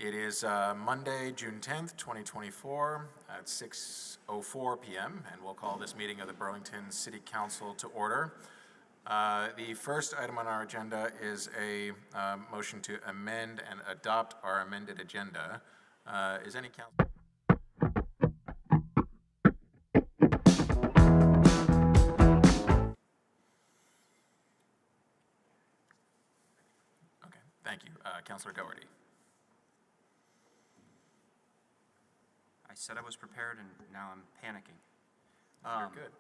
It is Monday, June 10th, 2024 at 6:04 p.m. and we'll call this meeting of the Burlington City Council to order. The first item on our agenda is a motion to amend and adopt our amended agenda. Is any council? Okay, thank you. Councilor Doherty. I said I was prepared, and now I'm panicking. You're good.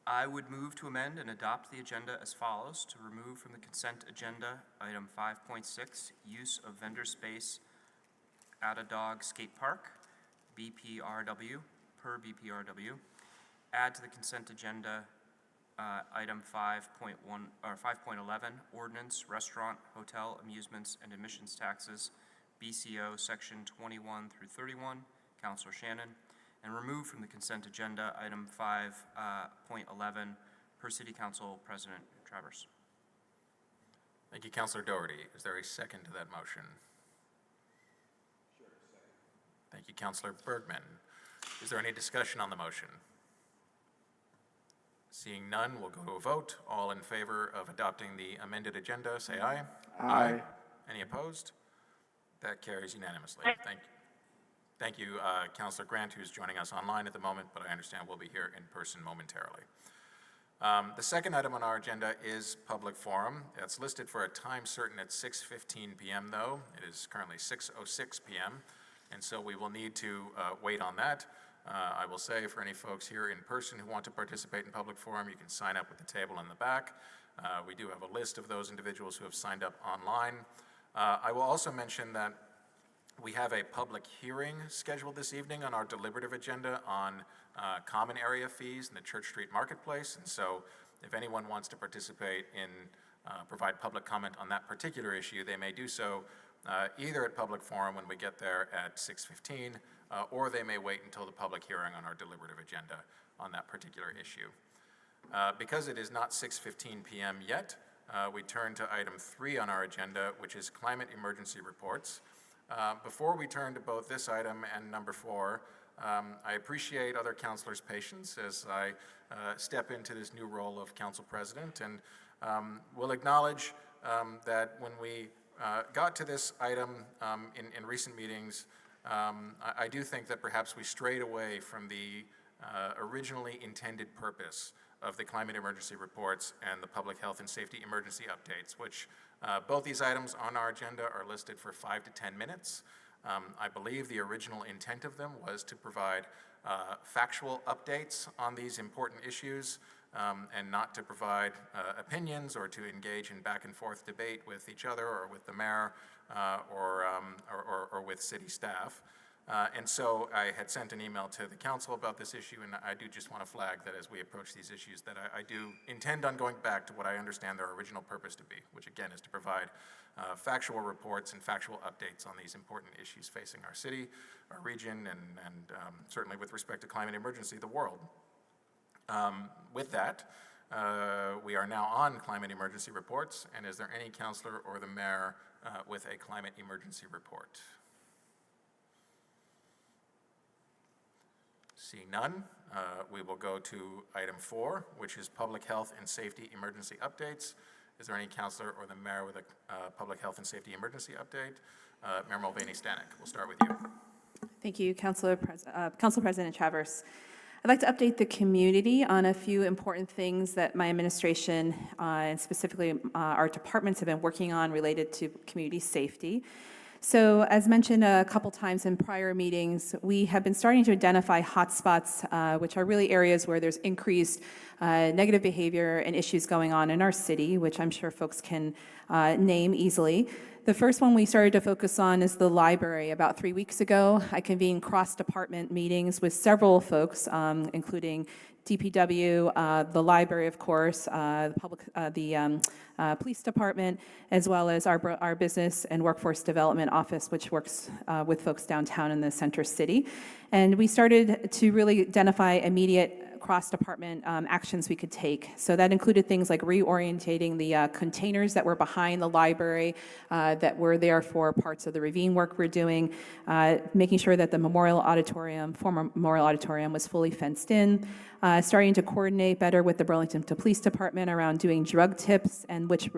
I would move to amend and adopt the agenda as follows: to remove from the consent agenda item 5.6, use of vendor space at a dog skate park, BPRW, per BPRW. Add to the consent agenda item 5.1 or 5.11, ordinance, restaurant, hotel, amusements, and admissions taxes, BCO, section 21 through 31. Councilor Shannon, and remove from the consent agenda item 5.11 per City Council President Travers. Thank you, Councilor Doherty. Is there a second to that motion? Sure, second. Thank you, Councilor Bergman. Is there any discussion on the motion? Seeing none, we'll go to a vote. All in favor of adopting the amended agenda, say aye. Aye. Any opposed? That carries unanimously. Thank you. Thank you, Councilor Grant, who's joining us online at the moment, but I understand we'll be here in person momentarily. The second item on our agenda is public forum. It's listed for a time certain at 6:15 p.m. though. It is currently 6:06 p.m. and so we will need to wait on that. I will say for any folks here in person who want to participate in public forum, you can sign up at the table in the back. We do have a list of those individuals who have signed up online. I will also mention that we have a public hearing scheduled this evening on our deliberative agenda on common area fees in the Church Street Marketplace. And so if anyone wants to participate in, provide public comment on that particular issue, they may do so either at public forum when we get there at 6:15, or they may wait until the public hearing on our deliberative agenda on that particular issue. Because it is not 6:15 p.m. yet, we turn to item 3 on our agenda, which is climate emergency reports. Before we turn to both this item and number 4, I appreciate other councilors' patience as I step into this new role of council president, and will acknowledge that when we got to this item in recent meetings, I do think that perhaps we strayed away from the originally intended purpose of the climate emergency reports and the public health and safety emergency updates, which both these items on our agenda are listed for 5 to 10 minutes. I believe the original intent of them was to provide factual updates on these important issues and not to provide opinions or to engage in back and forth debate with each other or with the mayor or with city staff. And so I had sent an email to the council about this issue, and I do just want to flag that as we approach these issues that I do intend on going back to what I understand their original purpose to be, which again is to provide factual reports and factual updates on these important issues facing our city, our region, and certainly with respect to climate emergency, the world. With that, we are now on climate emergency reports, and is there any councilor or the mayor with a climate emergency report? Seeing none, we will go to item 4, which is public health and safety emergency updates. Is there any councilor or the mayor with a public health and safety emergency update? Mayor Mulvaney-Stanek, we'll start with you. Thank you, Council President Travers. I'd like to update the community on a few important things that my administration and specifically our departments have been working on related to community safety. So as mentioned a couple times in prior meetings, we have been starting to identify hotspots, which are really areas where there's increased negative behavior and issues going on in our city, which I'm sure folks can name easily. The first one we started to focus on is the library. About 3 weeks ago, I convened cross-department meetings with several folks, including DPW, the library, of course, the police department, as well as our business and workforce development office, which works with folks downtown in the center city. And we started to really identify immediate cross-department actions we could take. So that included things like reorientating the containers that were behind the library that were there for parts of the ravine work we're doing, making sure that the former Memorial Auditorium was fully fenced in, starting to coordinate better with the Burlington Police Department around doing drug tips, and which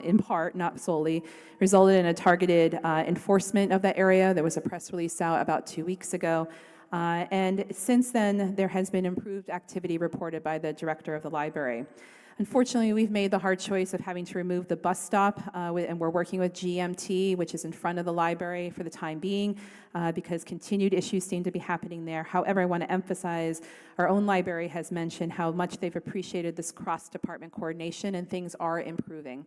in part, not solely, resulted in a targeted enforcement of that area. There was a press release out about 2 weeks ago. And since then, there has been improved activity reported by the director of the library. Unfortunately, we've made the hard choice of having to remove the bus stop, and we're working with GMT, which is in front of the library for the time being, because continued issues seem to be happening there. However, I want to emphasize our own library has mentioned how much they've appreciated this cross-department coordination, and things are improving.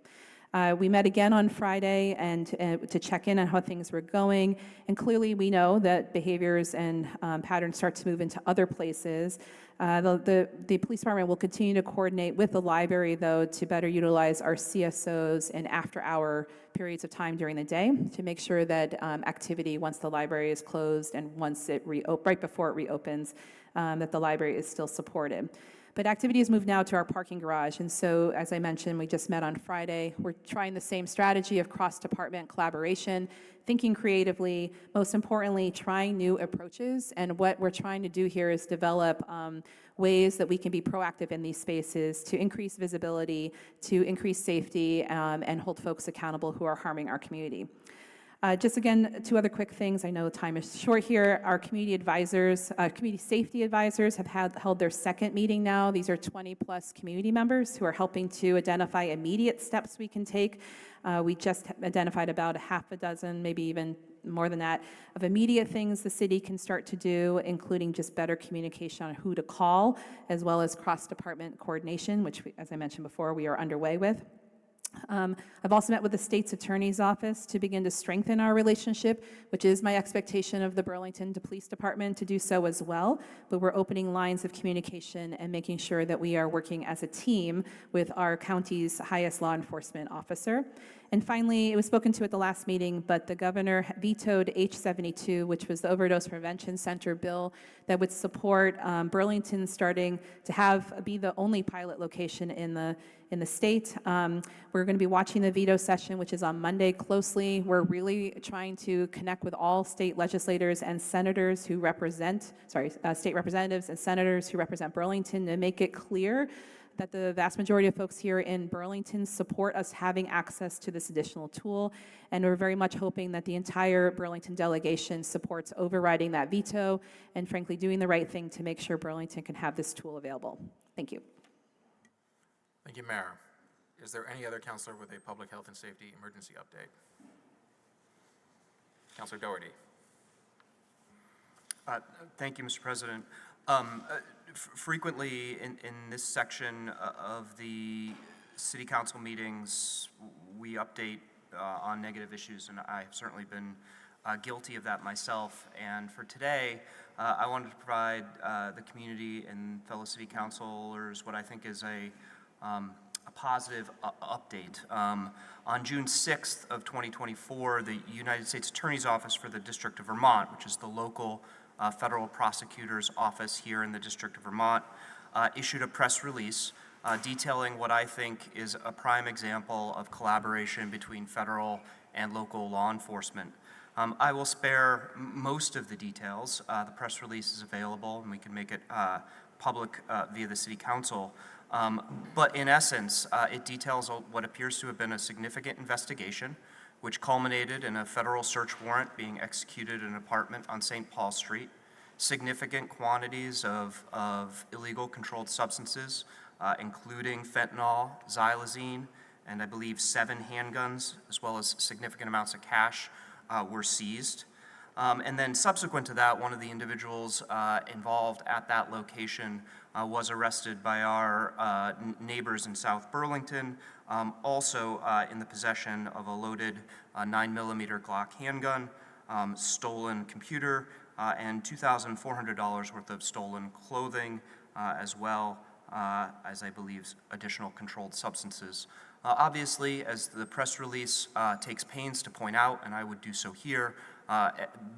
We met again on Friday and to check in on how things were going, and clearly we know that behaviors and patterns start to move into other places. The police department will continue to coordinate with the library, though, to better utilize our CSOs in after-hour periods of time during the day to make sure that activity, once the library is closed and once it right before it reopens, that the library is still supported. But activity has moved now to our parking garage, and so, as I mentioned, we just met on Friday. We're trying the same strategy of cross-department collaboration, thinking creatively, most importantly, trying new approaches, and what we're trying to do here is develop ways that we can be proactive in these spaces to increase visibility, to increase safety, and hold folks accountable who are harming our community. Just again, 2 other quick things. I know time is short here. Our community advisors, community safety advisors have held their second meeting now. These are 20-plus community members who are helping to identify immediate steps we can take. We just identified about a half a dozen, maybe even more than that, of immediate things the city can start to do, including just better communication on who to call, as well as cross-department coordination, which, as I mentioned before, we are underway with. I've also met with the state's attorney's office to begin to strengthen our relationship, which is my expectation of the Burlington Police Department to do so as well. But we're opening lines of communication and making sure that we are working as a team with our county's highest law enforcement officer. And finally, it was spoken to at the last meeting, but the governor vetoed H72, which was the Overdose Prevention Center bill that would support Burlington starting to be the only pilot location in the state. We're going to be watching the veto session, which is on Monday, closely. We're really trying to connect with all state legislators and senators who state representatives and senators who represent Burlington to make it clear that the vast majority of folks here in Burlington support us having access to this additional tool, and we're very much hoping that the entire Burlington delegation supports overriding that veto and, frankly, doing the right thing to make sure Burlington can have this tool available. Thank you. Thank you, Mayor. Is there any other councilor with a public health and safety emergency update? Councilor Doherty. Thank you, Mr. President. Frequently in this section of the city council meetings, we update on negative issues, and I've certainly been guilty of that myself. And for today, I wanted to provide the community and fellow city councilors what I think is a positive update. On June 6th of 2024, the United States Attorney's Office for the District of Vermont, which is the local federal prosecutor's office here in the District of Vermont, issued a press release detailing what I think is a prime example of collaboration between federal and local law enforcement. I will spare most of the details. The press release is available, and we can make it public via the City Council. But in essence, it details what appears to have been a significant investigation, which culminated in a federal search warrant being executed in an apartment on St. Paul Street, significant quantities of illegal controlled substances, including fentanyl, xylazine, and I believe 7 handguns, as well as significant amounts of cash, were seized. And then subsequent to that, one of the individuals involved at that location was arrested by our neighbors in South Burlington, also in the possession of a loaded 9mm Glock handgun, stolen computer, and $2,400 worth of stolen clothing, as well as, I believe, additional controlled substances. Obviously, as the press release takes pains to point out, and I would do so here,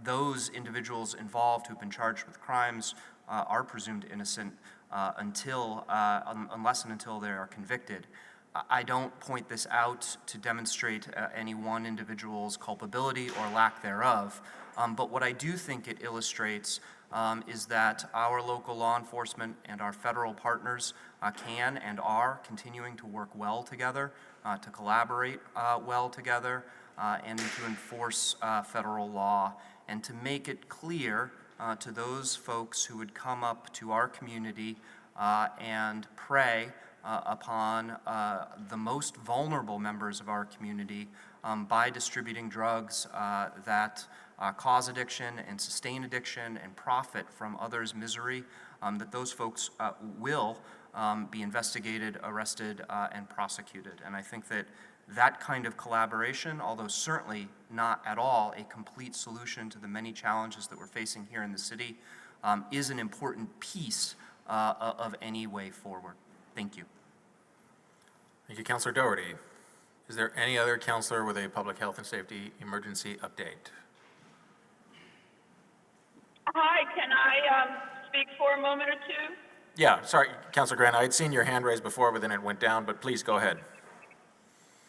those individuals involved who've been charged with crimes are presumed innocent unless and until they are convicted. I don't point this out to demonstrate any one individual's culpability or lack thereof, but what I do think it illustrates is that our local law enforcement and our federal partners can and are continuing to work well together, to collaborate well together, and to enforce federal law, and to make it clear to those folks who would come up to our community and prey upon the most vulnerable members of our community by distributing drugs that cause addiction and sustain addiction and profit from others' misery, that those folks will be investigated, arrested, and prosecuted. And I think that that kind of collaboration, although certainly not at all a complete solution to the many challenges that we're facing here in the city, is an important piece of any way forward. Thank you. Thank you, Councillor Doherty. Is there any other councillor with a public health and safety emergency update? Hi, can I speak for a moment or two? Yeah, sorry, Councillor Grant, I had seen your hand raised before, but then it went down, but please go ahead.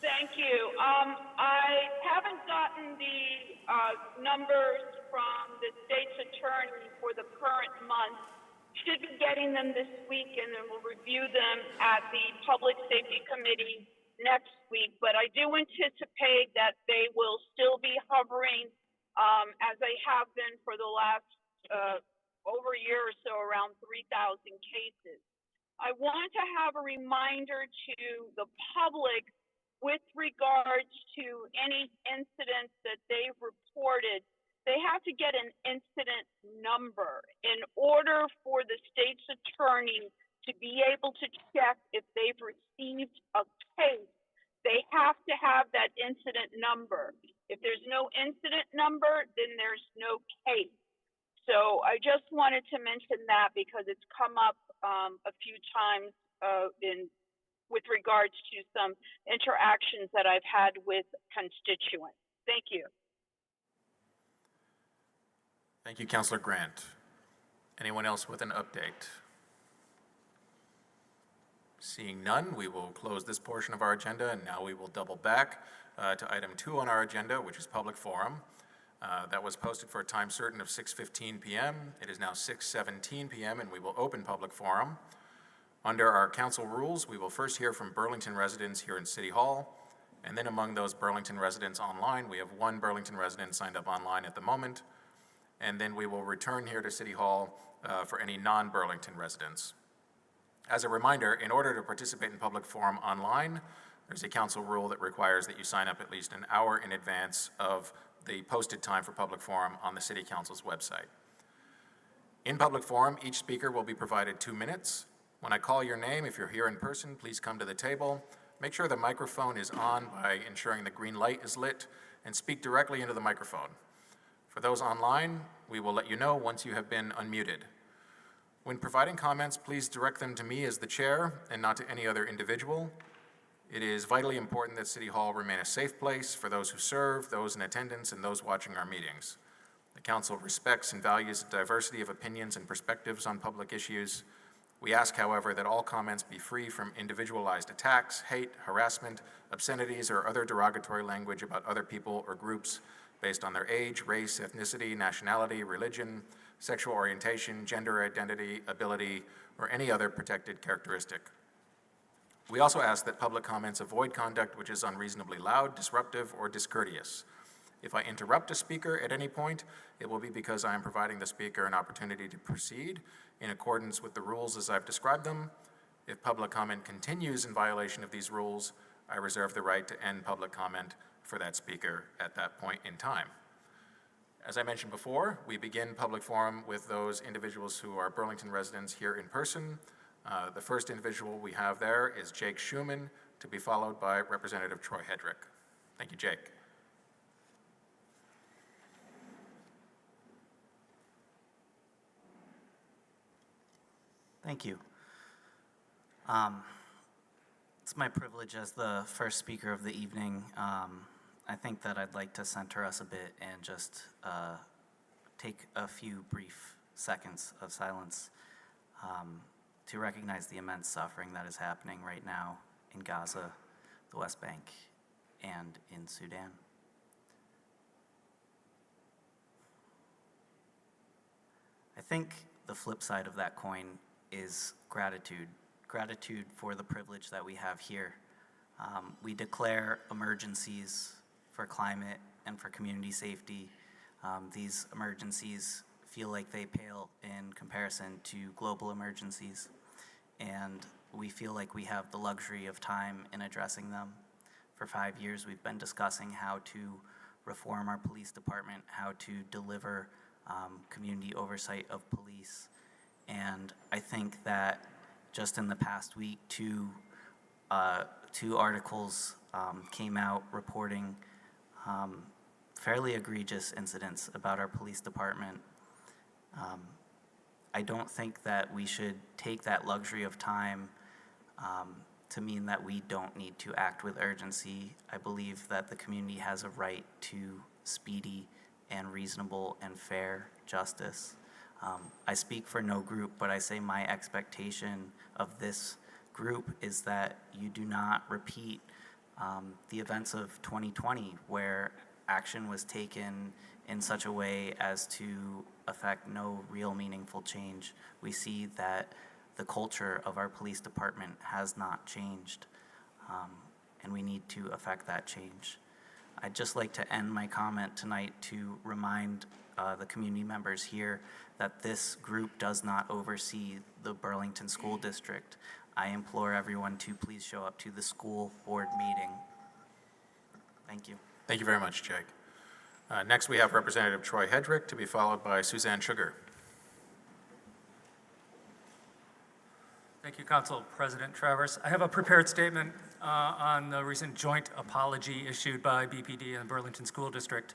Thank you. I haven't gotten the numbers from the state's attorney for the current month. Should be getting them this week, and then we'll review them at the Public Safety Committee next week. But I do anticipate that they will still be hovering, as they have been for the last over a year or so, around 3,000 cases. I want to have a reminder to the public with regards to any incidents that they've reported. They have to get an incident number in order for the state's attorney to be able to check if they've received a case. They have to have that incident number. If there's no incident number, then there's no case. So I just wanted to mention that because it's come up a few times with regards to some interactions that I've had with constituents. Thank you. Thank you, Councillor Grant. Anyone else with an update? Seeing none, we will close this portion of our agenda, and now we will double back to item 2 on our agenda, which is public forum. That was posted for a time certain of 6:15 p.m. It is now 6:17 p.m., and we will open public forum. Under our council rules, we will first hear from Burlington residents here in City Hall, and then among those Burlington residents online, we have one Burlington resident signed up online at the moment, and then we will return here to City Hall for any non-Burlington residents. As a reminder, in order to participate in public forum online, there's a council rule that requires that you sign up at least an hour in advance of the posted time for public forum on the City Council's website. In public forum, each speaker will be provided 2 minutes. When I call your name, if you're here in person, please come to the table. Make sure the microphone is on by ensuring the green light is lit, and speak directly into the microphone. For those online, we will let you know once you have been unmuted. When providing comments, please direct them to me as the chair and not to any other individual. It is vitally important that City Hall remain a safe place for those who serve, those in attendance, and those watching our meetings. The Council respects and values the diversity of opinions and perspectives on public issues. We ask, however, that all comments be free from individualized attacks, hate, harassment, obscenities, or other derogatory language about other people or groups based on their age, race, ethnicity, nationality, religion, sexual orientation, gender identity, ability, or any other protected characteristic. We also ask that public comments avoid conduct which is unreasonably loud, disruptive, or discourteous. If I interrupt a speaker at any point, it will be because I am providing the speaker an opportunity to proceed in accordance with the rules as I've described them. If public comment continues in violation of these rules, I reserve the right to end public comment for that speaker at that point in time. As I mentioned before, we begin public forum with those individuals who are Burlington residents here in person. The first individual we have there is Jake Schuman, to be followed by Representative Troy Hedrick. Thank you, Jake. Thank you. It's my privilege as the first speaker of the evening. I think that I'd like to center us a bit and just take a few brief seconds of silence to recognize the immense suffering that is happening right now in Gaza, the West Bank, and in Sudan. I think the flip side of that coin is gratitude. Gratitude for the privilege that we have here. We declare emergencies for climate and for community safety. These emergencies feel like they pale in comparison to global emergencies, and we feel like we have the luxury of time in addressing them. For 5 years, we've been discussing how to reform our police department, how to deliver community oversight of police, and I think that just in the past week, two articles came out reporting fairly egregious incidents about our police department. I don't think that we should take that luxury of time to mean that we don't need to act with urgency. I believe that the community has a right to speedy and reasonable and fair justice. I speak for no group, but I say my expectation of this group is that you do not repeat the events of 2020, where action was taken in such a way as to affect no real meaningful change. We see that the culture of our police department has not changed, and we need to affect that change. I'd just like to end my comment tonight to remind the community members here that this group does not oversee the Burlington School District. I implore everyone to please show up to the school board meeting. Thank you. Thank you very much, Jake. Next, we have Representative Troy Hedrick, to be followed by Suzanne Sugar. Thank you, Council President Travers. I have a prepared statement on the recent joint apology issued by BPD and the Burlington School District.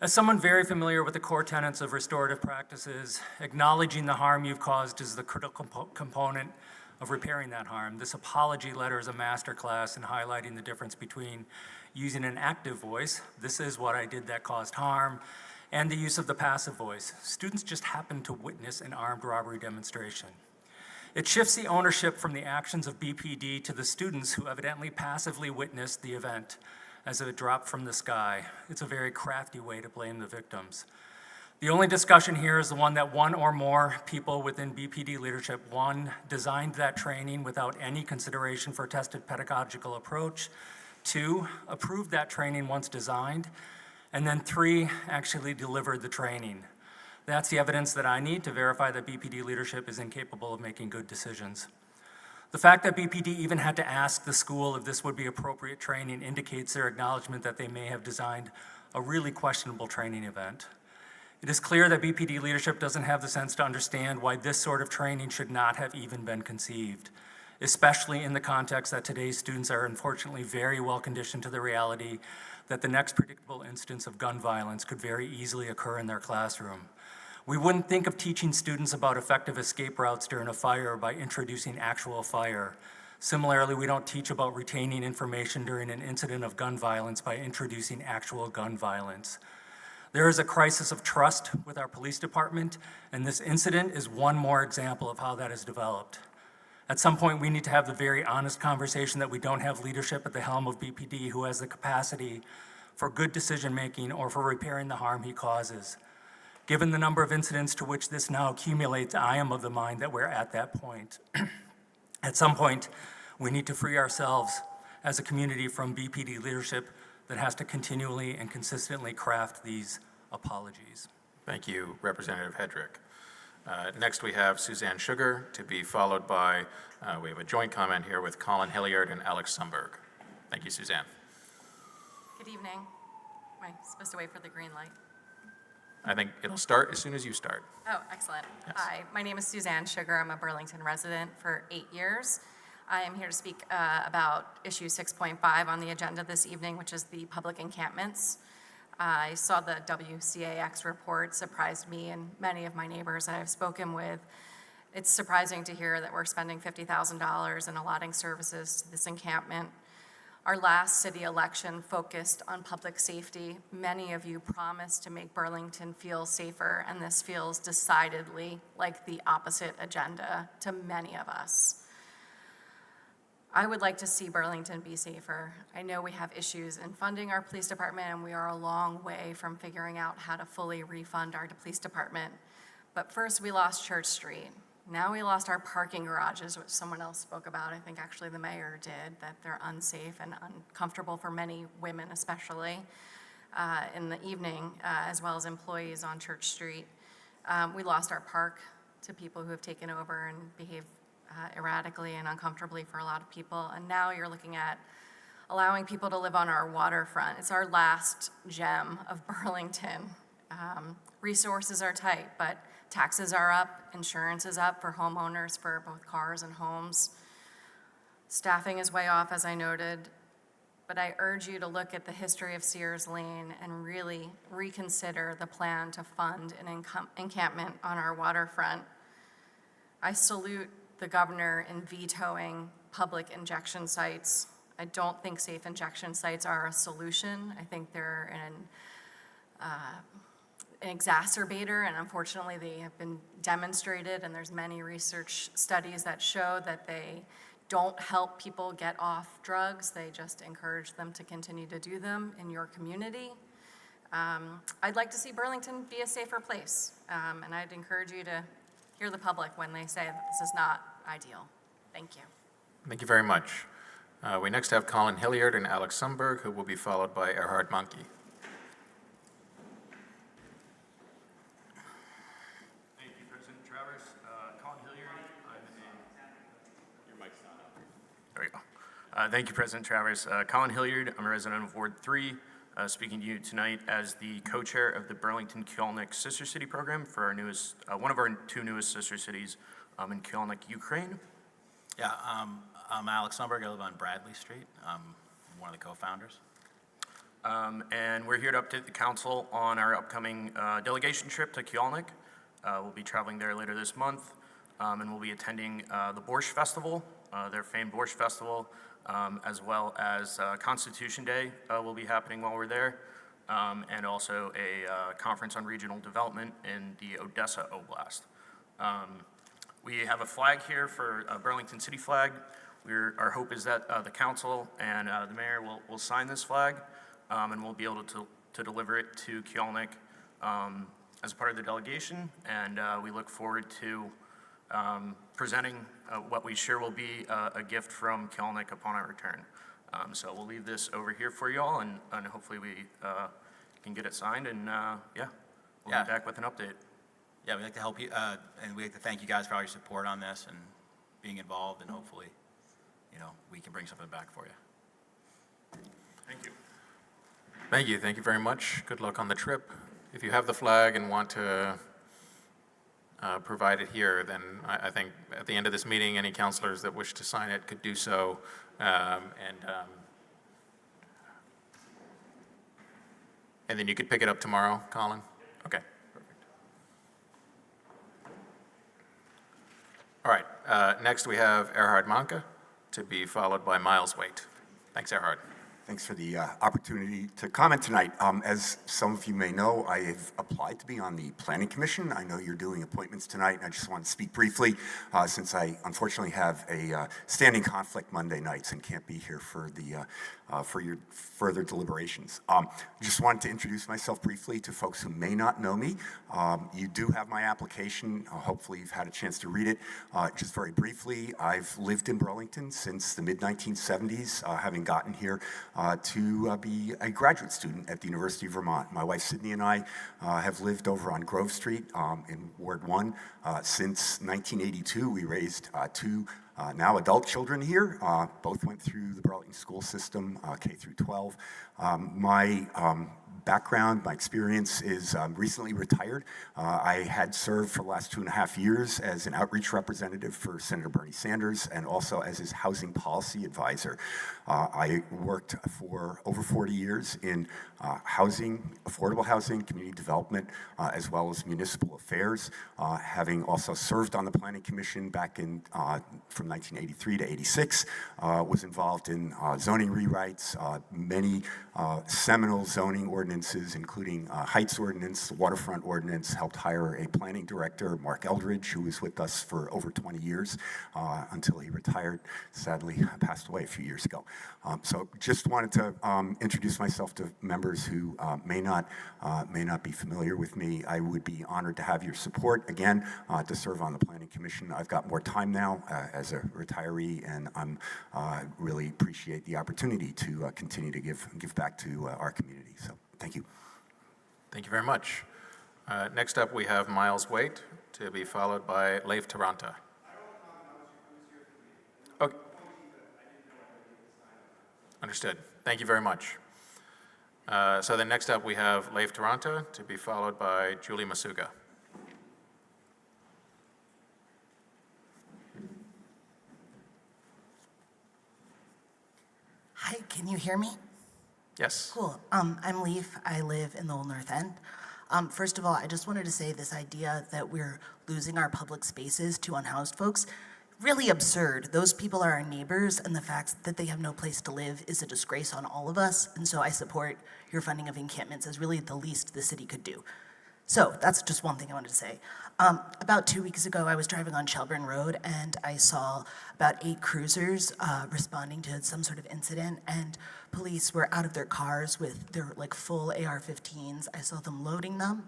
As someone very familiar with the core tenets of restorative practices, acknowledging the harm you've caused is the critical component of repairing that harm. This apology letter is a masterclass in highlighting the difference between using an active voice, this is what I did that caused harm, and the use of the passive voice. Students just happened to witness an armed robbery demonstration. It shifts the ownership from the actions of BPD to the students who evidently passively witnessed the event as it dropped from the sky. It's a very crafty way to blame the victims. The only discussion here is the one that one or more people within BPD leadership, one, designed that training without any consideration for a tested pedagogical approach, two, approved that training once designed, and then three, actually delivered the training. That's the evidence that I need to verify that BPD leadership is incapable of making good decisions. The fact that BPD even had to ask the school if this would be appropriate training indicates their acknowledgement that they may have designed a really questionable training event. It is clear that BPD leadership doesn't have the sense to understand why this sort of training should not have even been conceived, especially in the context that today's students are unfortunately very well conditioned to the reality that the next predictable instance of gun violence could very easily occur in their classroom. We wouldn't think of teaching students about effective escape routes during a fire by introducing actual fire. Similarly, we don't teach about retaining information during an incident of gun violence by introducing actual gun violence. There is a crisis of trust with our police department, and this incident is one more example of how that has developed. At some point, we need to have the very honest conversation that we don't have leadership at the helm of BPD who has the capacity for good decision-making or for repairing the harm he causes. Given the number of incidents to which this now accumulates, I am of the mind that we're at that point. At some point, we need to free ourselves as a community from BPD leadership that has to continually and consistently craft these apologies. Thank you, Representative Hedrick. Next, we have Suzanne Sugar, to be followed by, we have a joint comment here with Colin Hilliard and Alex Sumberg. Thank you, Suzanne. Good evening. Am I supposed to wait for the green light? I think it'll start as soon as you start. Oh, excellent. Yes. Hi, my name is Suzanne Sugar. I'm a Burlington resident for 8 years. I am here to speak about issue 6.5 on the agenda this evening, which is the public encampments. I saw the WCAX report, surprised me and many of my neighbors that I've spoken with. It's surprising to hear that we're spending $50,000 and allotting services to this encampment. Our last city election focused on public safety. Many of you promised to make Burlington feel safer, and this feels decidedly like the opposite agenda to many of us. I would like to see Burlington be safer. I know we have issues in funding our police department, and we are a long way from figuring out how to fully refund our police department. But first, we lost Church Street. Now we lost our parking garages, which someone else spoke about. I think actually the mayor did, that they're unsafe and uncomfortable for many women, especially in the evening, as well as employees on Church Street. We lost our park to people who have taken over and behave erratically and uncomfortably for a lot of people. And now you're looking at allowing people to live on our waterfront. It's our last gem of Burlington. Resources are tight, but taxes are up, insurance is up for homeowners for both cars and homes. Staffing is way off, as I noted, but I urge you to look at the history of Sears Lane and really reconsider the plan to fund an encampment on our waterfront. I salute the governor in vetoing public injection sites. I don't think safe injection sites are a solution. I think they're an exacerbator, and unfortunately they have been demonstrated, and there's many research studies that show that they don't help people get off drugs. They just encourage them to continue to do them in your community. I'd like to see Burlington be a safer place, and I'd encourage you to hear the public when they say that this is not ideal. Thank you. Thank you very much. We next have Colin Hilliard and Alex Sundberg, who will be followed by Erhard Monkey. Thank you, President Travers. Colin Hilliard, your mic's not up. There we go. Thank you, President Travers. Colin Hilliard, I'm a resident of Ward 3, speaking to you tonight as the co-chair of the Burlington-Kielnik Sister City Program for our newest, one of our two newest sister cities in Kielnik, Ukraine. Yeah, I'm Alex Sundberg. I live on Bradley Street. I'm one of the co-founders. And we're here to update the council on our upcoming delegation trip to Kielnik. We'll be traveling there later this month, and we'll be attending the Borscht Festival, their famed Borscht Festival, as well as Constitution Day will be happening while we're there, and also a conference on regional development in the Odessa Oblast. We have a flag here for a Burlington City flag. Our hope is that the council and the mayor will sign this flag, and we'll be able to deliver it to Kielnik as part of the delegation, and we look forward to presenting what we sure will be a gift from Kielnik upon our return. So we'll leave this over here for you all, and hopefully we can get it signed, and yeah, we'll be back with an update. Yeah, we'd like to help you, and we'd like to thank you guys for all your support on this and being involved, and hopefully, you know, we can bring something back for you. Thank you. Thank you. Thank you very much. Good luck on the trip. If you have the flag and want to provide it here, then I think at the end of this meeting, any counselors that wish to sign it could do so. And then you could pick it up tomorrow, Colin? Okay, perfect. All right, next we have Erhard Manka to be followed by Miles Waite. Thanks, Erhard. Thanks for the opportunity to comment tonight. As some of you may know, I have applied to be on the Planning Commission. I know you're doing appointments tonight, and I just want to speak briefly since I unfortunately have a standing conflict Monday nights and can't be here for the for your further deliberations. Just wanted to introduce myself briefly to folks who may not know me. You do have my application. Hopefully you've had a chance to read it. Just very briefly, I've lived in Burlington since the mid-1970s, having gotten here to be a graduate student at the University of Vermont. My wife Sydney and I have lived over on Grove Street in Ward 1 since 1982. We raised two now adult children here. Both went through the Burlington school system, K through 12. My background, my experience is recently retired. I had served for the last 2.5 years as an outreach representative for Senator Bernie Sanders and also as his housing policy advisor. I worked for over 40 years in housing, affordable housing, community development, as well as municipal affairs, having also served on the Planning Commission back in from 1983 to 86, was involved in zoning rewrites, many seminal zoning ordinances, including Heights Ordinance, Waterfront Ordinance, helped hire a planning director, Mark Eldridge, who was with us for over 20 years until he retired, sadly passed away a few years ago. So just wanted to introduce myself to members who may not be familiar with me. I would be honored to have your support, again, to serve on the Planning Commission. I've got more time now as a retiree, and I'm really appreciate the opportunity to continue to give back to our community. So thank you. Thank you very much. Next up, we have Miles Waite, to be followed by Leif Taranta. Okay. Understood. Thank you very much. So then next up, we have Leif Taranta, to be followed by Julie Masuga. Hi, can you hear me? Yes. Cool. I'm Leaf. I live in the Old North End. First of all, I just wanted to say this idea that we're losing our public spaces to unhoused folks, really absurd. Those people are our neighbors, and the fact that they have no place to live is a disgrace on all of us, and so I support your funding of encampments as really the least the city could do. So that's just one thing I wanted to say. About 2 weeks ago, I was driving on Shelburne Road, and I saw about 8 cruisers responding to some sort of incident, and police were out of their cars with their full AR-15s. I saw them loading them.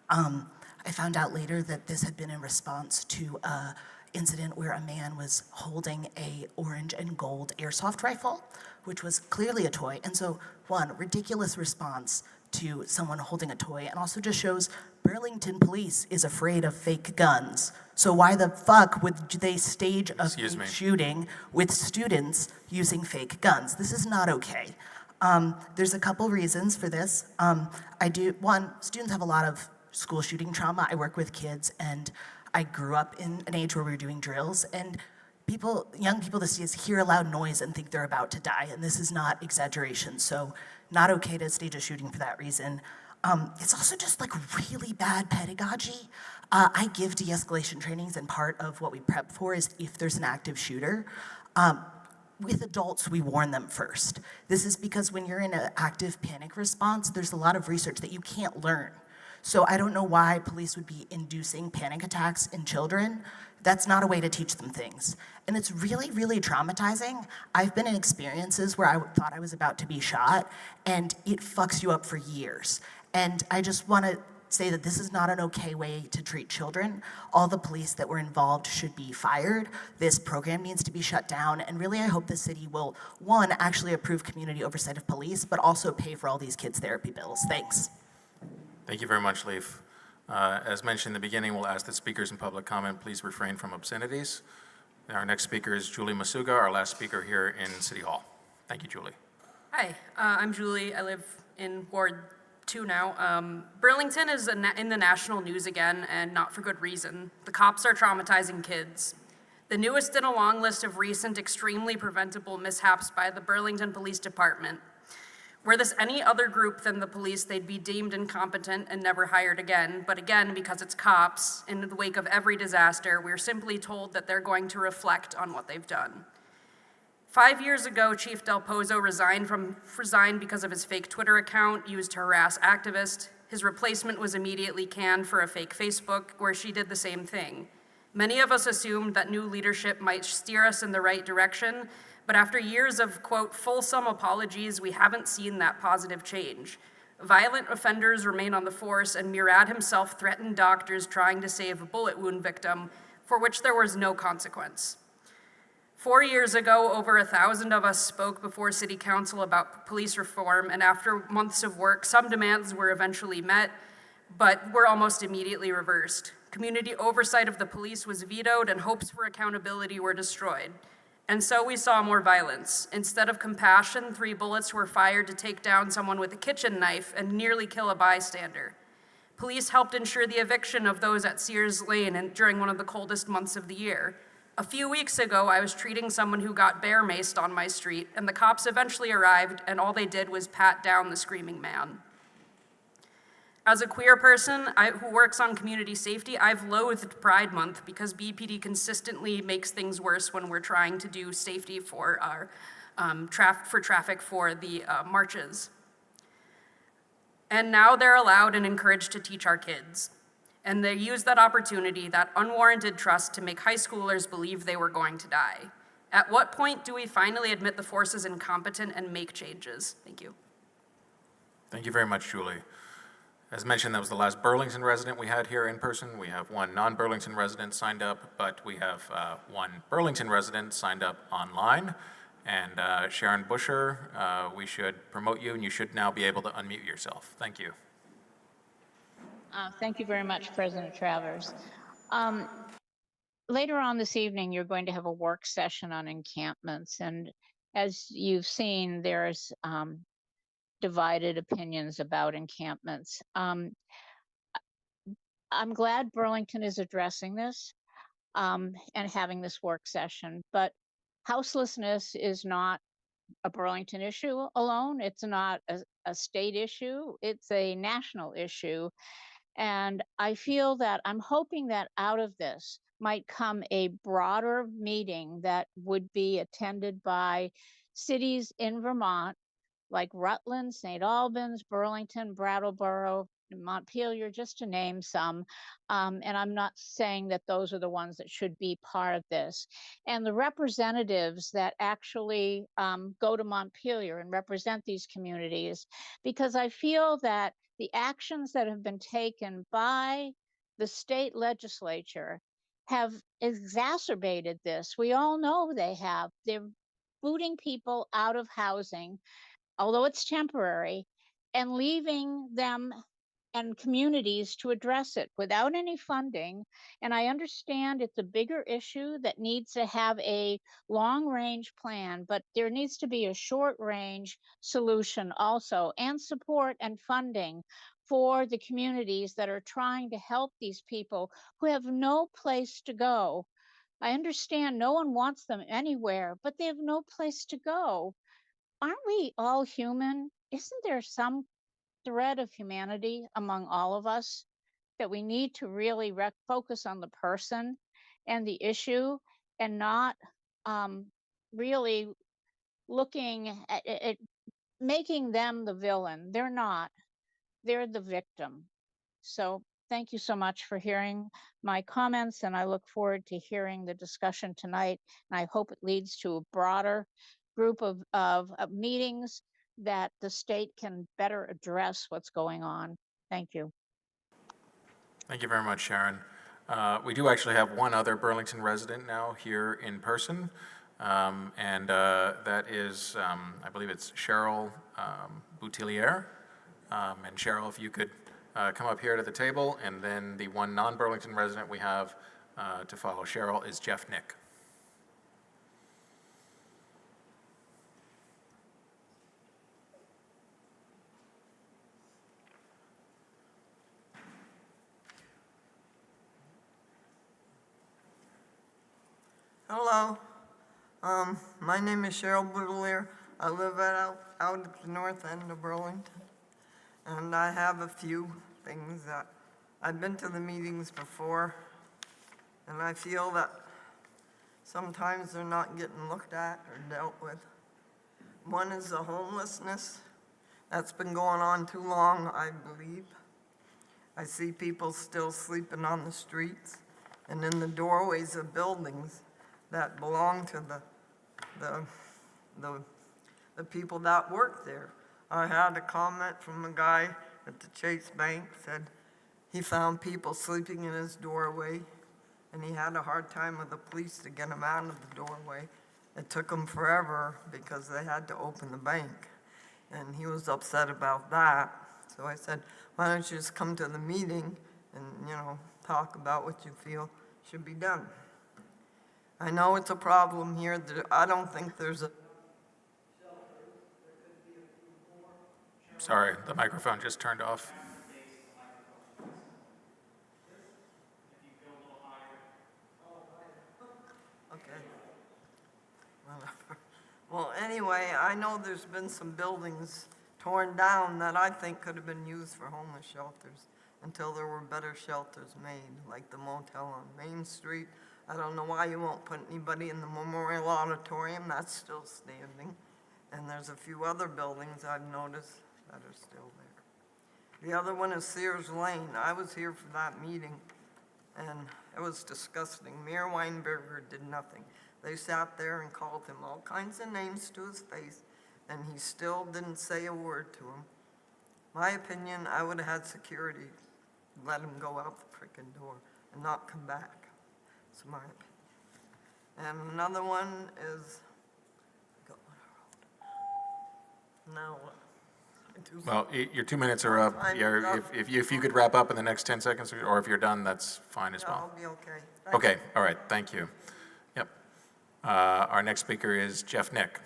I found out later that this had been in response to an incident where a man was holding a orange and gold airsoft rifle, which was clearly a toy. And so, one, ridiculous response to someone holding a toy, and also just shows Burlington police is afraid of fake guns. So why the fuck would they stage a fake shooting with students using fake guns? This is not okay. There's a couple reasons for this. One, students have a lot of school shooting trauma. I work with kids, and I grew up in an age where we were doing drills, and young people these days hear a loud noise and think they're about to die, and this is not exaggeration. So not okay to stage a shooting for that reason. It's also just really bad pedagogy. I give de-escalation trainings, and part of what we prep for is if there's an active shooter. With adults, we warn them first. This is because when you're in an active panic response, there's a lot of research that you can't learn. So I don't know why police would be inducing panic attacks in children. That's not a way to teach them things. And it's really, really traumatizing. I've been in experiences where I thought I was about to be shot, and it fucks you up for years. And I just want to say that this is not an okay way to treat children. All the police that were involved should be fired. This program needs to be shut down. And really, I hope the city will, one, actually approve community oversight of police, but also pay for all these kids' therapy bills. Thanks. Thank you very much, Leif. As mentioned in the beginning, we'll ask that speakers in public comment please refrain from obscenities. Our next speaker is Julie Masuga, our last speaker here in City Hall. Thank you, Julie. Hi, I'm Julie. I live in Ward 2 now. Burlington is in the national news again, and not for good reason. The cops are traumatizing kids. The newest in a long list of recent extremely preventable mishaps by the Burlington Police Department. Were this any other group than the police, they'd be deemed incompetent and never hired again. But again, because it's cops, in the wake of every disaster, we're simply told that they're going to reflect on what they've done. 5 years ago, Chief Del Pozo resigned because of his fake Twitter account used to harass activists. His replacement was immediately canned for a fake Facebook, where she did the same thing. Many of us assumed that new leadership might steer us in the right direction, but after years of, quote, fulsome apologies, we haven't seen that positive change. Violent offenders remain on the force, and Murad himself threatened doctors trying to save a bullet wound victim, for which there was no consequence. 4 years ago, over 1,000 of us spoke before City Council about police reform, and after months of work, some demands were eventually met, but were almost immediately reversed. Community oversight of the police was vetoed, and hopes for accountability were destroyed. And so we saw more violence. Instead of compassion, 3 bullets were fired to take down someone with a kitchen knife and nearly kill a bystander. Police helped ensure the eviction of those at Sears Lane during one of the coldest months of the year. A few weeks ago, I was treating someone who got bear maced on my street, and the cops eventually arrived, and all they did was pat down the screaming man. As a queer person who works on community safety, I've loathed Pride Month because BPD consistently makes things worse when we're trying to do safety for our traffic for the marches. And now they're allowed and encouraged to teach our kids. And they use that opportunity, that unwarranted trust, to make high schoolers believe they were going to die. At what point do we finally admit the force is incompetent and make changes? Thank you. Thank you very much, Julie. As mentioned, that was the last Burlington resident we had here in person. We have one non-Burlington resident signed up, but we have one Burlington resident signed up online. And Sharon Busher, we should promote you, and you should now be able to unmute yourself. Thank you. Thank you very much, President Travers. Later on this evening, you're going to have a work session on encampments. And as you've seen, there's divided opinions about encampments. I'm glad Burlington is addressing this and having this work session, but houselessness is not a Burlington issue alone. It's not a state issue. It's a national issue. And I feel that I'm hoping that out of this might come a broader meeting that would be attended by cities in Vermont, like Rutland, St. Albans, Burlington, Brattleboro, Montpelier, just to name some. And I'm not saying that those are the ones that should be part of this. And the representatives that actually go to Montpelier and represent these communities, because I feel that the actions that have been taken by the state legislature have exacerbated this. We all know they have. They're booting people out of housing, although it's temporary, and leaving them and communities to address it without any funding. And I understand it's a bigger issue that needs to have a long-range plan, but there needs to be a short-range solution also, and support and funding for the communities that are trying to help these people who have no place to go. I understand no one wants them anywhere, but they have no place to go. Aren't we all human? Isn't there some thread of humanity among all of us that we need to really focus on the person and the issue, and not really looking at making them the villain? They're not. They're the victim. So thank you so much for hearing my comments, and I look forward to hearing the discussion tonight. And I hope it leads to a broader group of meetings that the state can better address what's going on. Thank you. Thank you very much, Sharon. We do actually have one other Burlington resident now here in person, and that is, I believe it's Cheryl Boutillier. And Cheryl, if you could come up here to the table, and then the one non-Burlington resident we have to follow Cheryl is Jeff Nick. Hello, my name is Cheryl Boudelier. I live out at the north end of Burlington, and I have a few things that I've been to the meetings before, and I feel that sometimes they're not getting looked at or dealt with. One is the homelessness. That's been going on too long, I believe. I see people still sleeping on the streets and in the doorways of buildings that belong to the people that work there. I had a comment from a guy at the Chase Bank, said he found people sleeping in his doorway, and he had a hard time with the police to get them out of the doorway. It took them forever because they had to open the bank, and he was upset about that. So I said, why don't you just come to the meeting and, talk about what you feel should be done. I know it's a problem here. I don't think there's a, Sorry, the microphone just turned off. okay. Well, anyway, I know there's been some buildings torn down that I think could have been used for homeless shelters until there were better shelters made, like the motel on Main Street. I don't know why you won't put anybody in the Memorial Auditorium, that's still standing. And there's a few other buildings I've noticed that are still there. The other one is Sears Lane. I was here for that meeting, and it was disgusting. Mayor Weinberger did nothing. They sat there and called him all kinds of names to his face, and he still didn't say a word to him. My opinion, I would have had security let him go out the frickin' door and not come back. It's my opinion. And another one is, now what? Well, your 2 minutes are up. If you could wrap up in the next 10 seconds, or if you're done, that's fine as Yeah, well. I'll be okay. Thank Okay, you. all right, thank you. Yep. Our next speaker is Jeff Nick.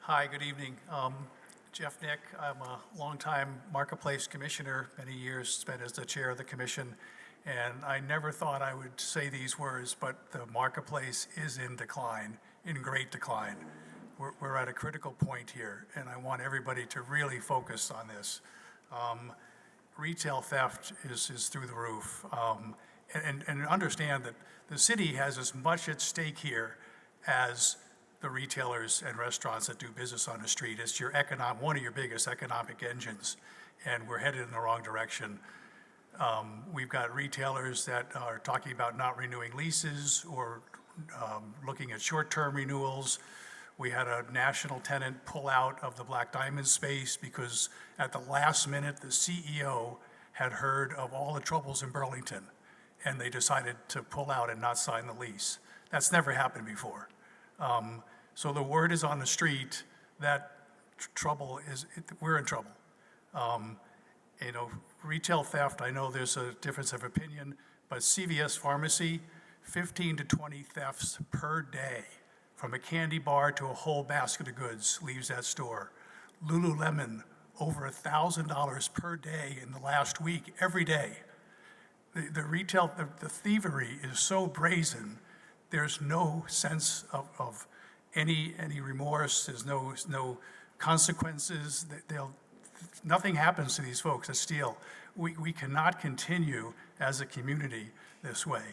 Hi, good evening. Jeff Nick, I'm a longtime Marketplace Commissioner, many years spent as the chair of the commission, and I never thought I would say these words, but the Marketplace is in decline, in great decline. We're at a critical point here, and I want everybody to really focus on this. Retail theft is through the roof, and understand that the city has as much at stake here as the retailers and restaurants that do business on the street. It's your one of your biggest economic engines, and we're headed in the wrong direction. We've got retailers that are talking about not renewing leases or looking at short-term renewals. We had a national tenant pull out of the Black Diamond space because at the last minute, the CEO had heard of all the troubles in Burlington, and they decided to pull out and not sign the lease. That's never happened before. So the word is on the street that we're in trouble. Retail theft, I know there's a difference of opinion, but CVS Pharmacy, 15 to 20 thefts per day, from a candy bar to a whole basket of goods leaves that store. Lululemon, over $1,000 per day in the last week, every day. The thievery is so brazen, there's no sense of any remorse, there's no consequences. Nothing happens to these folks that steal. We cannot continue as a community this way.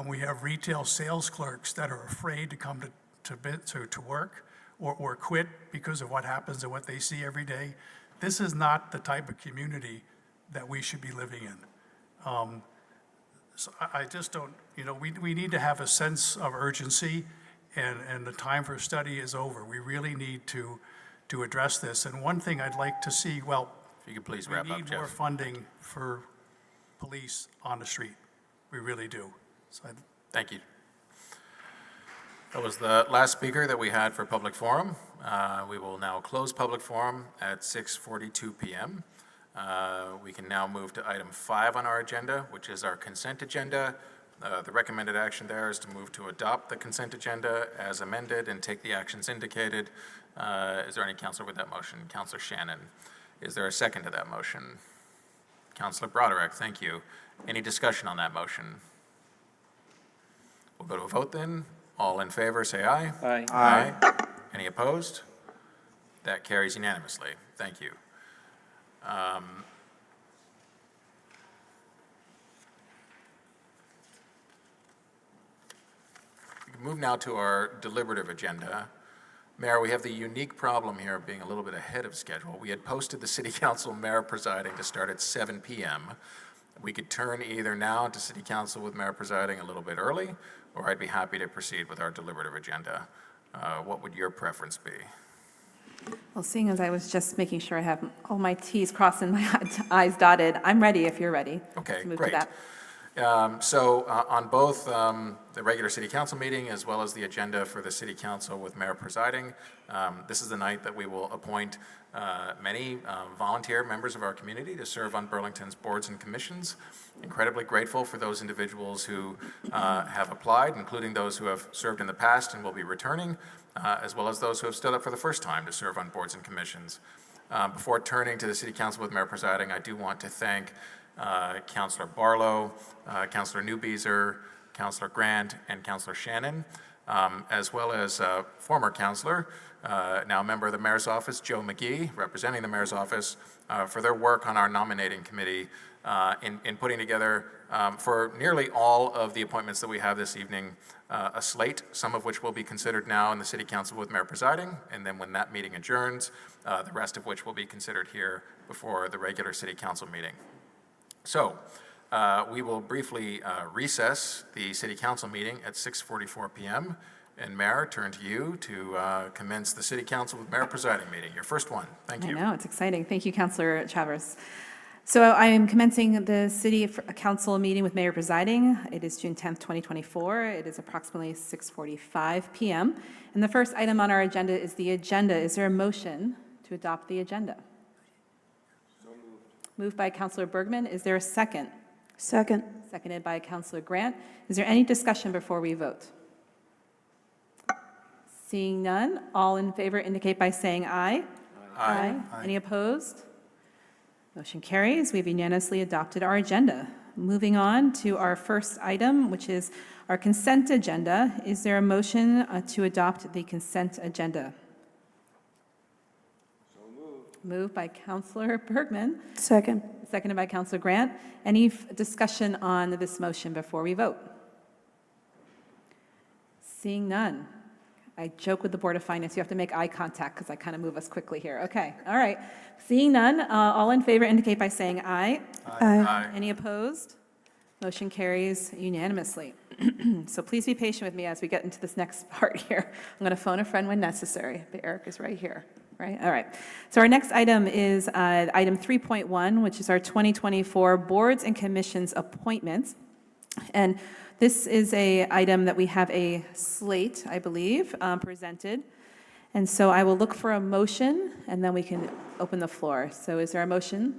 We have retail sales clerks that are afraid to come to work or quit because of what happens and what they see every day. This is not the type of community that we should be living in. So I just don't, we need to have a sense of urgency, and the time for study is over. We really need to address this. And one thing I'd like to see, well, If you could please wrap we up, need more Jeff. funding for police on the street. We really do. So Thank you. That was the last speaker that we had for public forum. We will now close public forum at 6:42 p.m. We can now move to item 5 on our agenda, which is our consent agenda. The recommended action there is to move to adopt the consent agenda as amended and take the actions indicated. Is there any counselor with that motion? Counselor Shannon. Is there a second to that motion? Counselor Broderick, thank you. Any discussion on that motion? We'll go to a vote then. All in favor, say aye. Aye. Aye. Any opposed? That carries unanimously. Thank you. We can move now to our deliberative agenda. Mayor, we have the unique problem here of being a little bit ahead of schedule. We had posted the city council mayor presiding to start at 7 p.m. We could turn either now to city council with mayor presiding a little bit early, or I'd be happy to proceed with our deliberative agenda. What would your preference be? Well, seeing as I was just making sure I have all my Ts crossed and my Is dotted, I'm ready if you're ready. Okay, to move to great. that. On both the regular city council meeting as well as the agenda for the city council with mayor presiding, this is the night that we will appoint many volunteer members of our community to serve on Burlington's boards and commissions. Incredibly grateful for those individuals who have applied, including those who have served in the past and will be returning, as well as those who have stood up for the first time to serve on boards and commissions. Before turning to the city council with mayor presiding, I do want to thank Councilor Barlow, Councilor Newbeezer, Councilor Grant, and Councilor Shannon, as well as former councilor, now a member of the mayor's office, Joe McGee, representing the mayor's office, for their work on our nominating committee in putting together, for nearly all of the appointments that we have this evening, a slate, some of which will be considered now in the city council with mayor presiding, and then when that meeting adjourns, the rest of which will be considered here before the regular city council meeting. So, we will briefly recess the city council meeting at 6:44 p.m. And Mayor, turn to you to commence the city council with mayor presiding meeting, your first one. Thank you. I know, it's exciting. Thank you, Councilor Chavez. So I am commencing the city council meeting with mayor presiding. It is June 10th, 2024. It is approximately 6:45 p.m. And the first item on our agenda is the agenda. Is there a motion to adopt the agenda? So moved. Moved by Councilor Bergman. Is there a second? Second. Seconded by Councilor Grant. Is there any discussion before we vote? Seeing none, all in favor indicate by saying aye. Aye. Any opposed? Motion carries. We've unanimously adopted our agenda. Moving on to our first item, which is our consent agenda. Is there a motion to adopt the consent agenda? So moved. Moved by Councilor Bergman. Second. Seconded by Councilor Grant. Any discussion on this motion before we vote? Seeing none. I joke with the Board of Finance, you have to make eye contact because I kind of move us quickly here. Okay, all right. Seeing none, all in favor indicate by saying aye. Aye. Any opposed? Motion carries unanimously. So please be patient with me as we get into this next part here. I'm going to phone a friend when necessary, but Eric is right here, right? All right. So our next item is item 3.1, which is our 2024 Boards and Commissions appointments. And this is an item that we have a slate, I believe, presented. And so I will look for a motion, and then we can open the floor. So is there a motion?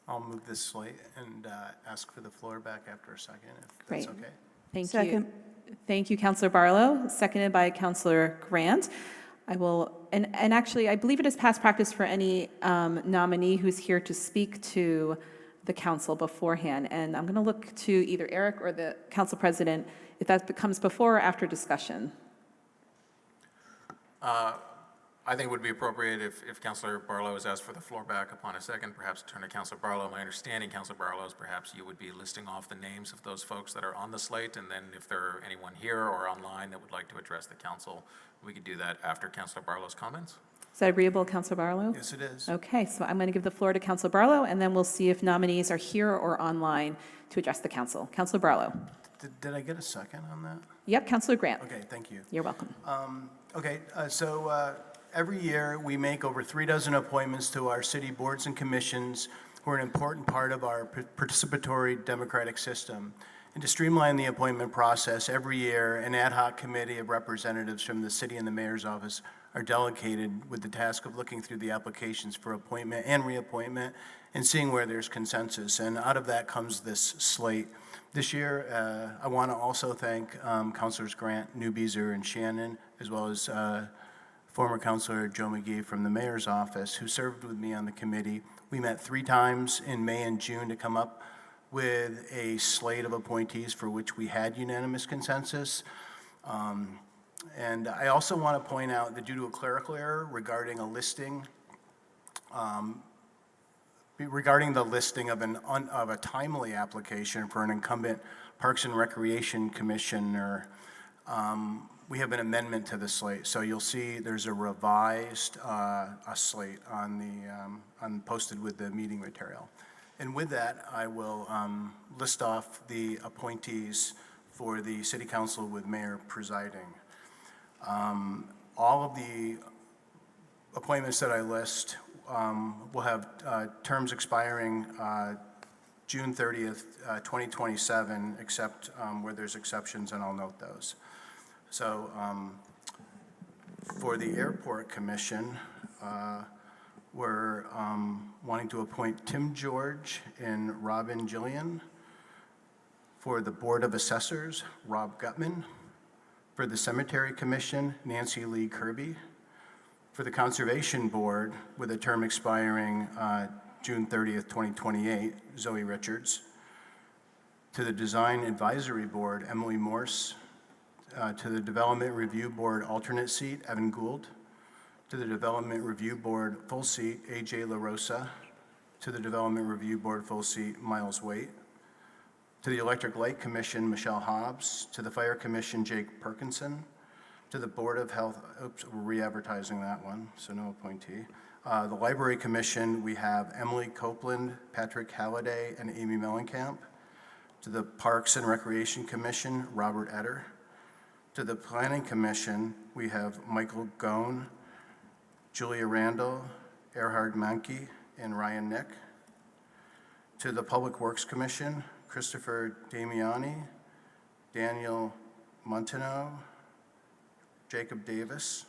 I'll move this slate and ask for the floor back after a second, if Great. that's okay. Thank Second. you. Thank you, Councilor Barlow, seconded by Councilor Grant. I will, and actually, I believe it is past practice for any nominee who's here to speak to the council beforehand. And I'm going to look to either Eric or the council president if that becomes before or after discussion. I think it would be appropriate if Councilor Barlow is asked for the floor back upon a second, perhaps turn to Councilor Barlow. My understanding, Councilor Barlow, is perhaps you would be listing off the names of those folks that are on the slate, and then if there are anyone here or online that would like to address the council, we could do that after Councilor Barlow's comments. Is that agreeable, Councilor Barlow? Yes, it is. Okay, so I'm going to give the floor to Councilor Barlow, and then we'll see if nominees are here or online to address the council. Councilor Barlow. Did I get a second on that? Yep, Councilor Grant. Okay, thank you. You're welcome. Every year, we make over 36 appointments to our city boards and commissions, who are an important part of our participatory democratic system. And to streamline the appointment process, every year, an ad hoc committee of representatives from the city and the mayor's office are delegated with the task of looking through the applications for appointment and reappointment and seeing where there's consensus. And out of that comes this slate. This year, I want to also thank Councilors Grant, Newbeezer, and Shannon, as well as former Councilor Joe McGee from the mayor's office, who served with me on the committee. We met 3 times in May and June to come up with a slate of appointees for which we had unanimous consensus. And I also want to point out that due to a clerical error regarding a listing, regarding the listing of a timely application for an incumbent Parks and Recreation Commissioner, we have an amendment to the slate. So you'll see there's a revised a slate on posted with the meeting material. And with that, I will list off the appointees for the city council with mayor presiding. All of the appointments that I list will have terms expiring June 30th, 2027, except where there's exceptions, and I'll note those. So for the Airport Commission, we're wanting to appoint Tim George and Robin Gillian. For the Board of Assessors, Rob Gutman. For the Cemetery Commission, Nancy Lee Kirby. For the Conservation Board, with a term expiring June 30th, 2028, Zoe Richards. To the Design Advisory Board, Emily Morse. To the Development Review Board alternate seat, Evan Gould. To the Development Review Board full seat, AJ LaRosa. To the Development Review Board full seat, Miles Waite. To the Electric Light Commission, Michelle Hobbs. To the Fire Commission, Jake Perkinson. To the Board of Health, oops, we're re-advertising that one, so no appointee. The Library Commission, we have Emily Copeland, Patrick Halliday, and Amy Mellencamp. To the Parks and Recreation Commission, Robert Etter. To the Planning Commission, we have Michael Gone, Julia Randall, Erhard Manke, and Ryan Nick. To the Public Works Commission, Christopher Damiani, Daniel Montano, Jacob Davis.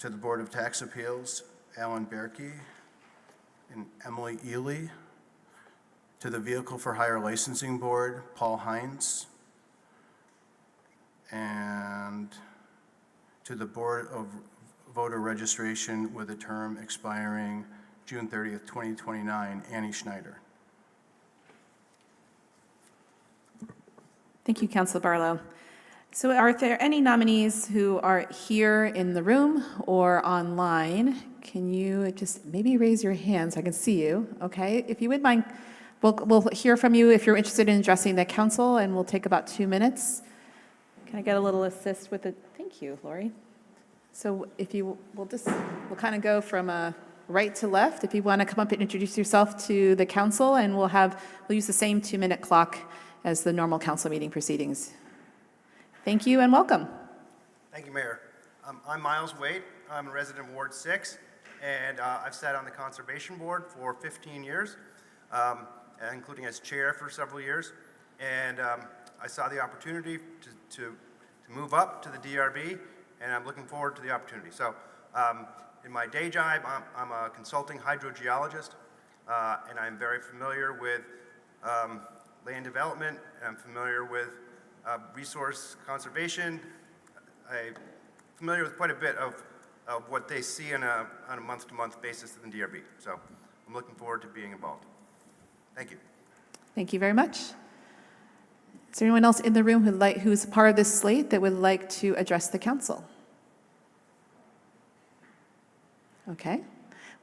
To the Board of Tax Appeals, Alan Berkey and Emily Ely. To the Vehicle for Hire Licensing Board, Paul Hines. And to the Board of Voter Registration with a term expiring June 30th, 2029, Annie Schneider. Thank you, Councilor Barlow. So are there any nominees who are here in the room or online? Can you just maybe raise your hand so I can see you? Okay, if you would mind, we'll hear from you if you're interested in addressing the council, and we'll take about 2 minutes. Can I get a little assist with it? Thank you, Lori. So if you, we'll kind of go from right to left. If you want to come up and introduce yourself to the council, and we'll use the same 2-minute clock as the normal council meeting proceedings. Thank you and welcome. Thank you, Mayor. I'm Miles Waite. I'm a resident of Ward 6, and I've sat on the Conservation Board for 15 years, including as chair for several years. And I saw the opportunity to move up to the DRB, and I'm looking forward to the opportunity. So in my day job, I'm a consulting hydrogeologist, and I'm very familiar with land development, and I'm familiar with resource conservation. I'm familiar with quite a bit of what they see on a month-to-month basis in the DRB. So I'm looking forward to being involved. Thank you. Thank you very much. Is there anyone else in the room who's part of this slate that would like to address the council? Okay.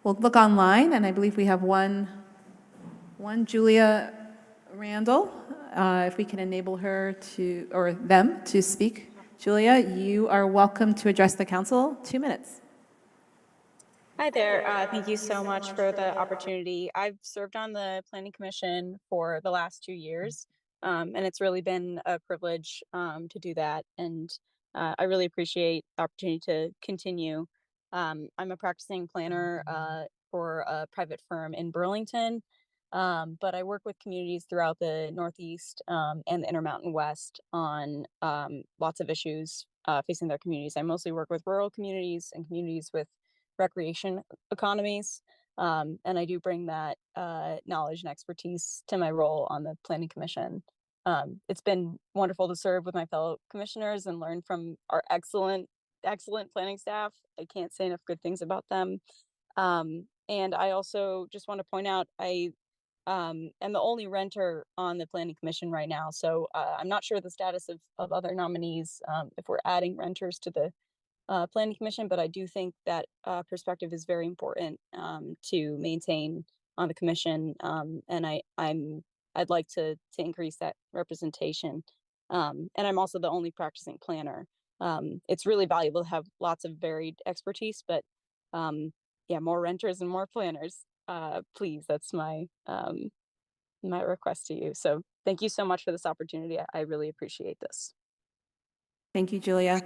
We'll look online, and I believe we have one Julia Randall. If we can enable her or them to speak. Julia, you are welcome to address the council. 2 minutes. Hi there. Thank you so much for the opportunity. I've served on the Planning Commission for the last 2 years, and it's really been a privilege to do that. And I really appreciate the opportunity to continue. I'm a practicing planner for a private firm in Burlington. But I work with communities throughout the Northeast and the Intermountain West on lots of issues facing their communities. I mostly work with rural communities and communities with recreation economies, and I do bring that knowledge and expertise to my role on the Planning Commission. It's been wonderful to serve with my fellow commissioners and learn from our excellent planning staff. I can't say enough good things about them. And I also just want to point out, I'm the only renter on the Planning Commission right now, so I'm not sure the status of other nominees if we're adding renters to the Planning Commission, but I do think that perspective is very important to maintain on the commission, and I'd like to increase that representation. And I'm also the only practicing planner. It's really valuable to have lots of varied expertise, but yeah, more renters and more planners. Please, that's my request to you. So thank you so much for this opportunity. I really appreciate this. Thank you, Julia.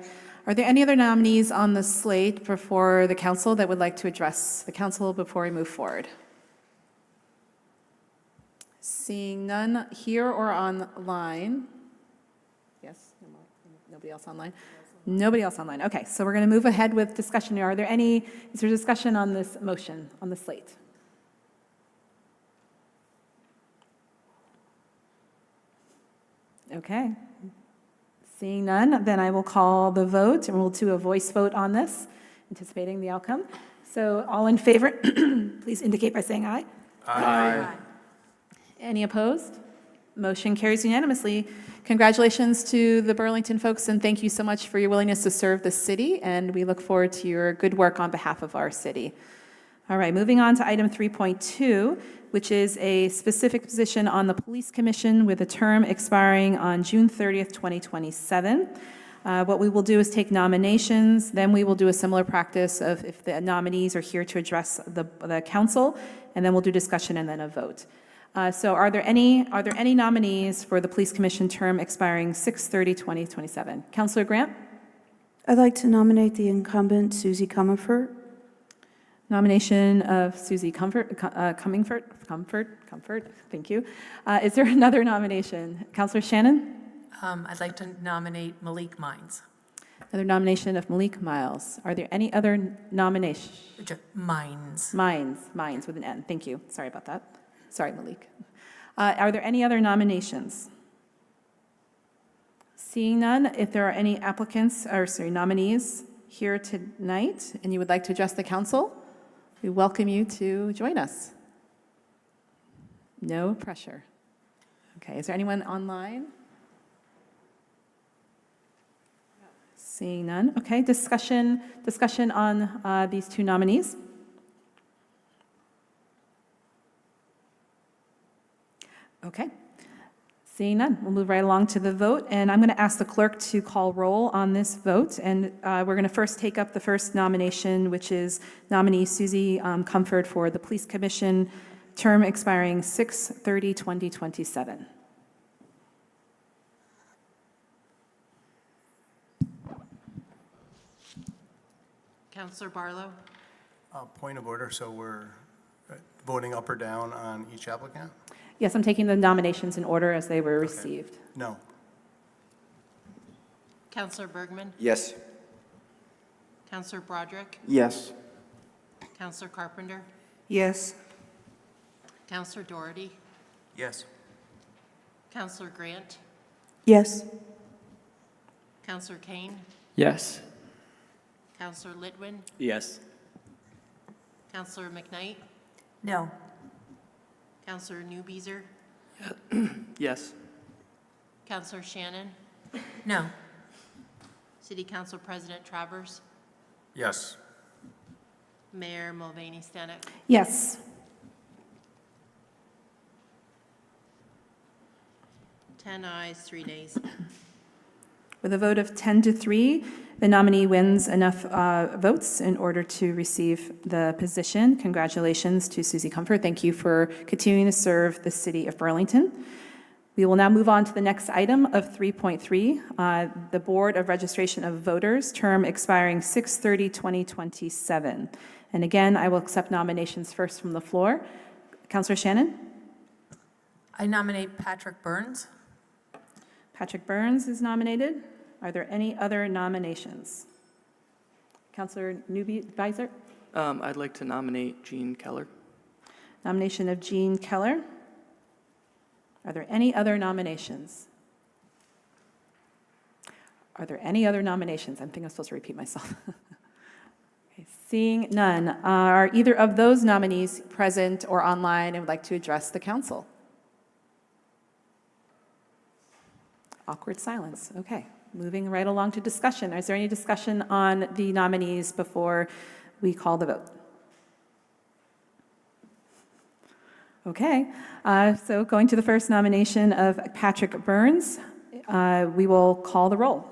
Are there any other nominees on the slate before the council that would like to address the council before we move forward? Seeing none here or online. Yes, nobody else online? Nobody else online. Okay, so we're going to move ahead with discussion. Is there discussion on this motion, on the slate? Okay. Seeing none, then I will call the vote, and we'll do a voice vote on this, anticipating the outcome. So all in favor, please indicate by saying aye. Aye. Any opposed? Motion carries unanimously. Congratulations to the Burlington folks, and thank you so much for your willingness to serve the city, and we look forward to your good work on behalf of our city. All right, moving on to item 3.2, which is a specific position on the Police Commission with a term expiring on June 30th, 2027. What we will do is take nominations, then we will do a similar practice of if the nominees are here to address the council, and then we'll do discussion and then a vote. So are there any nominees for the Police Commission term expiring 6/30/2027? Councillor Grant? I'd like to nominate the incumbent, Susie Comfort. Nomination of Susie Comfort, thank you. Is there another nomination? Councillor Shannon? I'd like to nominate Malik Mines. Another nomination of Malik Miles. Are there any other nominations? Mines. Mines with an N, thank you. Sorry about that. Sorry, Malik. Are there any other nominations? Seeing none, if there are any nominees here tonight and you would like to address the council, we welcome you to join us. No pressure. Okay, is there anyone online? Seeing none. Okay, discussion on these two nominees. Okay. Seeing none, we'll move right along to the vote, and I'm going to ask the clerk to call roll on this vote, and we're going to first take up the first nomination, which is nominee Susie Comfort for the Police Commission, term expiring 6/30/2027. Councillor Barlow? Point of order, so we're voting up or down on each applicant? Yes, I'm taking the nominations in order as they were received. No. Councillor Bergman? Yes. Councillor Broderick? Yes. Councillor Carpenter? Yes. Councillor Doherty? Yes. Councillor Grant? Yes. Councillor Kane? Yes. Councillor Litwin? Yes. Councillor McKnight? No. Councillor Newbeezer? Yes. Councillor Shannon? No. City Council President Travers? Yes. Mayor Mulvaney Stanek? Yes. 10 ayes, 3 nays. With a vote of 10-3, the nominee wins enough votes in order to receive the position. Congratulations to Susie Comfort. Thank you for continuing to serve the city of Burlington. We will now move on to the next item of 3.3, the Board of Registration of Voters, term expiring 6/30/2027. And again, I will accept nominations first from the floor. Councillor Shannon? I nominate Patrick Burns. Patrick Burns is nominated. Are there any other nominations? Councillor Newbeezer? I'd like to nominate Jean Keller. Nomination of Jean Keller. Are there any other nominations? Are there any other nominations? I think I'm supposed to repeat myself. Okay, seeing none, are either of those nominees present or online and would like to address the council? Awkward silence. Okay, moving right along to discussion. Is there any discussion on the nominees before we call the vote? Okay, so going to the first nomination of Patrick Burns, we will call the roll.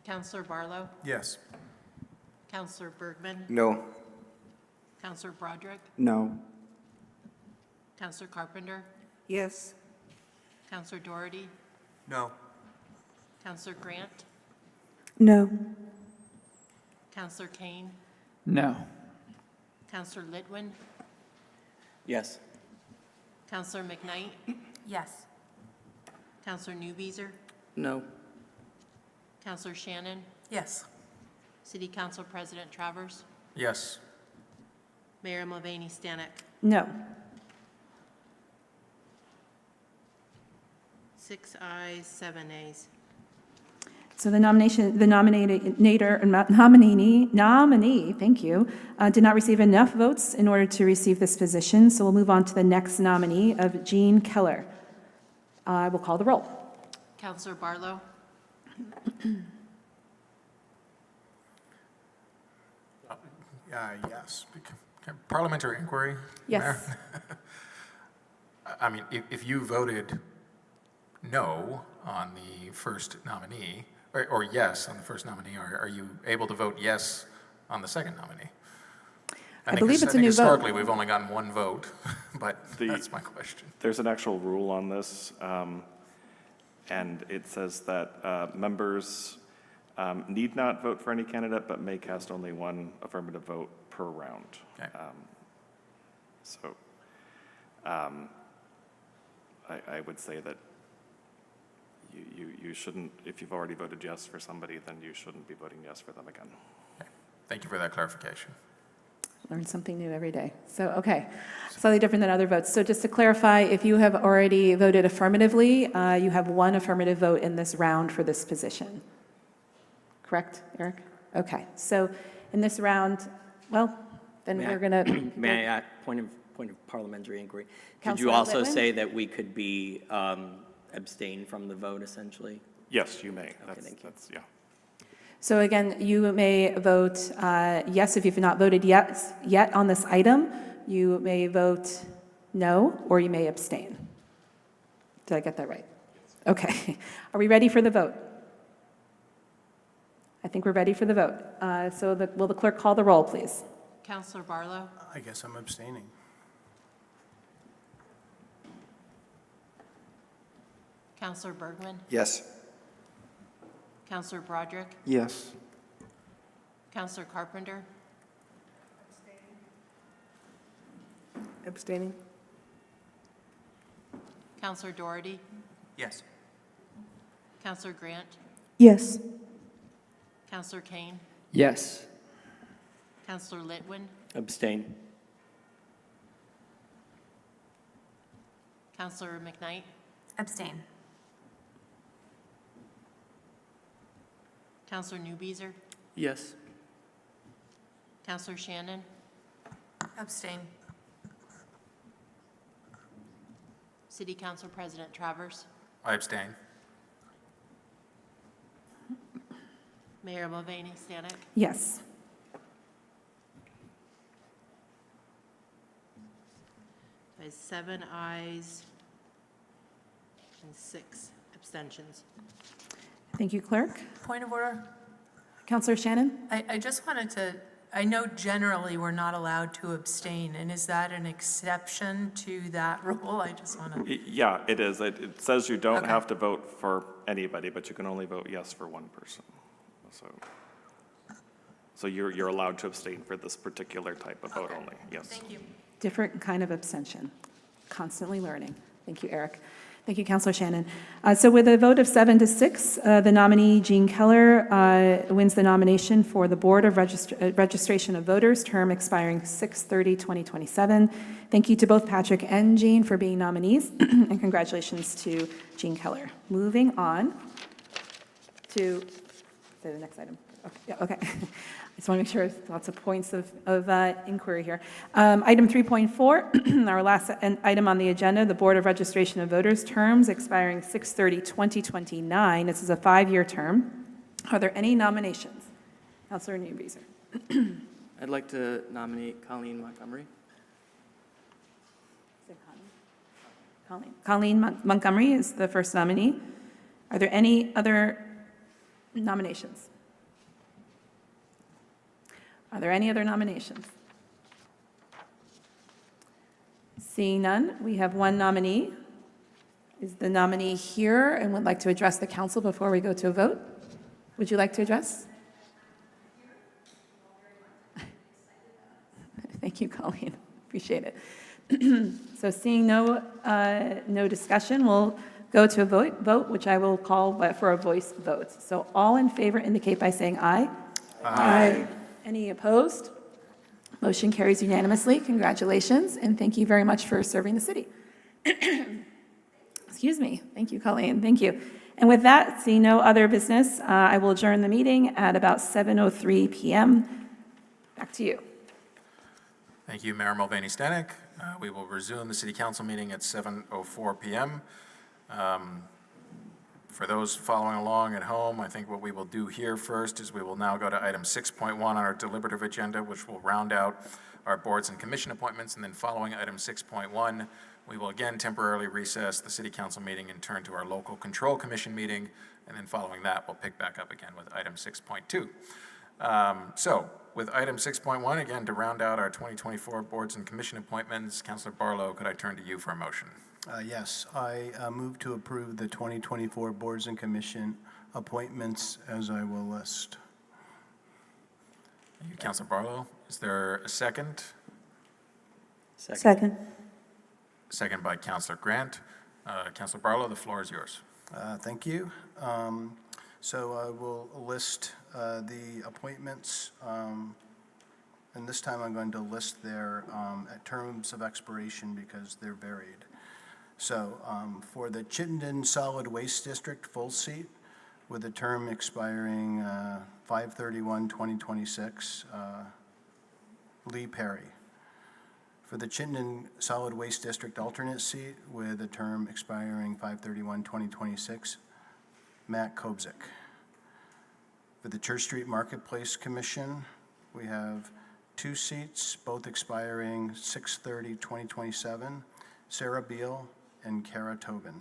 Councillor Barlow? Yes. Councillor Bergman? No. Councillor Broderick? No. Councillor Carpenter? Yes. Councillor Doherty? No. Councillor Grant? No. Counselor Kane, No. Counselor Litwin, Yes. Counselor McKnight, Yes. Counselor Newbeezer, No. Counselor Shannon, Yes. City Council President Travers, Yes. Mayor Mulvaney Stanek. No. 6 ayes, 7 nays. So the nominee, thank you, did not receive enough votes in order to receive this position, so we'll move on to the next nominee of Jean Keller. I will call the roll. Counselor Barlow, Yes. Parliamentary inquiry? Yes. Mayor? I mean, if you voted no on the first nominee, or yes on the first nominee, are you able to vote yes on the second nominee? I believe it's a new vote. Historically, we've only gotten one vote, but that's my question. There's an actual rule on this, and it says that members need not vote for any candidate, but may cast only one affirmative vote per round. Okay. I would say that you shouldn't, if you've already voted yes for somebody, then you shouldn't be voting yes for them again. Okay. Thank you for that clarification. Learn something new every day. So, okay, slightly different than other votes. So just to clarify, if you have already voted affirmatively, you have one affirmative vote in this round for this position. Correct, Eric? Okay, so in this round, well, then we're going to... May I add, point of parliamentary inquiry? Could Councilor you also Litwin? say that we could be abstain from the vote, essentially? Yes, you may. Thank you. Yeah. So again, you may vote yes if you've not voted yet on this item. You may vote no, or you may abstain. Did I get that right? Okay. Are we ready for the vote? I think we're ready for the vote. Will the clerk call the roll, please? Counselor Barlow, I guess I'm abstaining. Counselor Bergman, Yes. Counselor Broderick, Yes. Counselor Carpenter, Abstaining? Counselor Doherty, Yes. Counselor Grant, Yes. Counselor Kane, Yes. Counselor Litwin, Abstain? Counselor McKnight, Abstain. Counselor Newbeezer, Yes. Counselor Shannon, Abstain. City Council President Travers, I abstain. Mayor Mulvaney Stanek. Yes. There's 7 ayes and 6 abstentions. Thank you, clerk. Point of order. Councilor Shannon? I just wanted to, I know generally we're not allowed to abstain, and is that an exception to that rule? I just want to. Yeah, it is. It says you don't Okay. have to vote for anybody, but you can only vote yes for one person. So you're allowed to abstain for this particular type of vote only, yes. Thank you. Different kind of abstention. Constantly learning. Thank you, Eric. Thank you, Councilor Shannon. So with a vote of 7 to 6, the nominee, Jean Keller, wins the nomination for the Board of Registration of Voters, term expiring 6/30/2027. Thank you to both Patrick and Jean for being nominees, and congratulations to Jean Keller. Moving on to the next item. Okay. I just want to make sure there's lots of points of inquiry here. Item 3.4, our last item on the agenda, the Board of Registration of Voters terms expiring 6/30/2029. This is a 5-year term. Are there any nominations? Councilor Newbeezer. I'd like to nominate Colleen Montgomery. Colleen Montgomery is the first nominee. Are there any other nominations? Are there any other nominations? Seeing none, we have one nominee. Is the nominee here and would like to address the council before we go to a vote? Would you like to address? Thank you, Colleen. Appreciate it. So seeing no discussion, we'll go to a vote, which I will call for a voice vote. So all in favor indicate by saying aye. Aye. Any opposed? Motion carries unanimously. Congratulations, and thank you very much for serving the city. Excuse me. Thank you, Colleen. Thank you. And with that, seeing no other business, I will adjourn the meeting at about 7:03 p.m. Back to you. Thank you, Mayor Mulvaney-Stanek. We will resume the city council meeting at 7:04 p.m. For those following along at home, I think what we will do here first is we will now go to item 6.1 on our deliberative agenda, which will round out our boards and commission appointments, and then following item 6.1, we will again temporarily recess the city council meeting and turn to our local control commission meeting, and then following that, we'll pick back up again with item 6.2. So, with item 6.1, again, to round out our 2024 boards and commission appointments, Councilor Barlow, could I turn to you for a motion? Yes, I move to approve the 2024 boards and commission appointments as I will list. Thank you, Councilor Barlow. Is there a second? Second. Second by Councilor Grant. Councilor Barlow, the floor is yours. Thank you. So I will list the appointments, and this time I'm going to list their terms of expiration because they're varied. So for the Chittenden Solid Waste District full seat with a term expiring 5/31/2026, Lee Perry. For the Chittenden Solid Waste District alternate seat with a term expiring 5/31/2026, Matt Kobzik. For the Church Street Marketplace Commission, we have 2 seats, both expiring 6/30/2027, Sarah Beal and Kara Tobin.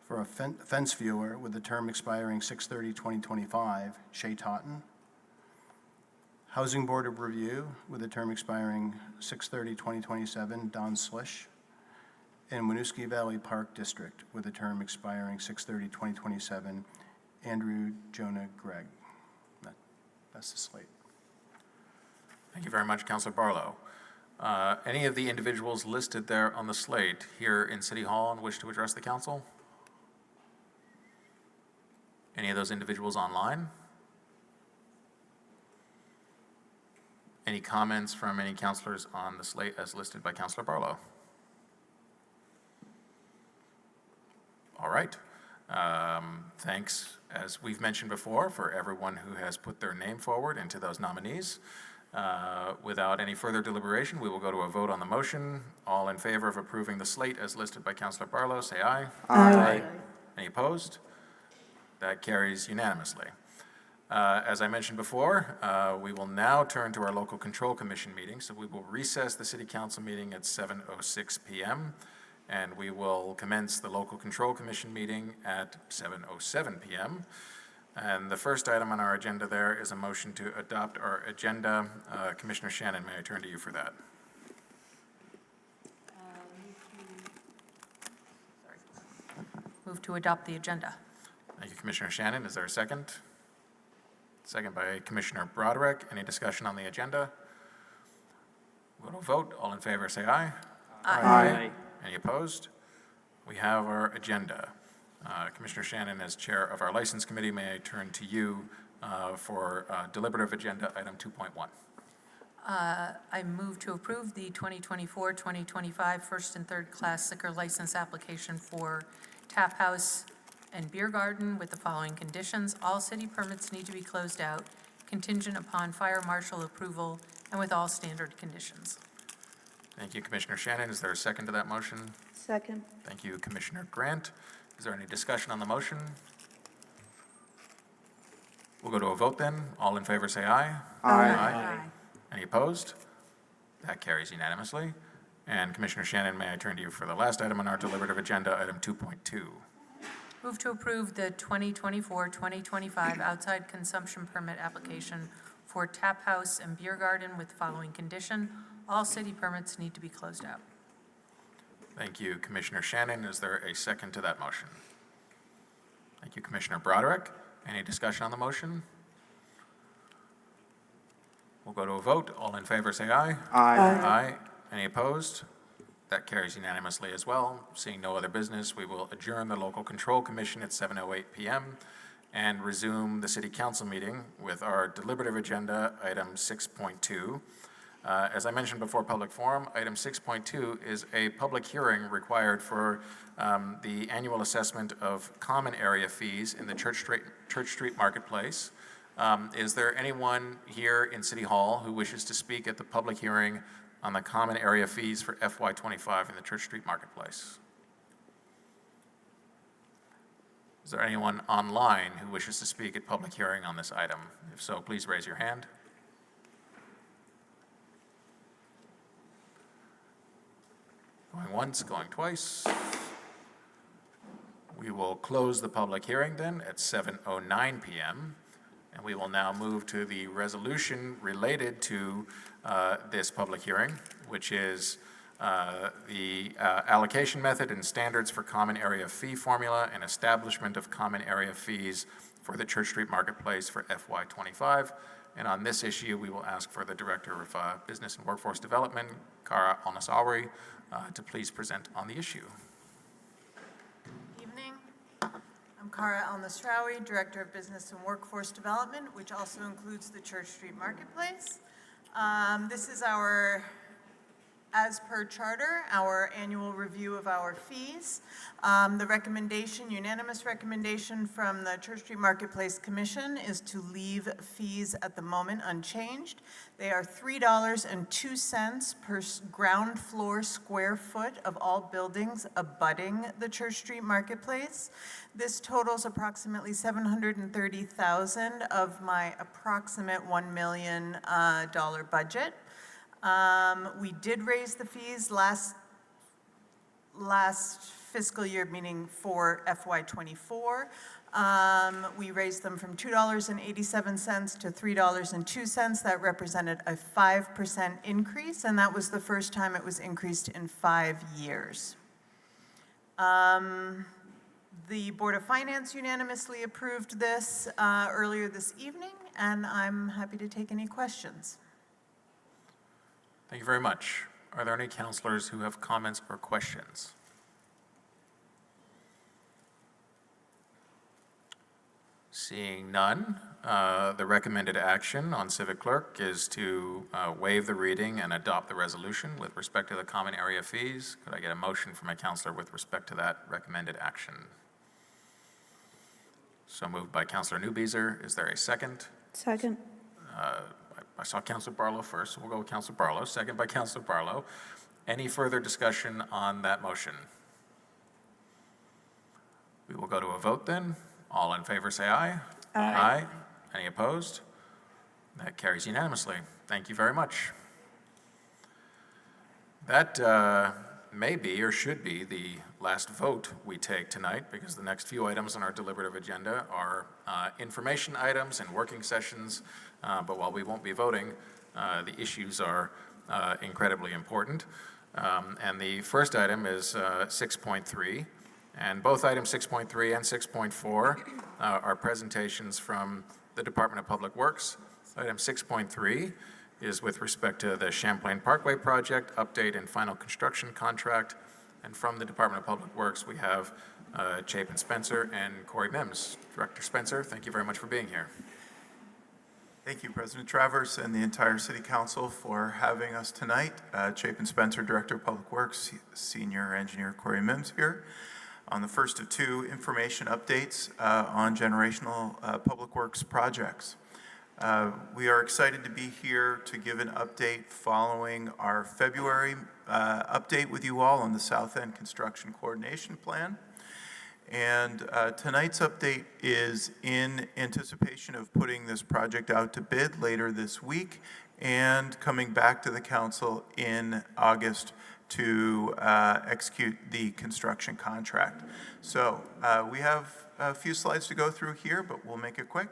For a fence viewer with a term expiring 6/30/2025, Shay Totten. Housing Board of Review with a term expiring 6/30/2027, Don Slish. And Winooski Valley Park District with a term expiring 6/30/2027, Andrew Jonah Gregg. That's the slate. Thank you very much, Councilor Barlow. Any of the individuals listed there on the slate here in City Hall and wish to address the council? Any of those individuals online? Any comments from any councilors on the slate as listed by Councilor Barlow? All right. Thanks, as we've mentioned before, for everyone who has put their name forward into those nominees. Without any further deliberation, we will go to a vote on the motion. All in favor of approving the slate as listed by Councilor Barlow, say aye. Aye. Any opposed? That carries unanimously. As I mentioned before, we will now turn to our local control commission meeting. So we will recess the city council meeting at 7:06 p.m. and we will commence the local control commission meeting at 7:07 p.m. And the first item on our agenda there is a motion to adopt our agenda. Commissioner Shannon, may I turn to you for that? Move to adopt the agenda. Thank you, Commissioner Shannon. Is there a second? Second by Commissioner Broderick. Any discussion on the agenda? We'll go to a vote. All in favor, say aye. Aye. Any opposed? We have our agenda. Commissioner Shannon, as chair of our license committee, may I turn to you for deliberative agenda item 2.1. I move to approve the 2024-2025 first and third class liquor license application for Tap House and Beer Garden with the following conditions. All city permits need to be closed out, contingent upon fire marshal approval, and with all standard conditions. Thank you, Commissioner Shannon. Is there a second to that motion? Second. Thank you, Commissioner Grant. Is there any discussion on the motion? We'll go to a vote then. All in favor say aye. Aye. Any opposed? That carries unanimously. And Commissioner Shannon, may I turn to you for the last item on our deliberative agenda, item 2.2. Move to approve the 2024-2025 outside consumption permit application for Tap House and Beer Garden with the following condition. All city permits need to be closed out. Thank you, Commissioner Shannon. Is there a second to that motion? Thank you, Commissioner Broderick. Any discussion on the motion? We'll go to a vote. All in favor, say aye. Aye. Aye. Any opposed? That carries unanimously as well. Seeing no other business, we will adjourn the Local Control Commission at 7:08 PM and resume the City Council meeting with our deliberative agenda, item 6.2. As I mentioned before public forum, item 6.2 is a public hearing required for the annual assessment of common area fees in the Church Street Marketplace. Is there anyone here in City Hall who wishes to speak at the public hearing on the common area fees for FY25 in the Church Street Marketplace? Is there anyone online who wishes to speak at public hearing on this item? If so, please raise your hand. Going once, going twice. We will close the public hearing then at 7:09 PM. And we will now move to the resolution related to this public hearing, which is the allocation method and standards for common area fee formula and establishment of common area fees for the Church Street Marketplace for FY25. And on this issue, we will ask for the Director of Business and Workforce Development, Kara Alnasawi, to please present on the issue. Evening. I'm Kara Alnasawi, Director of Business and Workforce Development, which also includes the Church Street Marketplace. This is our, as per charter, our annual review of our fees. The recommendation, unanimous recommendation from the Church Street Marketplace Commission is to leave fees at the moment unchanged. They are $3.02 per ground floor square foot of all buildings abutting the Church Street Marketplace. This totals approximately $730,000 of my approximate $1 million budget. We did raise the fees last fiscal year, meaning for FY24. We raised them from $2.87 to $3.02. That represented a 5% increase, and that was the first time it was increased in 5 years. The Board of Finance unanimously approved this earlier this evening, and I'm happy to take any questions. Thank you very much. Are there any councilors who have comments or questions? Seeing none, the recommended action on Civic Clerk is to waive the reading and adopt the resolution with respect to the common area fees. Could I get a motion from a councilor with respect to that recommended action? So moved by Councilor Newbeezer. Is there a second? Second. I saw Councilor Barlow first, so we'll go with Councilor Barlow. Second by Councilor Barlow. Any further discussion on that motion? We will go to a vote then. All in favor say aye. Aye. Any opposed? That carries unanimously. Thank you very much. That may be or should be the last vote we take tonight, because the next few items on our deliberative agenda are information items and working sessions. But while we won't be voting, the issues are incredibly important. And the first item is 6.3. And both items 6.3 and 6.4 are presentations from the Department of Public Works. Item 6.3 is with respect to the Champlain Parkway project, update and final construction contract. And from the Department of Public Works, we have Chapin Spencer and Corey Mims. Director Spencer, thank you very much for being here. Thank you, President Travers and the entire City Council for having us tonight. Chapin Spencer, Director of Public Works, Senior Engineer Corey Mims here. On the first of two information updates on generational public works projects. We are excited to be here to give an update following our February update with you all on the South End Construction Coordination Plan. And tonight's update is in anticipation of putting this project out to bid later this week and coming back to the council in August to execute the construction contract. So we have a few slides to go through here, but we'll make it quick.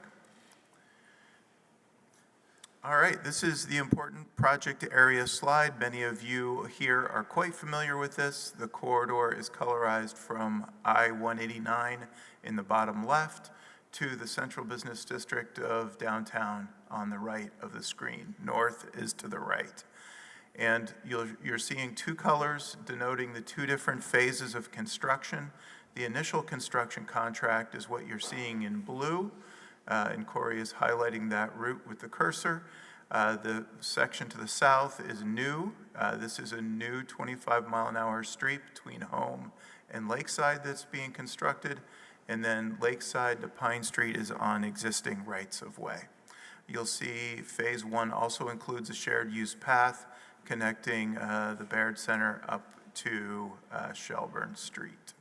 All right, this is the important project area slide. Many of you here are quite familiar with this. The corridor is colorized from I-189 in the bottom left to the central business district of downtown on the right of the screen. North is to the right. And you're seeing two colors denoting the two different phases of construction. The initial construction contract is what you're seeing in blue, and Corey is highlighting that route with the cursor. The section to the south is new. This is a new 25-mile-an-hour street between Home and Lakeside that's being constructed, and then Lakeside to Pine Street is on existing rights-of-way. You'll see Phase 1 also includes a shared-use path connecting the Baird Center up to Shelburne Street.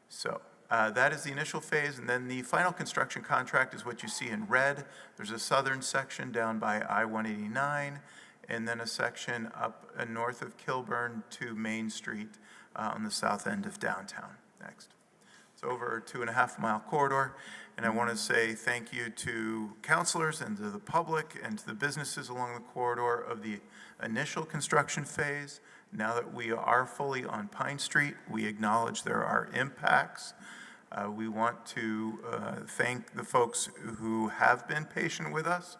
So that is the initial phase, and then the final construction contract is what you see in red. There's a southern section down by I-189, and then a section up north of Kilburn to Main Street on the south end of downtown. Next. It's over a 2.5-mile corridor, and I want to say thank you to councilors and to the public and to the businesses along the corridor of the initial construction phase. Now that we are fully on Pine Street, we acknowledge there are impacts. We want to thank the folks who have been patient with us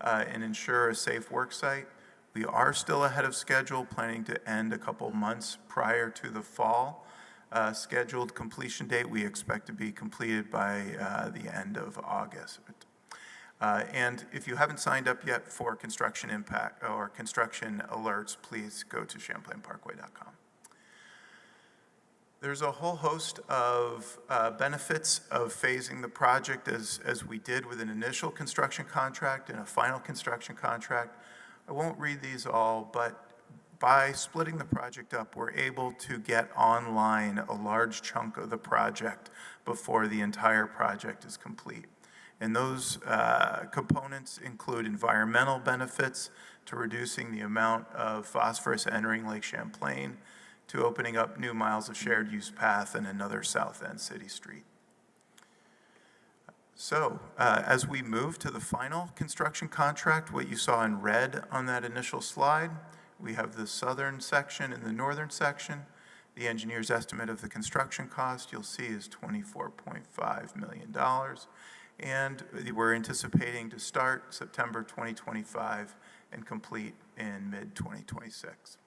and ensure a safe work site. We are still ahead of schedule, planning to end a couple months prior to the fall scheduled completion date. We expect to be completed by the end of August. And if you haven't signed up yet for construction impact or construction alerts, please go to champlainparkway.com. There's a whole host of benefits of phasing the project as we did with an initial construction contract and a final construction contract. I won't read these all, but by splitting the project up, we're able to get online a large chunk of the project before the entire project is complete. And those components include environmental benefits to reducing the amount of phosphorus entering Lake Champlain, to opening up new miles of shared use path and another south end city street. So as we move to the final construction contract, what you saw in red on that initial slide, we have the southern section and the northern section. The engineer's estimate of the construction cost you'll see is $24.5 million. And we're anticipating to start September 2025 and complete in mid-2026.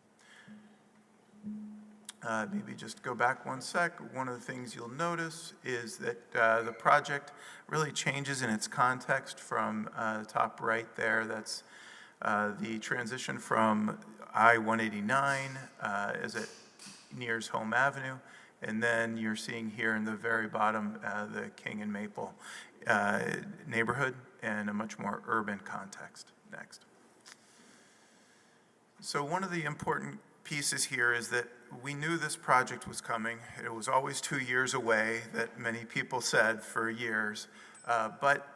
Maybe just go back one sec. One of the things you'll notice is that the project really changes in its context from the top right there. That's the transition from I-189 as it nears Home Avenue. And then you're seeing here in the very bottom the King and Maple neighborhood and a much more urban context. Next. So one of the important pieces here is that we knew this project was coming. It was always 2 years away, that many people said for years, but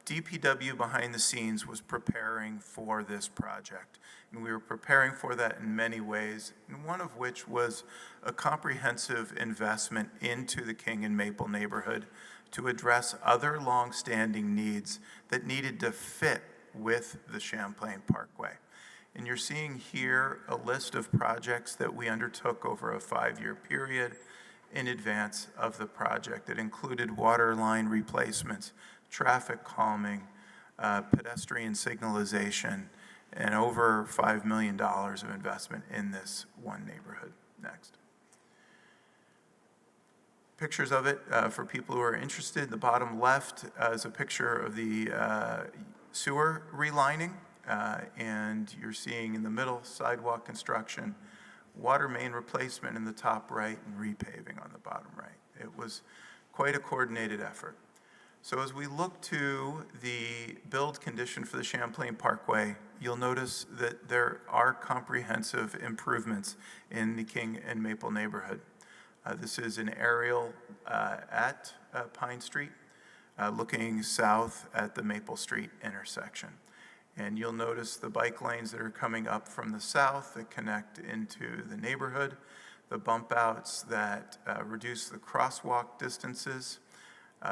DPW behind the scenes was preparing for this project. And we were preparing for that in many ways, and one of which was a comprehensive investment into the King and Maple neighborhood to address other long-standing needs that needed to fit with the Champlain Parkway. And you're seeing here a list of projects that we undertook over a 5-year period in advance of the project. It included water line replacements, traffic calming, pedestrian signalization, and over $5 million of investment in this one neighborhood. Next. Pictures of it for people who are interested. The bottom left is a picture of the sewer relining. And you're seeing in the middle sidewalk construction, water main replacement in the top right, and repaving on the bottom right. It was quite a coordinated effort. So as we look to the build condition for the Champlain Parkway, you'll notice that there are comprehensive improvements in the King and Maple neighborhood. This is an aerial at Pine Street, looking south at the Maple Street intersection. And you'll notice the bike lanes that are coming up from the south that connect into the neighborhood, the bump outs that reduce the crosswalk distances.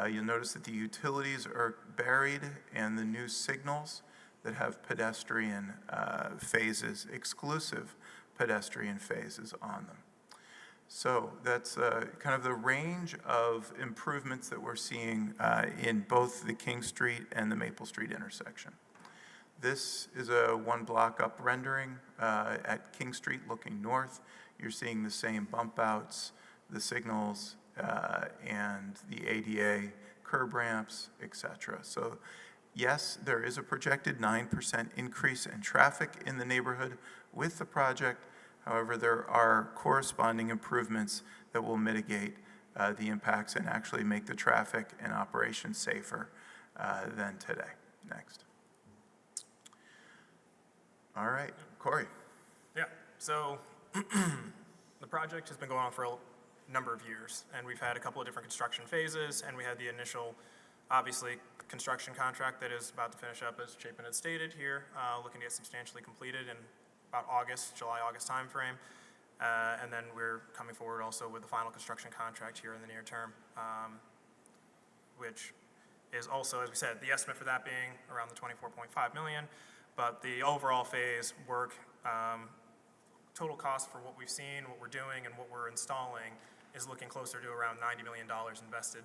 You'll notice that the utilities are buried and the new signals that have pedestrian phases, exclusive pedestrian phases on them. So that's kind of the range of improvements that we're seeing in both the King Street and the Maple Street intersection. This is a one block up rendering at King Street looking north. You're seeing the same bump outs, the signals, and the ADA curb ramps, etc. So yes, there is a projected 9% increase in traffic in the neighborhood with the project. However, there are corresponding improvements that will mitigate the impacts and actually make the traffic and operation safer than today. Next. All right, Corey. Yeah, so the project has been going on for a number of years, and we've had a couple of different construction phases, and we had the initial, obviously, construction contract that is about to finish up, as Chapin had stated here, looking to get substantially completed in about July-August timeframe. And then we're coming forward also with the final construction contract here in the near term, which is also, as we said, the estimate for that being around the $24.5 million, but the overall phase work, total cost for what we've seen, what we're doing, and what we're installing is looking closer to around $90 million invested,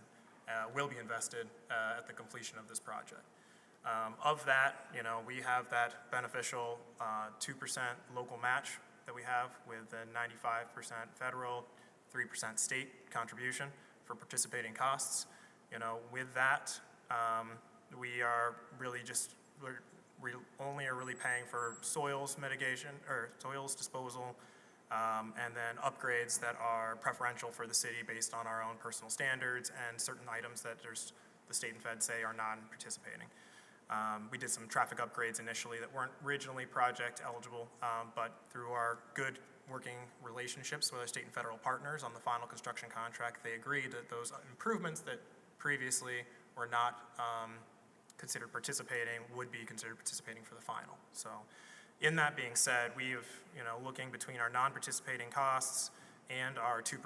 will be invested at the completion of this project. Of that, we have that beneficial 2% local match that we have with a 95% federal, 3% state contribution for participating costs. With that, we are really just, we only are really paying for soils mitigation or soils disposal, and then upgrades that are preferential for the city based on our own personal standards and certain items that the state and fed say are non-participating. We did some traffic upgrades initially that weren't originally project eligible, but through our good working relationships with our state and federal partners on the final construction contract, they agreed that those improvements that previously were not considered participating would be considered participating for the final. So in that being said, we've, looking between our non-participating costs and our 2%,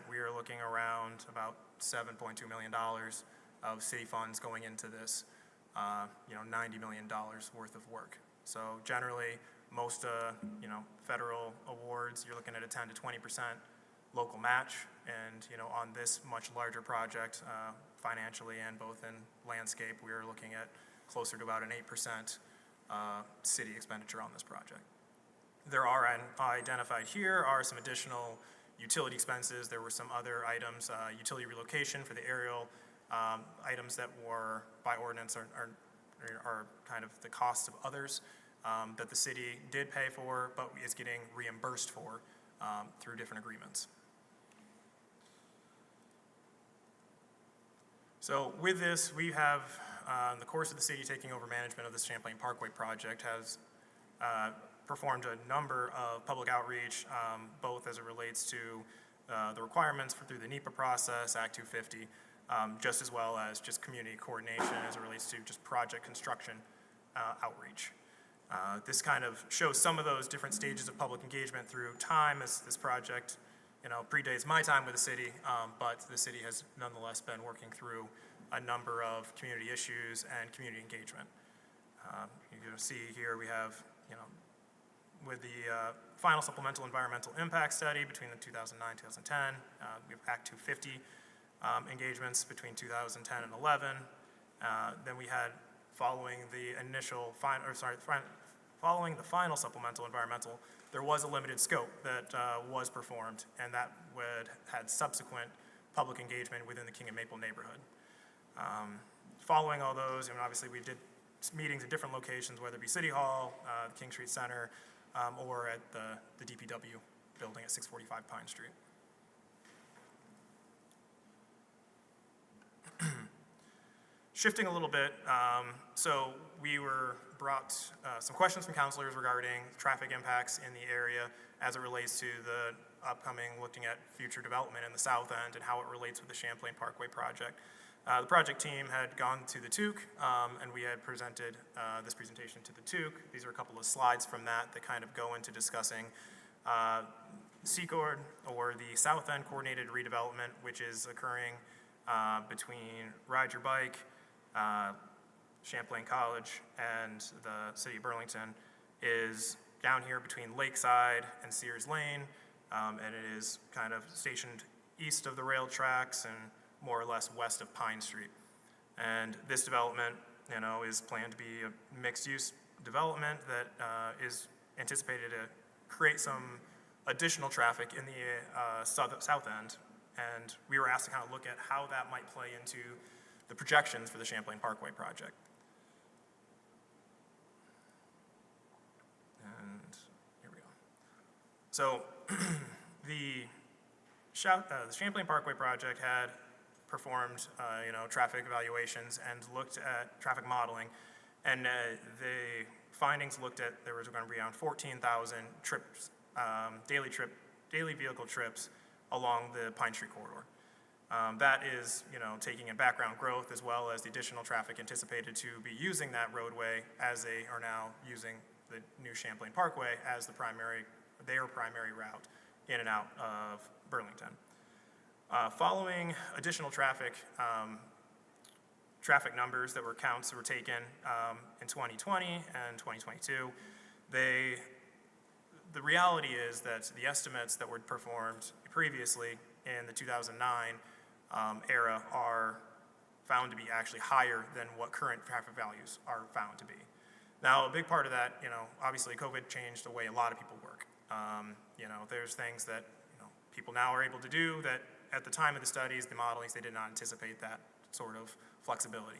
we are looking around about $7.2 million of city funds going into this. $90 million worth of work. So generally, most, federal awards, you're looking at a 10 to 20% local match. And, on this much larger project, financially and both in landscape, we are looking at closer to about an 8% city expenditure on this project. There are, and identified here, are some additional utility expenses. There were some other items, utility relocation for the aerial, items that were by ordinance are kind of the costs of others that the city did pay for, but is getting reimbursed for through different agreements. So with this, we have, in the course of the city taking over management of this Champlain Parkway project, has performed a number of public outreach, both as it relates to the requirements through the NEPA process, Act 250, just as well as just community coordination as it relates to just project construction outreach. This kind of shows some of those different stages of public engagement through time, as this project, predates my time with the city, but the city has nonetheless been working through a number of community issues and community engagement. You're going to see here we have, with the final supplemental environmental impact study between the 2009-2010, we have Act 250 engagements between 2010 and 11. Then we had, following the following the final supplemental environmental, there was a limited scope that was performed, and that had subsequent public engagement within the King and Maple neighborhood. Following all those, obviously we did meetings at different locations, whether it be City Hall, the King Street Center, or at the DPW building at 645 Pine Street. Shifting a little bit, so we were brought some questions from councilors regarding traffic impacts in the area as it relates to the upcoming, looking at future development in the south end and how it relates with the Champlain Parkway project. The project team had gone to the TUC, and we had presented this presentation to the TUC. These are a couple of slides from that kind of go into discussing CCORD, or the South End Coordinated Redevelopment, which is occurring between Ride Your Bike, Champlain College, and the city of Burlington, is down here between Lakeside and Sears Lane, and it is kind of stationed east of the rail tracks and more or less west of Pine Street. And this development, you know, is planned to be a mixed-use development that is anticipated to create some additional traffic in the south end. And we were asked to kind of look at how that might play into the projections for the Champlain Parkway project. And here we go. So the Champlain Parkway project had performed, traffic evaluations and looked at traffic modeling, and the findings looked at there was going to be around 14,000 trips, daily vehicle trips along the Pine Street corridor. That is, taking in background growth as well as the additional traffic anticipated to be using that roadway as they are now using the new Champlain Parkway as their primary route in and out of Burlington. Following additional traffic numbers counts that were taken in 2020 and 2022, the reality is that the estimates that were performed previously in the 2009 era are found to be actually higher than what current traffic values are found to be. Now, a big part of that, obviously COVID changed the way a lot of people work. There's things that, people now are able to do that at the time of the studies, the modelings, they did not anticipate that sort of flexibility.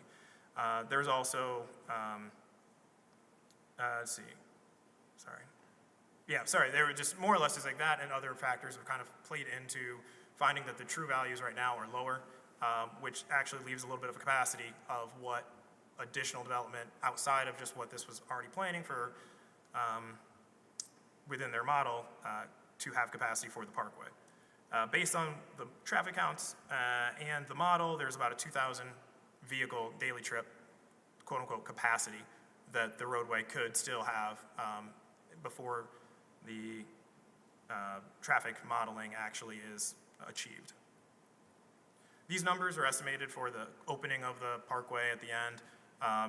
There's also, let's see, sorry. Yeah, sorry, they were just more or less just like that, and other factors have kind of played into finding that the true values right now are lower, which actually leaves a little bit of a capacity of what additional development outside of just what this was already planning for within their model to have capacity for the Parkway. Based on the traffic counts and the model, there's about a 2,000 vehicle daily trip, quote unquote, capacity that the roadway could still have before the traffic modeling actually is achieved. These numbers are estimated for the opening of the Parkway at the end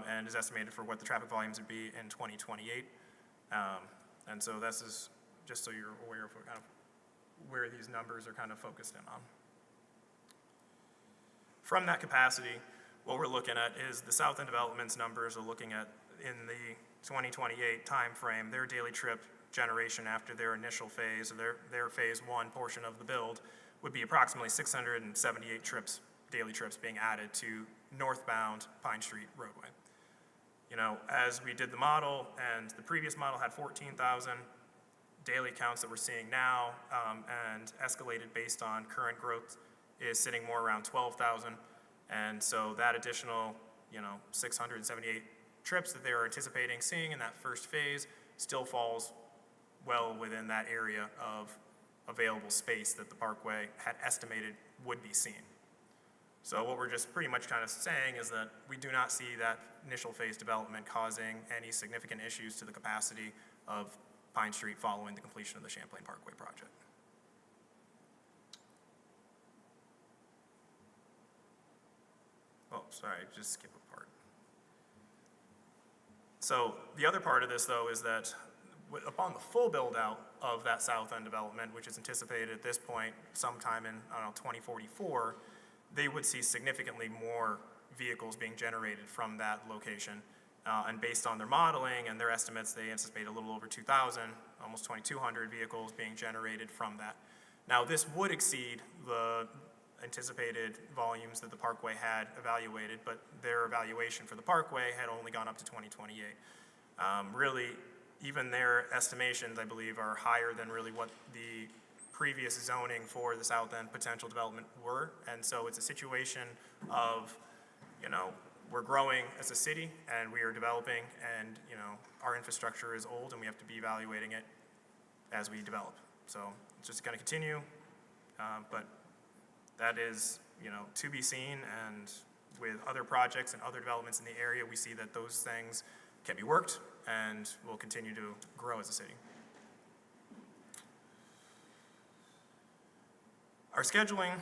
and is estimated for what the traffic volumes would be in 2028. And so this is just so you're aware of kind of where these numbers are kind of focused in on. From that capacity, what we're looking at is the South End Development's numbers are looking at in the 2028 timeframe, their daily trip generation after their initial phase, or their phase one portion of the build, would be approximately 678 trips, daily trips being added to northbound Pine Street roadway. As we did the model, and the previous model had 14,000 daily counts that we're seeing now, and escalated based on current growth is sitting more around 12,000. And so that additional, 678 trips that they are anticipating seeing in that first phase still falls well within that area of available space that the Parkway had estimated would be seen. So what we're just pretty much kind of saying is that we do not see that initial phase development causing any significant issues to the capacity of Pine Street following the completion of the Champlain Parkway project. Oh, sorry, just skip a part. So the other part of this, though, is that upon the full build-out of that South End development, which is anticipated at this point sometime in, 2044, they would see significantly more vehicles being generated from that location. And based on their modeling and their estimates, they anticipate a little over 2,000, almost 2,200 vehicles being generated from that. Now, this would exceed the anticipated volumes that the Parkway had evaluated, but their evaluation for the Parkway had only gone up to 2028. Really, even their estimations, I believe, are higher than really what the previous zoning for the South End potential development were. And so it's a situation of, we're growing as a city and we are developing, and our infrastructure is old and we have to be evaluating it as we develop. So it's just going to continue, but that is to be seen, and with other projects and other developments in the area, we see that those things can be worked and will continue to grow as a city. Our scheduling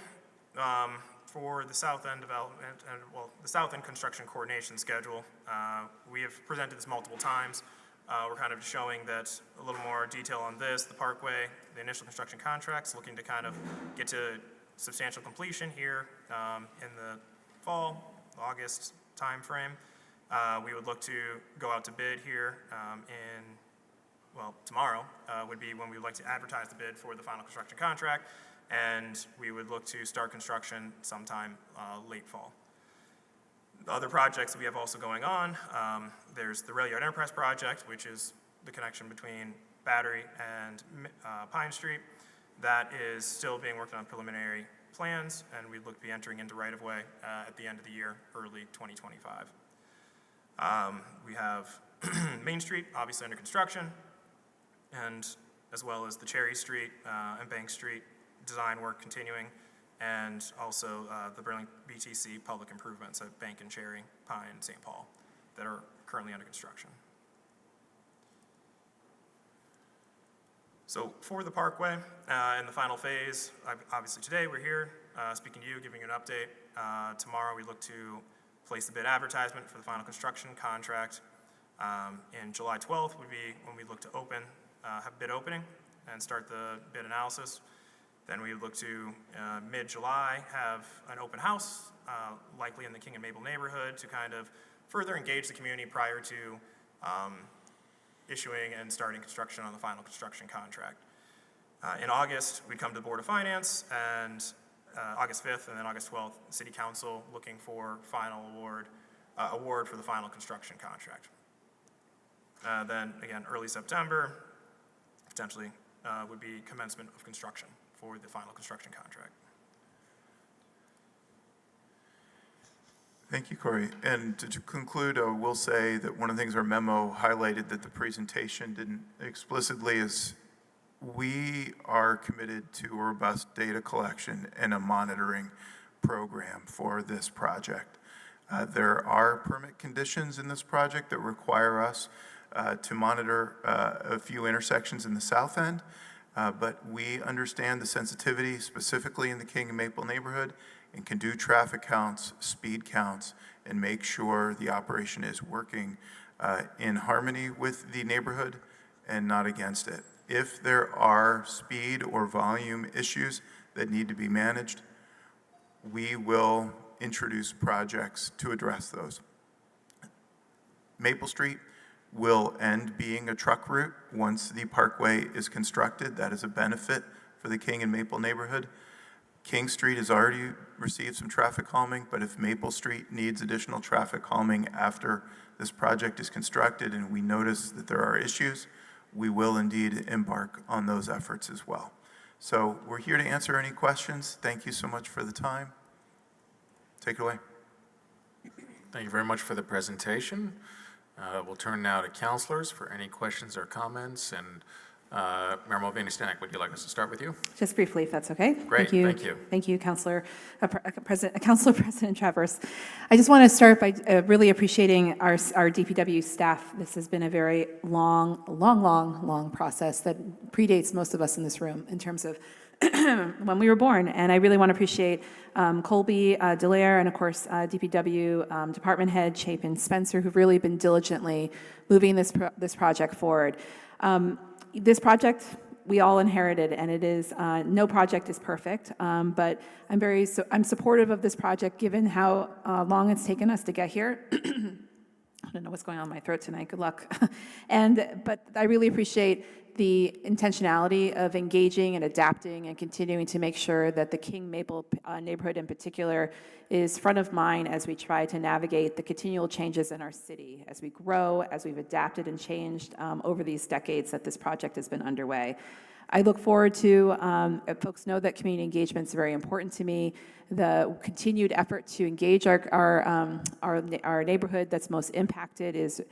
for the South End development, and the South End construction coordination schedule, we have presented this multiple times. We're kind of showing that a little more detail on this, the Parkway, the initial construction contracts, looking to kind of get to substantial completion here in the fall, August timeframe. We would look to go out to bid here tomorrow would be when we would like to advertise the bid for the final construction contract, and we would look to start construction sometime late fall. The other projects that we have also going on, there's the Rail Yard Enterprise project, which is the connection between Battery and Pine Street. That is still being worked on preliminary plans, and we'd look to be entering into right-of-way at the end of the year, early 2025. We have Main Street, obviously under construction, and as well as the Cherry Street and Bank Street design work continuing, and also the Burlington BTC public improvements at Bank and Cherry, Pine, and St. Paul that are currently under construction. So for the Parkway, in the final phase, obviously today we're here speaking to you, giving you an update. Tomorrow we look to place the bid advertisement for the final construction contract. In July 12th would be when we look to have bid opening and start the bid analysis. Then we would look to mid-July have an open house, likely in the King and Maple neighborhood, to kind of further engage the community prior to issuing and starting construction on the final construction contract. In August, we'd come to the Board of Finance, and August 5th and then August 12th, City Council looking for final award for the final construction contract. Then again, early September, potentially would be commencement of construction for the final construction contract. Thank you, Corey. And to conclude, I will say that one of the things our memo highlighted that the presentation didn't explicitly is we are committed to a robust data collection and a monitoring program for this project. There are permit conditions in this project that require us to monitor a few intersections in the south end, but we understand the sensitivity specifically in the King and Maple neighborhood and can do traffic counts, speed counts, and make sure the operation is working in harmony with the neighborhood and not against it. If there are speed or volume issues that need to be managed, we will introduce projects to address those. Maple Street will end being a truck route once the Parkway is constructed. That is a benefit for the King and Maple neighborhood. King Street has already received some traffic calming, but if Maple Street needs additional traffic calming after this project is constructed and we notice that there are issues, we will indeed embark on those efforts as well. So we're here to answer any questions. Thank you so much for the time. Take it away. Thank you very much for the presentation. We'll turn now to councilors for any questions or comments. And Mayor Mulvaney-Stanek, would you like us to start with you? Just briefly, if that's okay. Great, thank you. Thank you, Councilor President Travers. I just want to start by really appreciating our DPW staff. This has been a very long process that predates most of us in this room in terms of when we were born. And I really want to appreciate Colby Dallaire and, of course, DPW Department Head Chapin Spencer, who've really been diligently moving this project forward. This project we all inherited, and it is no project is perfect, but I'm supportive of this project given how long it's taken us to get here. I don't know what's going on in my throat tonight. Good luck. But I really appreciate the intentionality of engaging and adapting and continuing to make sure that the King Maple neighborhood in particular is front of mind as we try to navigate the continual changes in our city, as we grow, as we've adapted and changed over these decades that this project has been underway. I look forward to, folks know that community engagement is very important to me. The continued effort to engage our neighborhood that's most impacted is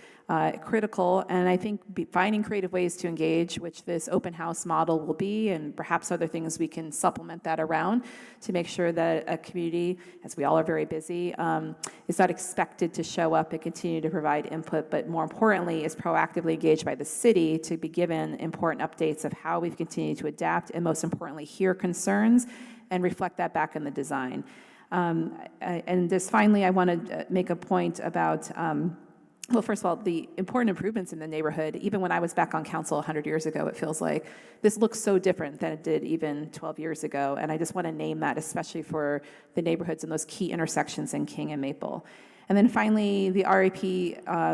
critical, and I think finding creative ways to engage, which this open house model will be, and perhaps other things we can supplement that around to make sure that a community, as we all are very busy, is not expected to show up and continue to provide input, but more importantly, is proactively engaged by the city to be given important updates of how we've continued to adapt, and most importantly, hear concerns and reflect that back in the design. And just finally, I want to make a point about well, first of all, the important improvements in the neighborhood, even when I was back on council 100 years ago, it feels like this looks so different than it did even 12 years ago. And I just want to name that, especially for the neighborhoods and those key intersections in King and Maple. And then finally, the RAP,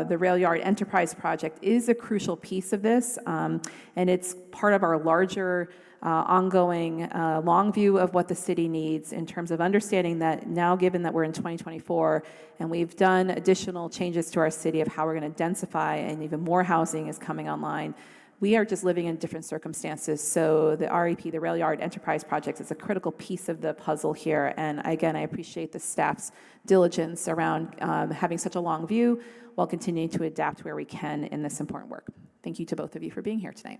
the Rail Yard Enterprise Project, is a crucial piece of this, and it's part of our larger ongoing long view of what the city needs in terms of understanding that now, given that we're in 2024 and we've done additional changes to our city of how we're going to densify and even more housing is coming online, we are just living in different circumstances. So the REP, the Rail Yard Enterprise Project, is a critical piece of the puzzle here. And again, I appreciate the staff's diligence around having such a long view while continuing to adapt where we can in this important work. Thank you to both of you for being here tonight.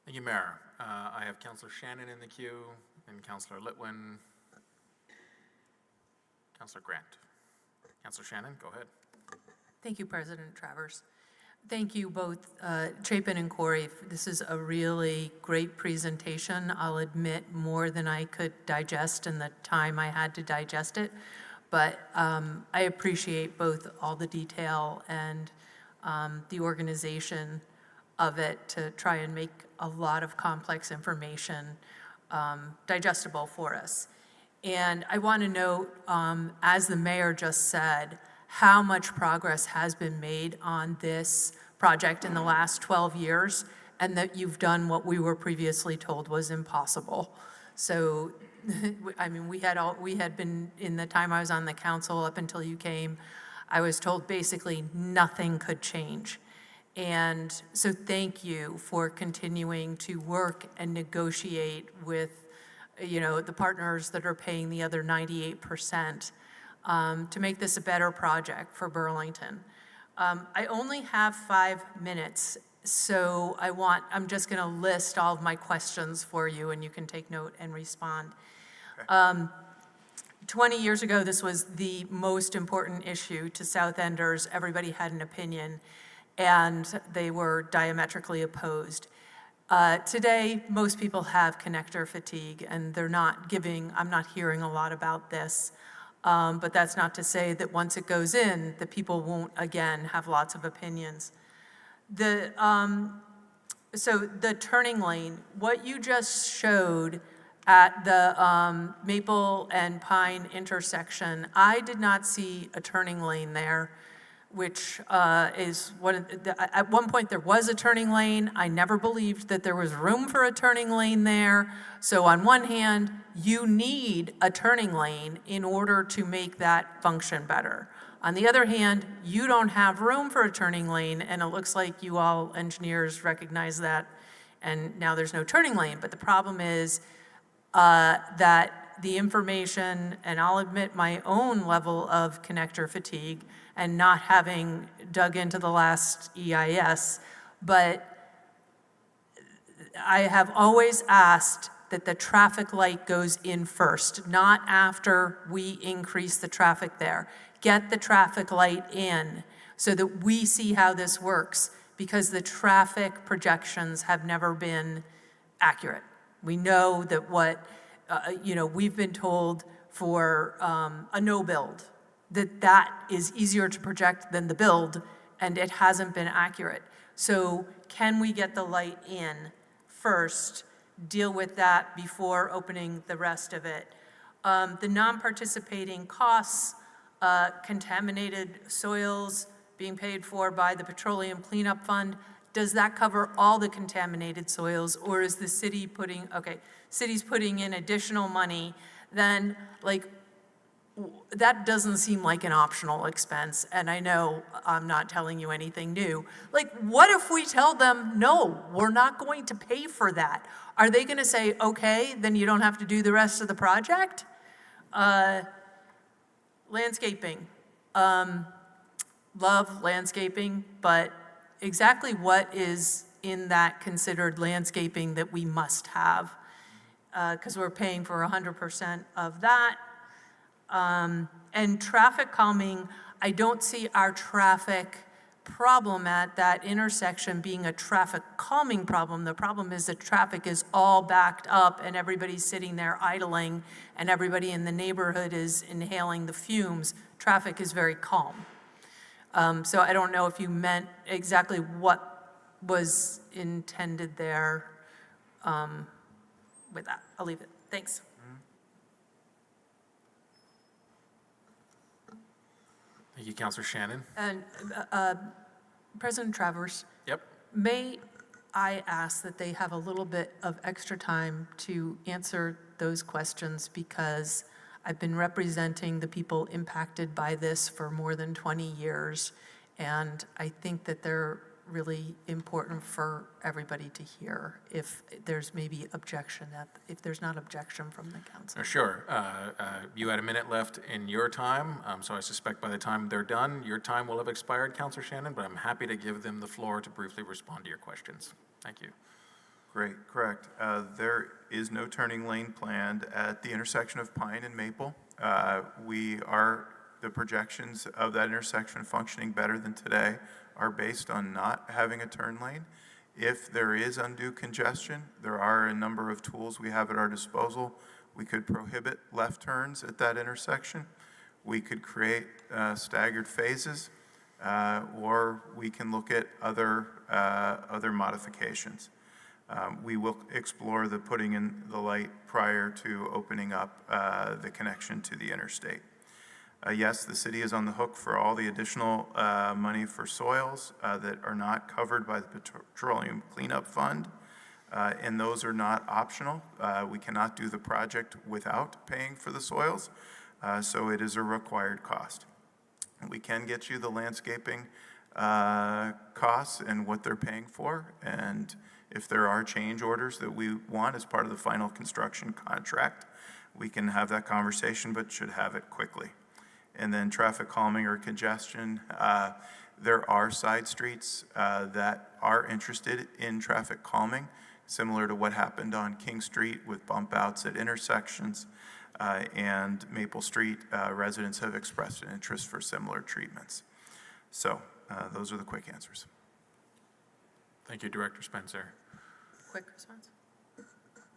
Thank you, Mayor. I have Councillor Shannon in the queue, and Councillor Litwin. Councillor Grant. Councillor Shannon, go ahead. Thank you, President Travers. Thank you both, Chapin and Corey. This is a really great presentation. I'll admit more than I could digest in the time I had to digest it, but I appreciate both all the detail and the organization of it to try and make a lot of complex information digestible for us. And I want to note, as the mayor just said, how much progress has been made on this project in the last 12 years, and that you've done what we were previously told was impossible. So, I mean, we had been, in the time I was on the council up until you came, I was told basically nothing could change. And so thank you for continuing to work and negotiate with, you know, the partners that are paying the other 98%. To make this a better project for Burlington. I only have 5 minutes, so I'm just going to list all of my questions for you, and you can take note and respond. Okay. 20 years ago, this was the most important issue to South Enders. Everybody had an opinion, and they were diametrically opposed. Today, most people have connector fatigue, and I'm not hearing a lot about this. But that's not to say that once it goes in, that people won't, again, have lots of opinions. So the turning lane, what you just showed at the Maple and Pine intersection, I did not see a turning lane there, which is at one point there was a turning lane. I never believed that there was room for a turning lane there. So on one hand, you need a turning lane in order to make that function better. On the other hand, you don't have room for a turning lane, and it looks like you all engineers recognize that, and now there's no turning lane. But the problem is that the information, and I'll admit my own level of connector fatigue and not having dug into the last EIS, but I have always asked that the traffic light goes in first, not after we increase the traffic there. Get the traffic light in so that we see how this works, because the traffic projections have never been accurate. We know that we've been told for a no build, that is easier to project than the build, and it hasn't been accurate. So can we get the light in first, deal with that before opening the rest of it? The non-participating costs, contaminated soils being paid for by the Petroleum Cleanup Fund, does that cover all the contaminated soils, or is the city city's putting in additional money? Then, that doesn't seem like an optional expense, and I know I'm not telling you anything new. What if we tell them, no, we're not going to pay for that? Are they gonna say, okay, then you don't have to do the rest of the project? Landscaping. Love landscaping, but exactly what is in that considered landscaping that we must have? Because we're paying for 100% of that. And traffic calming, I don't see our traffic problem at that intersection being a traffic calming problem. The problem is that traffic is all backed up and everybody's sitting there idling and everybody in the neighborhood is inhaling the fumes. Traffic is very calm. So I don't know if you meant exactly what was intended there with that. I'll leave it. Thanks. Thank you, Counselor Shannon. And President Travers, Yep. may I ask that they have a little bit of extra time to answer those questions, because I've been representing the people impacted by this for more than 20 years, and I think that they're really important for everybody to hear if there's maybe objection, if there's not objection from the council. Sure. You had a minute left in your time, so I suspect by the time they're done, your time will have expired, Counselor Shannon, but I'm happy to give them the floor to briefly respond to your questions. Thank you. Great, correct. There is no turning lane planned at the intersection of Pine and Maple. The projections of that intersection functioning better than today are based on not having a turn lane. If there is undue congestion, there are a number of tools we have at our disposal. We could prohibit left turns at that intersection. We could create staggered phases, or we can look at other modifications. We will explore the putting in the light prior to opening up the connection to the interstate. Yes, the city is on the hook for all the additional money for soils that are not covered by the Petroleum Cleanup Fund, and those are not optional. We cannot do the project without paying for the soils, so it is a required cost. We can get you the landscaping costs and what they're paying for, and if there are change orders that we want as part of the final construction contract, we can have that conversation, but should have it quickly. And then traffic calming or congestion, there are side streets that are interested in traffic calming, similar to what happened on King Street with bump outs at intersections, and Maple Street residents have expressed an interest for similar treatments. So those are the quick answers. Thank you, Director Spencer. Quick response?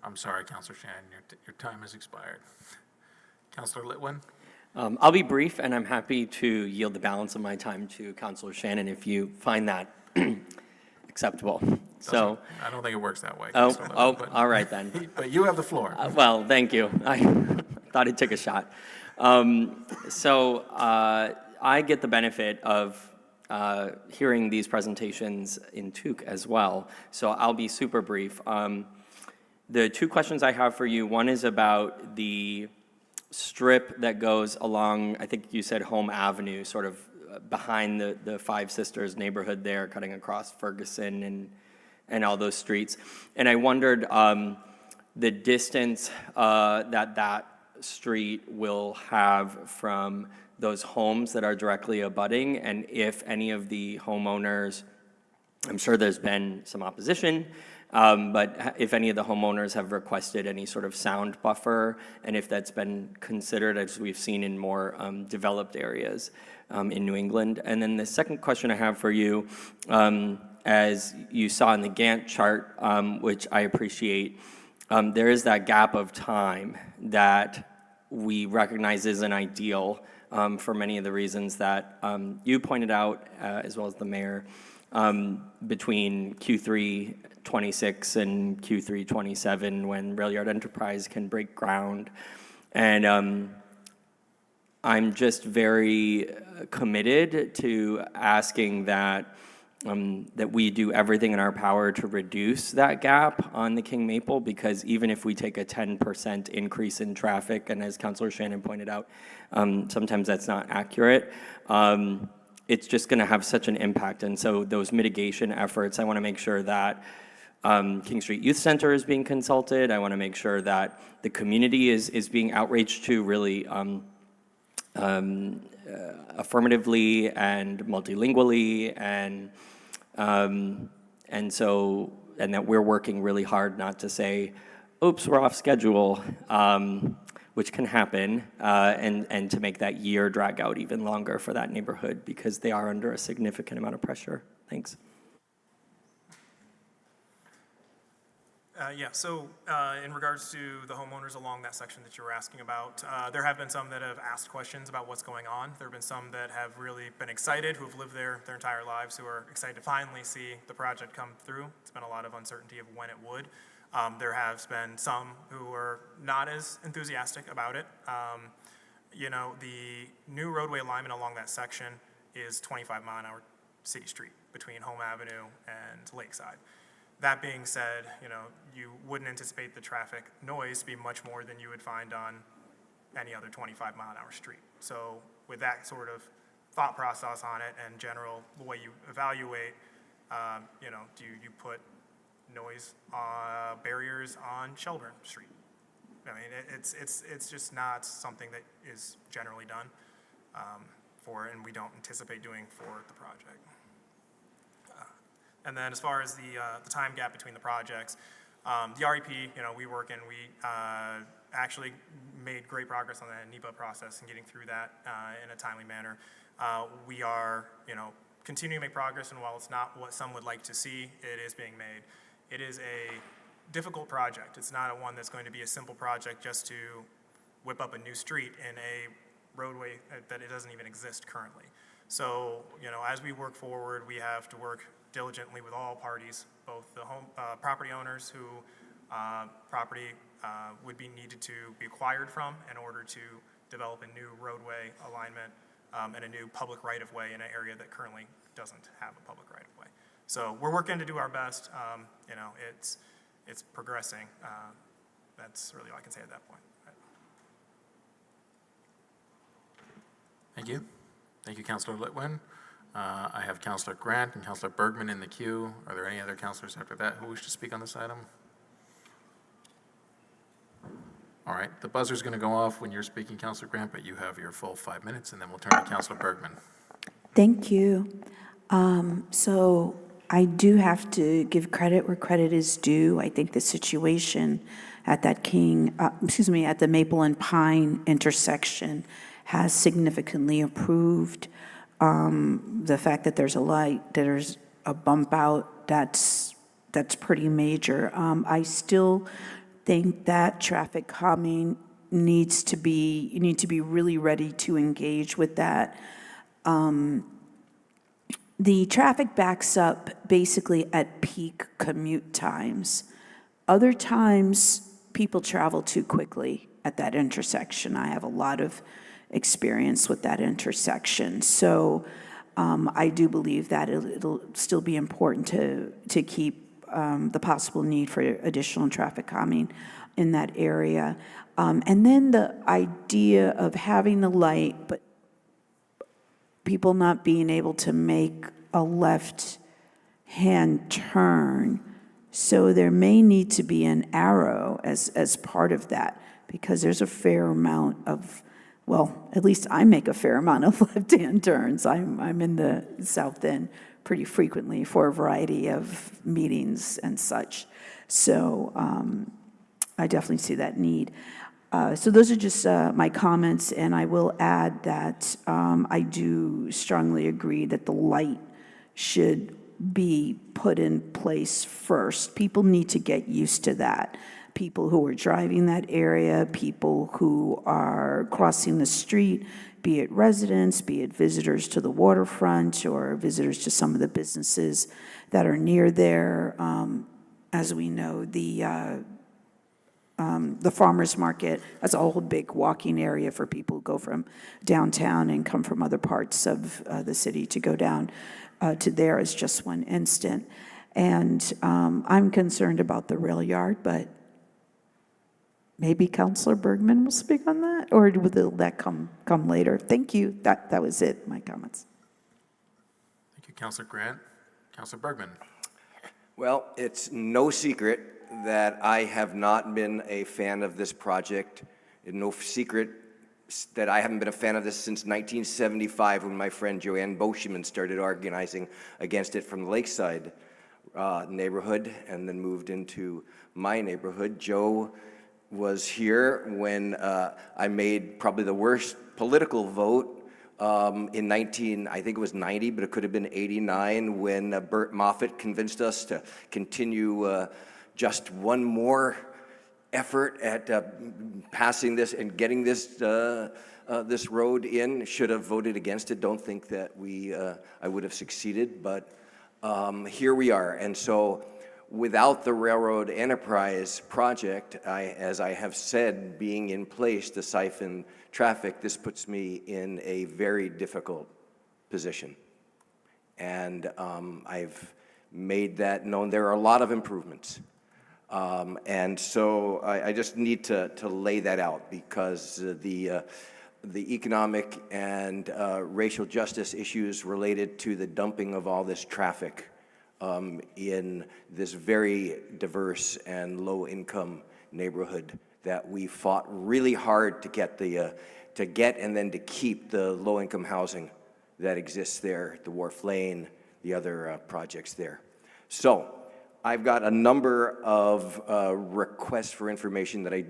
I'm sorry, Counselor Shannon, your time has expired. Counselor Litwin? I'll be brief, and I'm happy to yield the balance of my time to Counselor Shannon if you find that acceptable. So, I don't think it works that way. All right then. But you have the floor. Well, thank you. I thought I'd take a shot. I get the benefit of hearing these presentations in Tuke as well, so I'll be super brief. The two questions I have for you, one is about the strip that goes along, I think you said Home Avenue, sort of behind the Five Sisters neighborhood there, cutting across Ferguson and all those streets. And I wondered the distance that street will have from those homes that are directly abutting, and if any of the homeowners, I'm sure there's been some opposition, but if any of the homeowners have requested any sort of sound buffer, and if that's been considered, as we've seen in more developed areas in New England. And then the second question I have for you, as you saw in the Gantt chart, which I appreciate, there is that gap of time that we recognize isn't ideal for many of the reasons that you pointed out, as well as the mayor, between Q3 '26 and Q3 '27, when Rail Yard Enterprise can break ground. And I'm just very committed to asking that we do everything in our power to reduce that gap on the King Maple, because even if we take a 10% increase in traffic, and as Councilor Shannon pointed out, sometimes that's not accurate, it's just going to have such an impact. And so those mitigation efforts, I want to make sure that King Street Youth Center is being consulted. I want to make sure that the community is being outreached to really affirmatively and multilingually, and that we're working really hard not to say, oops, we're off schedule, which can happen, and to make that year drag out even longer for that neighborhood, because they are under a significant amount of pressure. Thanks. In regards to the homeowners along that section that you were asking about, there have been some that have asked questions about what's going on. There have been some that have really been excited, who have lived there their entire lives, who are excited to finally see the project come through. It's been a lot of uncertainty of when it would. There has been some who are not as enthusiastic about it. The new roadway alignment along that section is 25-mile-an-hour city street between Home Avenue and Lakeside. That being said, you wouldn't anticipate the traffic noise to be much more than you would find on any other 25-mile-an-hour street. So with that sort of thought process on it and general, the way you evaluate, do you put noise barriers on Shelburne Street? I mean, it's just not something that is generally done and we don't anticipate doing for the project. And then as far as the time gap between the projects, the REP, we work and we actually made great progress on the NEPA process and getting through that in a timely manner. We are, continuing to make progress, and while it's not what some would like to see, it is being made. It is a difficult project. It's not one that's going to be a simple project just to whip up a new street in a roadway that it doesn't even exist currently. So, as we work forward, we have to work diligently with all parties, both the property owners who property would be needed to be acquired from in order to develop a new roadway alignment and a new public right-of-way in an area that currently doesn't have a public right-of-way. So we're working to do our best. It's progressing. That's really all I can say at that point. Thank you. Thank you, Councilor Litwin. I have Councilor Grant and Councilor Bergman in the queue. Are there any other councilors after that who wish to speak on this item? All right, the buzzer's going to go off when you're speaking, Councilor Grant, but you have your full 5 minutes, and then we'll turn to Councilor Bergman. Thank you. So I do have to give credit where credit is due. I think the situation at that at the Maple and Pine intersection has significantly improved. The fact that there's a light, there's a bump out, that's pretty major. I still think that traffic calming you need to be really ready to engage with that. The traffic backs up basically at peak commute times. Other times, people travel too quickly at that intersection. I have a lot of experience with that intersection. So I do believe that it'll still be important to keep the possible need for additional traffic calming in that area. And then the idea of having the light, but people not being able to make a left-hand turn. So there may need to be an arrow as part of that, because there's a fair amount of, well, at least I make a fair amount of left-hand turns. I'm in the South End pretty frequently for a variety of meetings and such. So I definitely see that need. So those are just my comments, and I will add that I do strongly agree that the light should be put in place first. People need to get used to that. People who are driving that area, people who are crossing the street, be it residents, be it visitors to the waterfront or visitors to some of the businesses that are near there. As we know, the farmers market as a whole big walking area for people who go from downtown and come from other parts of the city to go down to there is just one instant. And I'm concerned about the rail yard, but maybe Councilor Bergman will speak on that, or will that come later? Thank you. That was it, my comments. Thank you, Councilor Grant. Councilor Bergman. Well, it's no secret that I have not been a fan of this project. It's no secret that I haven't been a fan of this since 1975 when my friend Joanne Boschman started organizing against it from the Lakeside neighborhood and then moved into my neighborhood. Joe was here when I made probably the worst political vote in I think it was 90, but it could have been 89, when Bert Moffett convinced us to continue just one more effort at passing this and getting this this road in. Should have voted against it. Don't think that I would have succeeded, but here we are. And so without the railroad enterprise project, as I have said, being in place to siphon traffic, this puts me in a very difficult position. And I've made that known. There are a lot of improvements. And so I just need to lay that out, because the economic and racial justice issues related to the dumping of all this traffic in this very diverse and low-income neighborhood that we fought really hard to get and then to keep the low-income housing that exists there, the Wharf Lane, the other projects there. So I've got a number of requests for information that I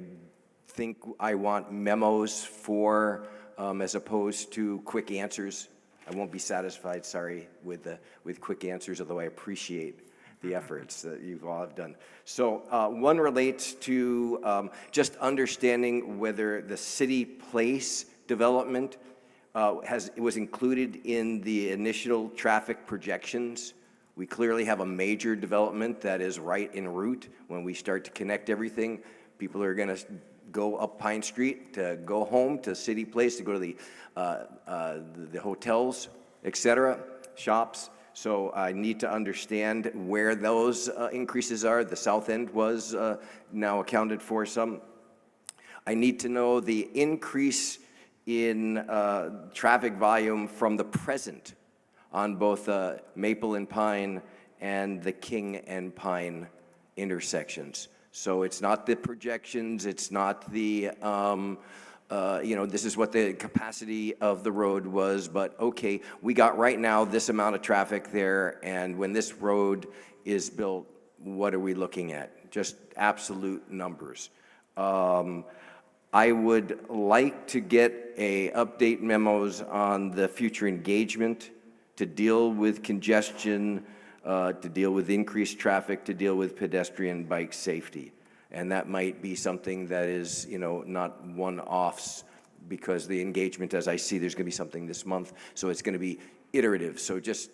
think I want memos for, as opposed to quick answers. I won't be satisfied, sorry, with quick answers, although I appreciate the efforts that you all have done. So one relates to just understanding whether the city place development was included in the initial traffic projections. We clearly have a major development that is right en route. When we start to connect everything, people are going to go up Pine Street to go home to City Place, to go to the hotels, etc., shops. So I need to understand where those increases are. The south end was now accounted for some. I need to know the increase in traffic volume from the present on both Maple and Pine and the King and Pine intersections. So it's not the projections, it's not the, this is what the capacity of the road was, but okay, we got right now this amount of traffic there, and when this road is built, what are we looking at? Just absolute numbers. I would like to get update memos on the future engagement to deal with congestion, to deal with increased traffic, to deal with pedestrian bike safety. And that might be something that is, not one-offs, because the engagement, as I see, there's going to be something this month, so it's going to be iterative. So just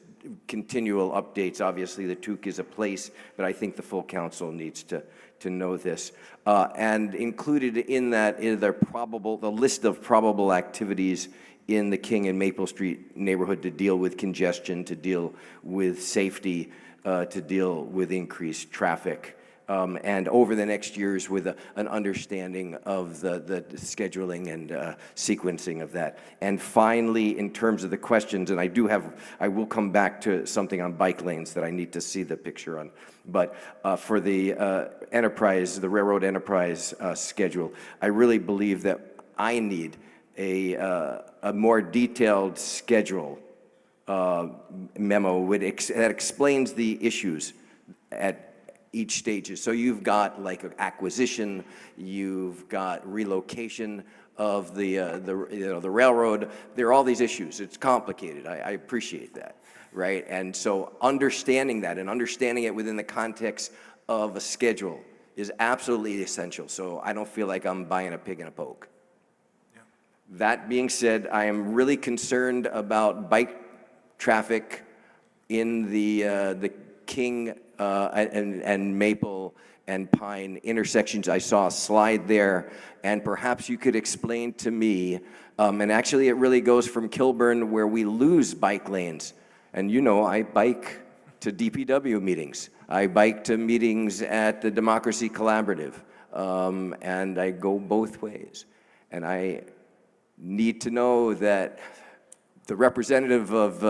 continual updates. Obviously, the TUC is a place, but I think the full council needs to know this. And included in that is the list of probable activities in the King and Maple Street neighborhood to deal with congestion, to deal with safety, to deal with increased traffic, and over the next years with an understanding of the scheduling and sequencing of that. And finally, in terms of the questions, and I will come back to something on bike lanes that I need to see the picture on, but for the the railroad enterprise schedule, I really believe that I need a more detailed schedule memo that explains the issues at each stage. So you've got like acquisition, you've got relocation of the railroad. There are all these issues. It's complicated. I appreciate that, right? And so understanding that and understanding it within the context of a schedule is absolutely essential. So I don't feel like I'm buying a pig in a poke. That being said, I am really concerned about bike traffic in the King and Maple and Pine intersections. I saw a slide there, and perhaps you could explain to me, and actually it really goes from Kilburn, where we lose bike lanes. And I bike to DPW meetings. I bike to meetings at the Democracy Collaborative, and I go both ways. And I need to know that the representative of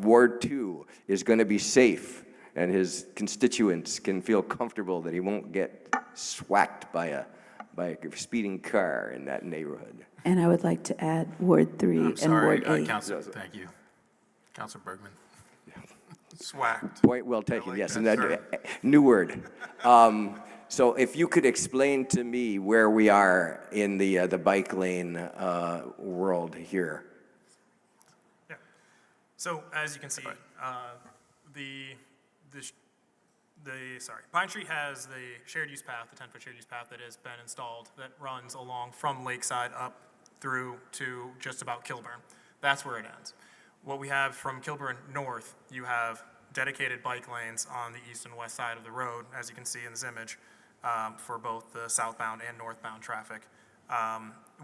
Ward 2 is going to be safe, and his constituents can feel comfortable that he won't get swacked by a speeding car in that neighborhood. And I would like to add Ward 3 and Ward 8. Councilor, thank you. Councilor Bergman. Swacked. Point well taken, yes, and that new word. So if you could explain to me where we are in the bike lane world here. Yeah. So as you can see, the Pine Street has the shared use path, the 10-foot shared use path that has been installed that runs along from Lakeside up through to just about Kilburn. That's where it ends. What we have from Kilburn north, you have dedicated bike lanes on the east and west side of the road, as you can see in this image, for both the southbound and northbound traffic.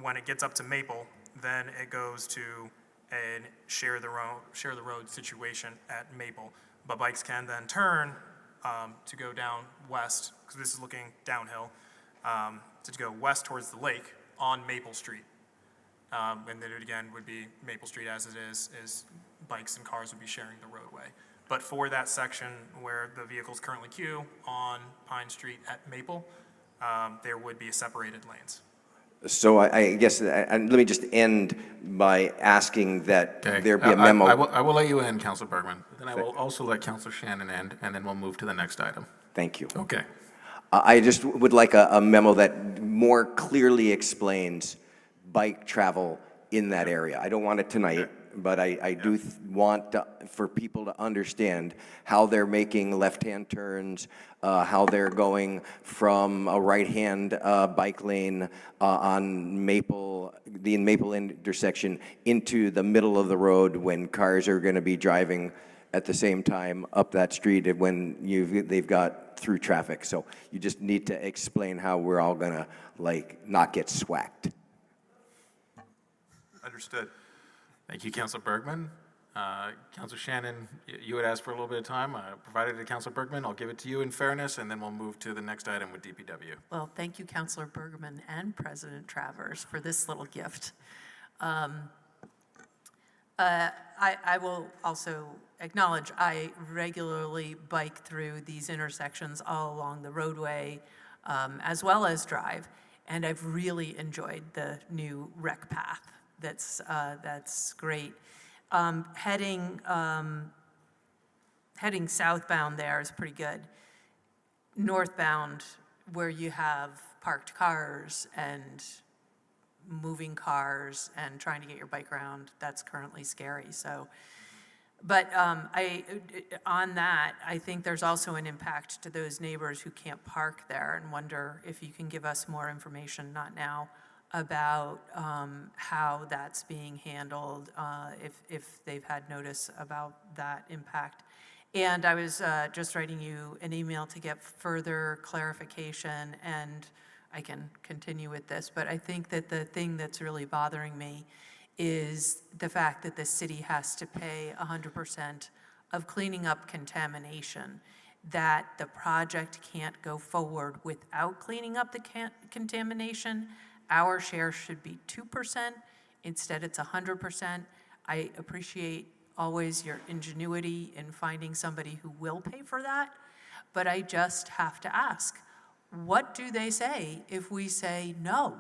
When it gets up to Maple, then it goes to a share the road situation at Maple. But bikes can then turn to go down west, because this is looking downhill, to go west towards the lake on Maple Street. And then it again would be Maple Street as it is bikes and cars would be sharing the roadway. But for that section where the vehicles currently queue on Pine Street at Maple, there would be separated lanes. So I guess, and let me just end by asking that Okay. there be a memo. I will let you end, Councilor Bergman. Then I will also let Councilor Shannon end, and then we'll move to the next item. Thank you. Okay. I just would like a memo that more clearly explains bike travel in that area. I don't want it tonight, but I do want for people to understand how they're making left-hand turns, how they're going from a right-hand bike lane on Maple, the Maple intersection, into the middle of the road when cars are going to be driving at the same time up that street when they've got through traffic. So you just need to explain how we're all going to not get swacked. Understood. Thank you, Councilor Bergman. Councilor Shannon, you had asked for a little bit of time. I provided it to Councilor Bergman. I'll give it to you in fairness, and then we'll move to the next item with DPW. Well, thank you, Councilor Bergman and President Travers, for this little gift. I will also acknowledge I regularly bike through these intersections all along the roadway, as well as drive, and I've really enjoyed the new rec path. That's great. Heading southbound there is pretty good. Northbound, where you have parked cars and moving cars and trying to get your bike around, that's currently scary. So, but on that, I think there's also an impact to those neighbors who can't park there, and wonder if you can give us more information, not now, about how that's being handled, if they've had notice about that impact. And I was just writing you an email to get further clarification, and I can continue with this, but I think that the thing that's really bothering me is the fact that the city has to pay 100% of cleaning up contamination, that the project can't go forward without cleaning up the contamination. Our share should be 2%, instead it's 100%. I appreciate always your ingenuity in finding somebody who will pay for that, but I just have to ask, what do they say if we say no,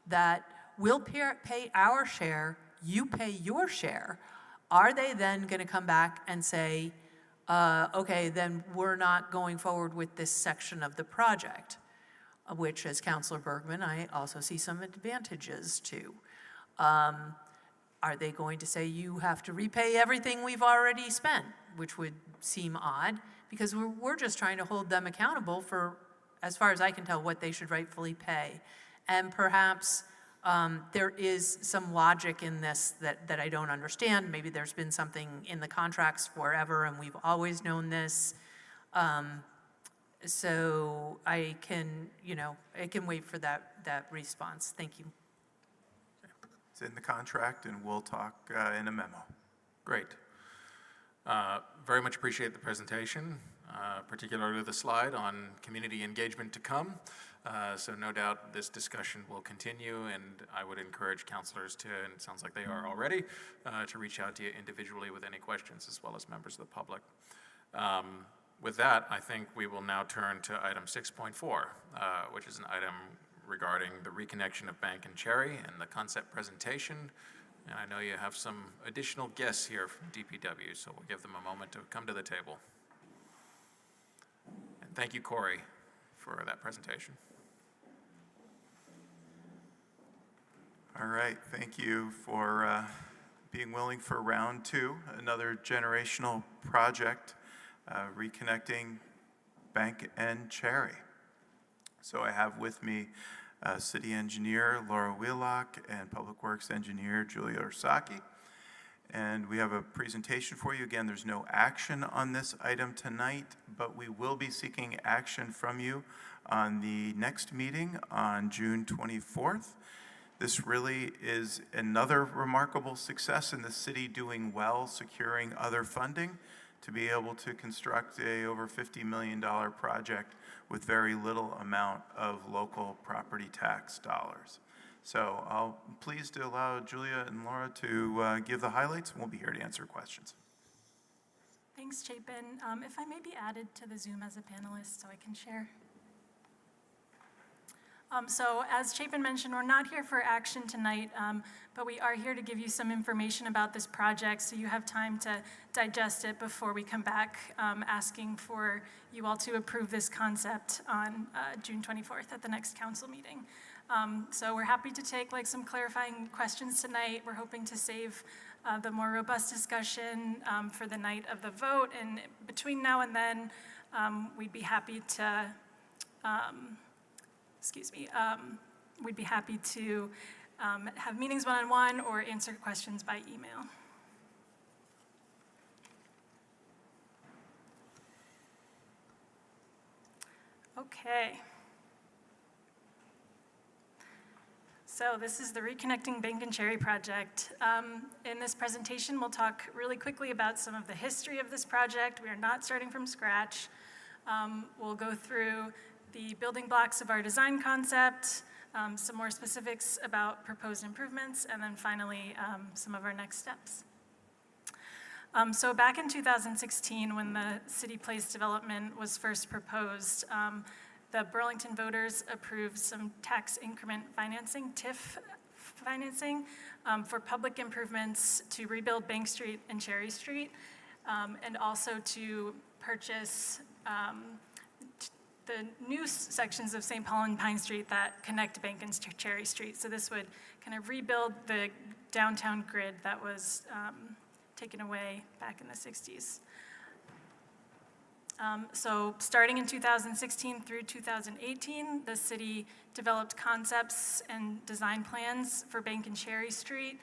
that we'll pay our share, you pay your share? Are they then going to come back and say, okay, then we're not going forward with this section of the project, which, as Councilor Bergman, I also see some advantages to. Are they going to say you have to repay everything we've already spent, which would seem odd, because we're just trying to hold them accountable for, as far as I can tell, what they should rightfully pay. And perhaps there is some logic in this that I don't understand. Maybe there's been something in the contracts forever and we've always known this. So I can wait for that response. Thank you. It's in the contract, and we'll talk in a memo. Great. Very much appreciate the presentation, particularly the slide on community engagement to come. So no doubt this discussion will continue, and I would encourage councilors to, and it sounds like they are already, to reach out to you individually with any questions, as well as members of the public. With that, I think we will now turn to item 6.4, which is an item regarding the reconnection of Bank and Cherry and the concept presentation. And I know you have some additional guests here from DPW, so we'll give them a moment to come to the table. And thank you, Corey, for that presentation. All right, thank you for being willing for round two, another generational project, reconnecting Bank and Cherry. So I have with me City Engineer Laura Wheelock and Public Works Engineer Julia Orsaki. And we have a presentation for you. Again, there's no action on this item tonight, but we will be seeking action from you on the next meeting on June 24th. This really is another remarkable success in the city doing well, securing other funding to be able to construct a over $50 million project with very little amount of local property tax dollars. So I'll pleased to allow Julia and Laura to give the highlights, and we'll be here to answer questions. Thanks, Chapin. If I may be added to the Zoom as a panelist so I can share. So as Chapin mentioned, we're not here for action tonight, but we are here to give you some information about this project so you have time to digest it before we come back asking for you all to approve this concept on June 24th at the next council meeting. So we're happy to take some clarifying questions tonight. We're hoping to save the more robust discussion for the night of the vote, and between now and then, we'd be happy to we'd be happy to have meetings one-on-one or answer questions by email. Okay. So this is the Reconnecting Bank and Cherry project. In this presentation, we'll talk really quickly about some of the history of this project. We are not starting from scratch. We'll go through the building blocks of our design concept, some more specifics about proposed improvements, and then finally, some of our next steps. So back in 2016, when the City Place development was first proposed, the Burlington voters approved some tax increment financing, TIF financing, for public improvements to rebuild Bank Street and Cherry Street, and also to purchase the new sections of St. Paul and Pine Street that connect Bank and Cherry Street. So this would kind of rebuild the downtown grid that was taken away back in the 60s. So starting in 2016 through 2018, the city developed concepts and design plans for Bank and Cherry Street,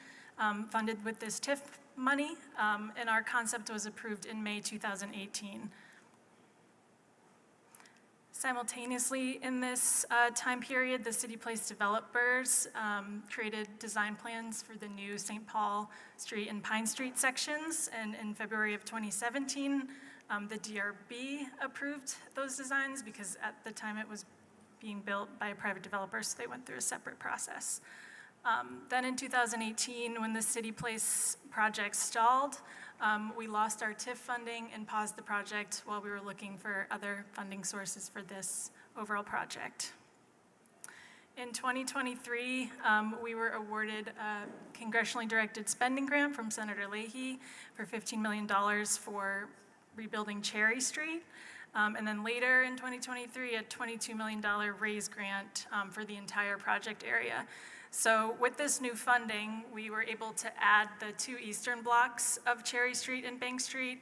funded with this TIF money, and our concept was approved in May 2018. Simultaneously in this time period, the City Place developers created design plans for the new St. Paul Street and Pine Street sections, and in February of 2017, the DRB approved those designs because at the time it was being built by a private developer, so they went through a separate process. Then in 2018, when the City Place project stalled, we lost our TIF funding and paused the project while we were looking for other funding sources for this overall project. In 2023, we were awarded a congressionally directed spending grant from Senator Leahy for $15 million for rebuilding Cherry Street. And then later in 2023, a $22 million raise grant for the entire project area. So with this new funding, we were able to add the two eastern blocks of Cherry Street and Bank Street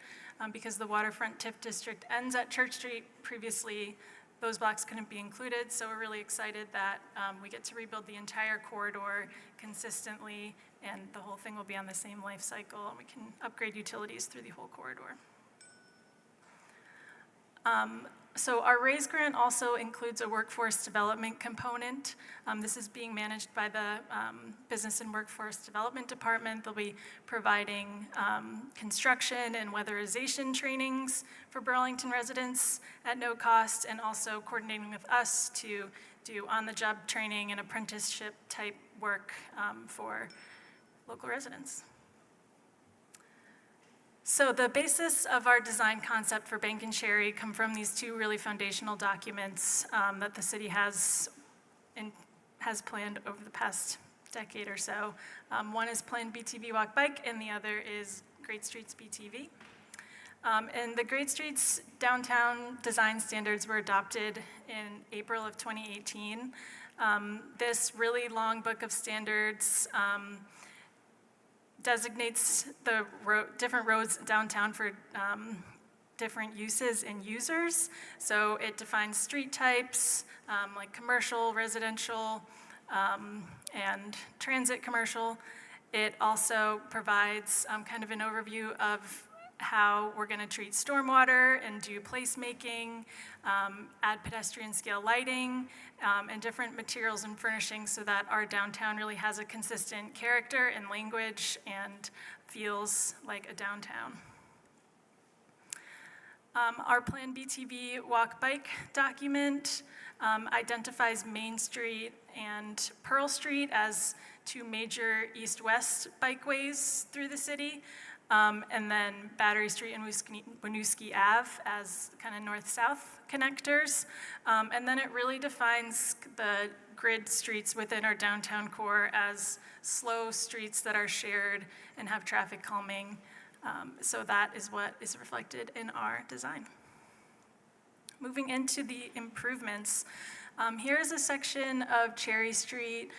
because the waterfront TIF district ends at Church Street. Previously, those blocks couldn't be included, so we're really excited that we get to rebuild the entire corridor consistently, and the whole thing will be on the same life cycle, and we can upgrade utilities through the whole corridor. So our raise grant also includes a workforce development component. This is being managed by the Business and Workforce Development Department. They'll be providing construction and weatherization trainings for Burlington residents at no cost, and also coordinating with us to do on-the-job training and apprenticeship type work for local residents. So the basis of our design concept for Bank and Cherry come from these two really foundational documents that the city has planned over the past decade or so. One is Planned BTV Walk Bike, and the other is Great Streets BTV. And the Great Streets downtown design standards were adopted in April of 2018. This really long book of standards designates the different roads downtown for different uses and users. So it defines street types, like commercial, residential, and transit commercial. It also provides kind of an overview of how we're going to treat stormwater and do placemaking, add pedestrian scale lighting, and different materials and furnishings so that our downtown really has a consistent character and language and feels like a downtown. Our Plan BTV Walk Bike document identifies Main Street and Pearl Street as two major east-west bikeways through the city, and then Battery Street and Winooski Ave as kind of north-south connectors. And then it really defines the grid streets within our downtown core as slow streets that are shared and have traffic calming. So that is what is reflected in our design. Moving into the improvements, here is a section of Cherry Street.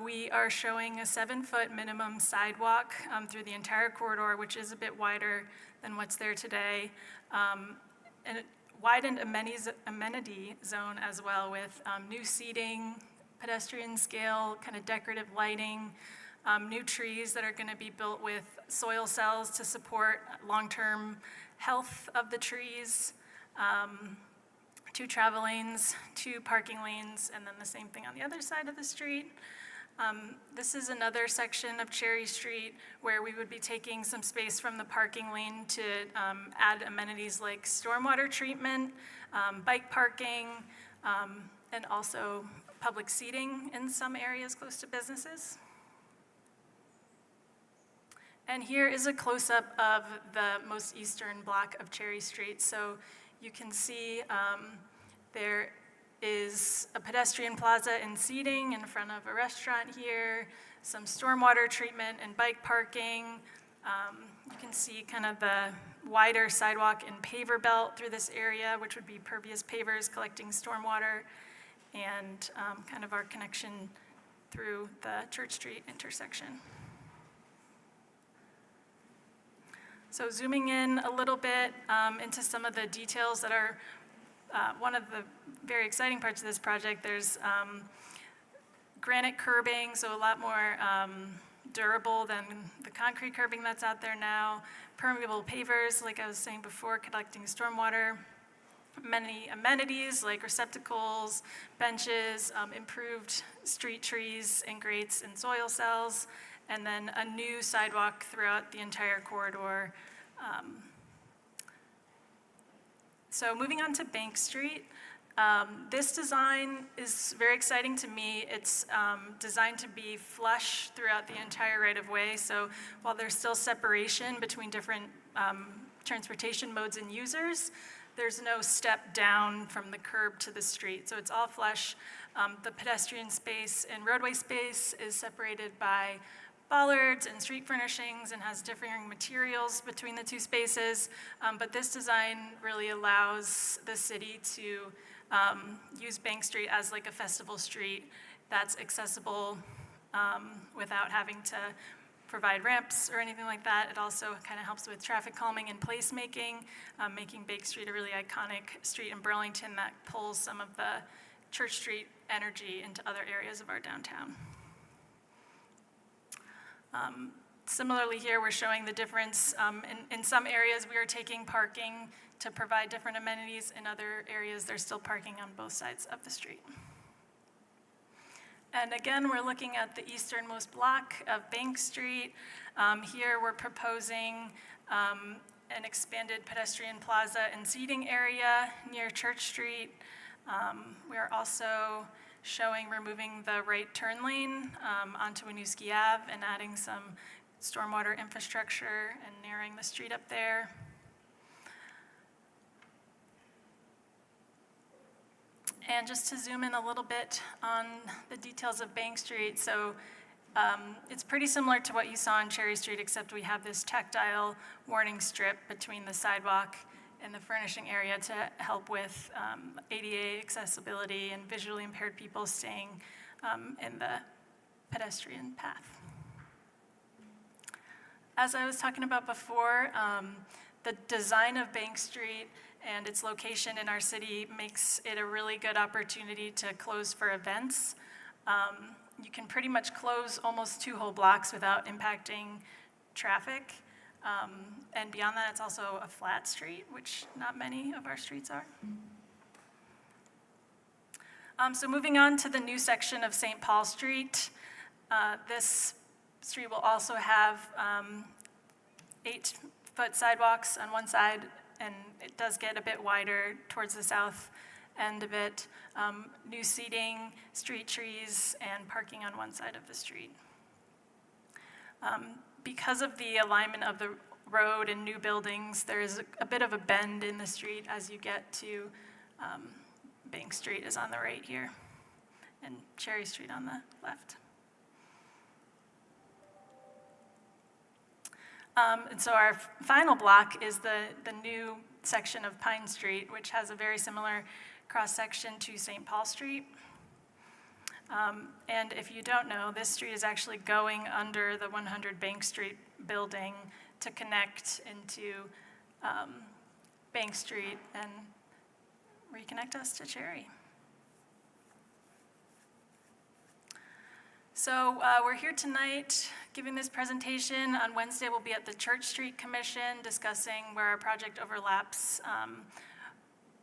We are showing a 7-foot minimum sidewalk through the entire corridor, which is a bit wider than what's there today. And a widened amenity zone as well with new seating, pedestrian scale, kind of decorative lighting, new trees that are going to be built with soil cells to support long-term health of the trees, 2 travel lanes, 2 parking lanes, and then the same thing on the other side of the street. This is another section of Cherry Street where we would be taking some space from the parking lane to add amenities like stormwater treatment, bike parking, and also public seating in some areas close to businesses. And here is a close-up of the most eastern block of Cherry Street. So you can see there is a pedestrian plaza and seating in front of a restaurant here, some stormwater treatment and bike parking. You can see kind of the wider sidewalk and paver belt through this area, which would be pervious pavers collecting stormwater, and kind of our connection through the Church Street intersection. So zooming in a little bit into some of the details that are one of the very exciting parts of this project. There's granite curbing, so a lot more durable than the concrete curbing that's out there now. Permeable pavers, like I was saying before, collecting stormwater. Many amenities like receptacles, benches, improved street trees and grates and soil cells, and then a new sidewalk throughout the entire corridor. So moving on to Bank Street, this design is very exciting to me. It's designed to be flush throughout the entire right-of-way, so while there's still separation between different transportation modes and users, there's no step down from the curb to the street, so it's all flush. The pedestrian space and roadway space is separated by bollards and street furnishings and has differing materials between the 2 spaces, but this design really allows the city to use Bank Street as like a festival street that's accessible without having to provide ramps or anything like that. It also kind of helps with traffic calming and placemaking, making Bank Street a really iconic street in Burlington that pulls some of the Church Street energy into other areas of our downtown. Similarly here, we're showing the difference. In some areas, we are taking parking to provide different amenities. In other areas, there's still parking on both sides of the street. And again, we're looking at the easternmost block of Bank Street. Here, we're proposing an expanded pedestrian plaza and seating area near Church Street. We are also showing removing the right turn lane onto Winooski Ave and adding some stormwater infrastructure and narrowing the street up there. And just to zoom in a little bit on the details of Bank Street, so it's pretty similar to what you saw on Cherry Street, except we have this tactile warning strip between the sidewalk and the furnishing area to help with ADA accessibility and visually impaired people staying in the pedestrian path. As I was talking about before, The design of Bank Street and its location in our city makes it a really good opportunity to close for events. You can pretty much close almost 2 whole blocks without impacting traffic. And beyond that, it's also a flat street, which not many of our streets are. So moving on to the new section of St. Paul Street. This street will also have 8-foot sidewalks on one side, and it does get a bit wider towards the south end of it. New seating, street trees, and parking on one side of the street. Because of the alignment of the road and new buildings, there is a bit of a bend in the street as you get to Bank Street is on the right here, and Cherry Street on the left. And so our final block is the new section of Pine Street, which has a very similar cross-section to St. Paul Street. And if you don't know, this street is actually going under the 100 Bank Street building to connect into Bank Street and reconnect us to Cherry. So we're here tonight giving this presentation. On Wednesday, we'll be at the Church Street Commission discussing where our project overlaps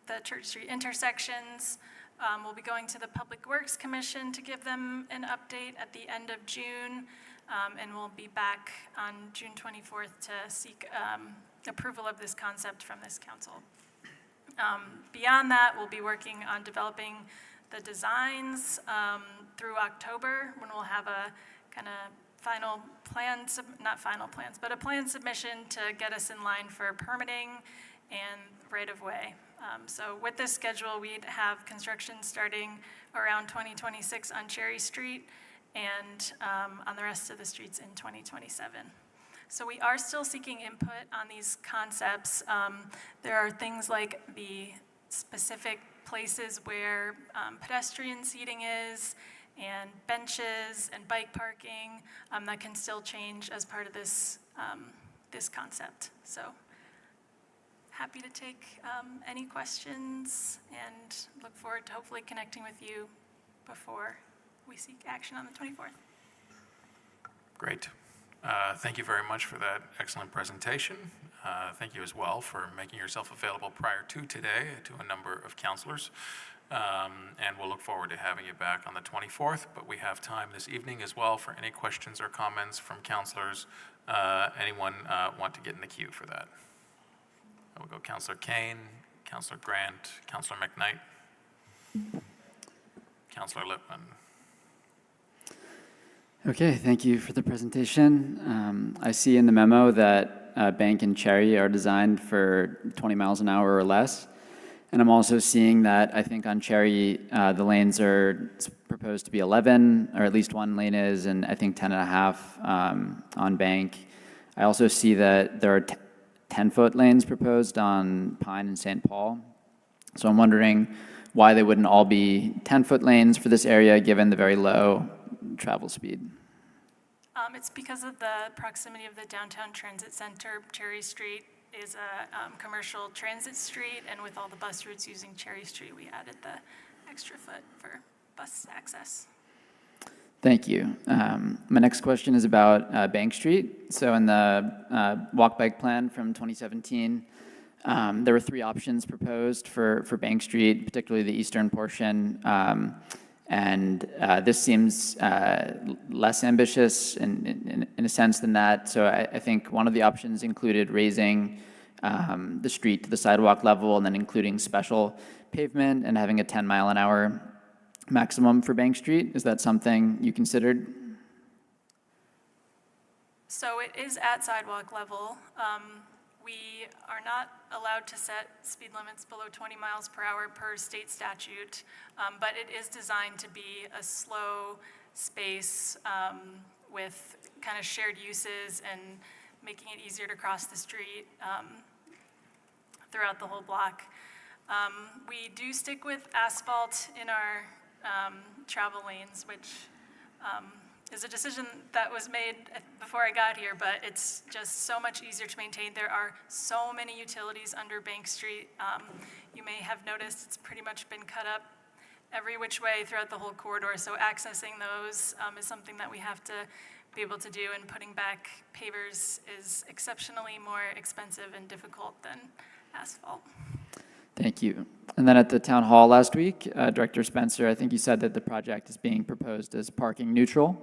the Church Street intersections. We'll be going to the Public Works Commission to give them an update at the end of June, and we'll be back on June 24th to seek approval of this concept from this council. Beyond that, we'll be working on developing the designs through October, when we'll have a kind of final plan, not final plans, but a plan submission to get us in line for permitting and right-of-way. So with this schedule, we'd have construction starting around 2026 on Cherry Street and on the rest of the streets in 2027. So we are still seeking input on these concepts. There are things like the specific places where pedestrian seating is, and benches and bike parking that can still change as part of this, this concept. So happy to take any questions and look forward to hopefully connecting with you before we seek action on the 24th. Great. Thank you very much for that excellent presentation. Thank you as well for making yourself available prior to today to a number of councilors. And we'll look forward to having you back on the 24th, but we have time this evening as well for any questions or comments from councilors. Anyone want to get in the queue for that? I will go Councilor Kane, Councilor Grant, Councilor McKnight, Councilor Lippman. Okay, thank you for the presentation. I see in the memo that Bank and Cherry are designed for 20 miles an hour or less. And I'm also seeing that I think on Cherry, the lanes are proposed to be 11, or at least one lane is, and I think 10.5 on Bank. I also see that there are 10-foot lanes proposed on Pine and St. Paul. So I'm wondering why they wouldn't all be 10-foot lanes for this area, given the very low travel speed. It's because of the proximity of the downtown transit center. Cherry Street is a commercial transit street, and with all the bus routes using Cherry Street, we added the extra foot for bus access. Thank you. My next question is about Bank Street. So in the walk-bike plan from 2017, there were 3 options proposed for Bank Street, particularly the eastern portion. And this seems less ambitious in a sense than that. So I think one of the options included raising the street to the sidewalk level and then including special pavement and having a 10-mile-an-hour maximum for Bank Street. Is that something you considered? So it is at sidewalk level. We are not allowed to set speed limits below 20 miles per hour per state statute, but it is designed to be a slow space with kind of shared uses and making it easier to cross the street throughout the whole block. We do stick with asphalt in our travel lanes, which is a decision that was made before I got here, but it's just so much easier to maintain. There are so many utilities under Bank Street. You may have noticed it's pretty much been cut up every which way throughout the whole corridor, so accessing those is something that we have to be able to do, and putting back pavers is exceptionally more expensive and difficult than asphalt. Thank you. And then at the town hall last week, Director Spencer, I think you said that the project is being proposed as parking neutral.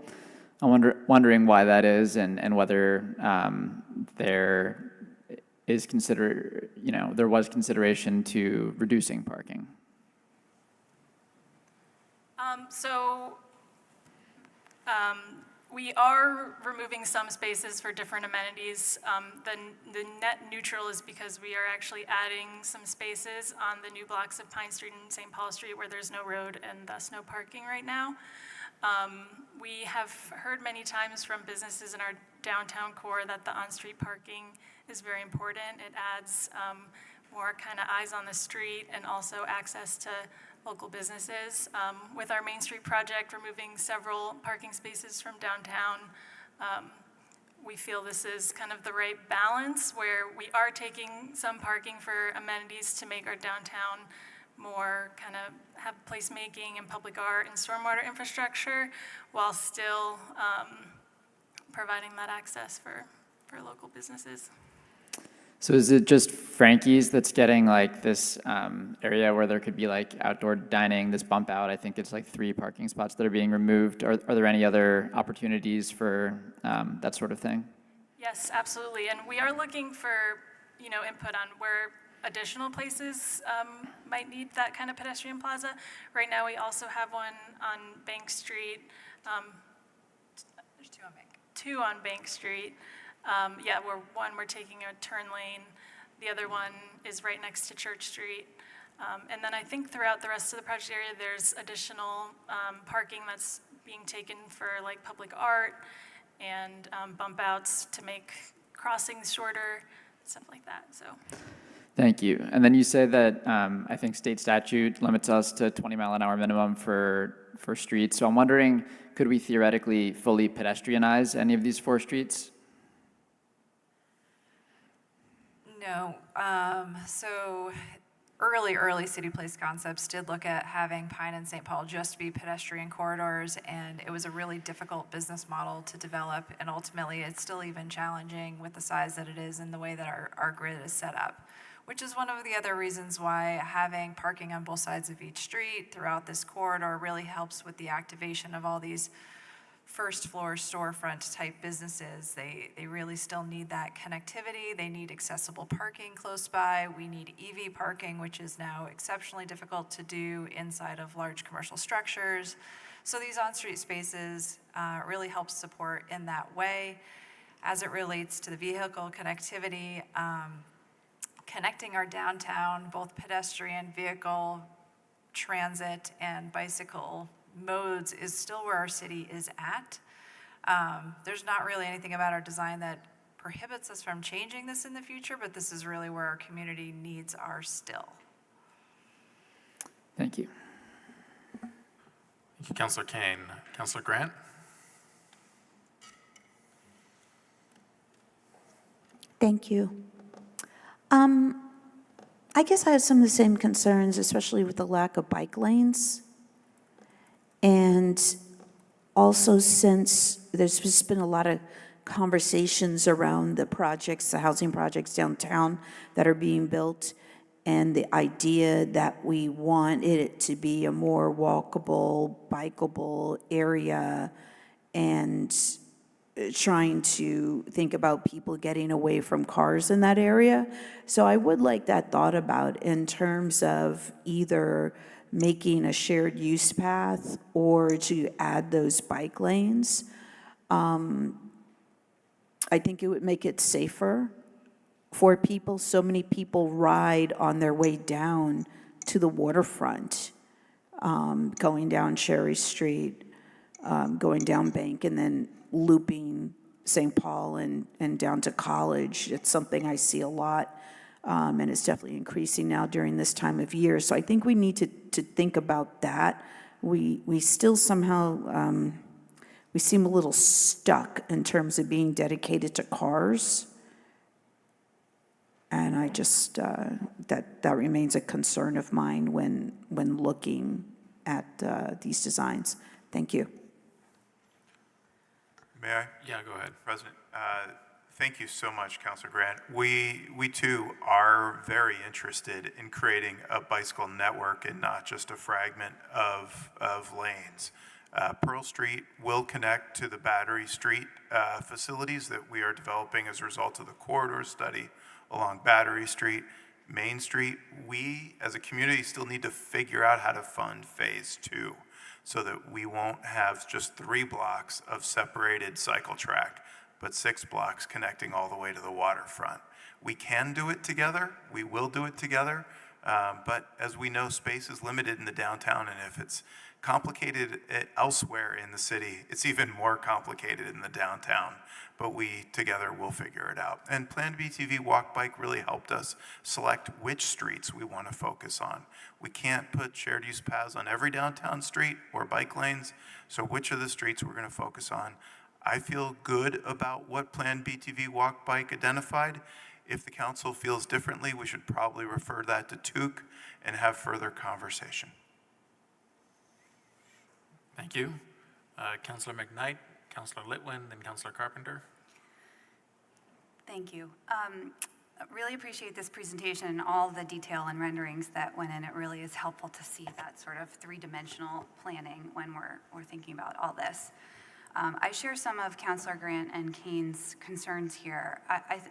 I'm wondering why that is, and whether there is there was consideration to reducing parking. We are removing some spaces for different amenities. The net neutral is because we are actually adding some spaces on the new blocks of Pine Street and St. Paul Street where there's no road and thus no parking right now. We have heard many times from businesses in our downtown core that the on-street parking is very important. It adds more kind of eyes on the street and also access to local businesses. With our Main Street project, removing several parking spaces from downtown, we feel this is kind of the right balance where we are taking some parking for amenities to make our downtown more kind of have placemaking and public art and stormwater infrastructure while still providing that access for local businesses. So is it just Frankie's that's getting like this area where there could be like outdoor dining, this bump out? I think it's like 3 parking spots that are being removed. Are there any other opportunities for that sort of thing? Yes, absolutely. And we are looking for, input on where additional places might need that kind of pedestrian plaza. Right now, we also have one on Bank Street. There's 2 on Bank. 2 on Bank Street. We're taking a turn lane. The other one is right next to Church Street. And then I think throughout the rest of the project area, there's additional parking that's being taken for like public art and bump outs to make crossings shorter, stuff like that, so. Thank you. And then you say that I think state statute limits us to 20-mile-an-hour minimum for streets. So I'm wondering, could we theoretically fully pedestrianize any of these 4 streets? No. So early City Place concepts did look at having Pine and St. Paul just be pedestrian corridors, and it was a really difficult business model to develop, and ultimately it's still even challenging with the size that it is and the way that our grid is set up, which is one of the other reasons why having parking on both sides of each street throughout this corridor really helps with the activation of all these first floor storefront type businesses. They really still need that connectivity. They need accessible parking close by. We need EV parking, which is now exceptionally difficult to do inside of large commercial structures. So these on-street spaces really help support in that way. As it relates to the vehicle connectivity, connecting our downtown, both pedestrian, vehicle, transit, and bicycle modes is still where our city is at. There's not really anything about our design that prohibits us from changing this in the future, but this is really where our community needs are still. Thank you. Thank you, Councilor Kane. Councilor Grant? Thank you. I guess I have some of the same concerns, especially with the lack of bike lanes. And also, since there's just been a lot of conversations around the projects, the housing projects downtown that are being built, and the idea that we want it to be a more walkable, bikeable area, and trying to think about people getting away from cars in that area. So I would like that thought about in terms of either making a shared use path or to add those bike lanes. I think it would make it safer for people. So many people ride on their way down to the waterfront, going down Cherry Street, going down Bank, and then looping St. Paul and down to College. It's something I see a lot. And it's definitely increasing now during this time of year. So I think we need to think about that. We still somehow, we seem a little stuck in terms of being dedicated to cars. And I just, that remains a concern of mine when looking at these designs. Thank you. May I? Yeah, go ahead. President, thank you so much, Councilor Grant. We too are very interested in creating a bicycle network and not just a fragment of lanes. Pearl Street will connect to the Battery Street facilities that we are developing as a result of the corridor study along Battery Street. Main Street, we as a community still need to figure out how to fund phase 2 so that we won't have just 3 blocks of separated cycle track, but 6 blocks connecting all the way to the waterfront. We can do it together, we will do it together, but as we know, space is limited in the downtown, and if it's complicated elsewhere in the city, it's even more complicated in the downtown. But we together will figure it out. And Plan BTV Walk Bike really helped us select which streets we want to focus on. We can't put shared use paths on every downtown street or bike lanes, so which of the streets we're going to focus on. I feel good about what Plan BTV Walk Bike identified. If the council feels differently, we should probably refer that to TUC and have further conversation. Thank you. Councillor McKnight, Councillor Litwin, then Councillor Carpenter. Thank you. Really appreciate this presentation and all the detail and renderings that went in. It really is helpful to see that sort of three-dimensional planning when we're thinking about all this. I share some of Councillor Grant and Kane's concerns here.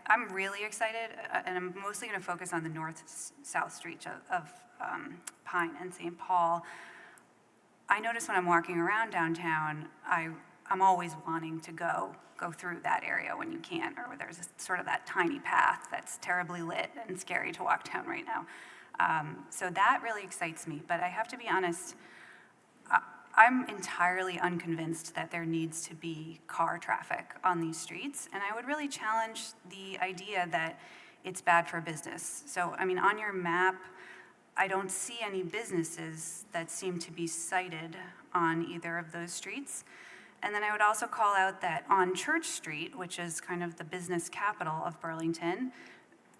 I'm really excited, and I'm mostly going to focus on the north-south streets of Pine and St. Paul. I notice when I'm walking around downtown, I'm always wanting to go through that area when you can, or where there's sort of that tiny path that's terribly lit and scary to walk down right now. So that really excites me, but I have to be honest, I'm entirely unconvinced that there needs to be car traffic on these streets, and I would really challenge the idea that it's bad for business. So, I mean, on your map, I don't see any businesses that seem to be cited on either of those streets. And then I would also call out that on Church Street, which is kind of the business capital of Burlington,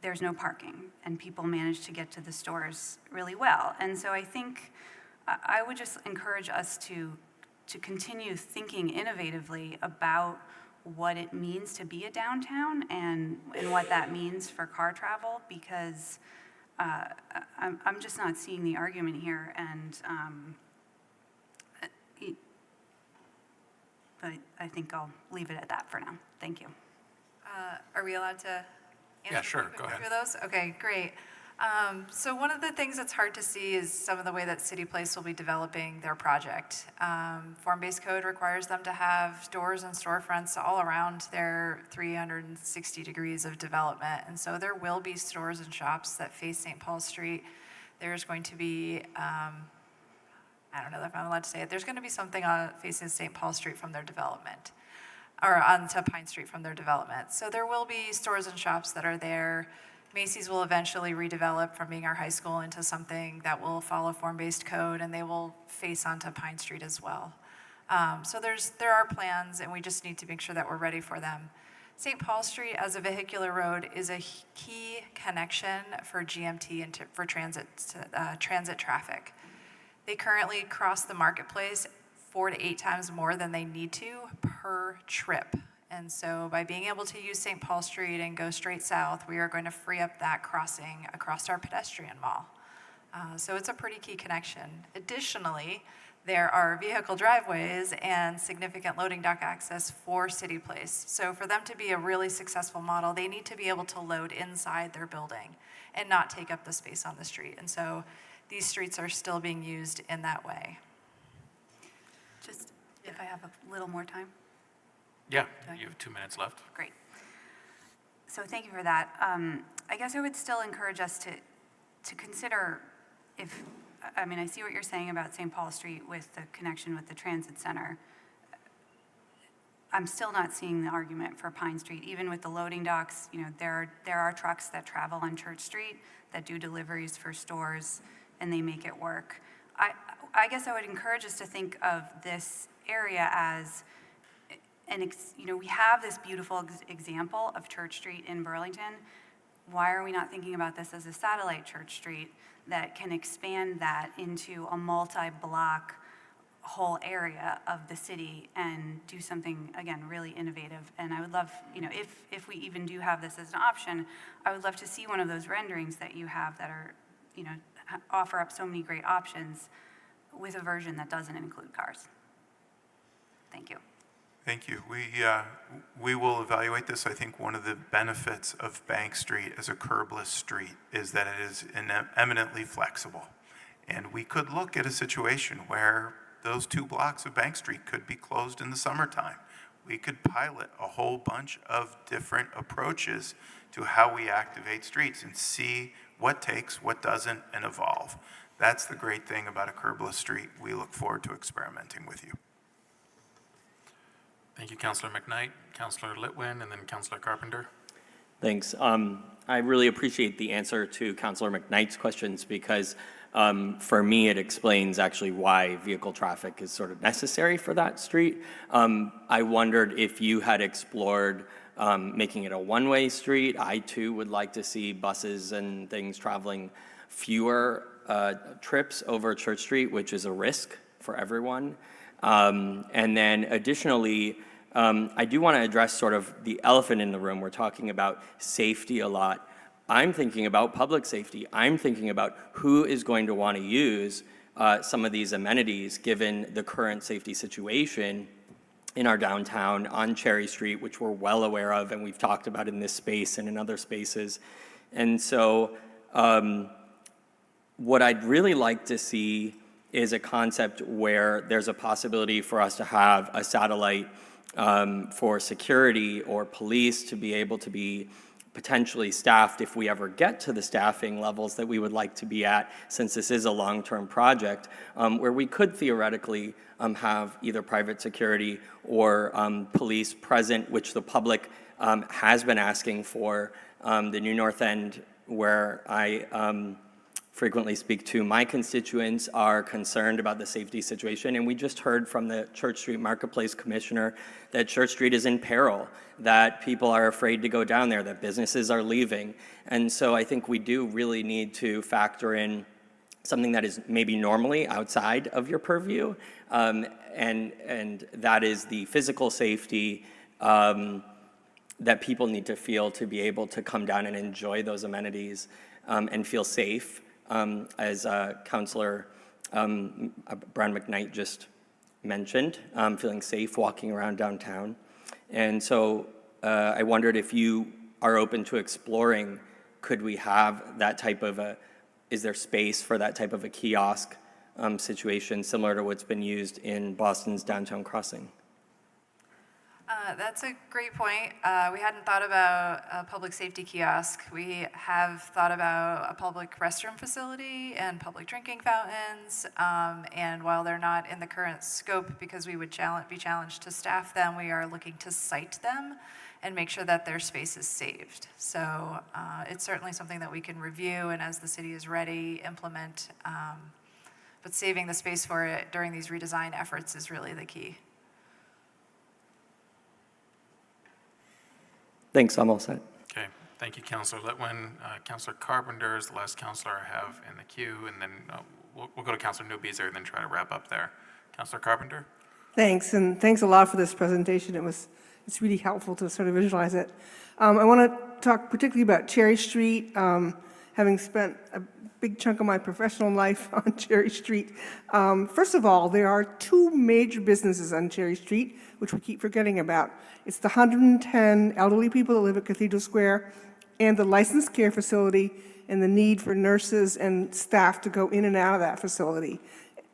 there's no parking, and people manage to get to the stores really well. And so I think I would just encourage us to continue thinking innovatively about what it means to be a downtown and what that means for car travel, because I'm just not seeing the argument here, and but I think I'll leave it at that for now. Thank you. Are we allowed to answer? Yeah, sure, go ahead. Those? Okay, great. So one of the things that's hard to see is some of the way that City Place will be developing their project. Form-based code requires them to have stores and storefronts all around their 360 degrees of development. And so there will be stores and shops that face St. Paul Street. There's going to be, I don't know if I'm allowed to say it, there's going to be something facing St. Paul Street from their development, or onto Pine Street from their development. So there will be stores and shops that are there. Macy's will eventually redevelop from being our high school into something that will follow form-based code, and they will face onto Pine Street as well. So there are plans, and we just need to make sure that we're ready for them. St. Paul Street as a vehicular road is a key connection for GMT and for transit traffic. They currently cross the marketplace 4 to 8 times more than they need to per trip. And so by being able to use St. Paul Street and go straight south, we are going to free up that crossing across our pedestrian mall. So it's a pretty key connection. Additionally, there are vehicle driveways and significant loading dock access for City Place. So for them to be a really successful model, they need to be able to load inside their building and not take up the space on the street. And so these streets are still being used in that way. Just if I have a little more time. Yeah, you have 2 minutes left. Great. So thank you for that. I guess I would still encourage us to consider if, I mean, I see what you're saying about St. Paul Street with the connection with the transit center. I'm still not seeing the argument for Pine Street, even with the loading docks. You know, there are trucks that travel on Church Street that do deliveries for stores, and they make it work. I guess I would encourage us to think of this area as we have this beautiful example of Church Street in Burlington. Why are we not thinking about this as a satellite Church Street that can expand that into a multi-block whole area of the city and do something, again, really innovative? And I would love, if we even do have this as an option, I would love to see one of those renderings that you have that are, offer up so many great options with a version that doesn't include cars. Thank you. Thank you. We will evaluate this. I think one of the benefits of Bank Street as a curbless street is that it is eminently flexible. And we could look at a situation where those 2 blocks of Bank Street could be closed in the summertime. We could pilot a whole bunch of different approaches to how we activate streets and see what takes, what doesn't, and evolve. That's the great thing about a curbless street. We look forward to experimenting with you. Thank you, Councilor McKnight, Councilor Litwin, and then Councilor Carpenter. Thanks. I really appreciate the answer to Councilor McKnight's questions because for me, it explains actually why vehicle traffic is sort of necessary for that street. I wondered if you had explored making it a one-way street. I too would like to see buses and things traveling fewer trips over Church Street, which is a risk for everyone. And then additionally, I do want to address sort of the elephant in the room. We're talking about safety a lot. I'm thinking about public safety. I'm thinking about who is going to want to use some of these amenities given the current safety situation in our downtown on Cherry Street, which we're well aware of and we've talked about in this space and in other spaces. And so what I'd really like to see is a concept where there's a possibility for us to have a satellite for security or police to be able to be potentially staffed if we ever get to the staffing levels that we would like to be at, since this is a long-term project, where we could theoretically have either private security or police present, which the public has been asking for. The New North End, where I frequently speak to, my constituents are concerned about the safety situation, and we just heard from the Church Street Marketplace Commissioner that Church Street is in peril, that people are afraid to go down there, that businesses are leaving. And so I think we do really need to factor in something that is maybe normally outside of your purview, and that is the physical safety that people need to feel to be able to come down and enjoy those amenities and feel safe. As Councilor Brown McKnight just mentioned, feeling safe walking around downtown. And so I wondered if you are open to exploring, could we have that type of is there space for that type of a kiosk situation similar to what's been used in Boston's Downtown Crossing? That's a great point. We hadn't thought about a public safety kiosk. We have thought about a public restroom facility and public drinking fountains. And while they're not in the current scope because we would be challenged to staff them, we are looking to site them and make sure that their space is saved. So it's certainly something that we can review and as the city is ready, implement. But saving the space for it during these redesign efforts is really the key. Thanks, I'm all set. Okay, thank you, Councilor Litwin. Councilor Carpenter is the last councilor I have in the queue, and then we'll go to Councilor Newbeezer and then try to wrap up there. Councilor Carpenter? Thanks, and thanks a lot for this presentation. It's really helpful to sort of visualize it. I want to talk particularly about Cherry Street, having spent a big chunk of my professional life on Cherry Street. First of all, there are 2 major businesses on Cherry Street, which we keep forgetting about. It's the 110 elderly people that live at Cathedral Square and the licensed care facility and the need for nurses and staff to go in and out of that facility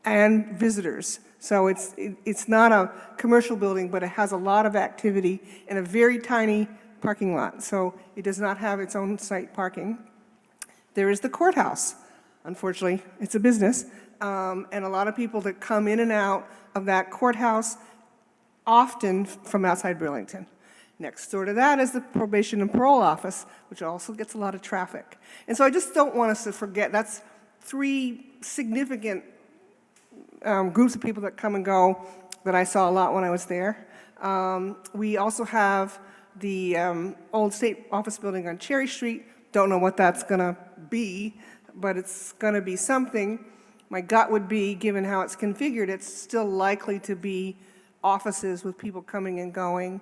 and visitors. So it's not a commercial building, but it has a lot of activity and a very tiny parking lot. So it does not have its own site parking. There is the courthouse. Unfortunately, it's a business. And a lot of people that come in and out of that courthouse often from outside Burlington. Next door to that is the Probation and Parole Office, which also gets a lot of traffic. And so I just don't want us to forget, that's 3 significant groups of people that come and go that I saw a lot when I was there. We also have the old state office building on Cherry Street. Don't know what that's going to be, but it's going to be something. My gut would be, given how it's configured, it's still likely to be offices with people coming and going,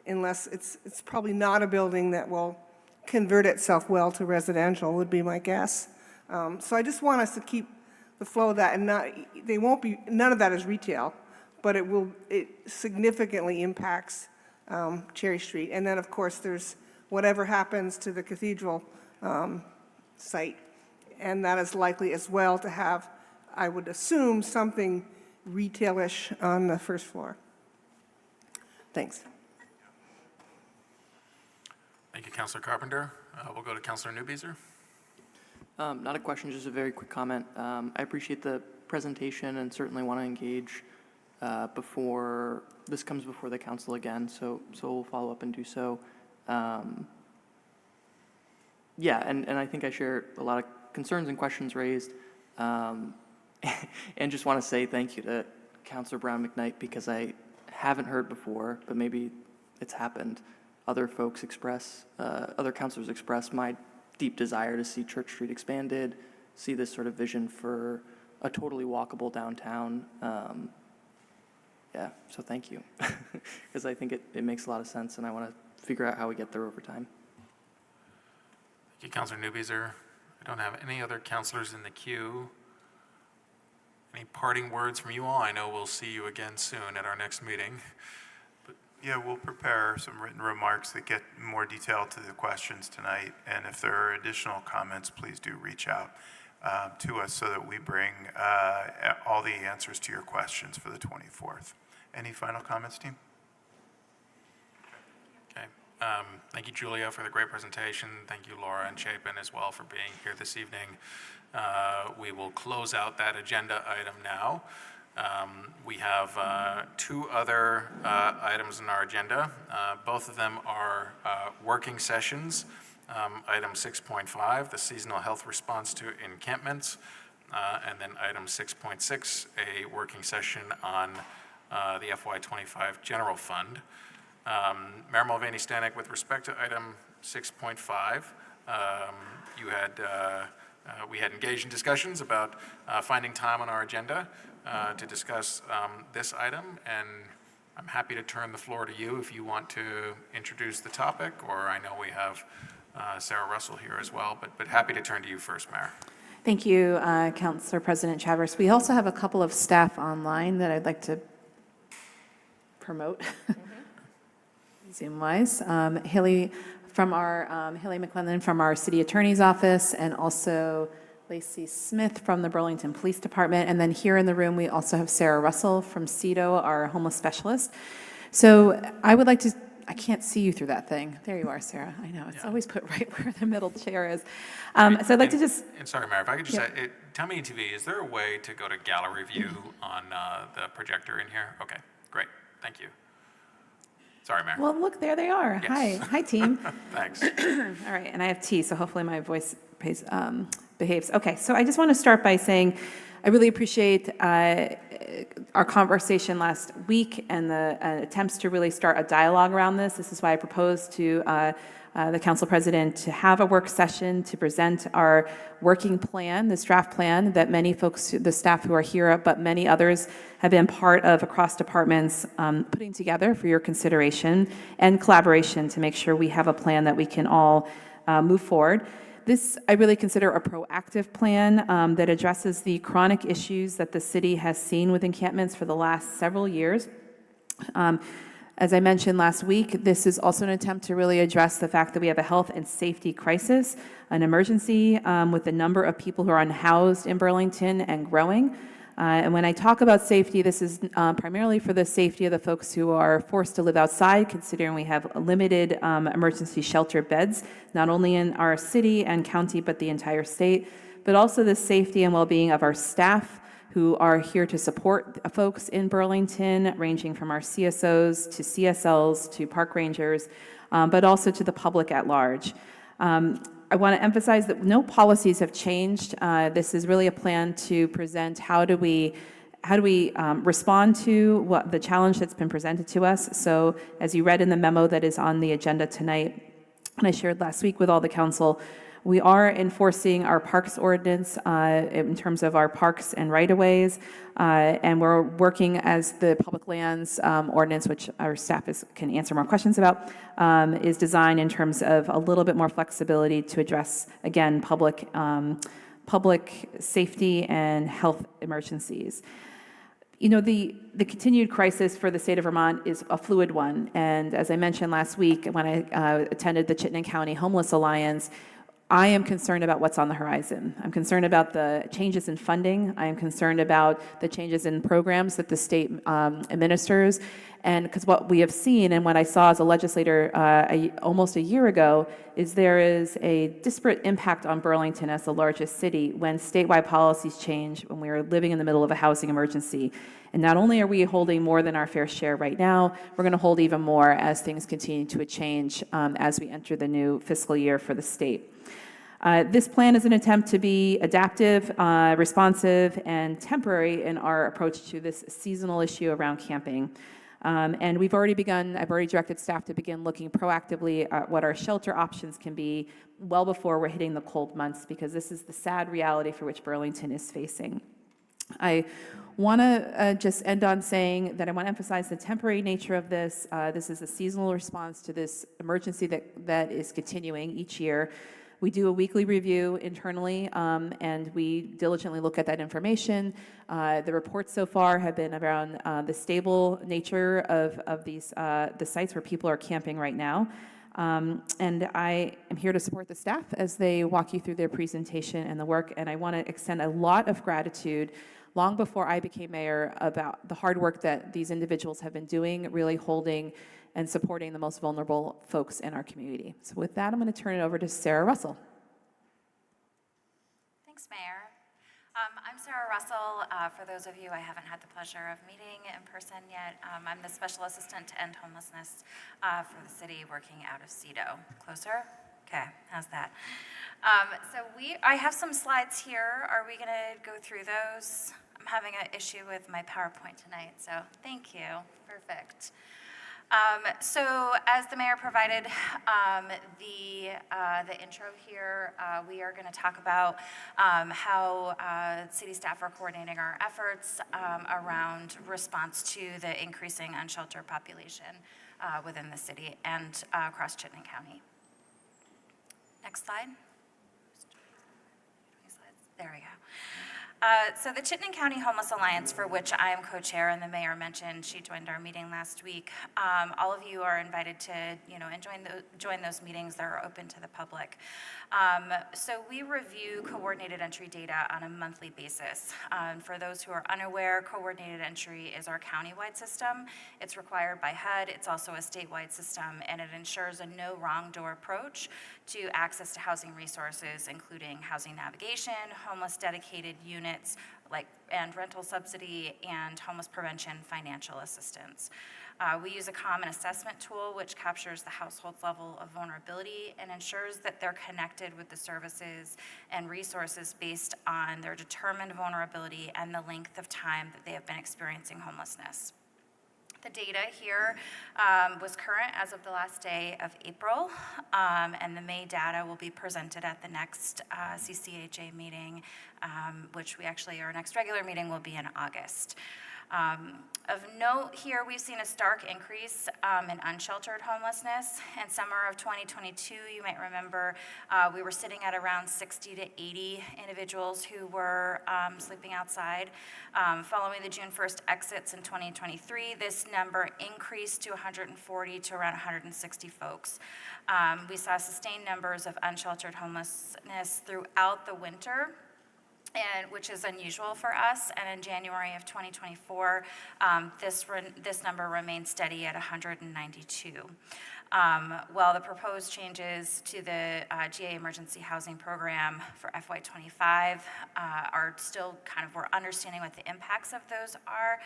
unless it's probably not a building that will convert itself well to residential, would be my guess. So I just want us to keep the flow of that, and none of that is retail, but it significantly impacts Cherry Street. And then, of course, there's whatever happens to the cathedral site, and that is likely as well to have, I would assume, something retailish on the first floor. Thanks. Thank you, Councilor Carpenter. We'll go to Councilor Newbeezer. Not a question, just a very quick comment. I appreciate the presentation and certainly want to engage before this comes before the council again, so we'll follow up and do so. Yeah, and I think I share a lot of concerns and questions raised, and just want to say thank you to Councilor Brown McKnight, because I haven't heard before, but maybe it's happened. Other folks other councilors express my deep desire to see Church Street expanded, see this sort of vision for a totally walkable downtown. Yeah, so thank you, because I think it makes a lot of sense, and I want to figure out how we get there over time. Thank you, Councilor Newbeezer. I don't have any other councilors in the queue. Any parting words from you all? I know we'll see you again soon at our next meeting. Yeah, we'll prepare some written remarks that get more detail to the questions tonight. And if there are additional comments, please do reach out to us so that we bring all the answers to your questions for the 24th. Any final comments, team? Okay. Thank you, Julia, for the great presentation. Thank you, Laura and Chapin, as well, for being here this evening. We will close out that agenda item now. We have two other items in our agenda. Both of them are working sessions. Item 6.5, the seasonal health response to encampments, and then item 6.6, a working session on the FY25 general fund. Mayor Mulvaney-Stanek, with respect to item 6.5, we had engaged in discussions about finding time on our agenda to discuss this item, and I'm happy to turn the floor to you if you want to introduce the topic, or I know we have Sarah Russell here as well, but happy to turn to you first, Mayor. Thank you, Councilor President Travers. We also have a couple of staff online that I'd like to promote, Zoom-wise. Haley McClellan from our City Attorney's Office, and also Lacey Smith from the Burlington Police Department. And then here in the room, we also have Sarah Russell from CEDO, our homeless specialist. So I would like to, I can't see you through that thing. There you are, Sarah. I know, it's always put right where the middle chair is. So I'd like to just... And sorry, Mayor, if I could just say, tell me TV, is there a way to go to gallery view on the projector in here? Okay, great, thank you. Sorry, Mayor. Well, look, there they are. Yes. Hi, team. Thanks. All right, and I have tea, so hopefully my voice behaves. Okay, so I just want to start by saying I really appreciate our conversation last week and the attempts to really start a dialogue around this. This is why I proposed to the council president to have a work session to present our working plan, this draft plan that many folks, the staff who are here, but many others have been part of across departments, putting together for your consideration and collaboration to make sure we have a plan that we can all move forward. This, I really consider a proactive plan that addresses the chronic issues that the city has seen with encampments for the last several years. As I mentioned last week, this is also an attempt to really address the fact that we have a health and safety crisis, an emergency with the number of people who are unhoused in Burlington and growing. And when I talk about safety, this is primarily for the safety of the folks who are forced to live outside, considering we have limited emergency shelter beds, not only in our city and county, but the entire state, but also the safety and well-being of our staff who are here to support folks in Burlington, ranging from our CSOs to CSLs to park rangers, but also to the public at large. I want to emphasize that no policies have changed. This is really a plan to present how do we respond to what the challenge that's been presented to us? So as you read in the memo that is on the agenda tonight, and I shared last week with all the council, we are enforcing our parks ordinance in terms of our parks and right-of-ways, and we're working as the public lands ordinance, which our staff can answer more questions about, is designed in terms of a little bit more flexibility to address, again, public safety and health emergencies. You know, the continued crisis for the state of Vermont is a fluid one, and as I mentioned last week when I attended the Chittenden County Homeless Alliance, I am concerned about what's on the horizon. I'm concerned about the changes in funding. I am concerned about the changes in programs that the state administers. And because what we have seen and what I saw as a legislator almost a year ago is there is a disparate impact on Burlington as the largest city when statewide policies change, when we are living in the middle of a housing emergency. And not only are we holding more than our fair share right now, we're going to hold even more as things continue to change as we enter the new fiscal year for the state. This plan is an attempt to be adaptive, responsive, and temporary in our approach to this seasonal issue around camping. And I've already directed staff to begin looking proactively at what our shelter options can be well before we're hitting the cold months, because this is the sad reality for which Burlington is facing. I want to just end on saying that I want to emphasize the temporary nature of this. This is a seasonal response to this emergency that is continuing each year. We do a weekly review internally, and we diligently look at that information. The reports so far have been around the stable nature of these the sites where people are camping right now. And I am here to support the staff as they walk you through their presentation and the work. And I want to extend a lot of gratitude long before I became mayor about the hard work that these individuals have been doing, really holding and supporting the most vulnerable folks in our community. So with that, I'm going to turn it over to Sarah Russell. Thanks, Mayor. I'm Sarah Russell. For those of you I haven't had the pleasure of meeting in person yet, I'm the Special Assistant to End Homelessness for the city working out of CEDO. Closer? Okay, how's that? I have some slides here. Are we going to go through those? I'm having an issue with my PowerPoint tonight, so thank you. Perfect. So as the mayor provided the intro here, we are going to talk about how city staff are coordinating our efforts around response to the increasing unsheltered population within the city and across Chittenden County. Next slide. There we go. So the Chittenden County Homeless Alliance, for which I am co-chair, and the mayor mentioned she joined our meeting last week. All of you are invited to, and join those meetings that are open to the public. So we review coordinated entry data on a monthly basis. For those who are unaware, coordinated entry is our countywide system. It's required by HUD. It's also a statewide system, and it ensures a no wrong door approach to access to housing resources, including housing navigation, homeless dedicated units, and rental subsidy, and homeless prevention financial assistance. We use a common assessment tool which captures the household's level of vulnerability and ensures that they're connected with the services and resources based on their determined vulnerability and the length of time that they have been experiencing homelessness. The data here was current as of the last day of April, and the May data will be presented at the next CCHA meeting, which our next regular meeting will be in August. Of note here, we've seen a stark increase in unsheltered homelessness. In summer of 2022, you might remember, we were sitting at around 60 to 80 individuals who were sleeping outside. Following the June 1st exits in 2023, this number increased to 140 to around 160 folks. We saw sustained numbers of unsheltered homelessness throughout the winter, which is unusual for us. And in January of 2024, this number remained steady at 192. While the proposed changes to the GA Emergency Housing Program for FY25 are still we're understanding what the impacts of those are,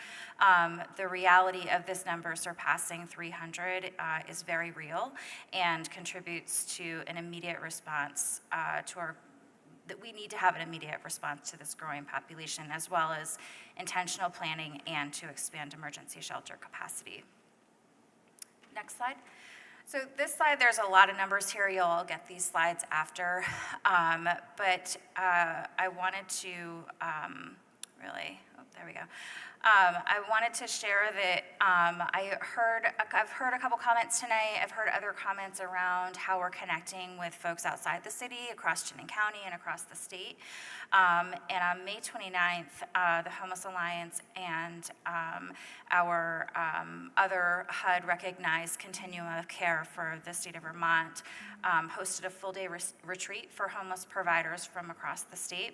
the reality of this number surpassing 300 is very real and contributes to an immediate response to that we need to have an immediate response to this growing population, as well as intentional planning and to expand emergency shelter capacity. Next slide. So this slide, there's a lot of numbers here. You'll all get these slides after. But I wanted to there we go. I wanted to share that I've heard a couple comments tonight. I've heard other comments around how we're connecting with folks outside the city, across Chittenden County and across the state. And on May 29th, the Homeless Alliance and our other HUD-recognized Continuum of Care for the state of Vermont hosted a full-day retreat for homeless providers from across the state.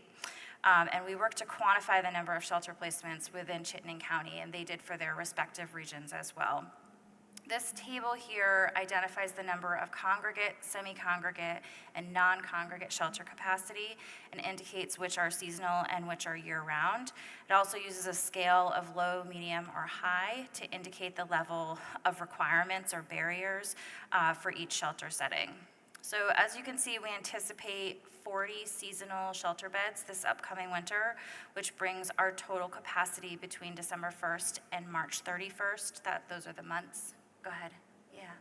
And we worked to quantify the number of shelter placements within Chittenden County, and they did for their respective regions as well. This table here identifies the number of congregate, semi-congregate, and non-congregate shelter capacity and indicates which are seasonal and which are year-round. It also uses a scale of low, medium, or high to indicate the level of requirements or barriers for each shelter setting. So as you can see, we anticipate 40 seasonal shelter beds this upcoming winter, which brings our total capacity between December 1st and March 31st. Those are the months. Go ahead. Yeah.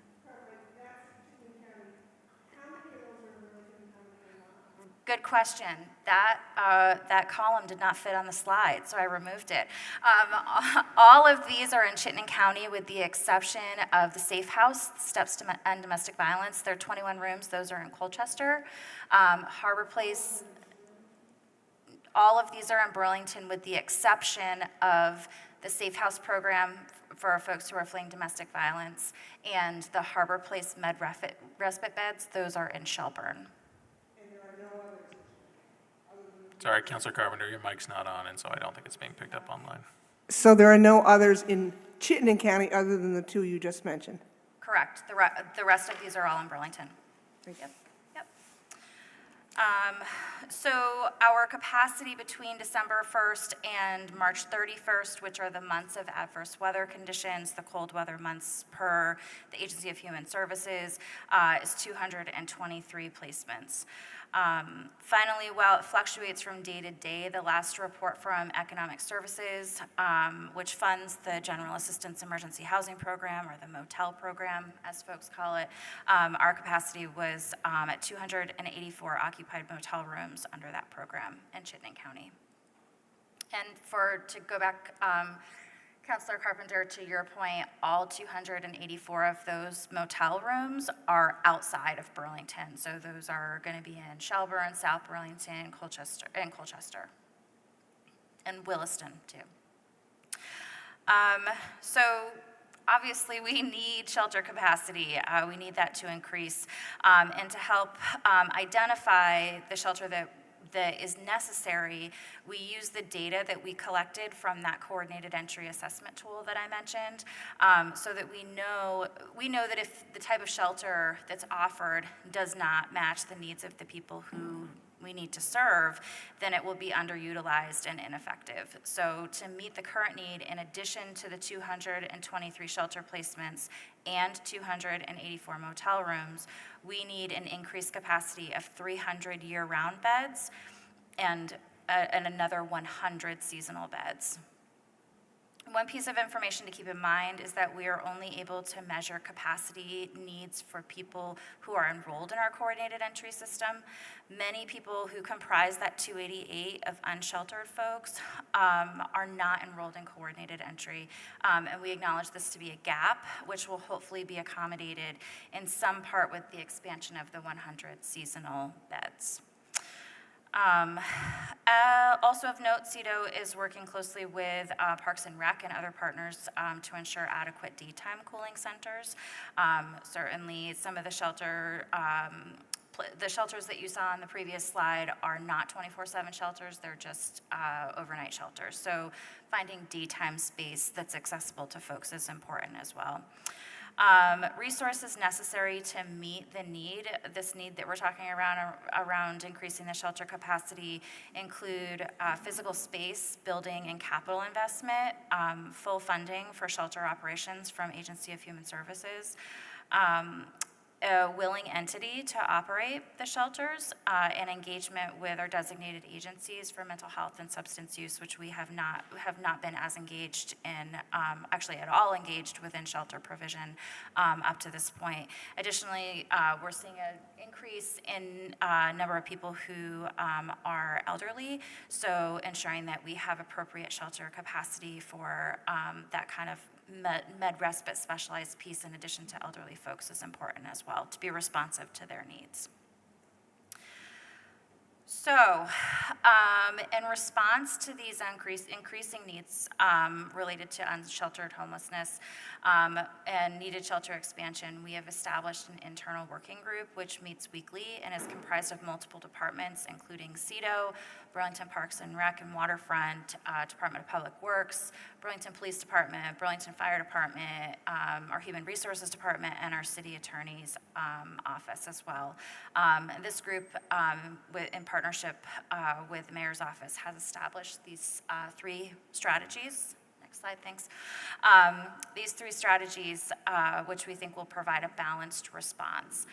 Good question. That column did not fit on the slide, so I removed it. All of these are in Chittenden County with the exception of the Safe House, Steps to End Domestic Violence. There are 21 rooms. Those are in Colchester. Harbor Place, all of these are in Burlington with the exception of the Safe House program for folks who are fleeing domestic violence and the Harbor Place Med Respite beds. Those are in Shelburne. Sorry, Councilor Carpenter, your mic's not on, and so I don't think it's being picked up online. So there are no others in Chittenden County other than the two you just mentioned? Correct. The rest of these are all in Burlington. Yep. So our capacity between December 1st and March 31st, which are the months of adverse weather conditions, the cold weather months per the Agency of Human Services, is 223 placements. Finally, while it fluctuates from day to day, the last report from Economic Services, which funds the General Assistance Emergency Housing Program, or the motel program, as folks call it, our capacity was at 284 occupied motel rooms under that program in Chittenden County. And to go back, Councilor Carpenter, to your point, all 284 of those motel rooms are outside of Burlington. So those are going to be in Shelburne, South Burlington, Colchester, and Williston too. So obviously we need shelter capacity. We need that to increase. And to help identify the shelter that is necessary, we use the data that we collected from that coordinated entry assessment tool that I mentioned, so that we know that if the type of shelter that's offered does not match the needs of the people who we need to serve, then it will be underutilized and ineffective. So to meet the current need, in addition to the 223 shelter placements and 284 motel rooms, we need an increased capacity of 300 year-round beds and another 100 seasonal beds. One piece of information to keep in mind is that we are only able to measure capacity needs for people who are enrolled in our coordinated entry system. Many people who comprise that 288 of unsheltered folks are not enrolled in coordinated entry, and we acknowledge this to be a gap, which will hopefully be accommodated in some part with the expansion of the 100 seasonal beds. Also of note, CEDO is working closely with Parks and Rec and other partners to ensure adequate daytime cooling centers. Certainly, some of the shelters that you saw on the previous slide are not 24/7 shelters, they're just overnight shelters. So finding daytime space that's accessible to folks is important as well. Resources necessary to meet this need that we're talking around increasing the shelter capacity include physical space, building, and capital investment, full funding for shelter operations from Agency of Human Services, a willing entity to operate the shelters in engagement with our designated agencies for mental health and substance use, which we have not been as engaged in, actually at all engaged within shelter provision up to this point. Additionally, we're seeing an increase in number of people who are elderly, so ensuring that we have appropriate shelter capacity for that kind of med respite specialized piece in addition to elderly folks is important as well, to be responsive to their needs. So, in response to these increasing needs related to unsheltered homelessness and needed shelter expansion, we have established an internal working group which meets weekly and is comprised of multiple departments, including CEDO, Burlington Parks and Rec and Waterfront, Department of Public Works, Burlington Police Department, Burlington Fire Department, our Human Resources Department, and our City Attorney's Office as well. This group, in partnership with the Mayor's Office, has established these 3 strategies. Next slide, thanks. These 3 strategies, which we think will provide a balanced response.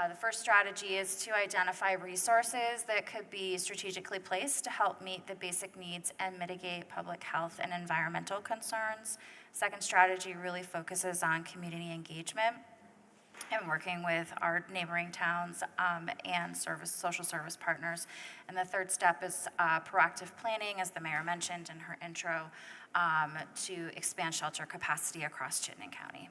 The first strategy is to identify resources that could be strategically placed to help meet the basic needs and mitigate public health and environmental concerns. Second strategy really focuses on community engagement and working with our neighboring towns and social service partners. And the third step is proactive planning, as the mayor mentioned in her intro, to expand shelter capacity across Chittenden County.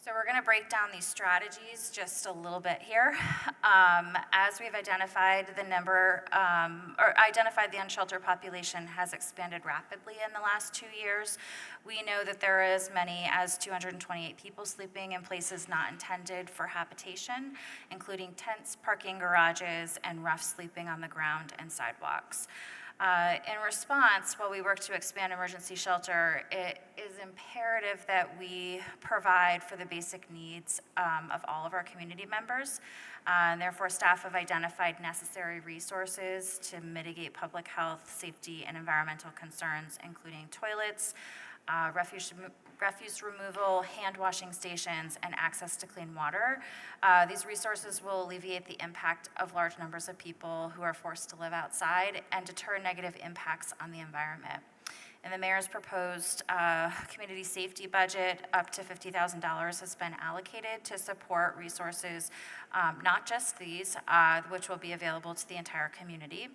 So we're going to break down these strategies just a little bit here. As we've identified, identified the unsheltered population has expanded rapidly in the last 2 years. We know that there are as many as 228 people sleeping in places not intended for habitation, including tents, parking garages, and rough sleeping on the ground and sidewalks. In response, while we work to expand emergency shelter, it is imperative that we provide for the basic needs of all of our community members. And therefore, staff have identified necessary resources to mitigate public health, safety, and environmental concerns, including toilets, refuse removal, hand washing stations, and access to clean water. These resources will alleviate the impact of large numbers of people who are forced to live outside and deter negative impacts on the environment. In the mayor's proposed community safety budget, up to $50,000 has been allocated to support resources, not just these, which will be available to the entire community.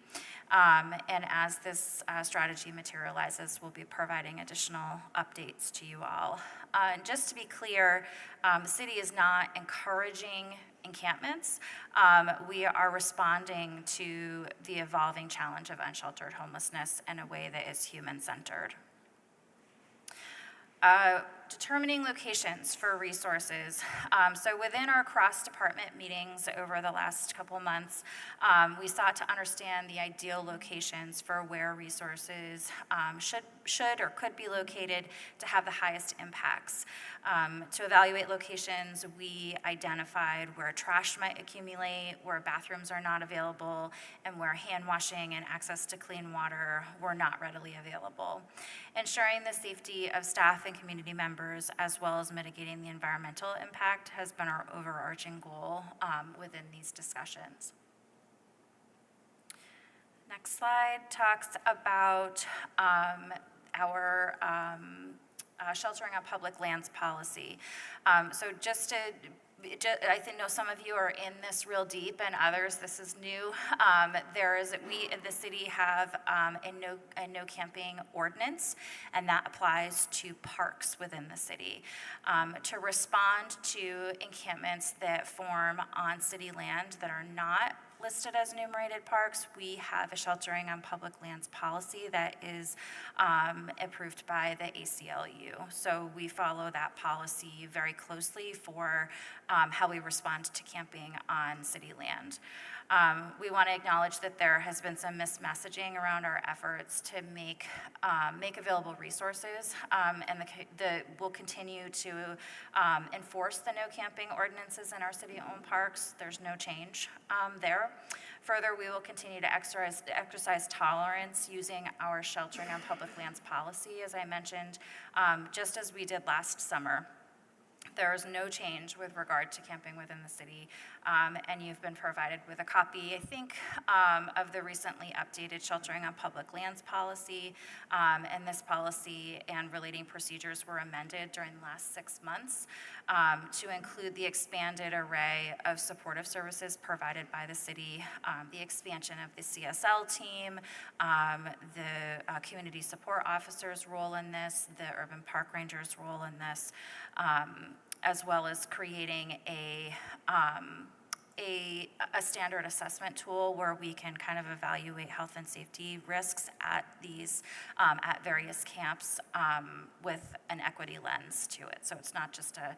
And as this strategy materializes, we'll be providing additional updates to you all. And just to be clear, the city is not encouraging encampments. We are responding to the evolving challenge of unsheltered homelessness in a way that is human-centered. Determining locations for resources. So within our cross-department meetings over the last couple months, we sought to understand the ideal locations for where resources should or could be located to have the highest impacts. To evaluate locations, we identified where trash might accumulate, where bathrooms are not available, and where hand washing and access to clean water were not readily available. Ensuring the safety of staff and community members, as well as mitigating the environmental impact, has been our overarching goal within these discussions. Next slide talks about our sheltering on public lands policy. So just to I think some of you are in this real deep, and others, this is new. We in the city have a no camping ordinance, and that applies to parks within the city. To respond to encampments that form on city land that are not listed as enumerated parks, we have a sheltering on public lands policy that is approved by the ACLU. So we follow that policy very closely for how we respond to camping on city land. We want to acknowledge that there has been some mismessaging around our efforts to make available resources, and we'll continue to enforce the no camping ordinances in our city-owned parks. There's no change there. Further, we will continue to exercise tolerance using our sheltering on public lands policy, as I mentioned, just as we did last summer. There is no change with regard to camping within the city, and you've been provided with a copy, I think, of the recently updated sheltering on public lands policy, and this policy and relating procedures were amended during the last 6 months to include the expanded array of supportive services provided by the city, the expansion of the CSL team, the community support officer's role in this, the urban park ranger's role in this, as well as creating a standard assessment tool where we can kind of evaluate health and safety risks at these, at various camps with an equity lens to it. So it's not just a,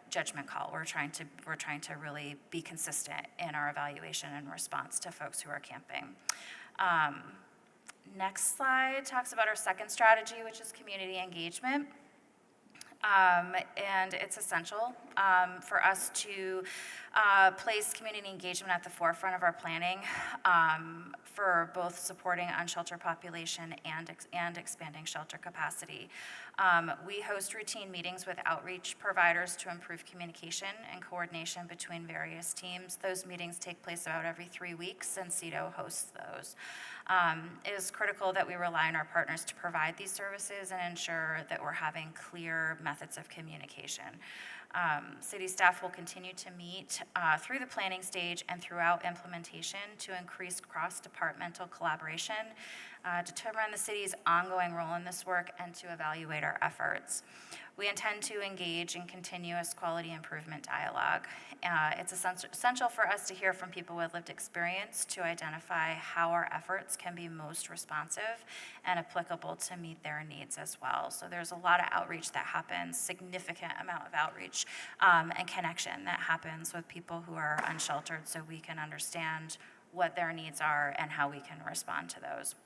judgment call. We're trying to really be consistent in our evaluation and response to folks who are camping. Next slide talks about our second strategy, which is community engagement. And it's essential for us to place community engagement at the forefront of our planning for both supporting unsheltered population and expanding shelter capacity. We host routine meetings with outreach providers to improve communication and coordination between various teams. Those meetings take place about every 3 weeks, and CEDO hosts those. It is critical that we rely on our partners to provide these services and ensure that we're having clear methods of communication. City staff will continue to meet through the planning stage and throughout implementation to increase cross-departmental collaboration, determine the city's ongoing role in this work, and to evaluate our efforts. We intend to engage in continuous quality improvement dialogue. It's essential for us to hear from people with lived experience to identify how our efforts can be most responsive and applicable to meet their needs as well. So there's a lot of outreach that happens, significant amount of outreach and connection that happens with people who are unsheltered so we can understand what their needs are and how we can respond to those.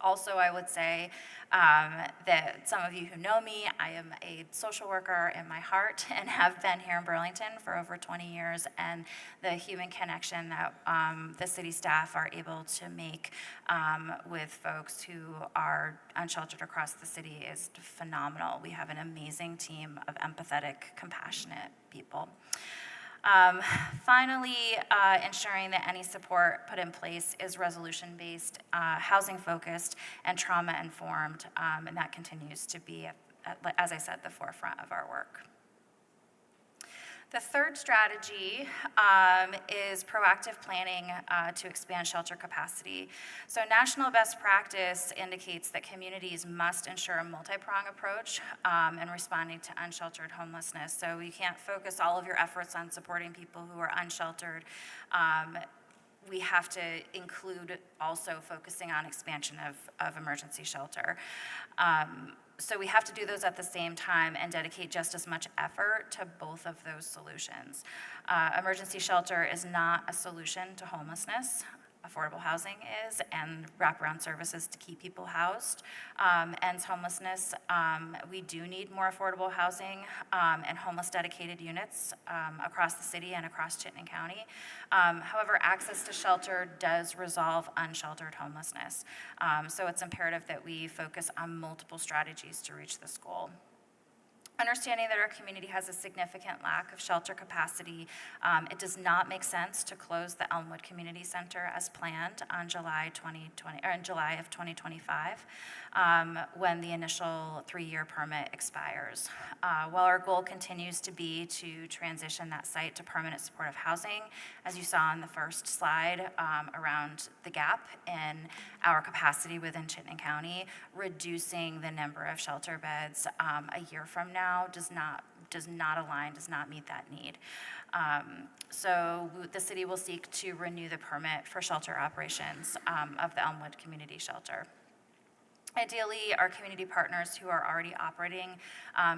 Also, I would say that some of you who know me, I am a social worker in my heart and have been here in Burlington for over 20 years, and the human connection that the city staff are able to make with folks who are unsheltered across the city is phenomenal. We have an amazing team of empathetic, compassionate people. Finally, ensuring that any support put in place is resolution-based, housing-focused, and trauma-informed, and that continues to be, as I said, the forefront of our work. The third strategy is proactive planning to expand shelter capacity. So national best practice indicates that communities must ensure a multi-pronged approach in responding to unsheltered homelessness. So you can't focus all of your efforts on supporting people who are unsheltered. We have to include also focusing on expansion of emergency shelter. So we have to do those at the same time and dedicate just as much effort to both of those solutions. Emergency shelter is not a solution to homelessness. Affordable housing is, and wraparound services to keep people housed. Ends homelessness. We do need more affordable housing and homeless dedicated units across the city and across Chittenden County. However, access to shelter does resolve unsheltered homelessness. So it's imperative that we focus on multiple strategies to reach this goal. Understanding that our community has a significant lack of shelter capacity, it does not make sense to close the Elmwood Community Center as planned on July of 2025, when the initial 3-year permit expires. While our goal continues to be to transition that site to permanent supportive housing, as you saw on the first slide around the gap in our capacity within Chittenden County, reducing the number of shelter beds a year from now does not align, does not meet that need. So the city will seek to renew the permit for shelter operations of the Elmwood Community Shelter. Ideally, our community partners who are already operating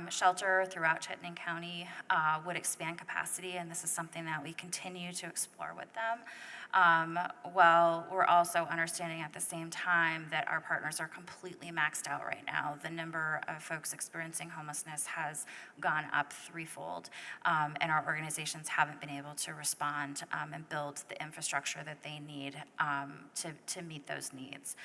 shelter throughout Chittenden County would expand capacity, and this is something that we continue to explore with them. While we're also understanding at the same time that our partners are completely maxed out right now. The number of folks experiencing homelessness has gone up threefold, and our organizations haven't been able to respond and build the infrastructure that they need to meet those needs.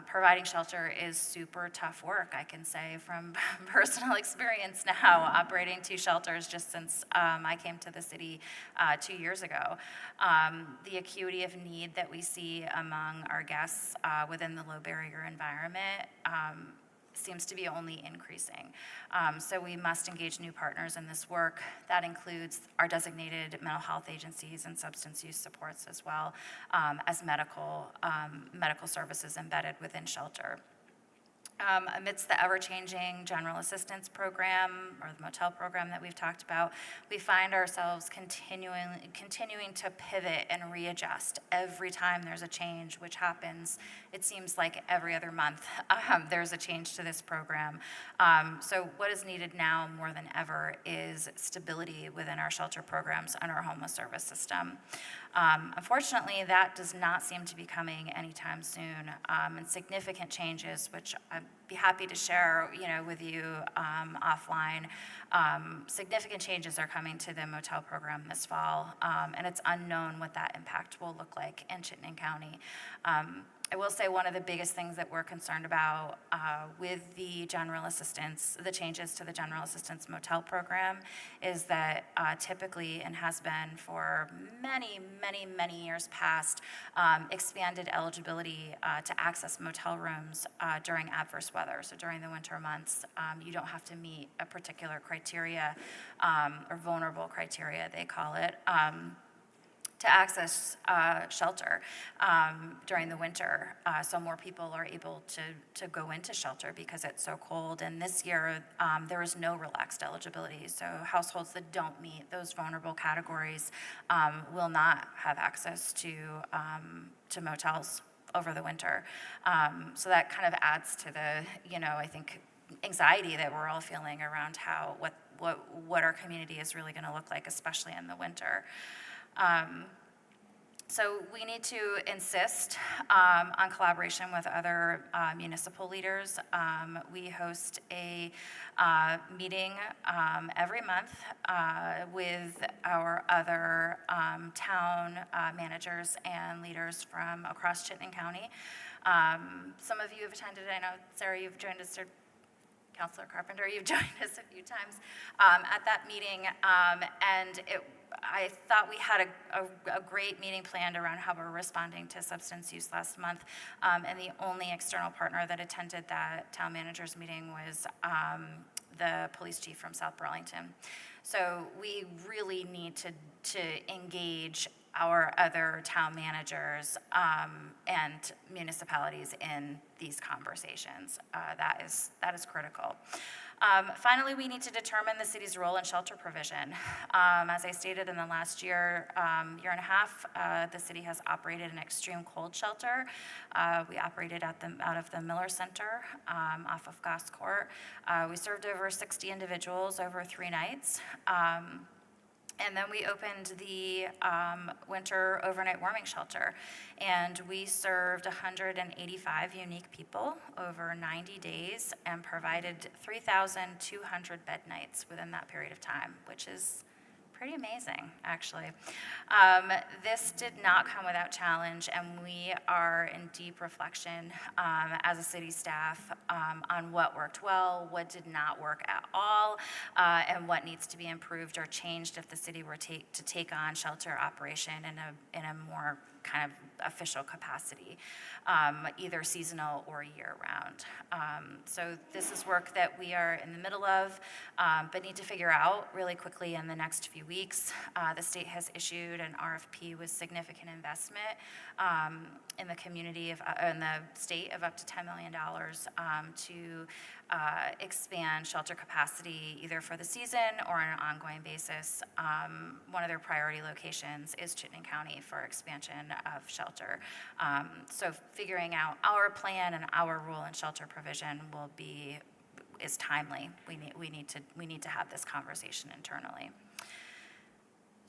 Providing shelter is super tough work, I can say from personal experience now, operating 2 shelters just since I came to the city 2 years ago. The acuity of need that we see among our guests within the low barrier environment seems to be only increasing. So we must engage new partners in this work. That includes our designated mental health agencies and substance use supports as well as medical services embedded within shelter. Amidst the ever-changing general assistance program or the motel program that we've talked about, we find ourselves continuing to pivot and readjust every time there's a change, which happens, it seems like every other month, there's a change to this program. So what is needed now more than ever is stability within our shelter programs and our homeless service system. Unfortunately, that does not seem to be coming anytime soon, and significant changes, which I'd be happy to share, with you offline. Significant changes are coming to the motel program this fall, and it's unknown what that impact will look like in Chittenden County. I will say one of the biggest things that we're concerned about with the general assistance, the changes to the general assistance motel program, is that typically, and has been for many, many, many years past, expanded eligibility to access motel rooms during adverse weather. So during the winter months, you don't have to meet a particular criteria or vulnerable criteria, they call it, to access shelter during the winter. So more people are able to go into shelter because it's so cold. And this year, there is no relaxed eligibility. So households that don't meet those vulnerable categories will not have access to motels over the winter. So that kind of adds to the, I think, anxiety that we're all feeling around what our community is really gonna look like, especially in the winter. So we need to insist on collaboration with other municipal leaders. We host a meeting every month with our other town managers and leaders from across Chittenden County. Some of you have attended. I know, Sarah, you've joined us, or Councilor Carpenter, you've joined us a few times at that meeting, and I thought we had a great meeting planned around how we're responding to substance use last month, and the only external partner that attended that town managers meeting was the police chief from South Burlington. So we really need to engage our other town managers and municipalities in these conversations. That is critical. Finally, we need to determine the city's role in shelter provision. As I stated, in the last year and a half, the city has operated an extreme cold shelter. We operated out of the Miller Center off of Goss Court. We served over 60 individuals over 3 nights. And then we opened the winter overnight warming shelter, and we served 185 unique people over 90 days and provided 3,200 bed nights within that period of time, which is pretty amazing, actually. This did not come without challenge, and we are in deep reflection as a city staff on what worked well, what did not work at all, and what needs to be improved or changed if the city were to take on shelter operation in a more kind of official capacity, either seasonal or year-round. So this is work that we are in the middle of, but need to figure out really quickly in the next few weeks. The state has issued an RFP with significant investment in the community in the state of up to $10 million to expand shelter capacity either for the season or on an ongoing basis. One of their priority locations is Chittenden County for expansion of shelter. So figuring out our plan and our role in shelter provision is timely. We need to have this conversation internally.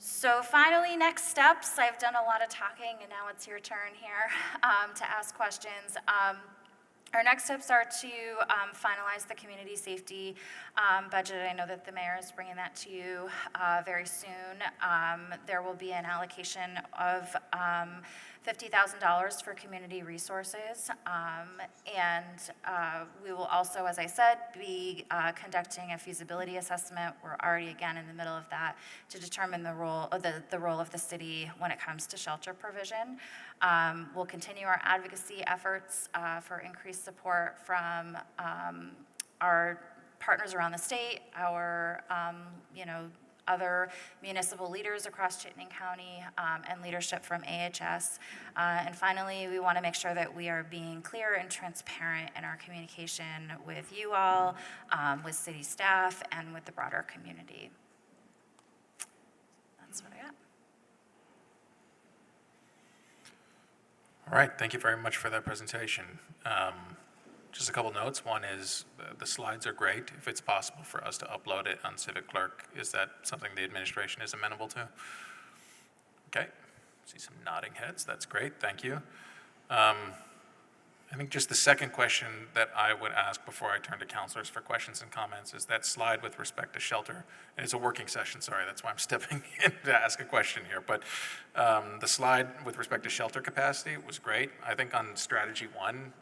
So finally, next steps. I've done a lot of talking, and now it's your turn here to ask questions. Our next steps are to finalize the community safety budget. I know that the mayor is bringing that to you very soon. There will be an allocation of $50,000 for community resources. We will also, as I said, be conducting a feasibility assessment. We're already, again, in the middle of that to determine the role of the city when it comes to shelter provision. We'll continue our advocacy efforts for increased support from our partners around the state, our, other municipal leaders across Chittenden County, and leadership from AHS. And finally, we want to make sure that we are being clear and transparent in our communication with you all, with city staff, and with the broader community. That's what I got. All right, thank you very much for that presentation. Just a couple notes. One is the slides are great. If it's possible for us to upload it on Civic Clerk, is that something the administration is amenable to? Okay, see some nodding heads. That's great, thank you. I think just the second question that I would ask before I turn to councilors for questions and comments is that slide with respect to shelter. And it's a working session, sorry, that's why I'm stepping in to ask a question here. But the slide with respect to shelter capacity was great. I think on strategy 1,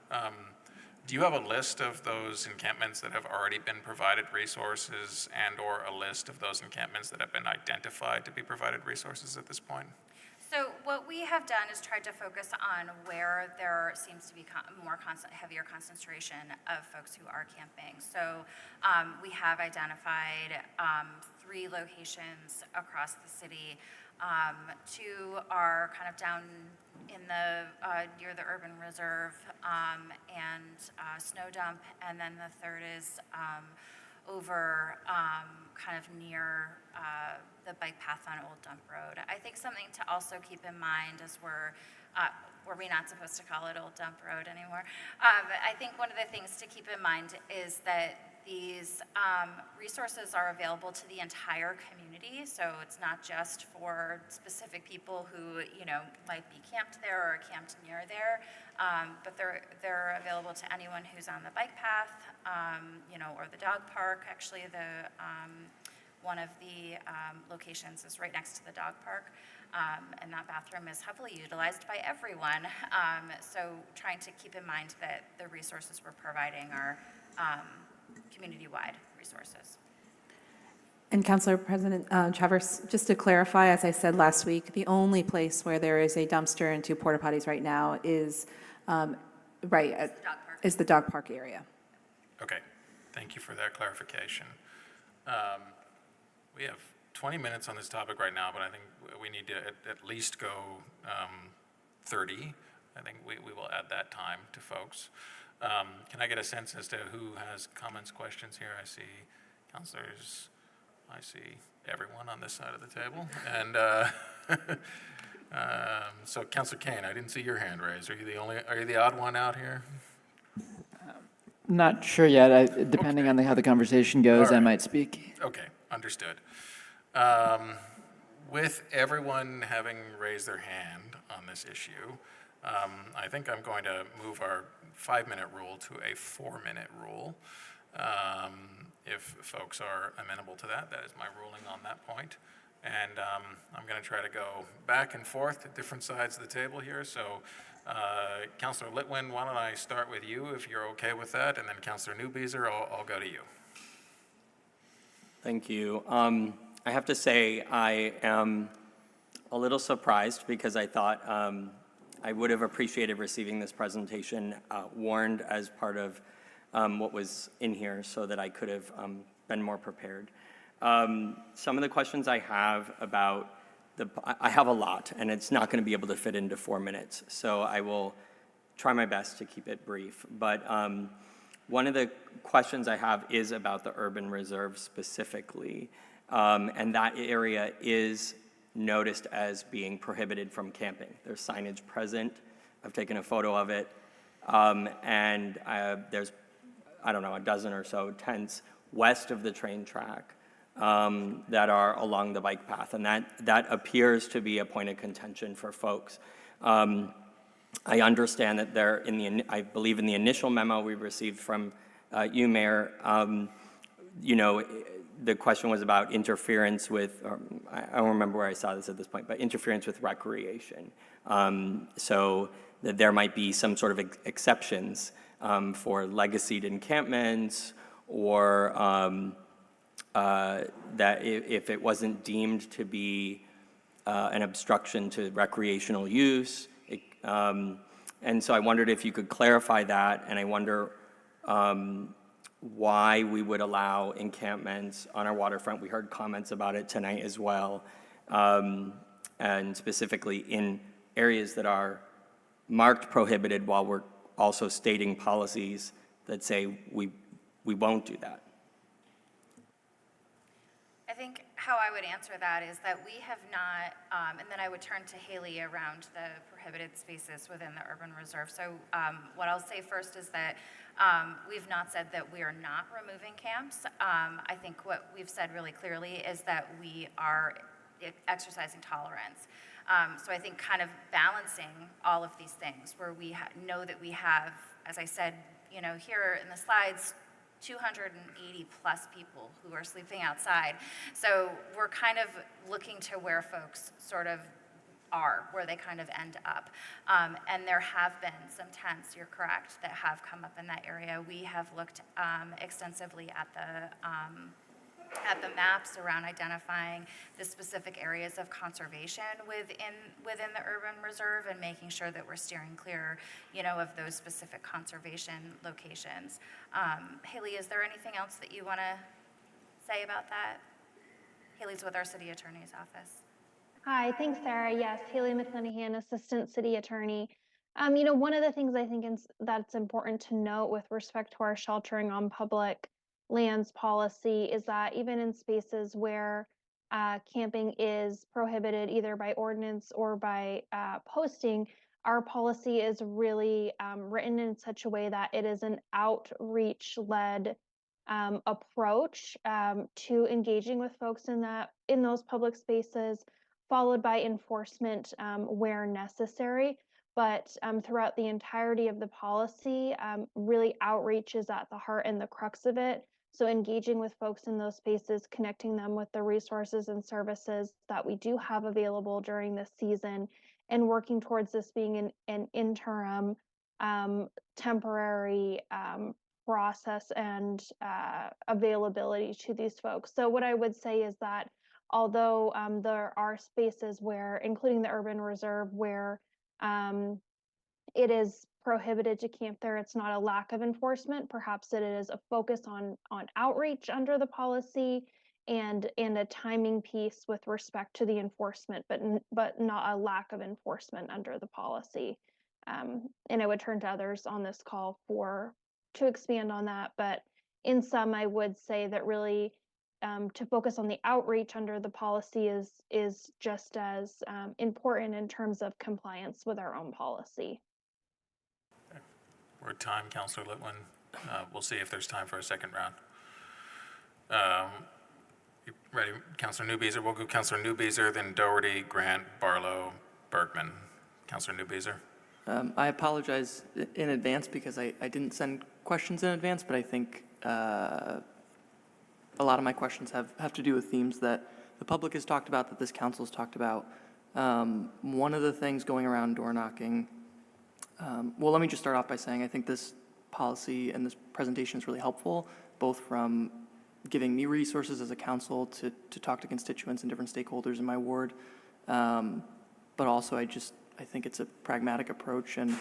do you have a list of those encampments that have already been provided resources and/or a list of those encampments that have been identified to be provided resources at this point? So what we have done is tried to focus on where there seems to be heavier concentration of folks who are camping. So we have identified 3 locations across the city. 2 are kind of down in the near the urban reserve and snow dump, and then the 3rd is over kind of near the bike path on Old Dump Road. I think something to also keep in mind as were we not supposed to call it Old Dump Road anymore? I think one of the things to keep in mind is that these resources are available to the entire community, so it's not just for specific people who, might be camped there or camped near there, but they're available to anyone who's on the bike path, or the dog park. Actually, one of the locations is right next to the dog park, and that bathroom is heavily utilized by everyone. So trying to keep in mind that the resources we're providing are community-wide resources. And Councilor President Travers, just to clarify, as I said last week, the only place where there is a dumpster and 2 porta potties right now is is the dog park area. Okay, thank you for that clarification. We have 20 minutes on this topic right now, but I think we need to at least go 30. I think we will add that time to folks. Can I get a sense as to who has comments, questions here? I see councilors, I see everyone on this side of the table. And so Councilor Kane, I didn't see your hand raised. Are you the odd one out here? Not sure yet. Depending on how the conversation goes, I might speak. Okay, understood. With everyone having raised their hand on this issue, I think I'm going to move our 5-minute rule to a 4-minute rule. If folks are amenable to that, that is my ruling on that point. And I'm going to try to go back and forth to different sides of the table here. So Councilor Litwin, why don't I start with you if you're okay with that, and then Councilor Newbeezer, I'll go to you. Thank you. I have to say I am a little surprised because I thought I would have appreciated receiving this presentation warned as part of what was in here so that I could have been more prepared. Some of the questions I have about I have a lot, and it's not going to be able to fit into 4 minutes, so I will try my best to keep it brief. But one of the questions I have is about the urban reserve specifically, and that area is noticed as being prohibited from camping. There's signage present. I've taken a photo of it, and there's, I don't know, a dozen or so tents west of the train track that are along the bike path, and that appears to be a point of contention for folks. I understand that there, I believe in the initial memo we received from you, Mayor, you know, the question was about interference with, I don't remember where I saw this at this point, but interference with recreation. So that there might be some sort of exceptions for legacied encampments, or that if it wasn't deemed to be an obstruction to recreational use. And so I wondered if you could clarify that, and I wonder why we would allow encampments on our waterfront. We heard comments about it tonight as well, and specifically in areas that are marked prohibited, while we're also stating policies that say we won't do that. I think how I would answer that is that we have not, and then I would turn to Haley around the prohibited spaces within the urban reserve. So what I'll say first is that we've not said that we are not removing camps. I think what we've said really clearly is that we are exercising tolerance. So I think kind of balancing all of these things where we know that we have, as I said, you know, here in the slides, 280 plus people who are sleeping outside. So we're kind of looking to where folks sort of are, where they kind of end up. And there have been some tents, you're correct, that have come up in that area. We have looked extensively at the maps around identifying the specific areas of conservation within the urban reserve, and making sure that we're steering clear, you know, of those specific conservation locations. Haley, is there anything else that you want to say about that? Haley's with our city attorney's office. Hi, thanks, Sarah. Yes, Haley McClanahan, Assistant City Attorney. You know, one of the things I think that's important to note with respect to our sheltering on public lands policy is that even in spaces where camping is prohibited either by ordinance or by posting, our policy is really written in such a way that it is an outreach-led approach to engaging with folks in those public spaces, followed by enforcement where necessary. But throughout the entirety of the policy, really outreach is at the heart and the crux of it. So engaging with folks in those spaces, connecting them with the resources and services that we do have available during this season, and working towards this being an interim, temporary process and availability to these folks. So what I would say is that although there are spaces where, including the urban reserve, where it is prohibited to camp there, it's not a lack of enforcement. Perhaps it is a focus on outreach under the policy and a timing piece with respect to the enforcement, but not a lack of enforcement under the policy. And I would turn to others on this call to expand on that. But in sum, I would say that really to focus on the outreach under the policy is just as important in terms of compliance with our own policy. We're at time, Councillor Litwin. We'll see if there's time for a second round. You ready, Councillor Newbeezer? We'll go Councillor Newbeezer, then Doherty, Grant, Barlow, Bergman. Councillor Newbeezer. I apologize in advance because I didn't send questions in advance, but I think a lot of my questions have to do with themes that the public has talked about, that this council has talked about. One of the things going around door knocking, well, let me just start off by saying I think this policy and this presentation is really helpful, both from giving me resources as a council to talk to constituents and different stakeholders in my ward, but also I think it's a pragmatic approach, and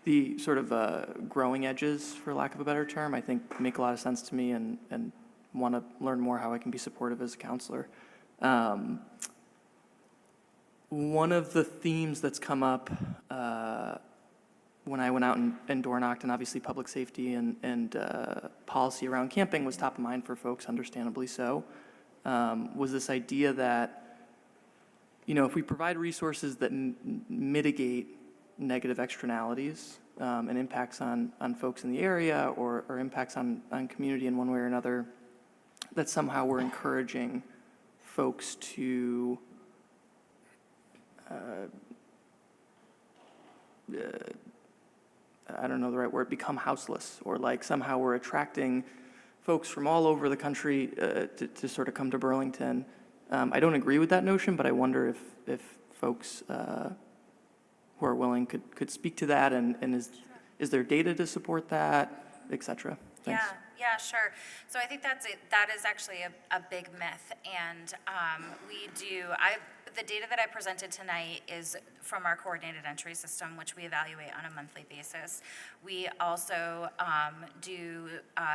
the sort of growing edges, for lack of a better term, I think make a lot of sense to me, and want to learn more how I can be supportive as a counselor. One of the themes that's come up when I went out and door knocked, and obviously public safety and policy around camping was top of mind for folks, understandably so, was this idea that, you know, if we provide resources that mitigate negative externalities and impacts on folks in the area or impacts on community in one way or another, that somehow we're encouraging folks to don't know the right word, become houseless, or like somehow we're attracting folks from all over the country to sort of come to Burlington. I don't agree with that notion, but I wonder if folks who are willing could speak to that, and is there data to support that, et cetera? Thanks. Yeah, sure. So I think that is actually a big myth, and the data that I presented tonight is from our coordinated entry system, which we evaluate on a monthly basis. We also do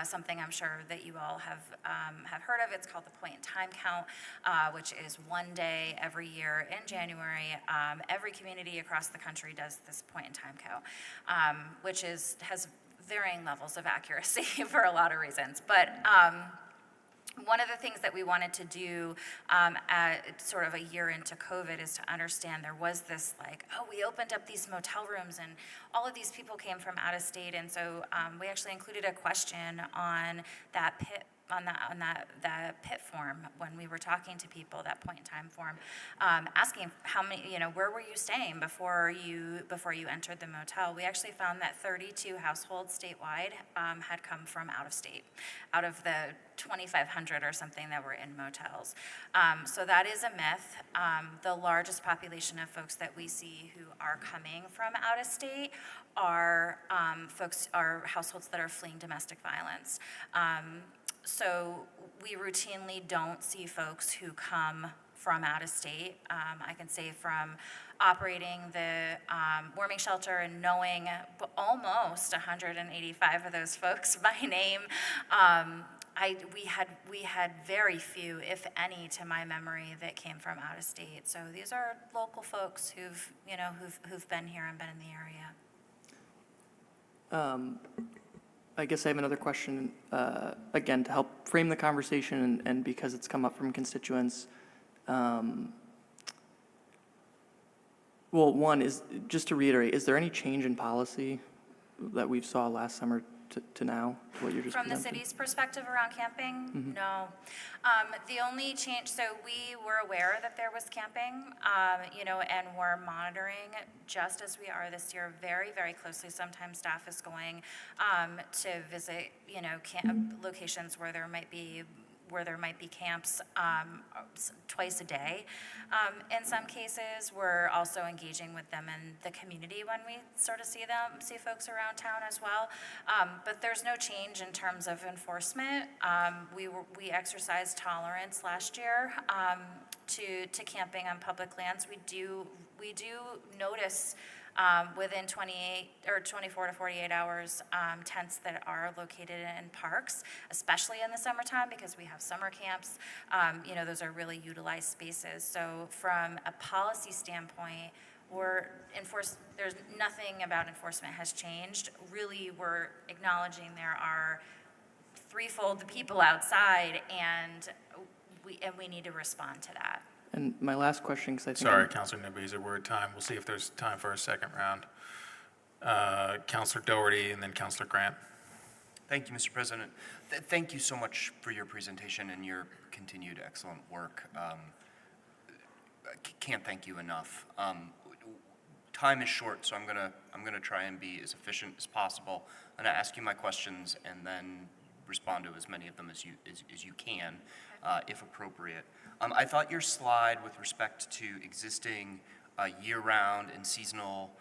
something I'm sure that you all have heard of. It's called the point in time count, which is one day every year in January. Every community across the country does this point in time count, which has varying levels of accuracy for a lot of reasons. But one of the things that we wanted to do sort of a year into COVID is to understand there was this we opened up these motel rooms and all of these people came from out of state. And so we actually included a question on that that PIT form when we were talking to people, that point in time form, asking how many, where were you staying before you entered the motel. We actually found that 32 households statewide had come from out of state, out of the 2,500 or something that were in motels. So that is a myth. The largest population of folks that we see who are coming from out of state are households that are fleeing domestic violence. So we routinely don't see folks who come from out of state. I can say from operating the warming shelter and knowing almost 185 of those folks by name, we had very few, if any, to my memory, that came from out of state. So these are local folks who've been here and been in the area. I guess I have another question, again, to help frame the conversation and because it's come up from constituents. Well, one is, just to reiterate, is there any change in policy that we saw last summer to now, what you're just From the presenting? city's perspective around camping? Mm-hmm. No. The only change, so we were aware that there was camping, and we're monitoring, just as we are this year, very, very closely. Sometimes staff is going to visit, locations where there might be camps twice a day. In some cases, we're also engaging with them in the community when we sort of see folks around town as well. But there's no change in terms of enforcement. We exercised tolerance last year to camping on public lands. We do notice within 24 to 48 hours, tents that are located in parks, especially in the summertime because we have summer camps. Those are really utilized spaces. So from a policy standpoint, there's nothing about enforcement has changed. Really, we're acknowledging there are threefold the people outside, and we need to respond to that. And my last question, because I think... Sorry, Councilor Nibiza, we're at time. We'll see if there's time for a second round. Councilor Doherty and then Councilor Grant. Thank you, Mr. President. Thank you so much for your presentation and your continued excellent work. Can't thank you enough. Time is short, so I'm gonna try and be as efficient as possible. I'm gonna ask you my questions and then respond to as many of them as you can, if appropriate. I thought your slide with respect to existing year-round and seasonal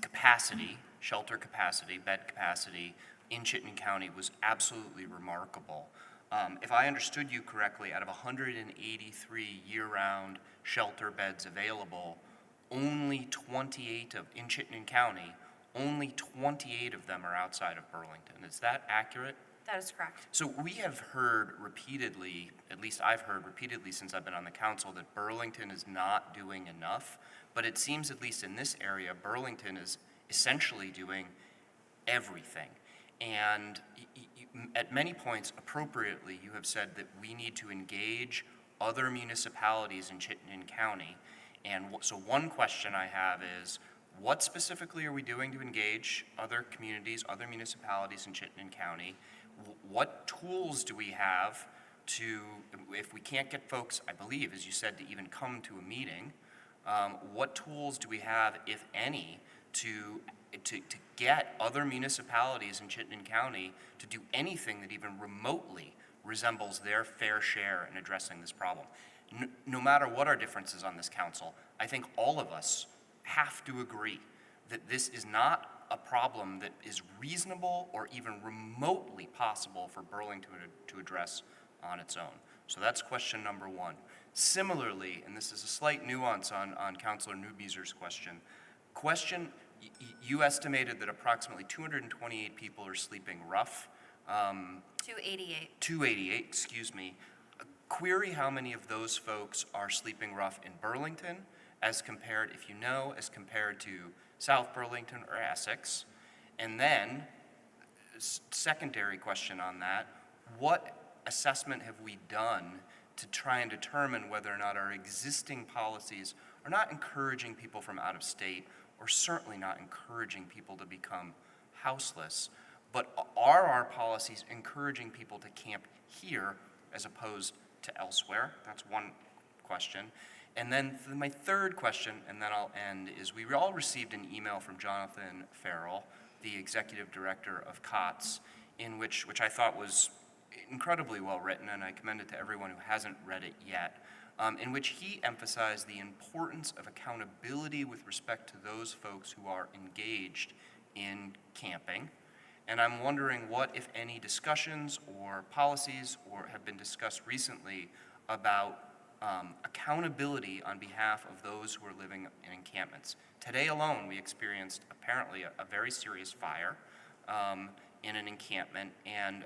capacity, shelter capacity, bed capacity in Chittenden County was absolutely remarkable. If I understood you correctly, out of 183 year-round shelter beds available, only 28 in Chittenden County, only 28 of them are outside of Burlington. Is that accurate? That is correct. So we have heard repeatedly, at least I've heard repeatedly since I've been on the council, that Burlington is not doing enough, but it seems, at least in this area, Burlington is essentially doing everything. And at many points, appropriately, you have said that we need to engage other municipalities in Chittenden County. And so one question I have is, what specifically are we doing to engage other communities, other municipalities in Chittenden County? What tools do we have to, if we can't get folks, I believe, as you said, to even come to a meeting, what tools do we have, if any, to to get other municipalities in Chittenden County to do anything that even remotely resembles their fair share in addressing this problem. No matter what our differences on this council, I think all of us have to agree that this is not a problem that is reasonable or even remotely possible for Burlington to address on its own. So that's question number one. Similarly, and this is a slight nuance on Councilor Newbeezer's question, you estimated that approximately 228 people are sleeping rough. 288. 288, excuse me. Query how many of those folks are sleeping rough in Burlington as compared, if you know, as compared to South Burlington or Essex. And then, secondary question on that, what assessment have we done to try and determine whether or not our existing policies are not encouraging people from out of state, or certainly not encouraging people to become houseless, but are our policies encouraging people to camp here as opposed to elsewhere? That's one question. And then my third question, and then I'll end, is we all received an email from Jonathan Farrell, the executive director of COTS, in which I thought was incredibly well written, and I commend it to everyone who hasn't read it yet, in which he emphasized the importance of accountability with respect to those folks who are engaged in camping. And I'm wondering what, if any, discussions or policies have been discussed recently about accountability on behalf of those who are living in encampments. Today alone, we experienced apparently a very serious fire in an encampment. And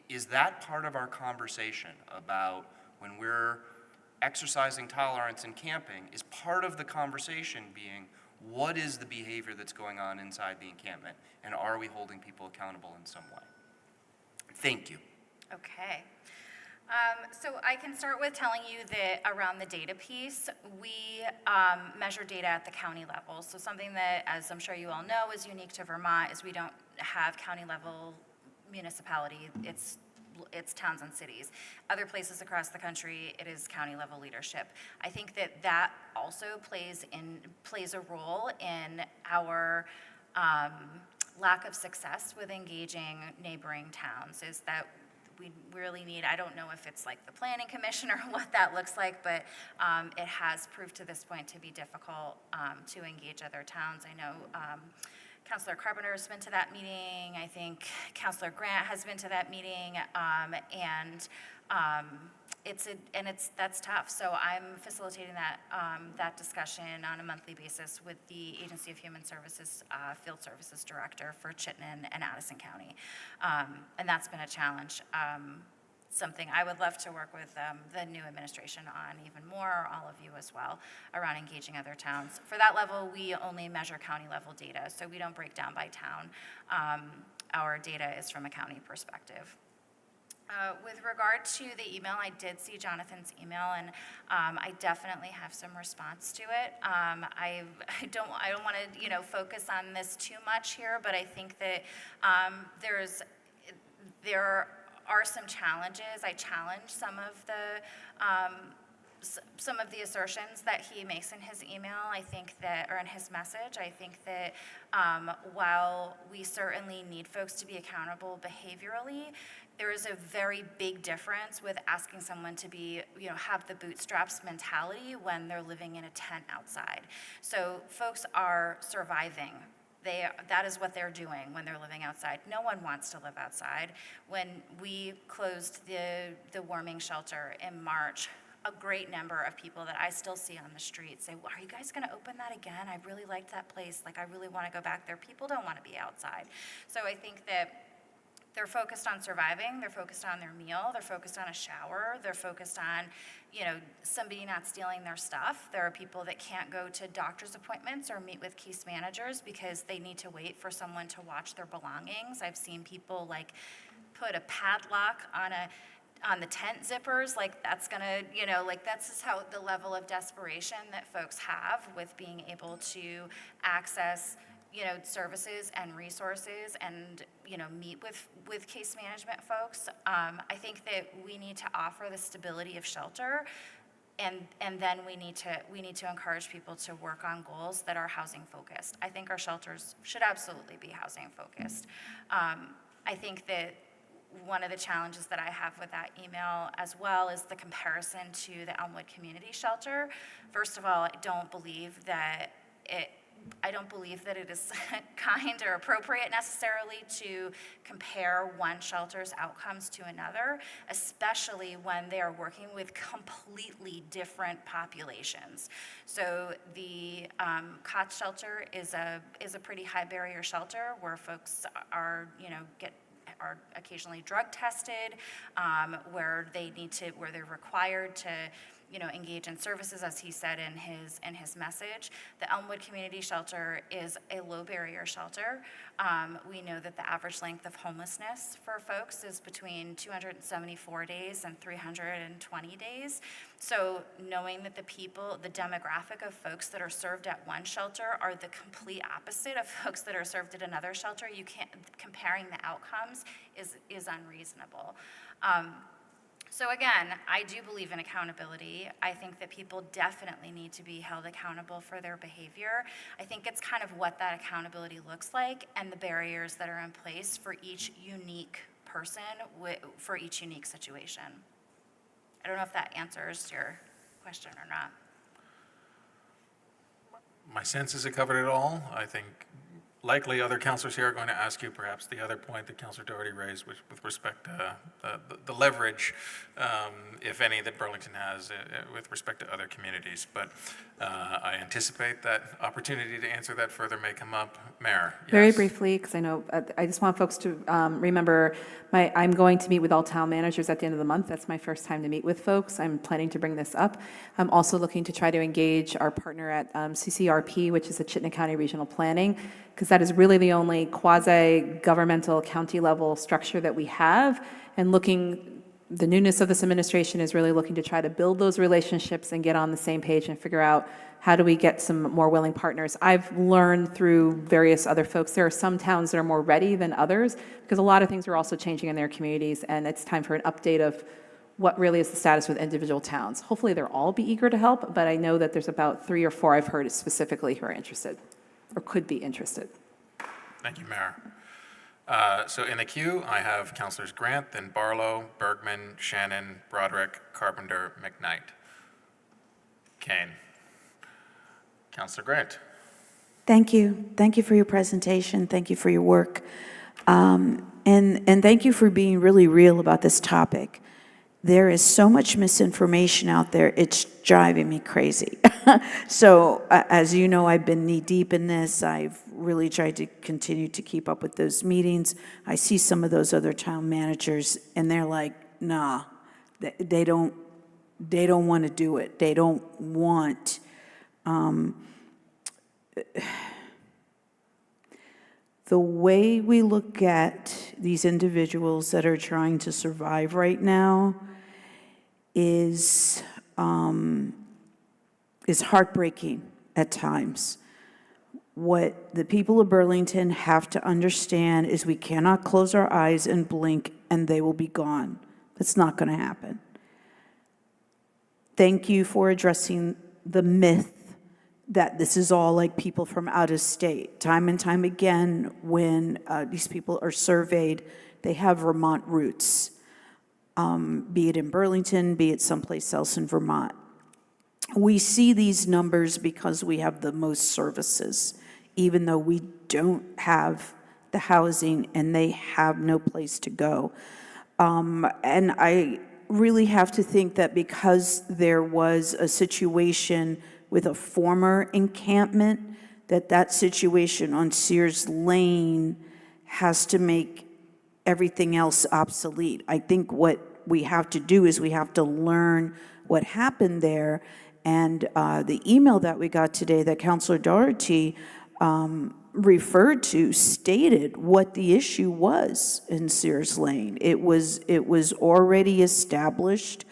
is that part of our conversation about when we're exercising tolerance in camping, is part of the conversation being what is the behavior that's going on inside the encampment, and are we holding people accountable in some way? Thank you. Okay. So I can start with telling you that around the data piece, we measure data at the county level. So something that, as I'm sure you all know, is unique to Vermont is we don't have county level municipality. It's towns and cities. Other places across the country, it is county level leadership. I think that also plays a role in our lack of success with engaging neighboring towns, is that we really need, I don't know if it's like the Planning Commission or what that looks like, but it has proved to this point to be difficult to engage other towns. I know Councilor Carpenter has been to that meeting. I think Councilor Grant has been to that meeting, that's tough. So I'm facilitating that discussion on a monthly basis with the Agency of Human Services Field Services Director for Chittenden and Addison County, and that's been a challenge. Something I would love to work with the new administration on even more, all of you as well, around engaging other towns. For that level, we only measure county level data, so we don't break down by town. Our data is from a county perspective. With regard to the email, I did see Jonathan's email, and I definitely have some response to it. I don't want to focus on this too much here, but I think that there are some challenges. I challenge some of the assertions that he makes in his email. I think that, or in his message, I think that while we certainly need folks to be accountable behaviorally, there is a very big difference with asking someone to be, have the bootstraps mentality when they're living in a tent outside. So folks are surviving. That is what they're doing when they're living outside. No one wants to live outside. When we closed the warming shelter in March, a great number of people that I still see on the street say, well, are you guys gonna open that again? I really liked that place. Like, I really wanna go back there. People don't wanna be outside. So I think that they're focused on surviving, they're focused on their meal, they're focused on a shower, they're focused on, somebody not stealing their stuff. There are people that can't go to doctor's appointments or meet with case managers because they need to wait for someone to watch their belongings. I've seen people put a padlock on the tent zippers, that's gonna, that's just how the level of desperation that folks have with being able to access services and resources and, meet with case management folks. I think that we need to offer the stability of shelter and then we need to encourage people to work on goals that are housing focused. I think our shelters should absolutely be housing focused. I think that one of the challenges that I have with that email as well is the comparison to the Elmwood Community Shelter. First of all, I don't believe that it is kind or appropriate necessarily to compare one shelter's outcomes to another, especially when they are working with completely different populations. So the COTS shelter is a pretty high barrier shelter where folks are, are occasionally drug tested, where they're required to engage in services, as he said in his message. The Elmwood Community Shelter is a low barrier shelter. We know that the average length of homelessness for folks is between 274 days and 320 days. So knowing that the demographic of folks that are served at one shelter are the complete opposite of folks that are served at another shelter, comparing the outcomes is unreasonable. So again, I do believe in accountability. I think that people definitely need to be held accountable for their behavior. I think it's kind of what that accountability looks like and the barriers that are in place for each unique person, for each unique situation. I don't know if that answers your question or not. My sense is it covered it all. I think likely other councilors here are going to ask you perhaps the other point that Councilor Doherty raised with respect to the leverage, if any, that Burlington has with respect to other communities. But I anticipate that opportunity to answer that further may come up. Mayor? Yes. Very briefly, because I know, I just want folks to remember, I'm going to meet with all town managers at the end of the month. That's my first time to meet with folks. I'm planning to bring this up. I'm also looking to try to engage our partner at CCRP, which is the Chittenden County Regional Planning, because that is really the only quasi-governmental county-level structure that we have. And the newness of this administration is really looking to try to build those relationships and get on the same page and figure out how do we get some more willing partners. I've learned through various other folks, there are some towns that are more ready than others, because a lot of things are also changing in their communities, and it's time for an update of what really is the status with individual towns. Hopefully they'll all be eager to help, but I know that there's about 3 or 4 I've heard specifically who are interested or could be interested. Thank you, Mayor. So in the queue, I have Councilors Grant, then Barlow, Bergman, Shannon, Broderick, Carpenter, McKnight. Kane. Councilor Grant. Thank you. Thank you for your presentation. Thank you for your work. And thank you for being really real about this topic. There is so much misinformation out there, it's driving me crazy. So, as you know, I've been knee-deep in this. I've really tried to continue to keep up with those meetings. I see some of those other town managers, and they're like, nah, they don't want to do it. They don't want... the way we look at these individuals that are trying to survive right now is heartbreaking at times. What the people of Burlington have to understand is we cannot close our eyes and blink and they will be gone. That's not going to happen. Thank you for addressing the myth that this is all like people from out of state. Time and time again, when these people are surveyed, they have Vermont roots, be it in Burlington, be it someplace else in Vermont. We see these numbers because we have the most services, even though we don't have the housing and they have no place to go. And I really have to think that because there was a situation with a former encampment, that situation on Sears Lane has to make everything else obsolete. I think what we have to do is we have to learn what happened there. And the email that we got today that Councilor Doherty referred to stated what the issue was in Sears Lane. It was already established.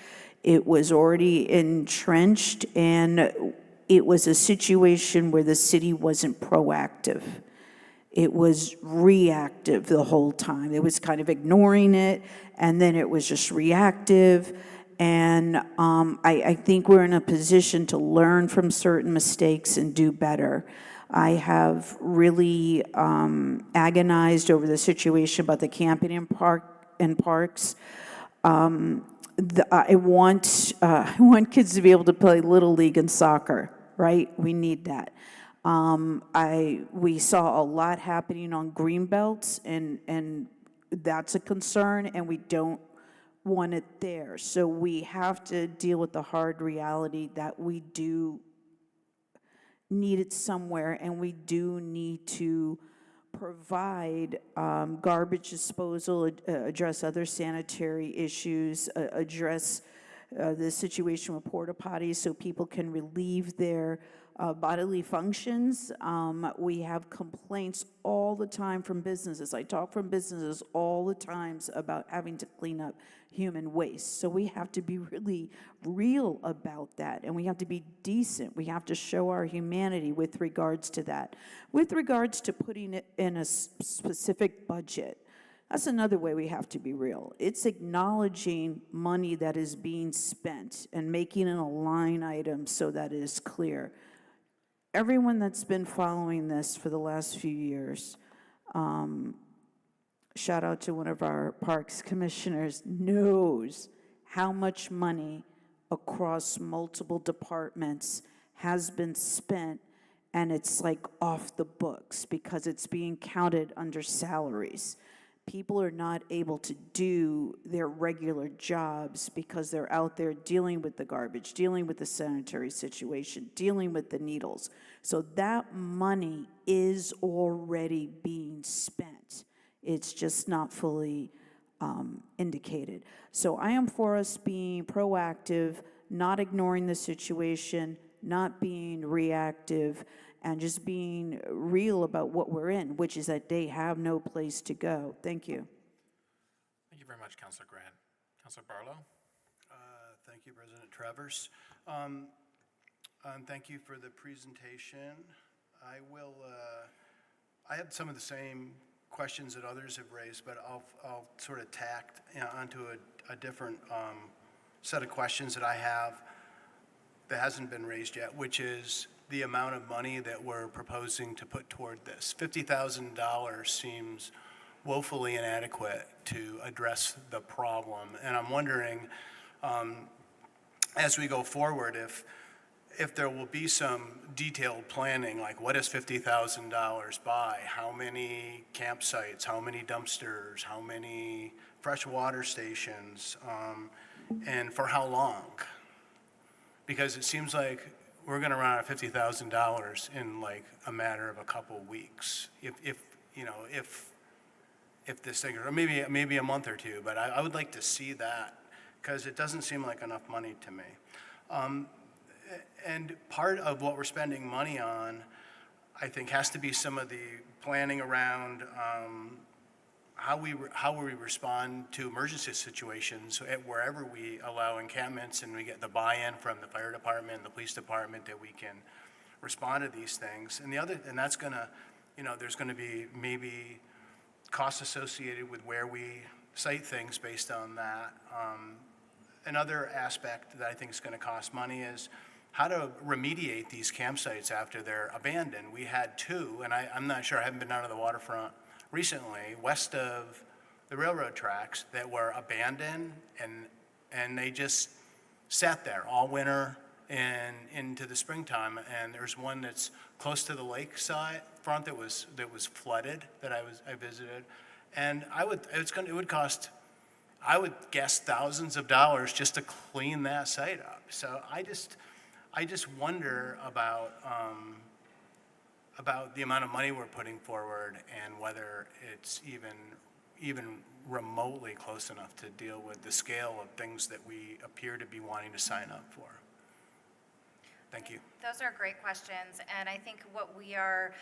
It was already entrenched, and it was a situation where the city wasn't proactive. It was reactive the whole time. It was kind of ignoring it, and then it was just reactive. And I think we're in a position to learn from certain mistakes and do better. I have really agonized over the situation about the camping in parks. I want kids to be able to play Little League and soccer, right? We need that. We saw a lot happening on greenbelts, and that's a concern, and we don't want it there. So we have to deal with the hard reality that we do need it somewhere, and we do need to provide garbage disposal, address other sanitary issues, address the situation with porta potties so people can relieve their bodily functions. We have complaints all the time from businesses. I talk from businesses all the times about having to clean up human waste. So we have to be really real about that, and we have to be decent. We have to show our humanity with regards to that. With regards to putting it in a specific budget, that's another way we have to be real. It's acknowledging money that is being spent and making it a line item so that it is clear. Everyone that's been following this for the last few years, shout out to one of our parks commissioners, knows how much money across multiple departments has been spent, and it's like off the books because it's being counted under salaries. People are not able to do their regular jobs because they're out there dealing with the garbage, dealing with the sanitary situation, dealing with the needles. So that money is already being spent. It's just not fully indicated. So I am for us being proactive, not ignoring the situation, not being reactive, and just being real about what we're in, which is that they have no place to go. Thank you. Thank you very much, Councilor Grant. Councilor Barlow? Thank you, President Travers. And thank you for the presentation. I had some of the same questions that others have raised, but I'll sort of tack onto a different set of questions that I have that hasn't been raised yet, which is the amount of money that we're proposing to put toward this. $50,000 seems woefully inadequate to address the problem. And I'm wondering, as we go forward, if there will be some detailed planning, like what does $50,000 buy? How many campsites? How many dumpsters? How many fresh water stations? And for how long? Because it seems like we're going to run out of $50,000 in like a matter of a couple weeks, if this thing, or maybe a month or two. But I would like to see that because it doesn't seem like enough money to me. And part of what we're spending money on, I think, has to be some of the planning around how we respond to emergency situations wherever we allow encampments and we get the buy-in from the fire department and the police department that we can respond to these things. And that's gonna, there's gonna be maybe costs associated with where we site things based on that. Another aspect that I think is gonna cost money is how to remediate these campsites after they're abandoned. We had two, and I'm not sure, I haven't been down to the waterfront recently, west of the railroad tracks, that were abandoned, and they just sat there all winter and into the springtime. And there's one that's close to the lakeside front that was flooded that I visited, and it would cost, I would guess, thousands of dollars just to clean that site up. So I just wonder about the amount of money we're putting forward and whether it's even remotely close enough to deal with the scale of things that we appear to be wanting to sign up for. Thank you. Those are great questions, and I think what we are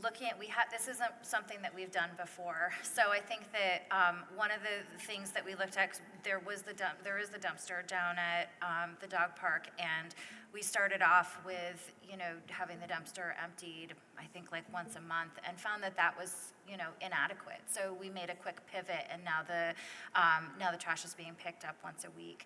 looking at, this isn't something that we've done before. So I think that one of the things that we looked at, there is the dumpster down at the dog park, and we started off with, having the dumpster emptied, I think like once a month, and found that that was, inadequate. So we made a quick pivot, and now the trash is being picked up once a week.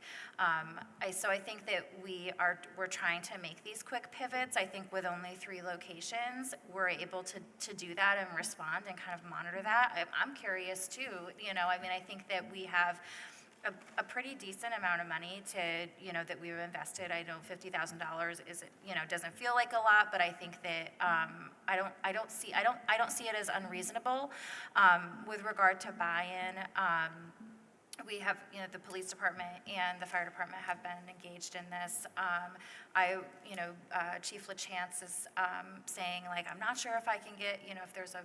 So I think that we're trying to make these quick pivots. I think with only 3 locations, we're able to do that and respond and kind of monitor that. I'm curious too, I think that we have a pretty decent amount of money that we've invested. I know $50,000 doesn't feel like a lot, but I think that I don't see it as unreasonable. With regard to buy-in, we have, the police department and the fire department have been engaged in this. Chief LaChance is saying, like, I'm not sure if I can get, if there's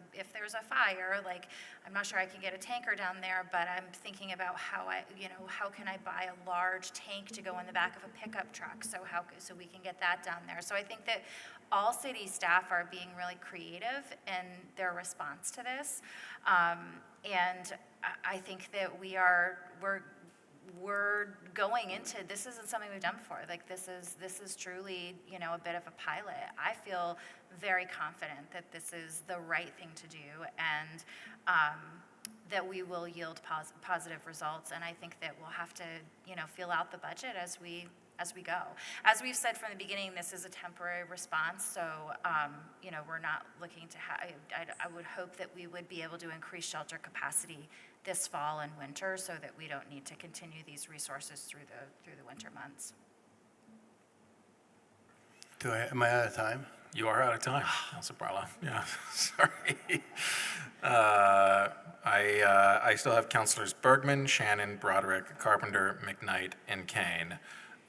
a fire, like, I'm not sure I can get a tanker down there, but I'm thinking about how can I buy a large tank to go in the back of a pickup truck, so we can get that down there. So I think that all city staff are being really creative in their response to this. And I think that we're going into, this isn't something we've done before. Like, this is truly, a bit of a pilot. I feel very confident that this is the right thing to do, and that we will yield positive results. And I think that we'll have to, feel out the budget as we go. As we've said from the beginning, this is a temporary response, so, we're not looking to I would hope that we would be able to increase shelter capacity this fall and winter so that we don't need to continue these resources through the winter months. Am I out of time? You are out of time, Councilor Barlow. Yeah, sorry. I still have Councilors Bergman, Shannon, Broderick, Carpenter, McKnight, and Kane.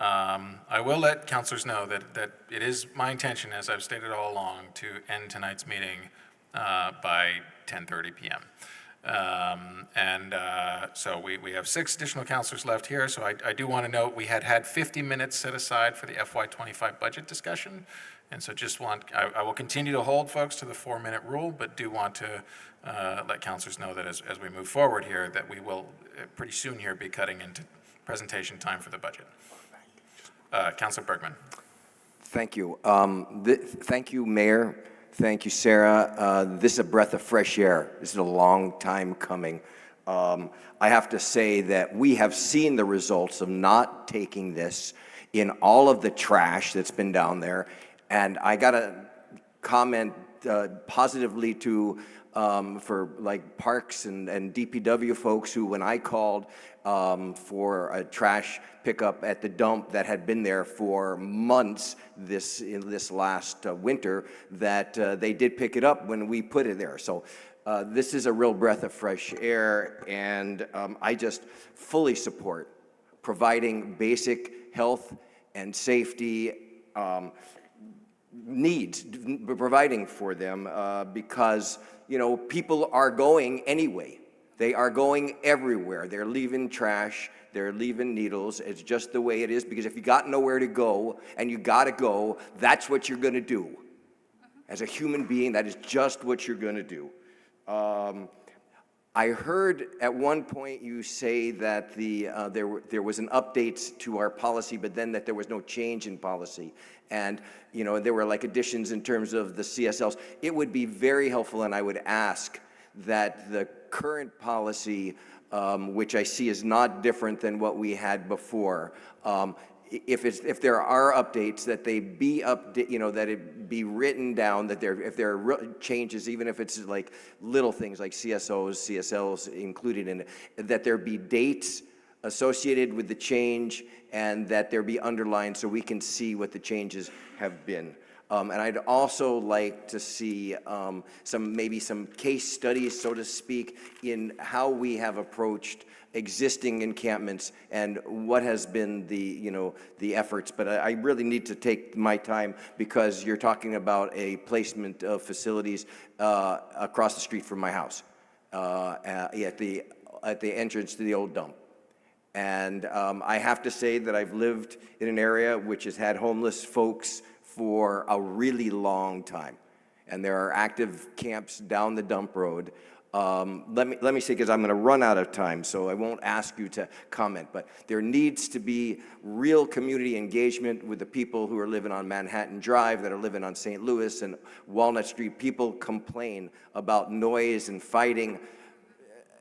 I will let councilors know that it is my intention, as I've stated all along, to end tonight's meeting by 10:30 p.m. So we have 6 additional councilors left here, so I do want to note we had 50 minutes set aside for the FY25 budget discussion, and so I will continue to hold folks to the 4-minute rule, but do want to let councilors know that as we move forward here, that we will pretty soon here be cutting into presentation time for the budget. Councilor Bergman. Thank you. Thank you, Mayor. Thank you, Sarah. This is a breath of fresh air. This is a long time coming. I have to say that we have seen the results of not taking this in all of the trash that's been down there. And I got to comment positively for like parks and DPW folks who, when I called for a trash pickup at the dump that had been there for months in this last winter, that they did pick it up when we put it there. So this is a real breath of fresh air, and I just fully support providing basic health and safety needs, providing for them because, people are going anyway. They are going everywhere. They're leaving trash. They're leaving needles. It's just the way it is, because if you got nowhere to go and you got to go, that's what you're going to do. As a human being, that is just what you're going to do. I heard at one point you say that there was an update to our policy, but then that there was no change in policy. And, there were like additions in terms of the CSLs. It would be very helpful, and I would ask that the current policy, which I see is not different than what we had before, if there are updates, that they be that it be written down, that if there are changes, even if it's like little things like CSLs included in it, that there be dates associated with the change, and that there be underlined so we can see what the changes have been. And I'd also like to see maybe some case studies, so to speak, in how we have approached existing encampments and what has been the efforts. But I really need to take my time, because you're talking about a placement of facilities across the street from my house at the entrance to the old dump. And I have to say that I've lived in an area which has had homeless folks for a really long time. And there are active camps down the dump road. Let me say, because I'm going to run out of time, so I won't ask you to comment, but there needs to be real community engagement with the people who are living on Manhattan Drive, that are living on St. Louis and Walnut Street. People complain about noise and fighting.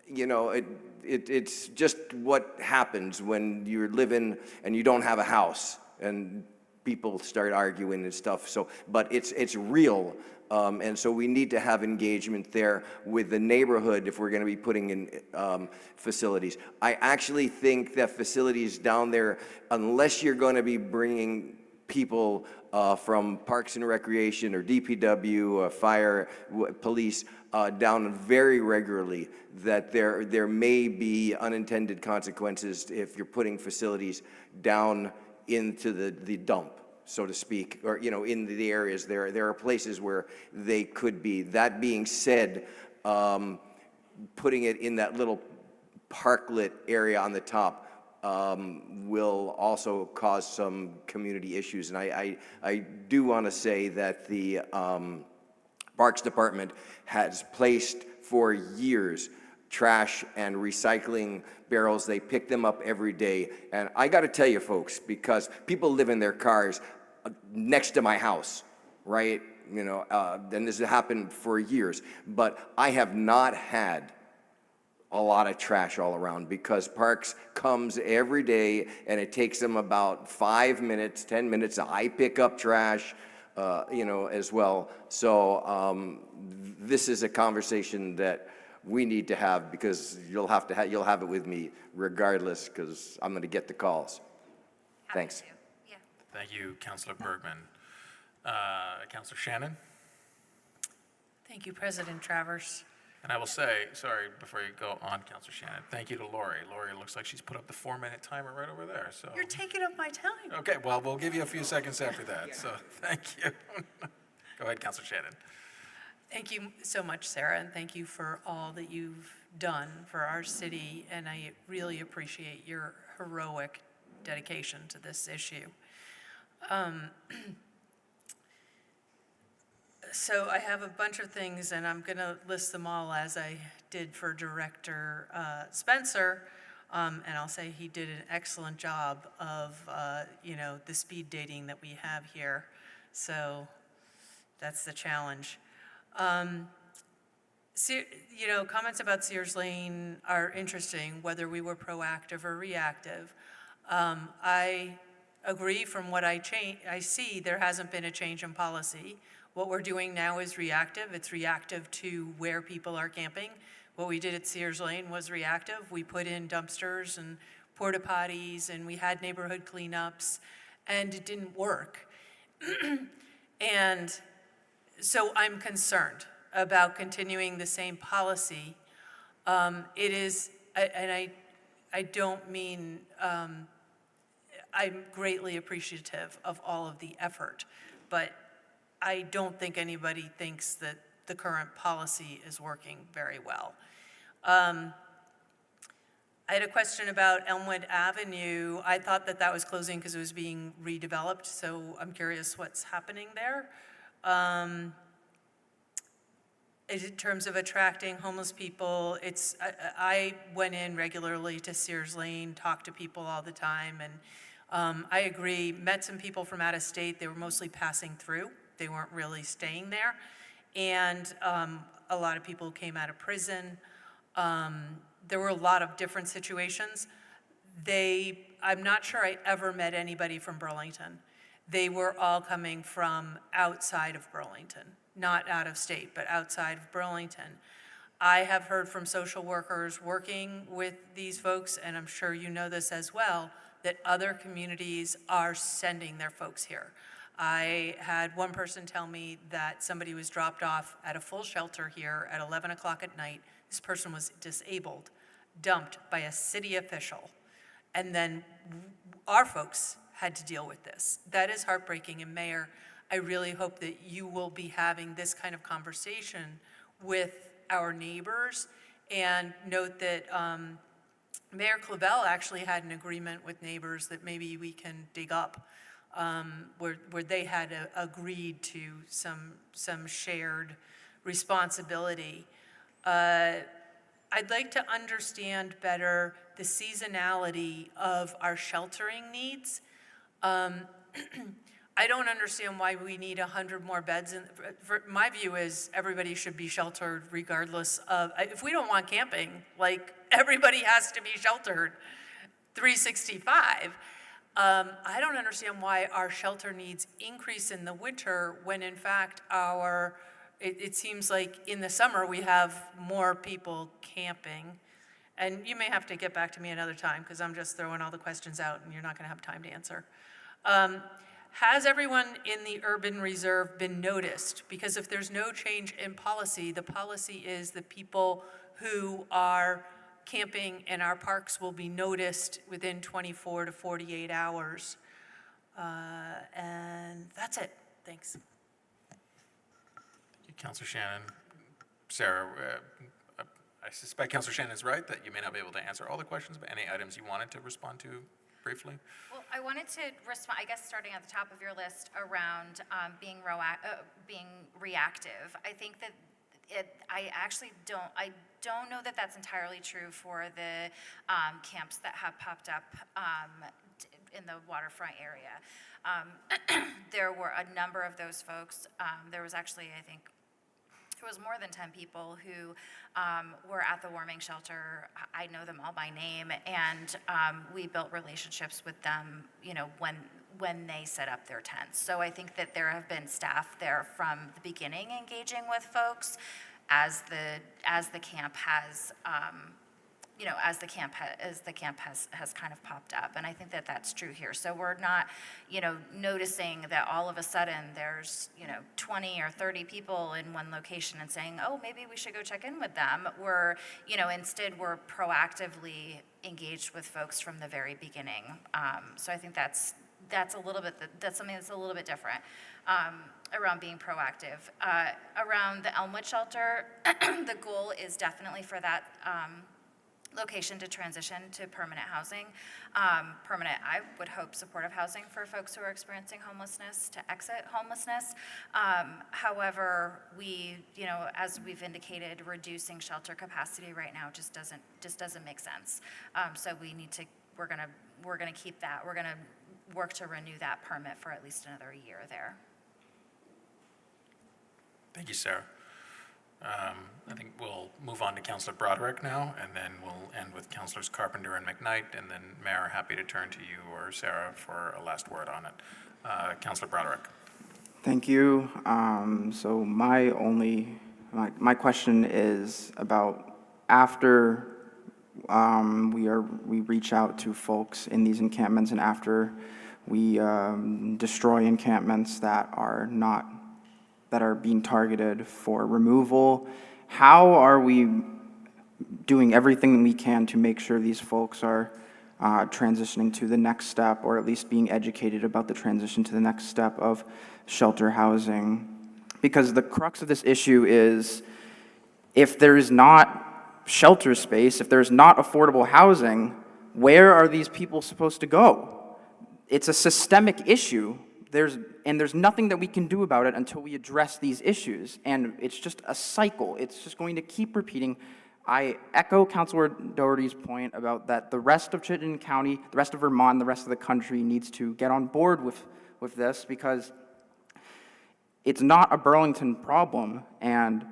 You know, it's just what happens when you're living and you don't have a house and people start arguing and stuff. So, but it's real. And so we need to have engagement there with the neighborhood if we're going to be putting in facilities. I actually think that facilities down there, unless you're going to be bringing people from Parks and Recreation or DPW or fire, police down very regularly, that there may be unintended consequences if you're putting facilities down into the dump, so to speak, or, you know, in the areas. There are places where they could be. That being said, putting it in that little parklet area on the top will also cause some community issues. And I do want to say that the Parks Department has placed for years trash and recycling barrels. They pick them up every day. And I got to tell you, folks, because people live in their cars next to my house, right? You know, and this has happened for years. But I have not had a lot of trash all around, because Parks comes every day and it takes them about 5 minutes, 10 minutes. I pick up trash, you know, as well. So this is a conversation that we need to have, because you'll have it with me regardless, because I'm going to get the calls. Thanks. Thank you, Councilor Bergman. Councilor Shannon? Thank you, President Travers. And I will say, sorry, before you go on, Councilor Shannon, thank you to Lori. Lori, it looks like she's put up the 4-minute timer right over there, so. You're taking up my time. Okay, well, we'll give you a few seconds after that, so thank you. Go ahead, Councilor Shannon. Thank you so much, Sarah, and thank you for all that you've done for our city, and I really appreciate your heroic dedication to this issue. So I have a bunch of things, and I'm going to list them all as I did for Director Spencer, and I'll say he did an excellent job of, you know, the speed dating that we have here. So that's the challenge. You know, comments about Sears Lane are interesting, whether we were proactive or reactive. I agree from what I see, there hasn't been a change in policy. What we're doing now is reactive. It's reactive to where people are camping. What we did at Sears Lane was reactive. We put in dumpsters and porta potties, and we had neighborhood cleanups, and it didn't work. And so I'm concerned about continuing the same policy. It is, and I don't mean, I'm greatly appreciative of all of the effort, but I don't think anybody thinks that the current policy is working very well. I had a question about Elmwood Avenue. I thought that was closing because it was being redeveloped, so I'm curious what's happening there. In terms of attracting homeless people, I went in regularly to Sears Lane, talked to people all the time, and I agree, met some people from out of state. They were mostly passing through. They weren't really staying there. And a lot of people came out of prison. There were a lot of different situations. I'm not sure I ever met anybody from Burlington. They were all coming from outside of Burlington, not out of state, but outside of Burlington. I have heard from social workers working with these folks, and I'm sure you know this as well, that other communities are sending their folks here. I had one person tell me that somebody was dropped off at a full shelter here at 11 o'clock at night. This person was disabled, dumped by a city official, and then our folks had to deal with this. That is heartbreaking, and Mayor, I really hope that you will be having this kind of conversation with our neighbors, and note that Mayor Clavel actually had an agreement with neighbors that maybe we can dig up, where they had agreed to some shared responsibility. I'd like to understand better the seasonality of our sheltering needs. I don't understand why we need 100 more beds. My view is everybody should be sheltered regardless of, if we don't want camping, like everybody has to be sheltered 365. I don't understand why our shelter needs increase in the winter when in fact it seems like in the summer we have more people camping. And you may have to get back to me another time because I'm just throwing all the questions out and you're not gonna have time to answer. Has everyone in the urban reserve been noticed? Because if there's no change in policy, the policy is the people who are camping in our parks will be noticed within 24 to 48 hours. And that's it. Thanks. Councilor Shannon. Sarah, I suspect Councilor Shannon is right that you may not be able to answer all the questions, but any items you wanted to respond to briefly? Well, I wanted to respond, I guess, starting at the top of your list around being reactive. I think that I actually don't know that that's entirely true for the camps that have popped up in the waterfront area. There were a number of those folks. There was actually, I think, there was more than 10 people who were at the warming shelter. I know them all by name, and we built relationships with them, you know, when they set up their tents. So I think that there have been staff there from the beginning engaging with folks as the camp has, you know, as the camp has kind of popped up. And I think that that's true here. So we're not, you know, noticing that all of a sudden there's, you know, 20 or 30 people in one location and saying, oh, maybe we should go check in with them. We're, you know, instead we're proactively engaged with folks from the very beginning. So I think that's a little bit, that's something that's a little bit different around being proactive. Around the Elmwood shelter, the goal is definitely for that location to transition to permanent housing. Permanent, I would hope, supportive housing for folks who are experiencing homelessness to exit homelessness. However, we, you know, as we've indicated, reducing shelter capacity right now just doesn't make sense. So we need to, we're gonna keep that. We're gonna work to renew that permit for at least another year there. Thank you, Sarah. I think we'll move on to Councilor Broderick now, and then we'll end with Councilors Carpenter and McKnight, and then Mayor, happy to turn to you or Sarah for a last word on it. Councilor Broderick. Thank you. So my question is about after we reach out to folks in these encampments, and after we destroy encampments that are being targeted for removal, how are we doing everything we can to make sure these folks are transitioning to the next step, or at least being educated about the transition to the next step of shelter housing? Because the crux of this issue is, if there is not shelter space, if there's not affordable housing, where are these people supposed to go? It's a systemic issue. There's nothing that we can do about it until we address these issues, and it's just a cycle. It's just going to keep repeating. I echo Councilor Doherty's point about that the rest of Chittenden County, the rest of Vermont, the rest of the country needs to get on board with this, because it's not a Burlington problem. And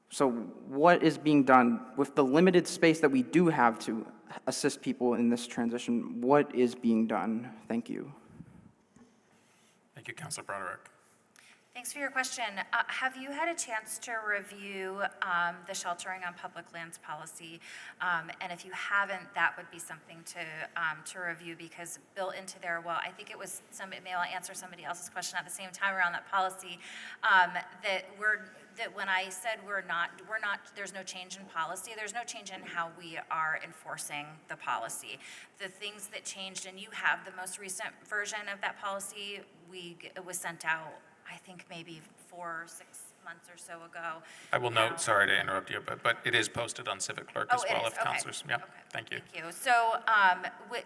so what is being done with the limited space that we do have to assist people in this transition? What is being done? Thank you. Thank you, Councilor Broderick. Thanks for your question. Have you had a chance to review the sheltering on public lands policy? And if you haven't, that would be something to review, because built into there, well, I think it was maybe I'll answer somebody else's question at the same time around that policy, that when I said there's no change in policy, there's no change in how we are enforcing the policy. The things that changed, and you have the most recent version of that policy, it was sent out, I think maybe 4 or 6 months or so ago. I will note, sorry to interrupt you, but it is posted on Civic Clerk as Oh, it well is, if okay. counselors, yeah, thank you. Thank you.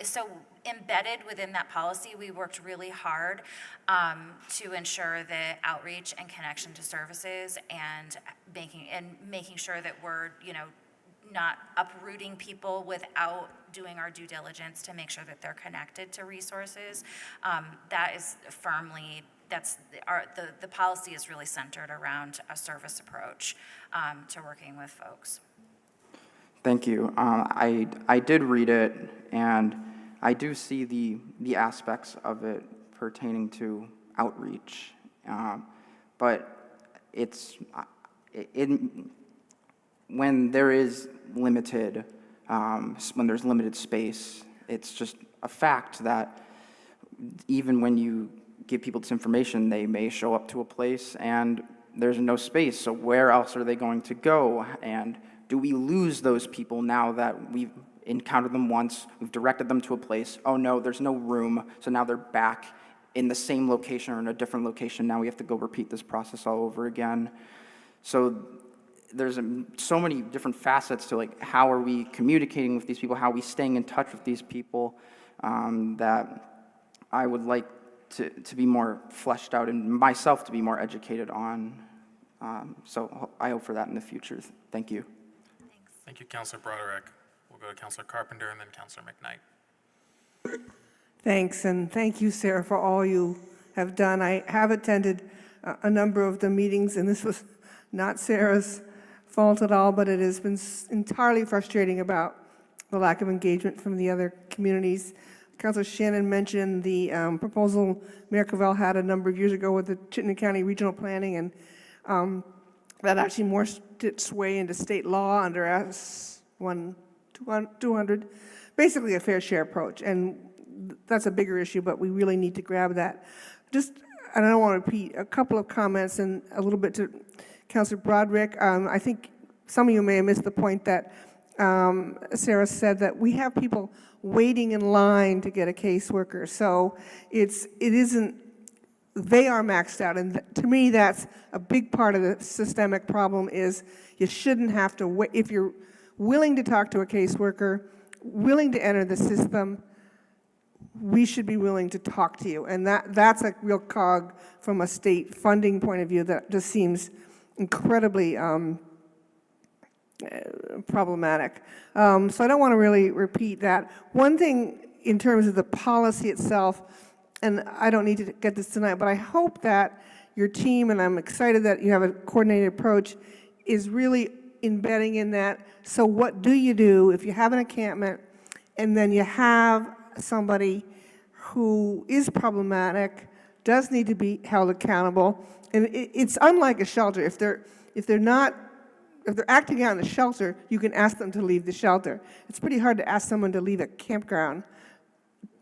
So embedded within that policy, we worked really hard to ensure the outreach and connection to services and making sure that we're, not uprooting people without doing our due diligence to make sure that they're connected to resources. That is firmly, the policy is really centered around a service approach to working with folks. Thank you. I did read it, and I do see the aspects of it pertaining to outreach, but when there is limited, when there's limited space, it's just a fact that even when you give people this information, they may show up to a place and there's no space. So where else are they going to go? And do we lose those people now that we've encountered them once, we've directed them to a place, oh no, there's no room, so now they're back in the same location or in a different location. Now we have to go repeat this process all over again. So there's so many different facets to like how are we communicating with these people, how are we staying in touch with these people, that I would like to be more fleshed out and myself to be more educated on. So I hope for that in the future. Thank you. Thanks. Thank you, Councilor Broderick. We'll go to Councilor Carpenter and then Councilor McKnight. Thanks, and thank you, Sarah, for all you have done. I have attended a number of the meetings, and this was not Sarah's fault at all, but it has been entirely frustrating about the lack of engagement from the other communities. Councilor Shannon mentioned the proposal Mayor Cavell had a number of years ago with the Chittenden County Regional Planning, and that actually morphed its way into state law under S-1 200, basically a fair share approach. And that's a bigger issue, but we really need to grab that. And I don't want to repeat a couple of comments and a little bit to Councilor Broderick. I think some of you may have missed the point that Sarah said that we have people waiting in line to get a caseworker. So it isn't, they are maxed out. And to me, that's a big part of the systemic problem is you shouldn't have to wait. If you're willing to talk to a caseworker, willing to enter the system, we should be willing to talk to you. And that's a real cog from a state funding point of view that just seems incredibly problematic. So I don't want to really repeat that. One thing in terms of the policy itself, and I don't need to get this tonight, but I hope that your team, and I'm excited that you have a coordinated approach, is really embedding in that. So what do you do if you have an encampment and then you have somebody who is problematic, does need to be held accountable, and it's unlike a shelter. If they're acting out in the shelter, you can ask them to leave the shelter. It's pretty hard to ask someone to leave a campground.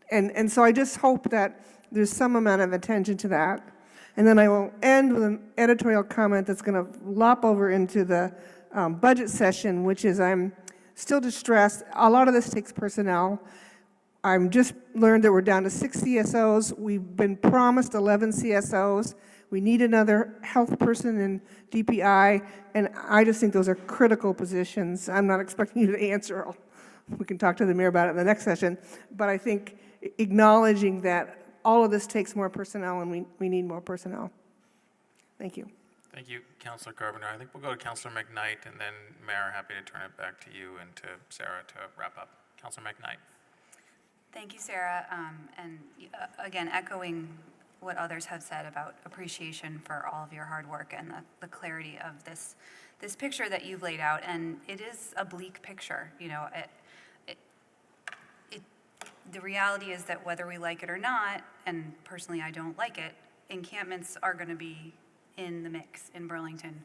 And so I just hope that there's some amount of attention to that. And then I will end with an editorial comment that's going to lop over into the budget session, which is I'm still distressed. A lot of this takes personnel. I'm just learned that we're down to 6 CSOs. We've been promised 11 CSOs. We need another health person in DPI, and I just think those are critical positions. I'm not expecting you to answer. We can talk to the mayor about it in the next session, but I think acknowledging that all of this takes more personnel, and we need more personnel. Thank you. Thank you, Councilor Carpenter. I think we'll go to Councilor McKnight, and then Mayor, happy to turn it back to you and to Sarah to wrap up. Councilor McKnight. Thank you, Sarah. And again, echoing what others have said about appreciation for all of your hard work and the clarity of this picture that you've laid out. And it is a bleak picture. The reality is that whether we like it or not, and personally I don't like it, encampments are going to be in the mix in Burlington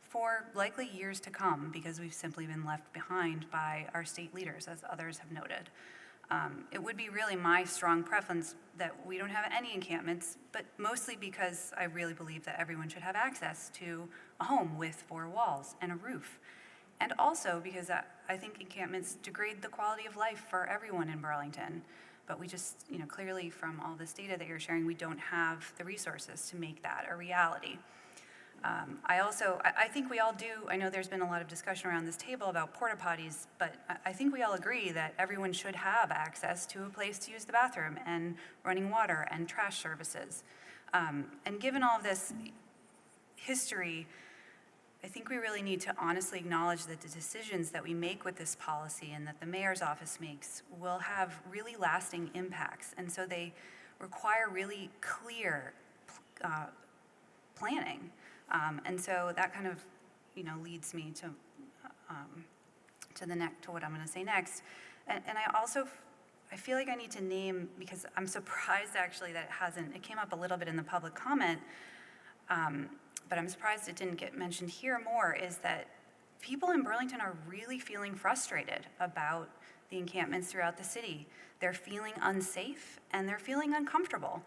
for likely years to come because we've simply been left behind by our state leaders, as others have noted. It would be really my strong preference that we don't have any encampments, but mostly because I really believe that everyone should have access to a home with 4 walls and a roof. And also because I think encampments degrade the quality of life for everyone in Burlington. But we just, clearly from all this data that you're sharing, we don't have the resources to make that a reality. I think we all do, I know there's been a lot of discussion around this table about porta potties, but I think we all agree that everyone should have access to a place to use the bathroom and running water and trash services. And given all of this history, I think we really need to honestly acknowledge that the decisions that we make with this policy and that the mayor's office makes will have really lasting impacts. And so they require really clear planning. And so that kind of, leads me to what I'm going to say next. And I feel like I need to name, because I'm surprised actually that it came up a little bit in the public comment, but I'm surprised it didn't get mentioned here more, is that people in Burlington are really feeling frustrated about the encampments throughout the city. They're feeling unsafe and they're feeling uncomfortable.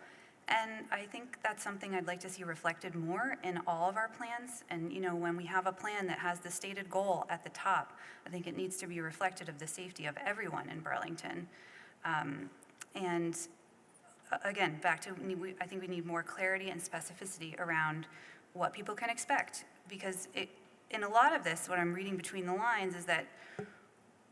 And I think that's something I'd like to see reflected more in all of our plans. And when we have a plan that has the stated goal at the top, I think it needs to be reflected of the safety of everyone in Burlington. And again, back to, I think we need more clarity and specificity around what people can expect. Because in a lot of this, what I'm reading between the lines is that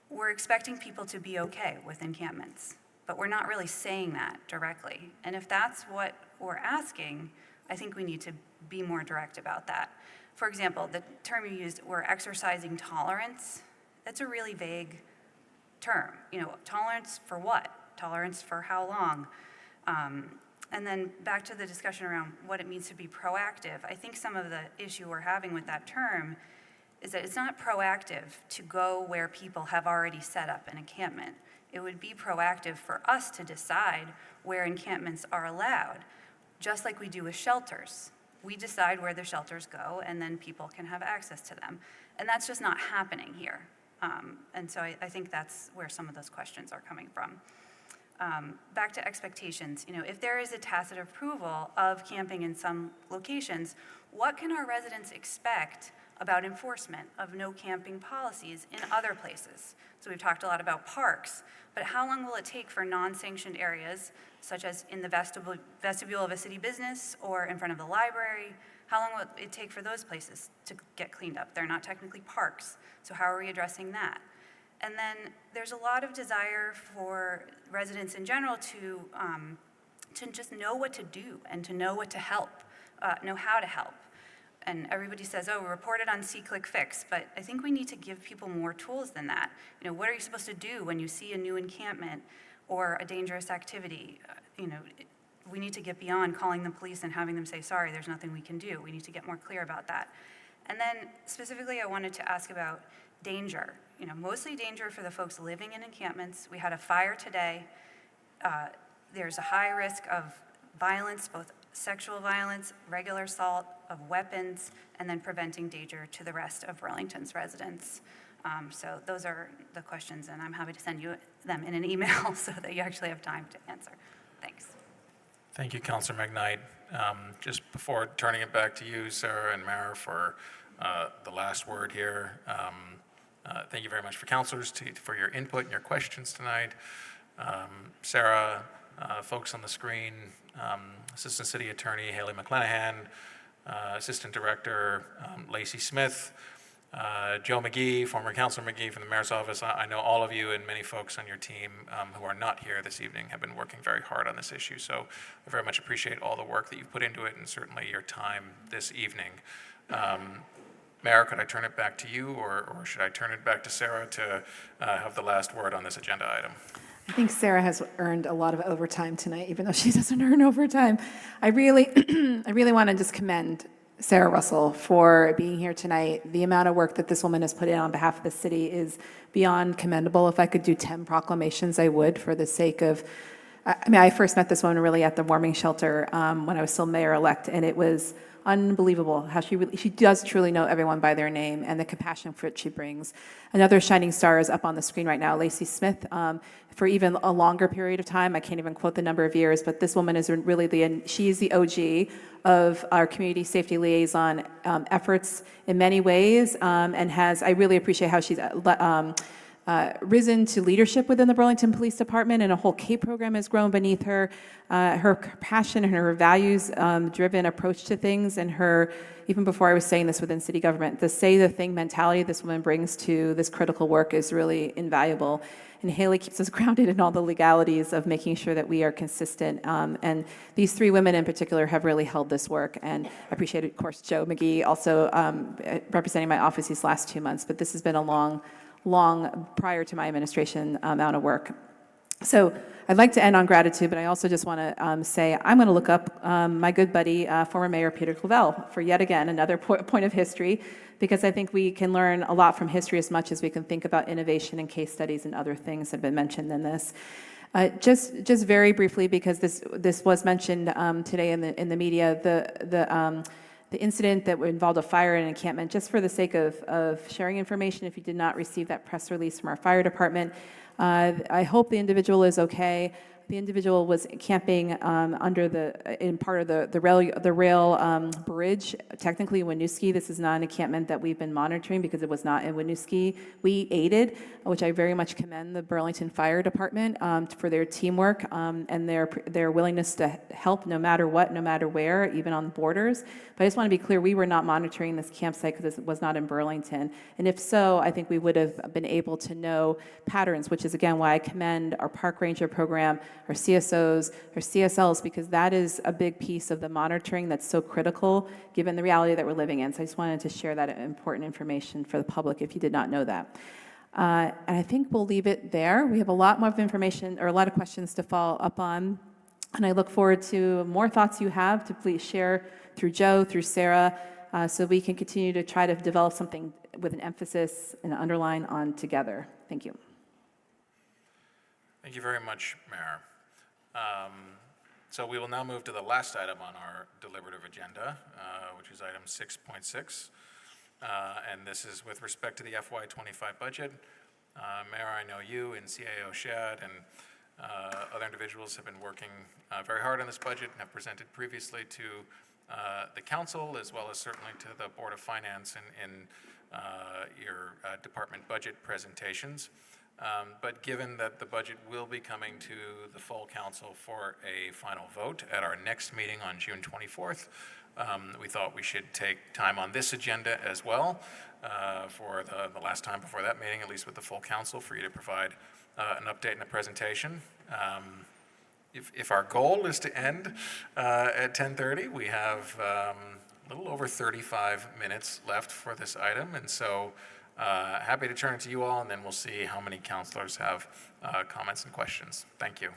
we're expecting people to be okay with encampments, but we're not really saying that directly. And if that's what we're asking, I think we need to be more direct about that. For example, the term you used, we're exercising tolerance, that's a really vague term. Tolerance for what? Tolerance for how long? And then back to the discussion around what it means to be proactive. I think some of the issue we're having with that term is that it's not proactive to go where people have already set up an encampment. It would be proactive for us to decide where encampments are allowed, just like we do with shelters. We decide where the shelters go, and then people can have access to them. And that's just not happening here. And so I think that's where some of those questions are coming from. Back to expectations, if there is a tacit approval of camping in some locations, what can our residents expect about enforcement of no camping policies in other places? So we've talked a lot about parks, but how long will it take for non-sanctioned areas, such as in the vestibule of a city business or in front of the library? How long will it take for those places to get cleaned up? They're not technically parks, so how are we addressing that? And then there's a lot of desire for residents in general to just know what to do and to know what to help, know how to help. And everybody says, oh, report it on See, Click, Fix, but I think we need to give people more tools than that. What are you supposed to do when you see a new encampment or a dangerous activity? We need to get beyond calling the police and having them say, sorry, there's nothing we can do. We need to get more clear about that. And then specifically, I wanted to ask about danger. Mostly danger for the folks living in encampments. We had a fire today. There's a high risk of violence, both sexual violence, regular assault, of weapons, and then preventing danger to the rest of Burlington's residents. So those are the questions, and I'm happy to send you them in an email so that you actually have time to answer. Thanks. Thank you, Councilor McKnight. Just before turning it back to you, Sarah and Mara, for the last word here, thank you very much for councilors for your input and your questions tonight. Sarah, folks on the screen, Assistant City Attorney Haley McClanahan, Assistant Director Lacey Smith, Joe McGee, former Councilor McGee from the Mayor's Office. I know all of you and many folks on your team who are not here this evening have been working very hard on this issue, so I very much appreciate all the work that you've put into it and certainly your time this evening. Mayor, could I turn it back to you, or should I turn it back to Sarah to have the last word on this agenda item? I think Sarah has earned a lot of overtime tonight, even though she doesn't earn overtime. I really want to just commend Sarah Russell for being here tonight. The amount of work that this woman has put in on behalf of the city is beyond commendable. If I could do 10 proclamations, I would, for the sake of, I first met this woman really at the warming shelter when I was still mayor-elect, and it was unbelievable how she does truly know everyone by their name and the compassion for it she brings. Another shining star is up on the screen right now, Lacey Smith. For even a longer period of time, I can't even quote the number of years, but this woman is really she is the OG of our community safety liaison efforts in many ways, and I really appreciate how she's risen to leadership within the Burlington Police Department, and a whole K program has grown beneath her. Her passion and her values-driven approach to things, and her, even before I was saying this within city government, the say the thing mentality this woman brings to this critical work is really invaluable. And Haley keeps us grounded in all the legalities of making sure that we are consistent. And these three women in particular have really held this work. And I appreciate, of course, Joe McGee also representing my office these last 2 months. But this has been a long, prior to my administration, amount of work. So I'd like to end on gratitude, but I also just want to say I'm going to look up my good buddy, former Mayor Peter Clavell, for yet again another point of history, because I think we can learn a lot from history as much as we can think about innovation and case studies and other things that have been mentioned in this. Just very briefly, because this was mentioned today in the media, the incident that involved a fire in an encampment, just for the sake of sharing information, if you did not receive that press release from our fire department, I hope the individual is okay. The individual was camping in part of the rail bridge, technically in Winooski. This is not an encampment that we've been monitoring because it was not in Winooski. We aided, which I very much commend the Burlington Fire Department for their teamwork and their willingness to help no matter what, no matter where, even on the borders. But I just want to be clear, we were not monitoring this campsite because it was not in Burlington. And if so, I think we would have been able to know patterns, which is again why I commend our park ranger program, our CSOs, our CSLs, because that is a big piece of the monitoring that's so critical given the reality that we're living in. So I just wanted to share that important information for the public if you did not know that. And I think we'll leave it there. We have a lot more information or a lot of questions to follow up on. And I look forward to more thoughts you have to please share through Joe, through Sarah, so we can continue to try to develop something with an emphasis and an underline on together. Thank you. Thank you very much, Mayor. So we will now move to the last item on our deliberative agenda, which is item 6.6. And this is with respect to the FY25 budget. Mayor, I know you and CAO Shad and other individuals have been working very hard on this budget and have presented previously to the council, as well as certainly to the Board of Finance in your department budget presentations. But given that the budget will be coming to the full council for a final vote at our next meeting on June 24th, we thought we should take time on this agenda as well for the last time before that meeting, at least with the full council, for you to provide an update and a presentation. If our goal is to end at 10:30, we have a little over 35 minutes left for this item, and so happy to turn it to you all, and then we'll see how many councilors have comments and questions. Thank you.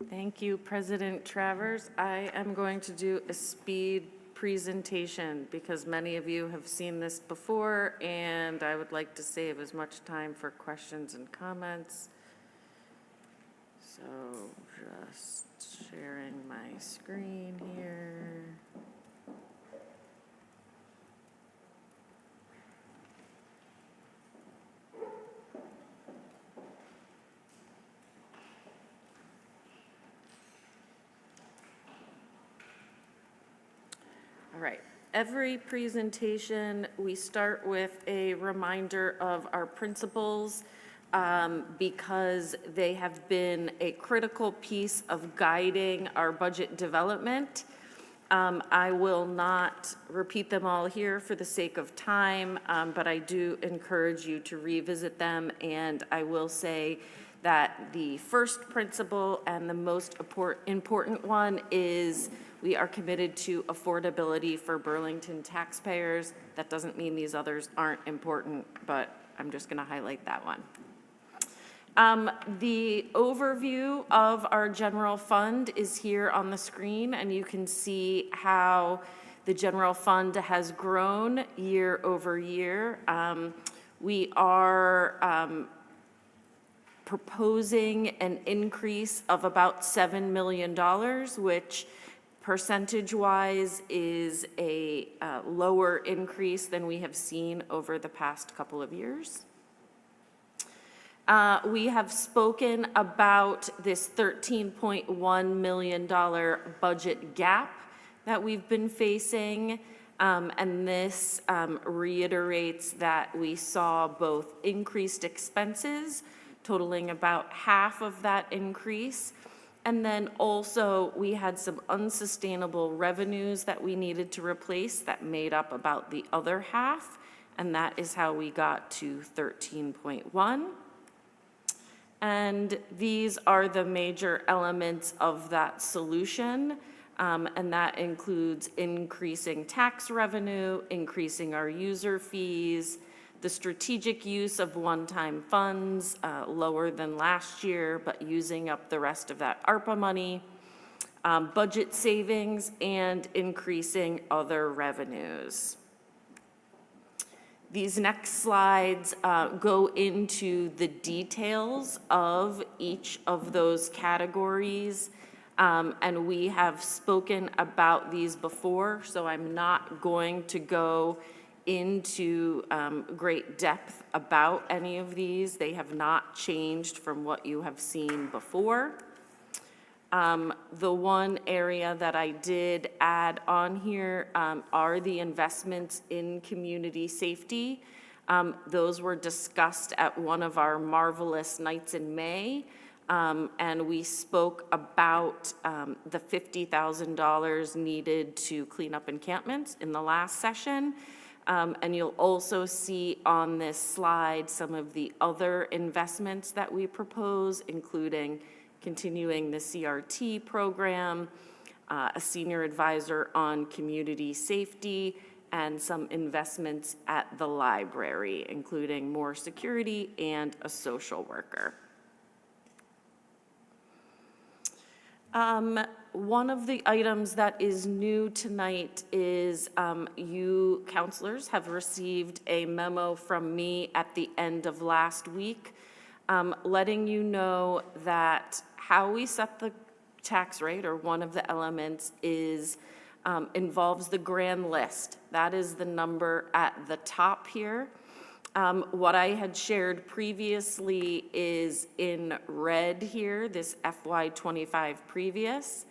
Thank you, President Travers. I am going to do a speed presentation because many of you have seen this before, and I would like to save as much time for questions and comments. So just sharing my screen here. All right. Every presentation, we start with a reminder of our principles because they have been a critical piece of guiding our budget development. I will not repeat them all here for the sake of time, but I do encourage you to revisit them. And I will say that the first principle and the most important one is we are committed to affordability for Burlington taxpayers. That doesn't mean these others aren't important, but I'm just going to highlight that one. The overview of our general fund is here on the screen, and you can see how the general fund has grown year over year. We are proposing an increase of about $7 million, which percentage-wise is a lower increase than we have seen over the past couple of years. We have spoken about this $13.1 million budget gap that we've been facing. And this reiterates that we saw both increased expenses totaling about half of that increase. And then also we had some unsustainable revenues that we needed to replace that made up about the other half. And that is how we got to 13.1. And these are the major elements of that solution. And that includes increasing tax revenue, increasing our user fees, the strategic use of one-time funds, lower than last year, but using up the rest of that ARPA money, budget savings, and increasing other revenues. These next slides go into the details of each of those categories. And we have spoken about these before, so I'm not going to go into great depth about any of these. They have not changed from what you have seen before. The one area that I did add on here are the investments in community safety. Those were discussed at one of our marvelous nights in May. And we spoke about the $50,000 needed to clean up encampments in the last session. And you'll also see on this slide some of the other investments that we propose, including continuing the CRT program, a senior advisor on community safety, and some investments at the library, including more security and a social worker. One of the items that is new tonight is you counselors have received a memo from me at the end of last week letting you know that how we set the tax rate, or one of the elements, is involves the grand list. That is the number at the top here. What I had shared previously is in red here, this FY25 previous.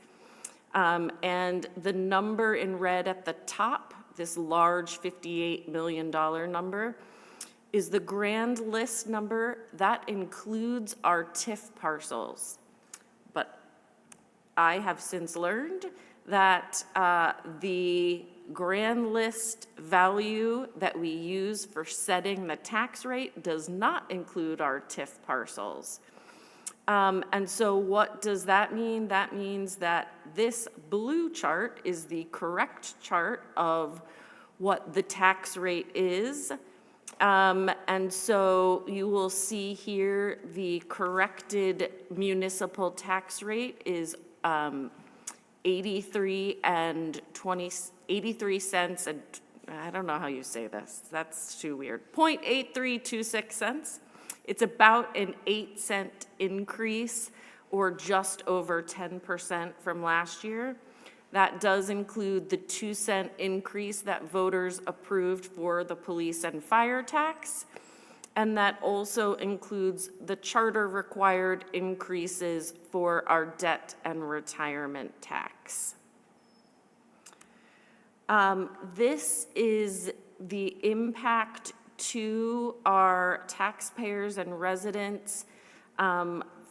And the number in red at the top, this large $58 million number, is the grand list number. That includes our TIF parcels. But I have since learned that the grand list value that we use for setting the tax rate does not include our TIF parcels. And so what does that mean? That means that this blue chart is the correct chart of what the tax rate is. And so you will see here the corrected municipal tax rate is 83 cents and I don't know how you say this. That's too weird. 0.8326 cents. It's about an 8-cent increase, or just over 10% from last year. That does include the 2-cent increase that voters approved for the police and fire tax. And that also includes the charter required increases for our debt and retirement tax. This is the impact to our taxpayers and residents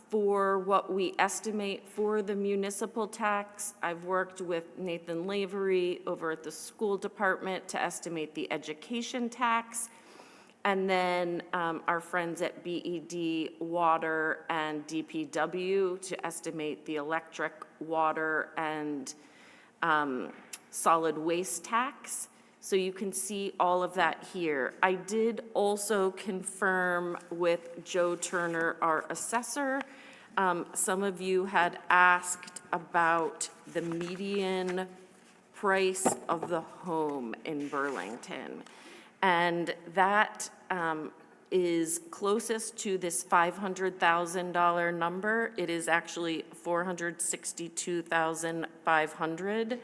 for what we estimate for the municipal tax. I've worked with Nathan Lavery over at the school department to estimate the education tax, and then our friends at BED, water, and DPW to estimate the electric, water, and solid waste tax. So you can see all of that here. I did also confirm with Joe Turner, our assessor. Some of you had asked about the median price of the home in Burlington. And that is closest to this $500,000 number. It is actually $462,500.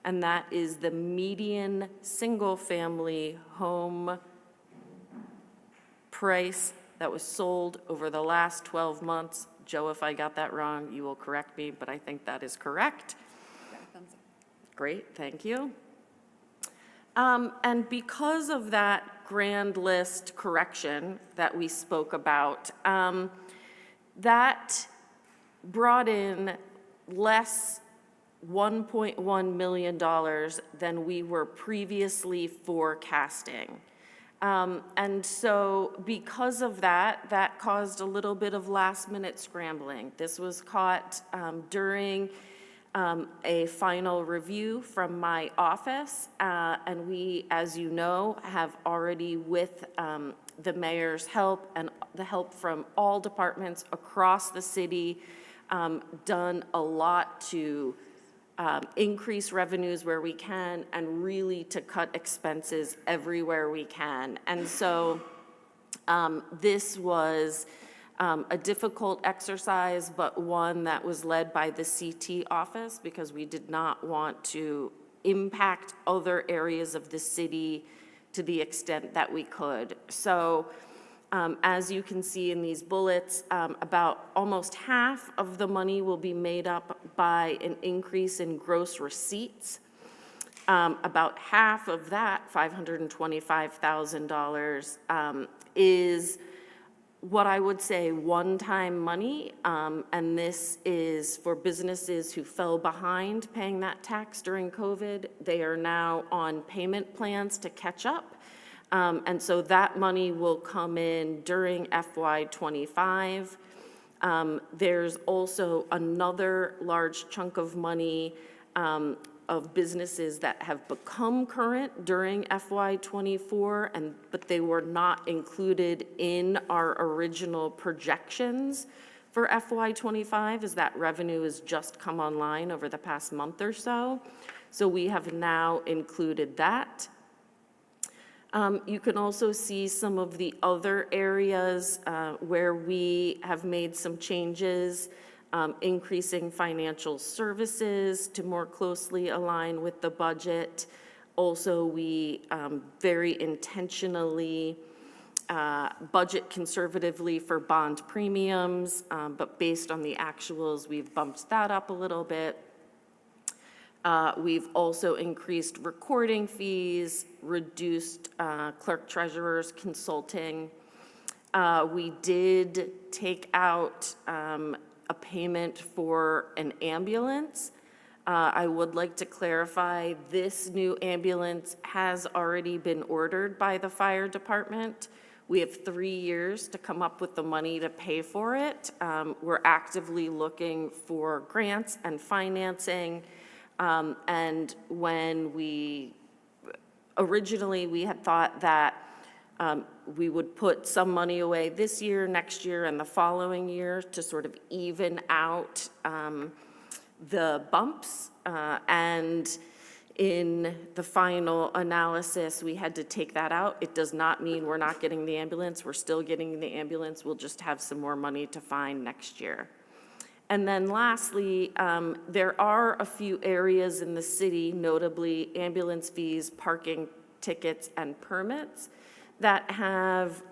And that is the median single-family home price that was sold over the last 12 months. Joe, if I got that wrong, you will correct me, but I think that is correct. Great, thank you. And because of that grand list correction that we spoke about, that brought in less $1.1 million than we were previously forecasting. And so because of that, that caused a little bit of last-minute scrambling. This was caught during a final review from my office, and we, as you know, have already, with the mayor's help and the help from all departments across the city, done a lot to increase revenues where we can and really to cut expenses everywhere we can. And so this was a difficult exercise, but one that was led by the CT office because we did not want to impact other areas of the city to the extent that we could. So as you can see in these bullets, about almost half of the money will be made up by an increase in gross receipts. About half of that, $525,000, is what I would say one-time money, and this is for businesses who fell behind paying that tax during COVID. They are now on payment plans to catch up. And so that money will come in during FY25. There's also another large chunk of money of businesses that have become current during FY24, but they were not included in our original projections for FY25, as that revenue has just come online over the past month or so. So we have now included that. You can also see some of the other areas where we have made some changes, increasing financial services to more closely align with the budget. Also, we very intentionally budget conservatively for bond premiums, but based on the actuals, we've bumped that up a little bit. We've also increased recording fees, reduced clerk treasurer's consulting. We did take out a payment for an ambulance. I would like to clarify, this new ambulance has already been ordered by the fire department. We have 3 years to come up with the money to pay for it. We're actively looking for grants and financing. And when originally we had thought that we would put some money away this year, next year, and the following year to sort of even out the bumps. And in the final analysis, we had to take that out. It does not mean we're not getting the ambulance. We're still getting the ambulance. We'll just have some more money to find next year. And then lastly, there are a few areas in the city, notably ambulance fees, parking tickets, and permits, that have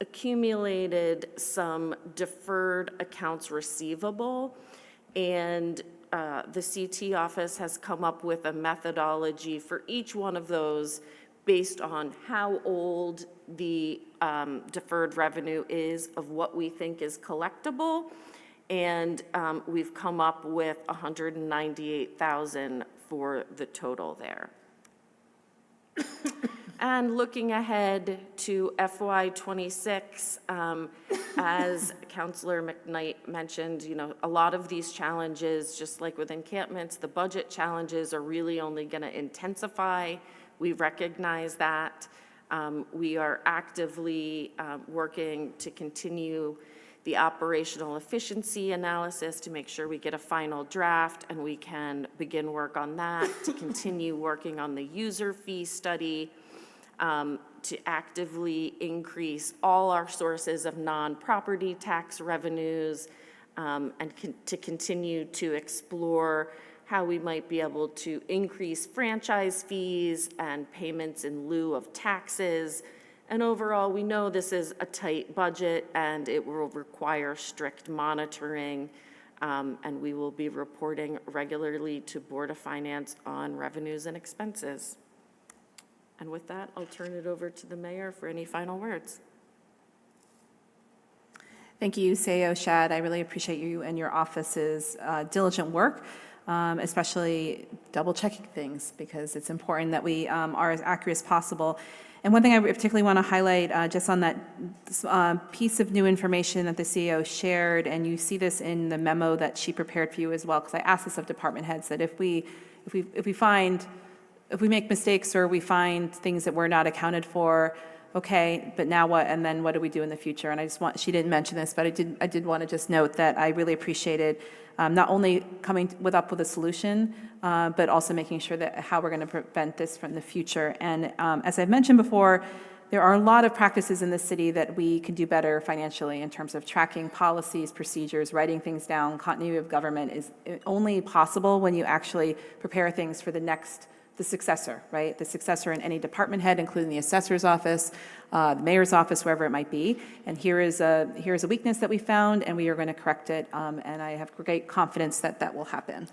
accumulated some deferred accounts receivable. And the CT office has come up with a methodology for each one of those based on how old the deferred revenue is of what we think is collectible. And we've come up with $198,000 for the total there. And looking ahead to FY26, as Councilor McKnight mentioned, a lot of these challenges, just like with encampments, the budget challenges are really only going to intensify. We recognize that. We are actively working to continue the operational efficiency analysis to make sure we get a final draft and we can begin work on that, to continue working on the user fee study, to actively increase all our sources of non-property tax revenues, and to continue to explore how we might be able to increase franchise fees and payments in lieu of taxes. And overall, we know this is a tight budget and it will require strict monitoring, and we will be reporting regularly to Board of Finance on revenues and expenses. And with that, I'll turn it over to the mayor for any final words. Thank you, CEO Shad. I really appreciate you and your office's diligent work, especially double-checking things, because it's important that we are as accurate as possible. And one thing I particularly want to highlight, just on that piece of new information that the CEO shared, and you see this in the memo that she prepared for you as well, because I asked this of department heads, that if we make mistakes or we find things that we're not accounted for, okay, but now what? And then what do we do in the future? And I just want, she didn't mention this, but I did want to just note that I really appreciated not only coming up with a solution, but also making sure that how we're going to prevent this from the future. And as I've mentioned before, there are a lot of practices in the city that we can do better financially in terms of tracking policies, procedures, writing things down. Continuity of government is only possible when you actually prepare things for the successor, right? The successor in any department head, including the assessor's office, the mayor's office, wherever it might be. And here is a weakness that we found, and we are going to correct it. And I have great confidence that that will happen.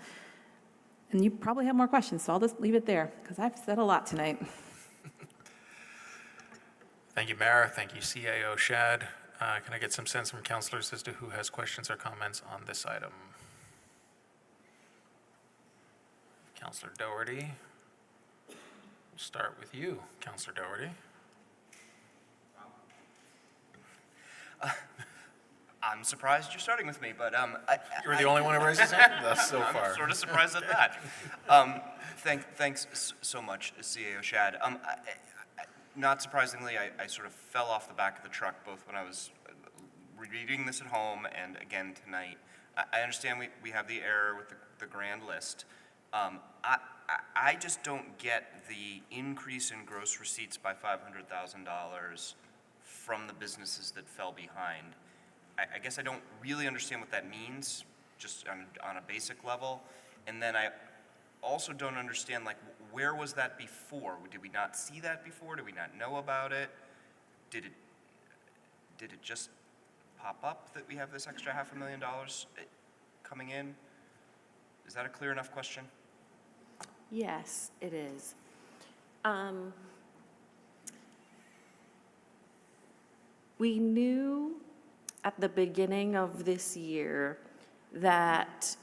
And you probably have more questions, so I'll just leave it there, because I've said a lot tonight. Thank you, Mayor. Thank you, CAO Shad. Can I get some sense from councilors as to who has questions or comments on this item? Councilor Doherty. We'll start with you, Councilor Doherty. I'm surprised you're starting with me, but You were the only one who raised his hand? That's so far. I'm sort of surprised at that. Thanks so much, CAO Shad. Not surprisingly, I sort of fell off the back of the truck both when I was reading this at home and again tonight. I understand we have the error with the grand list. I just don't get the increase in gross receipts by $500,000 from the businesses that fell behind. I guess I don't really understand what that means, just on a basic level. And then I also don't understand, like, where was that before? Did we not see that before? Did we not know about it? Did it just pop up that we have this extra $500,000 coming in? Is that a clear enough question? Yes, it is. We knew at the beginning of this year that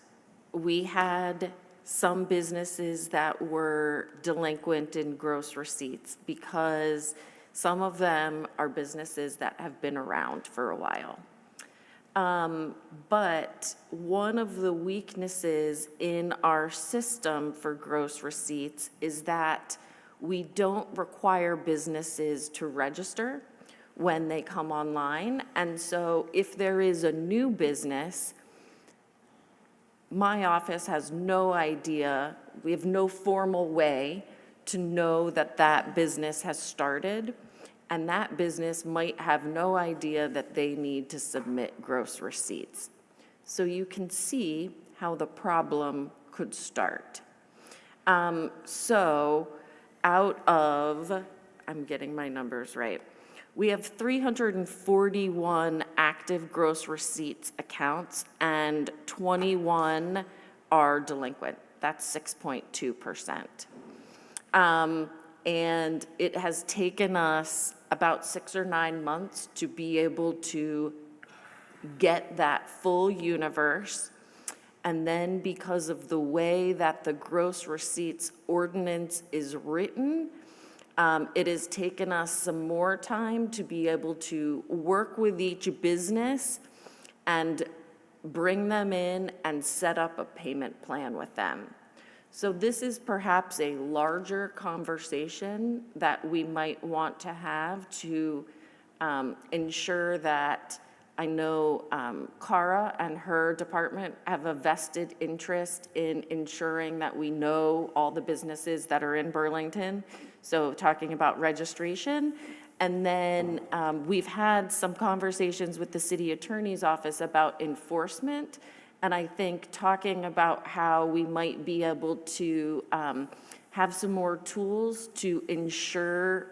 we had some businesses that were delinquent in gross receipts because some of them are businesses that have been around for a while. But one of the weaknesses in our system for gross receipts is that we don't require businesses to register when they come online. And so if there is a new business, my office has no idea, we have no formal way to know that that business has started. And that business might have no idea that they need to submit gross receipts. So you can see how the problem could start. So out of, I'm getting my numbers right, we have 341 active gross receipts accounts and 21 are delinquent. That's 6.2%. And it has taken us about 6 or 9 months to be able to get that full universe. And then because of the way that the gross receipts ordinance is written, it has taken us some more time to be able to work with each business and bring them in and set up a payment plan with them. So this is perhaps a larger conversation that we might want to have to ensure that, I know Cara and her department have a vested interest in ensuring that we know all the businesses that are in Burlington. So talking about registration. And then we've had some conversations with the city attorney's office about enforcement. And I think talking about how we might be able to have some more tools to ensure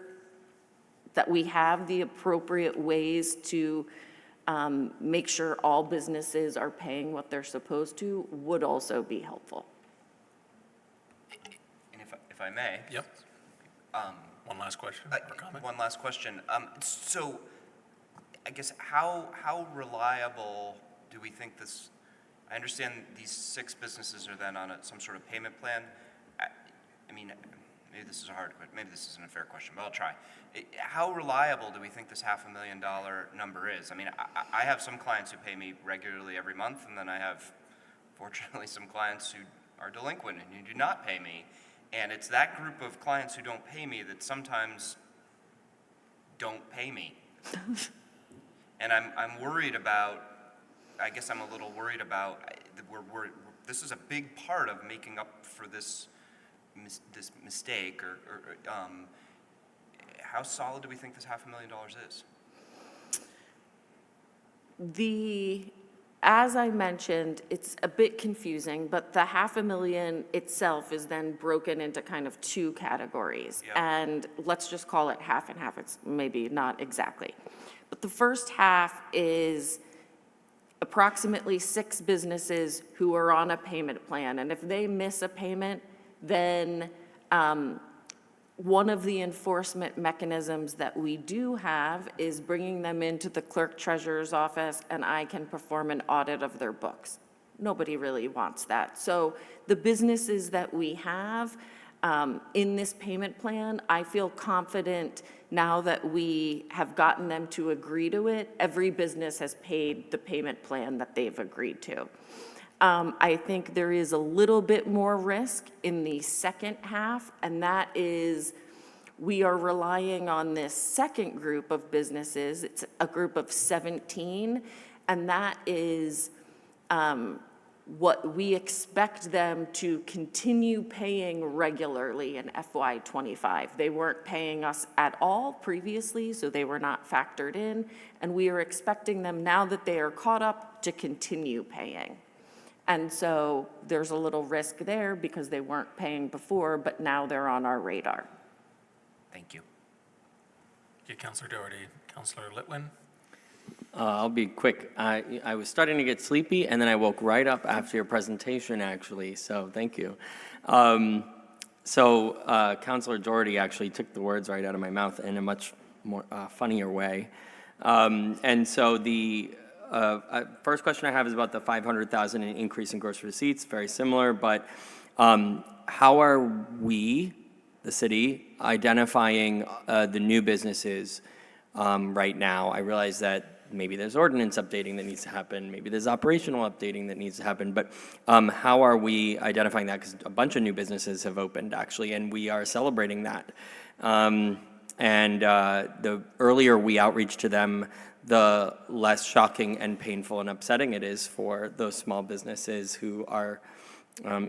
that we have the appropriate ways to make sure all businesses are paying what they're supposed to would also be helpful. And if I may. Yep. One last question or comment? One last question. So I guess how reliable do we think this, I understand these 6 businesses are then on some sort of payment plan. I mean, maybe this is a hard question, maybe this isn't a fair question, but I'll try. How reliable do we think this $500,000 number is? I mean, I have some clients who pay me regularly every month, and then I have, fortunately, some clients who are delinquent and who do not pay me. And it's that group of clients who don't pay me that sometimes don't pay me. And I'm worried about, I guess I'm a little worried about, this is a big part of making up for this mistake, or how solid do we think this $500,000 is? As I mentioned, it's a bit confusing, but the $500,000 itself is then broken into kind of 2 categories. Yep. And let's just call it half and half. It's maybe not exactly. But the first half is approximately 6 businesses who are on a payment plan. And if they miss a payment, then one of the enforcement mechanisms that we do have is bringing them into the clerk treasurer's office, and I can perform an audit of their books. Nobody really wants that. So the businesses that we have in this payment plan, I feel confident now that we have gotten them to agree to it. Every business has paid the payment plan that they've agreed to. I think there is a little bit more risk in the second half, and that is we are relying on this second group of businesses. It's a group of 17, and that is what we expect them to continue paying regularly in FY25. They weren't paying us at all previously, so they were not factored in, and we are expecting them, now that they are caught up, to continue paying. And so there's a little risk there because they weren't paying before, but now they're on our radar. Thank you. Thank you, Councilor Doherty. Councilor Litwin? I'll be quick. I was starting to get sleepy, and then I woke right up after your presentation, actually, so thank you. Councilor Doherty actually took the words right out of my mouth in a much more funnier way. And so the first question I have is about the $500,000 increase in gross receipts, very similar, but how are we, the city, identifying the new businesses right now? I realize that maybe there's ordinance updating that needs to happen, maybe there's operational updating that needs to happen, but how are we identifying that? Because a bunch of new businesses have opened, actually, and we are celebrating that. The earlier we outreach to them, the less shocking and painful and upsetting it is for those small businesses who are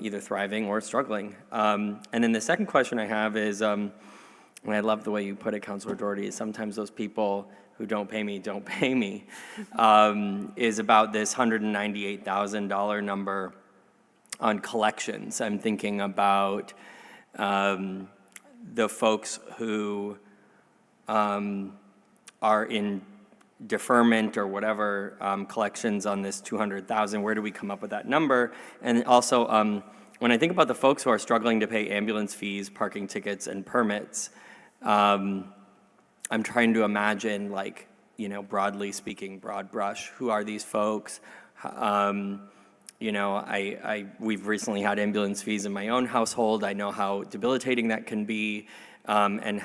either thriving or struggling. And then the second question I have is, and I love the way you put it, Councilor Doherty, is sometimes those people who don't pay me, is about this $198,000 number on collections. I'm thinking about the folks who are in deferment or whatever collections on this $200,000. Where do we come up with that number? And also, when I think about the folks who are struggling to pay ambulance fees, parking tickets, and permits, I'm trying to imagine, like, broadly speaking, broad brush, who are these folks? We've recently had ambulance fees in my own household. I know how debilitating that can be. And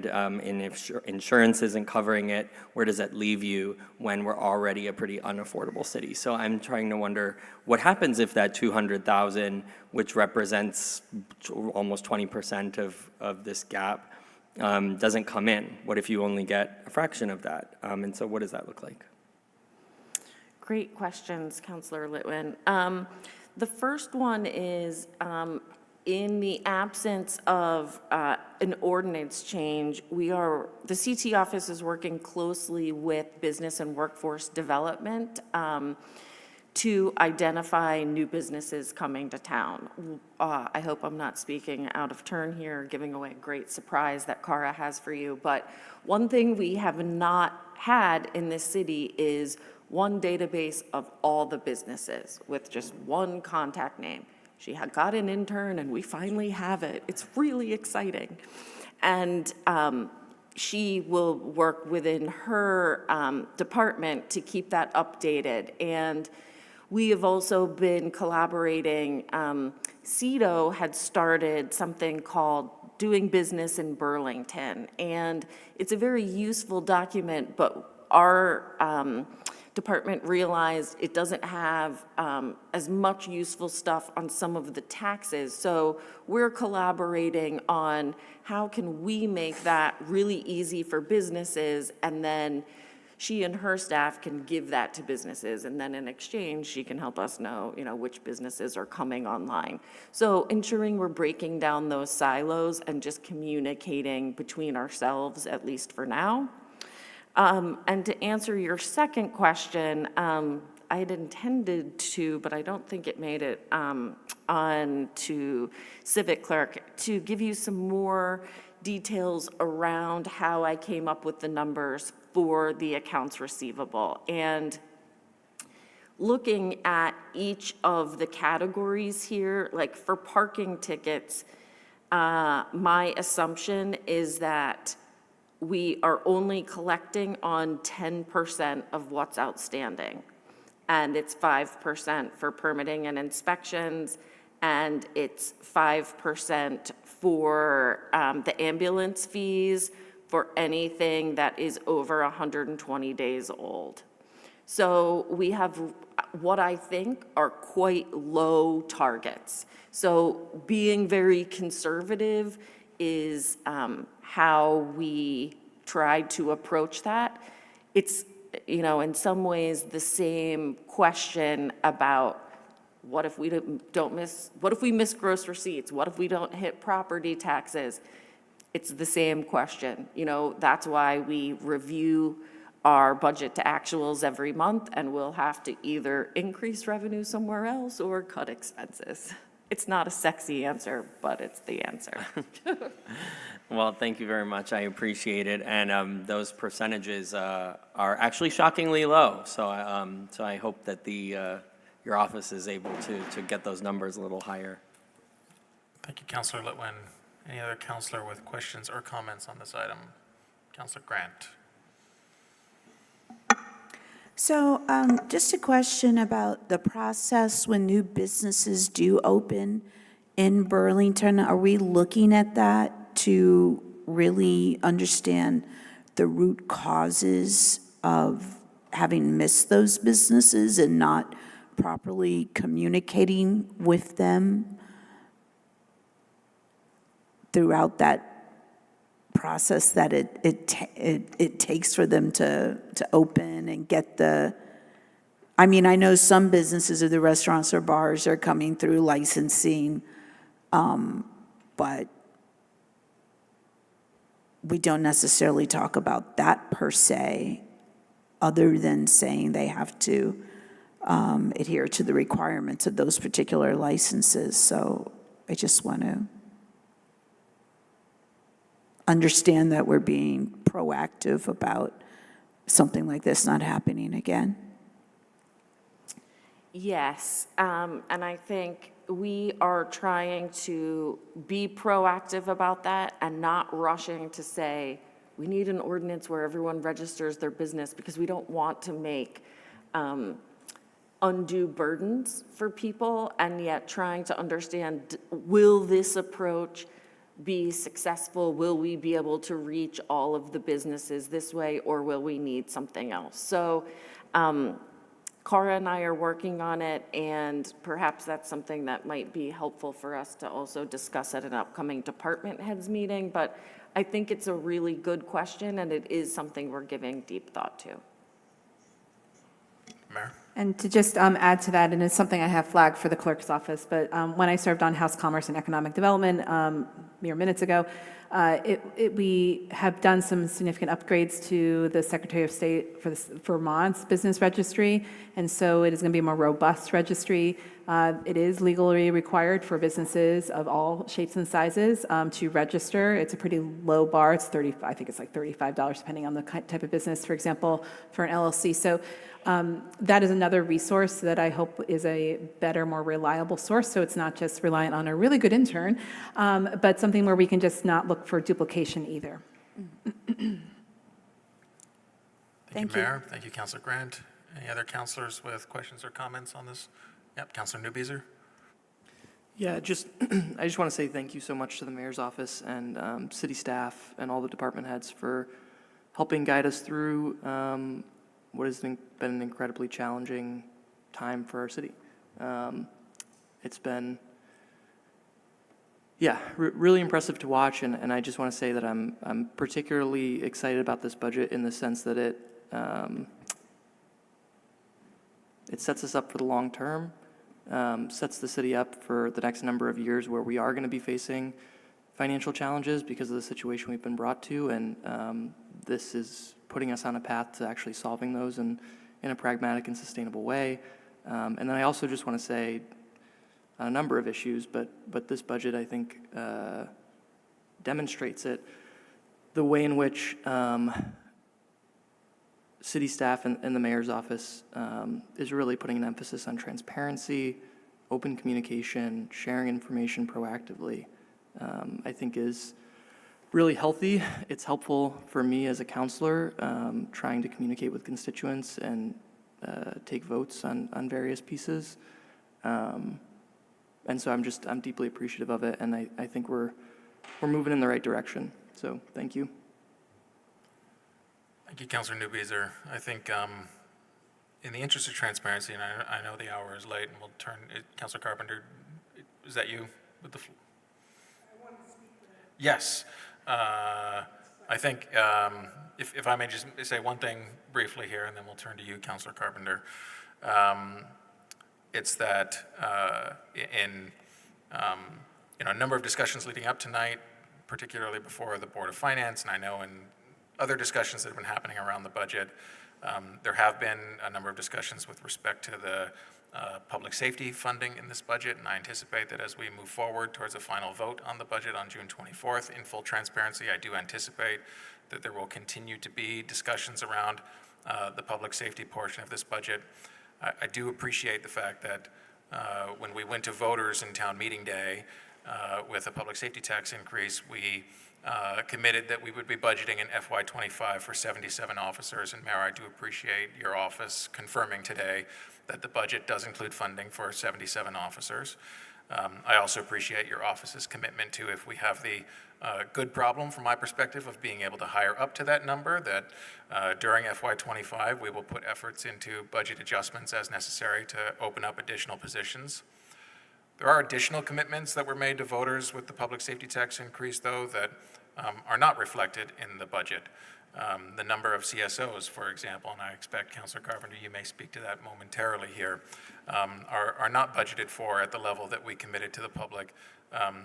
if insurance isn't covering it, where does that leave you when we're already a pretty unaffordable city? So I'm trying to wonder what happens if that $200,000, which represents almost 20% of this gap, doesn't come in? What if you only get a fraction of that? And so what does that look like? Great questions, Councilor Litwin. The first one is, in the absence of an ordinance change, the CT office is working closely with business and workforce development to identify new businesses coming to town. I hope I'm not speaking out of turn here, giving away a great surprise that Cara has for you, but one thing we have not had in this city is one database of all the businesses with just one contact name. She had got an intern and we finally have it. It's really exciting. And she will work within her department to keep that updated. And we have also been collaborating. CEDO had started something called Doing Business in Burlington. And it's a very useful document, but our department realized it doesn't have as much useful stuff on some of the taxes. So we're collaborating on how can we make that really easy for businesses, and then she and her staff can give that to businesses, and then in exchange, she can help us know, which businesses are coming online. So ensuring we're breaking down those silos and just communicating between ourselves, at least for now. And to answer your second question, I had intended to, but I don't think it made it on to Civic Clerk, to give you some more details around how I came up with the numbers for the accounts receivable. And looking at each of the categories here, like for parking tickets, my assumption is that we are only collecting on 10% of what's outstanding. And it's 5% for permitting and inspections, and it's 5% for the ambulance fees for anything that is over 120 days old. So we have what I think are quite low targets. So being very conservative is how we try to approach that. It's, in some ways the same question about what if we what if we miss gross receipts? What if we don't hit property taxes? It's the same question. That's why we review our budget to actuals every month, and we'll have to either increase revenue somewhere else or cut expenses. It's not a sexy answer, but it's the answer. Well, thank you very much. I appreciate it. And those percentages are actually shockingly low. So I hope that your office is able to get those numbers a little higher. Thank you, Councillor Litwin. Any other councillor with questions or comments on this item? Councillor Grant. So just a question about the process when new businesses do open in Burlington. Are we looking at that to really understand the root causes of having missed those businesses and not properly communicating with them throughout that process that it takes for them to open and get the, I know some businesses or the restaurants or bars are coming through licensing, but we don't necessarily talk about that per se, other than saying they have to adhere to the requirements of those particular licenses. So I just want to understand that we're being proactive about something like this not happening again. Yes, and I think we are trying to be proactive about that and not rushing to say, we need an ordinance where everyone registers their business, because we don't want to make undue burdens for people, and yet trying to understand, will this approach be successful? Will we be able to reach all of the businesses this way, or will we need something else? So Cara and I are working on it, and perhaps that's something that might be helpful for us to also discuss at an upcoming department heads meeting. But I think it's a really good question, and it is something we're giving deep thought to. Mayor? And to just add to that, and it's something I have flagged for the clerk's office, but when I served on House Commerce and Economic Development mere minutes ago, we have done some significant upgrades to the Secretary of State for Vermont's business registry, and so it is going to be a more robust registry. It is legally required for businesses of all shapes and sizes to register. It's a pretty low bar. It's I think it's like $35, depending on the type of business, for example, for an LLC. So that is another resource that I hope is a better, more reliable source. So it's not just reliant on a really good intern, but something where we can just not look for duplication either. Thank you, Mayor. Thank you, Councilor Grant. Any other councilors with questions or comments on this? Yep, Councilor Newbeezer. Yeah, I just want to say thank you so much to the mayor's office and city staff and all the department heads for helping guide us through what has been an incredibly challenging time for our city. It's been, really impressive to watch, and I just want to say that I'm particularly excited about this budget in the sense that it sets us up for the long term. Sets the city up for the next number of years where we are going to be facing financial challenges because of the situation we've been brought to, and this is putting us on a path to actually solving those in a pragmatic and sustainable way. And then I also just want to say on a number of issues, but this budget, I think, demonstrates it, the way in which city staff and the mayor's office is really putting an emphasis on transparency, open communication, sharing information proactively, I think is really healthy. It's helpful for me as a counselor trying to communicate with constituents and take votes on various pieces. And so I'm deeply appreciative of it, and I think we're moving in the right direction. So thank you. Thank you, Councilor Newbeezer. I think in the interest of transparency, and I know the hour is late, and we'll turn, Councilor Carpenter, is that you with the floor? Yes. I think if I may just say one thing briefly here, and then we'll turn to you, Councilor Carpenter. It's that in a number of discussions leading up tonight, particularly before the Board of Finance, and I know in other discussions that have been happening around the budget, there have been a number of discussions with respect to the public safety funding in this budget, and I anticipate that as we move forward towards a final vote on the budget on June 24th, in full transparency, I do anticipate that there will continue to be discussions around the public safety portion of this budget. I do appreciate the fact that when we went to voters in town meeting day with a public safety tax increase, we committed that we would be budgeting in FY25 for 77 officers. And Mayor, I do appreciate your office confirming today that the budget does include funding for 77 officers. I also appreciate your office's commitment to, if we have the good problem from my perspective of being able to hire up to that number, that during FY25 we will put efforts into budget adjustments as necessary to open up additional positions. There are additional commitments that were made to voters with the public safety tax increase, though, that are not reflected in the budget. The number of CSOs, for example, and I expect, Councilor Carpenter, you may speak to that momentarily here, are not budgeted for at the level that we committed to the public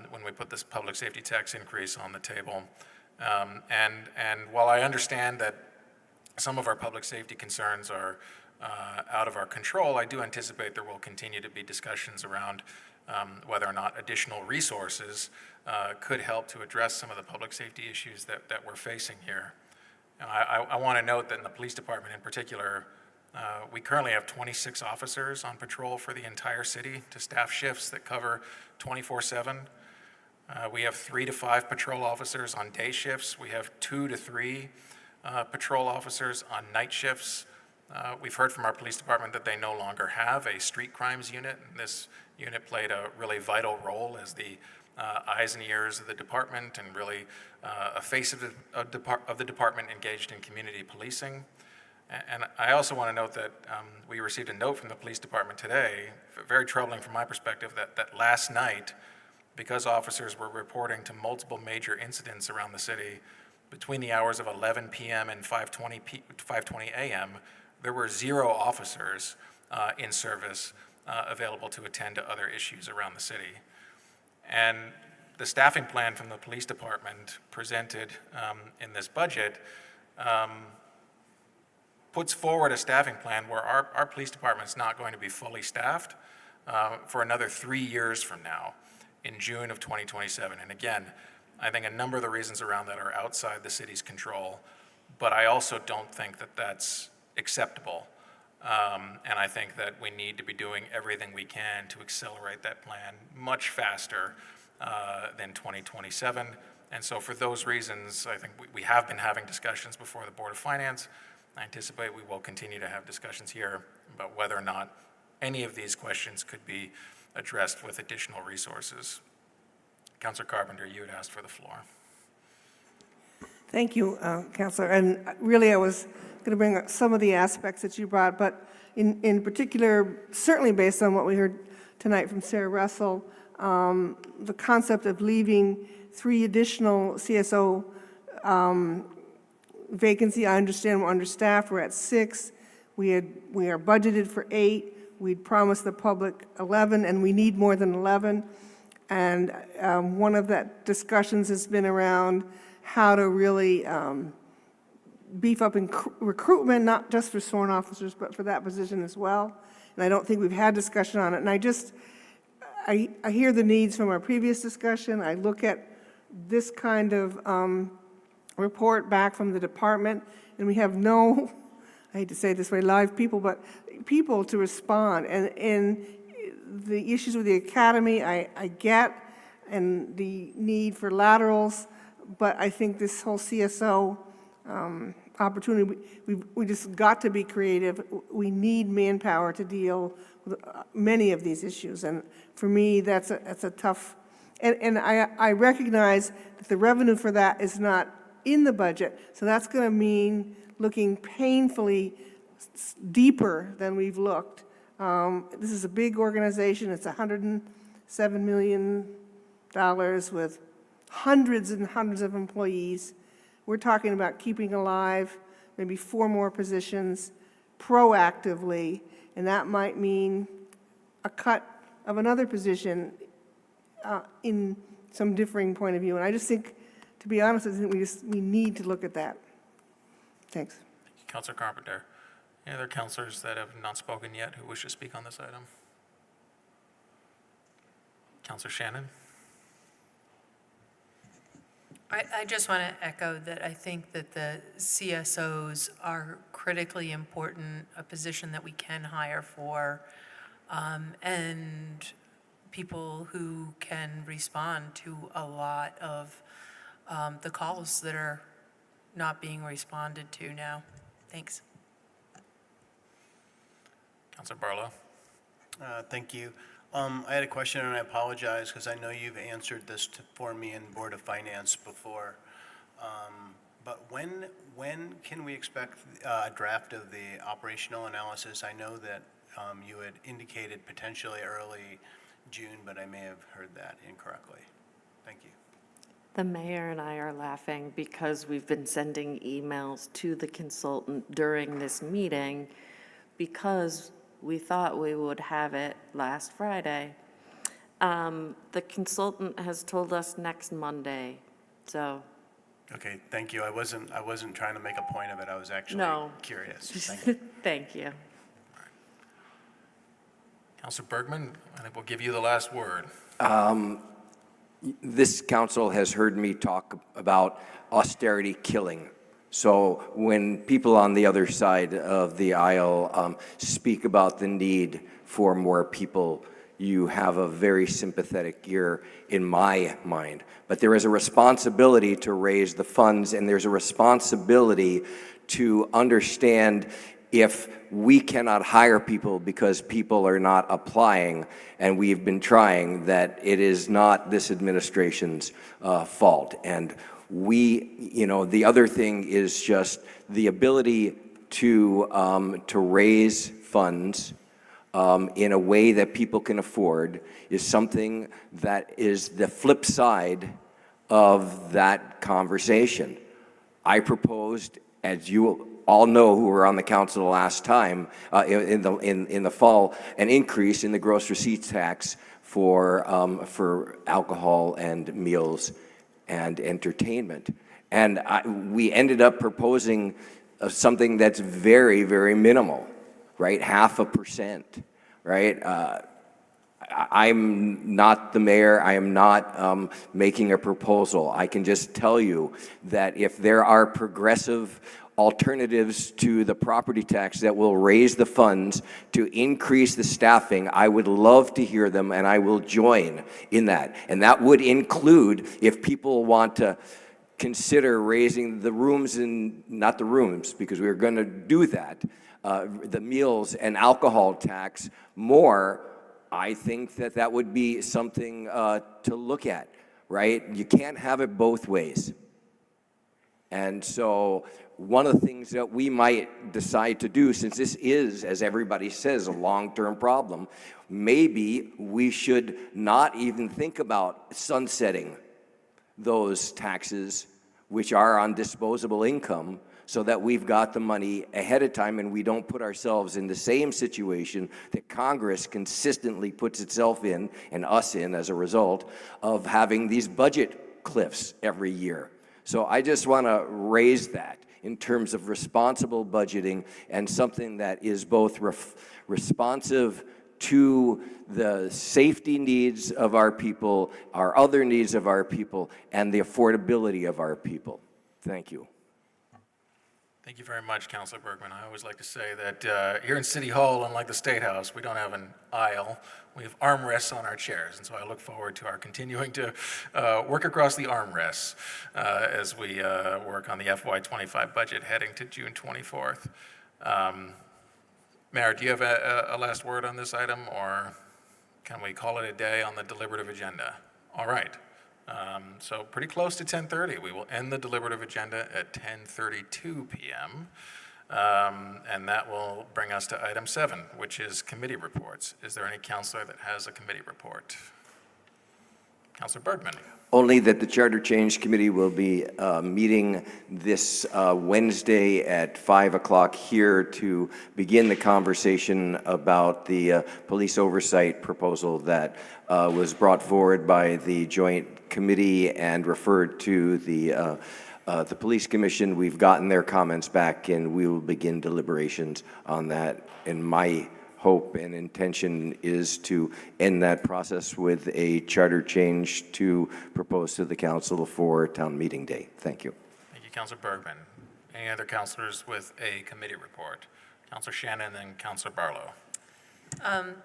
when we put this public safety tax increase on the table. And while I understand that some of our public safety concerns are out of our control, I do anticipate there will continue to be discussions around whether or not additional resources could help to address some of the public safety issues that we're facing here. I want to note that in the police department in particular, we currently have 26 officers on patrol for the entire city to staff shifts that cover 24/7. We have 3 to 5 patrol officers on day shifts. We have 2 to 3 patrol officers on night shifts. We've heard from our police department that they no longer have a street crimes unit. And this unit played a really vital role as the eyes and ears of the department and really a face of the department engaged in community policing. And I also want to note that we received a note from the police department today, very troubling from my perspective, that last night, because officers were reporting to multiple major incidents around the city, between the hours of 11 p.m. and 5:20 a.m., there were 0 officers in service available to attend to other issues around the city. And the staffing plan from the police department presented in this budget puts forward a staffing plan where our police department is not going to be fully staffed for another 3 years from now, in June of 2027. And again, I think a number of the reasons around that are outside the city's control, but I also don't think that that's acceptable. And I think that we need to be doing everything we can to accelerate that plan much faster than 2027. And so for those reasons, I think we have been having discussions before the Board of Finance. I anticipate we will continue to have discussions here about whether or not any of these questions could be addressed with additional resources. Councilor Carpenter, you had asked for the floor. Thank you, Councilor. And really, I was going to bring up some of the aspects that you brought, but in particular, certainly based on what we heard tonight from Sarah Russell, the concept of leaving 3 additional CSO vacancy. I understand we're understaffed. We're at 6. We are budgeted for 8. We'd promised the public 11, and we need more than 11. And one of that discussions has been around how to really beef up in recruitment, not just for sworn officers, but for that position as well. And I don't think we've had discussion on it. And I hear the needs from our previous discussion. I look at this kind of report back from the department, and we have no, I hate to say it this way, live people, but people to respond. And the issues with the academy, I get, and the need for laterals, but I think this whole CSO opportunity, we just got to be creative. We need manpower to deal with many of these issues, and for me, that's a tough, and I recognize that the revenue for that is not in the budget, so that's going to mean looking painfully deeper than we've looked. This is a big organization. It's $107 million with hundreds and hundreds of employees. We're talking about keeping alive maybe 4 more positions proactively, and that might mean a cut of another position in some differing point of view. And I just think, to be honest, I think we need to look at that. Thanks. Thank you, Councilor Carpenter. Any other councilors that have not spoken yet who wish to speak on this item? Councilor Shannon? I just want to echo that I think that the CSOs are critically important, a position that we can hire for, and people who can respond to a lot of the calls that are not being responded to now. Thanks. Councilor Barlow? Thank you. I had a question, and I apologize because I know you've answered this for me in Board of Finance before. But when can we expect a draft of the operational analysis? I know that you had indicated potentially early June, but I may have heard that incorrectly. Thank you. The mayor and I are laughing because we've been sending emails to the consultant during this meeting because we thought we would have it last Friday. The consultant has told us next Monday, so. Okay, thank you. I wasn't trying to make a point of it. I was actually curious. Thank you. Thank you. Councilor Bergman, I think we'll give you the last word. This council has heard me talk about austerity killing. So when people on the other side of the aisle speak about the need for more people, you have a very sympathetic ear in my mind. But there is a responsibility to raise the funds, and there's a responsibility to understand if we cannot hire people because people are not applying, and we've been trying, that it is not this administration's fault. And the other thing is just the ability to raise funds in a way that people can afford is something that is the flip side of that conversation. I proposed, as you all know who were on the council the last time, in the fall, an increase in the gross receipts tax for alcohol and meals and entertainment. And we ended up proposing something that's very, very minimal, right? 0.5%, right? I'm not the mayor. I am not making a proposal. I can just tell you that if there are progressive alternatives to the property tax that will raise the funds to increase the staffing, I would love to hear them, and I will join in that. And that would include if people want to consider raising the rooms and, not the rooms, because we were going to do that, the meals and alcohol tax more. I think that that would be something to look at, right? You can't have it both ways. And so one of the things that we might decide to do, since this is, as everybody says, a long-term problem, maybe we should not even think about sunsetting those taxes which are on disposable income, so that we've got the money ahead of time and we don't put ourselves in the same situation that Congress consistently puts itself in, and us in as a result, of having these budget cliffs every year. So I just want to raise that in terms of responsible budgeting and something that is both responsive to the safety needs of our people, our other needs of our people, and the affordability of our people. Thank you. Thank you very much, Councilor Bergman. I always like to say that here in City Hall, unlike the State House, we don't have an aisle. We have armrests on our chairs, and so I look forward to our continuing to work across the armrests as we work on the FY25 budget heading to June 24th. Mayor, do you have a last word on this item, or can we call it a day on the deliberative agenda? All right. So pretty close to 10:30. We will end the deliberative agenda at 10:32 p.m. And that will bring us to item 7, which is committee reports. Is there any counselor that has a committee report? Counselor Bergman. Only that the Charter Change Committee will be meeting this Wednesday at 5 o'clock here to begin the conversation about the police oversight proposal that was brought forward by the Joint Committee and referred to the Police Commission. We've gotten their comments back, and we will begin deliberations on that. And my hope and intention is to end that process with a charter change to propose to the council for town meeting day. Thank you. Thank you, Councilor Bergman. Any other counselors with a committee report? Councilor Shannon and Councilor Barlow.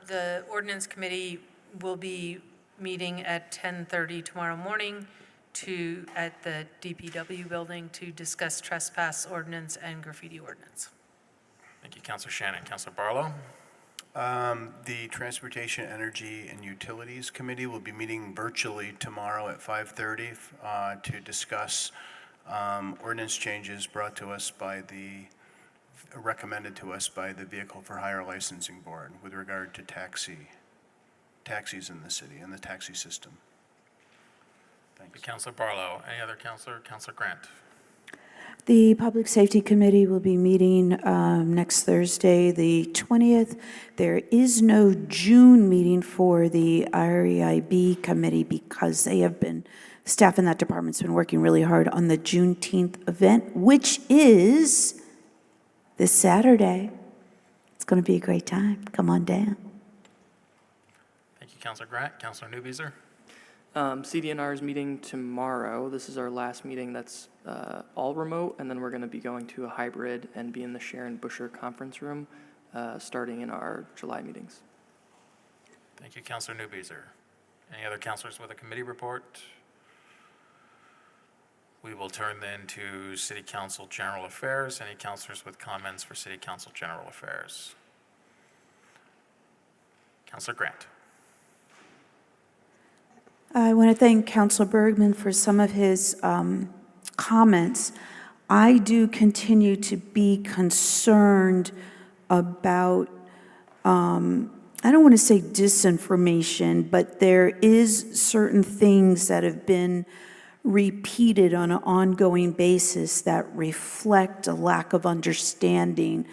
The ordinance committee will be meeting at 10:30 tomorrow morning at the DPW building to discuss trespass ordinance and graffiti ordinance. Thank you, Councilor Shannon. Councilor Barlow. The Transportation, Energy, and Utilities Committee will be meeting virtually tomorrow at 5:30 to discuss ordinance changes brought to us by recommended to us by the Vehicle for Hire Licensing Board with regard to taxis in the city and the taxi system. Thank you, Councilor Barlow. Any other counselor? Councilor Grant. The Public Safety Committee will be meeting next Thursday, the 20th. There is no June meeting for the REIB Committee because staff in that department's been working really hard on the Juneteenth event, which is this Saturday. It's going to be a great time. Come on down. Thank you, Councilor Grant. Councilor Newbeeser. CDNR is meeting tomorrow. This is our last meeting that's all remote, and then we're going to be going to a hybrid and be in the Sharon Busher conference room starting in our July meetings. Thank you, Councilor Newbeeser. Any other counselors with a committee report? We will turn then to City Council General Affairs. Any counselors with comments for City Council General Affairs? Councilor Grant. I want to thank Councilor Bergman for some of his comments. I do continue to be concerned about, I don't want to say disinformation, but there is certain things that have been repeated on an ongoing basis that reflect a lack of understanding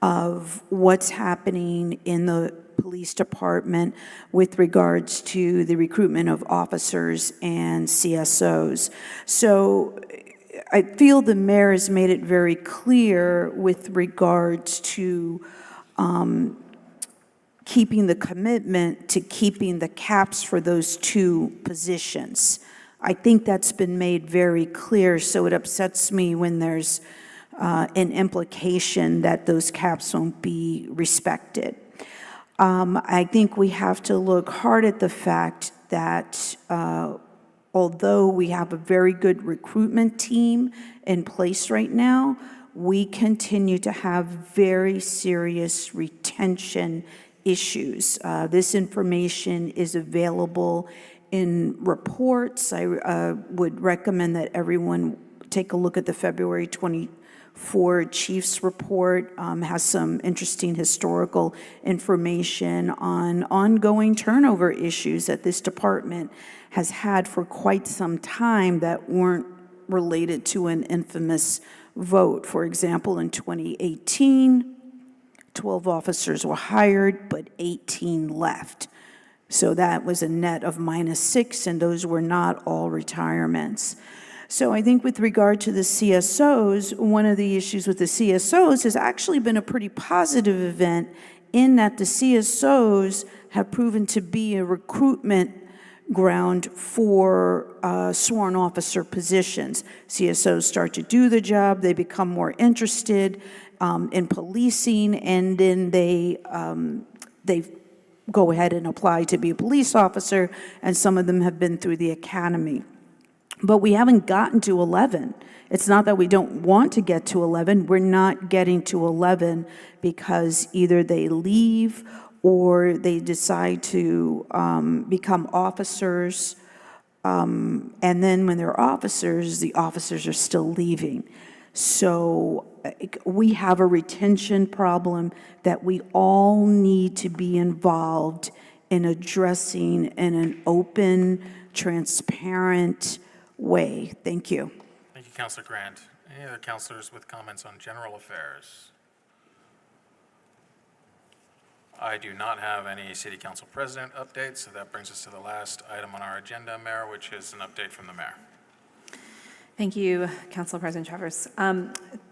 of what's happening in the police department with regards to the recruitment of officers and CSOs. So I feel the mayor has made it very clear with regards to keeping the commitment to keeping the caps for those two positions. I think that's been made very clear, so it upsets me when there's an implication that those caps won't be respected. I think we have to look hard at the fact that although we have a very good recruitment team in place right now, we continue to have very serious retention issues. This information is available in reports. I would recommend that everyone take a look at the February 24 Chiefs report. Has some interesting historical information on ongoing turnover issues that this department has had for quite some time that weren't related to an infamous vote. For example, in 2018, 12 officers were hired, but 18 left. So that was a net of -6, and those were not all retirements. So I think with regard to the CSOs, one of the issues with the CSOs has actually been a pretty positive event in that the CSOs have proven to be a recruitment ground for sworn officer positions. CSOs start to do the job, they become more interested in policing, and then they go ahead and apply to be a police officer, and some of them have been through the academy. But we haven't gotten to 11. It's not that we don't want to get to 11, we're not getting to 11 because either they leave or they decide to become officers, and then when they're officers, the officers are still leaving. So we have a retention problem that we all need to be involved in addressing in an open, transparent way. Thank you. Thank you, Councilor Grant. Any other councilors with comments on general affairs? I do not have any city council president updates, so that brings us to the last item on our agenda, Mayor, which is an update from the mayor. Thank you, Council President Travers.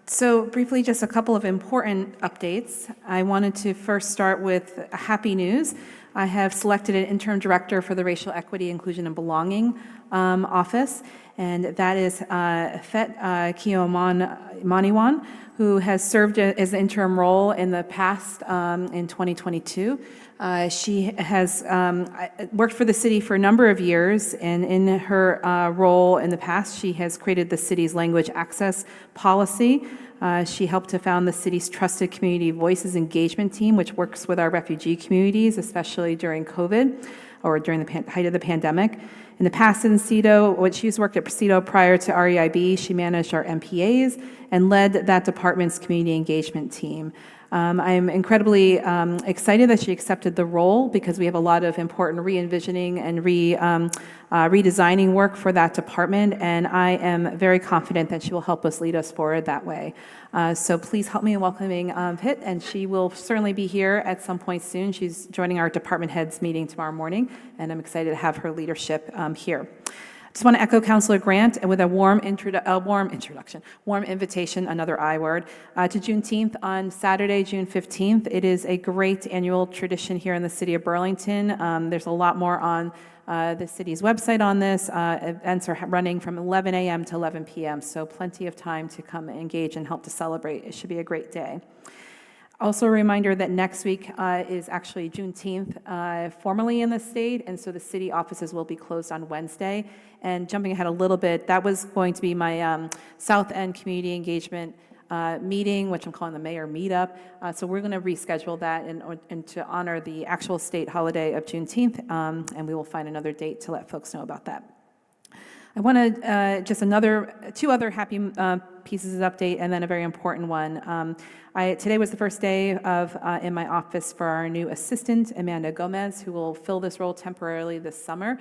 So briefly, just a couple of important updates. I wanted to first start with happy news. I have selected an interim director for the Racial Equity, Inclusion, and Belonging office, and that is Fet Kiomaniwan, who has served as the interim role in the past in 2022. She has worked for the city for a number of years, and in her role in the past, she has created the city's language access policy. She helped to found the city's Trusted Community Voices engagement team, which works with our refugee communities, especially during COVID or during the height of the pandemic. In the past in CEDO, she's worked at CEDO prior to REIB, she managed our MPAs and led that department's community engagement team. I'm incredibly excited that she accepted the role because we have a lot of important re-envisioning and redesigning work for that department, and I am very confident that she will help us lead us forward that way. So please help me in welcoming Hit, and she will certainly be here at some point soon. She's joining our department heads meeting tomorrow morning, and I'm excited to have her leadership here. Just want to echo Councilor Grant with a warm invitation, another I word, to Juneteenth on Saturday, June 15th. It is a great annual tradition here in the city of Burlington. There's a lot more on the city's website on this. Events are running from 11 a.m. to 11 p.m., so plenty of time to come engage and help to celebrate. It should be a great day. Also a reminder that next week is actually Juneteenth formally in the state, and so the city offices will be closed on Wednesday. And jumping ahead a little bit, that was going to be my South End Community Engagement meeting, which I'm calling the Mayor Meetup. So we're going to reschedule that and to honor the actual state holiday of Juneteenth, and we will find another date to let folks know about that. I want to just two other happy pieces of update, and then a very important one. Today was the first day of in my office for our new assistant, Amanda Gomez, who will fill this role temporarily this summer.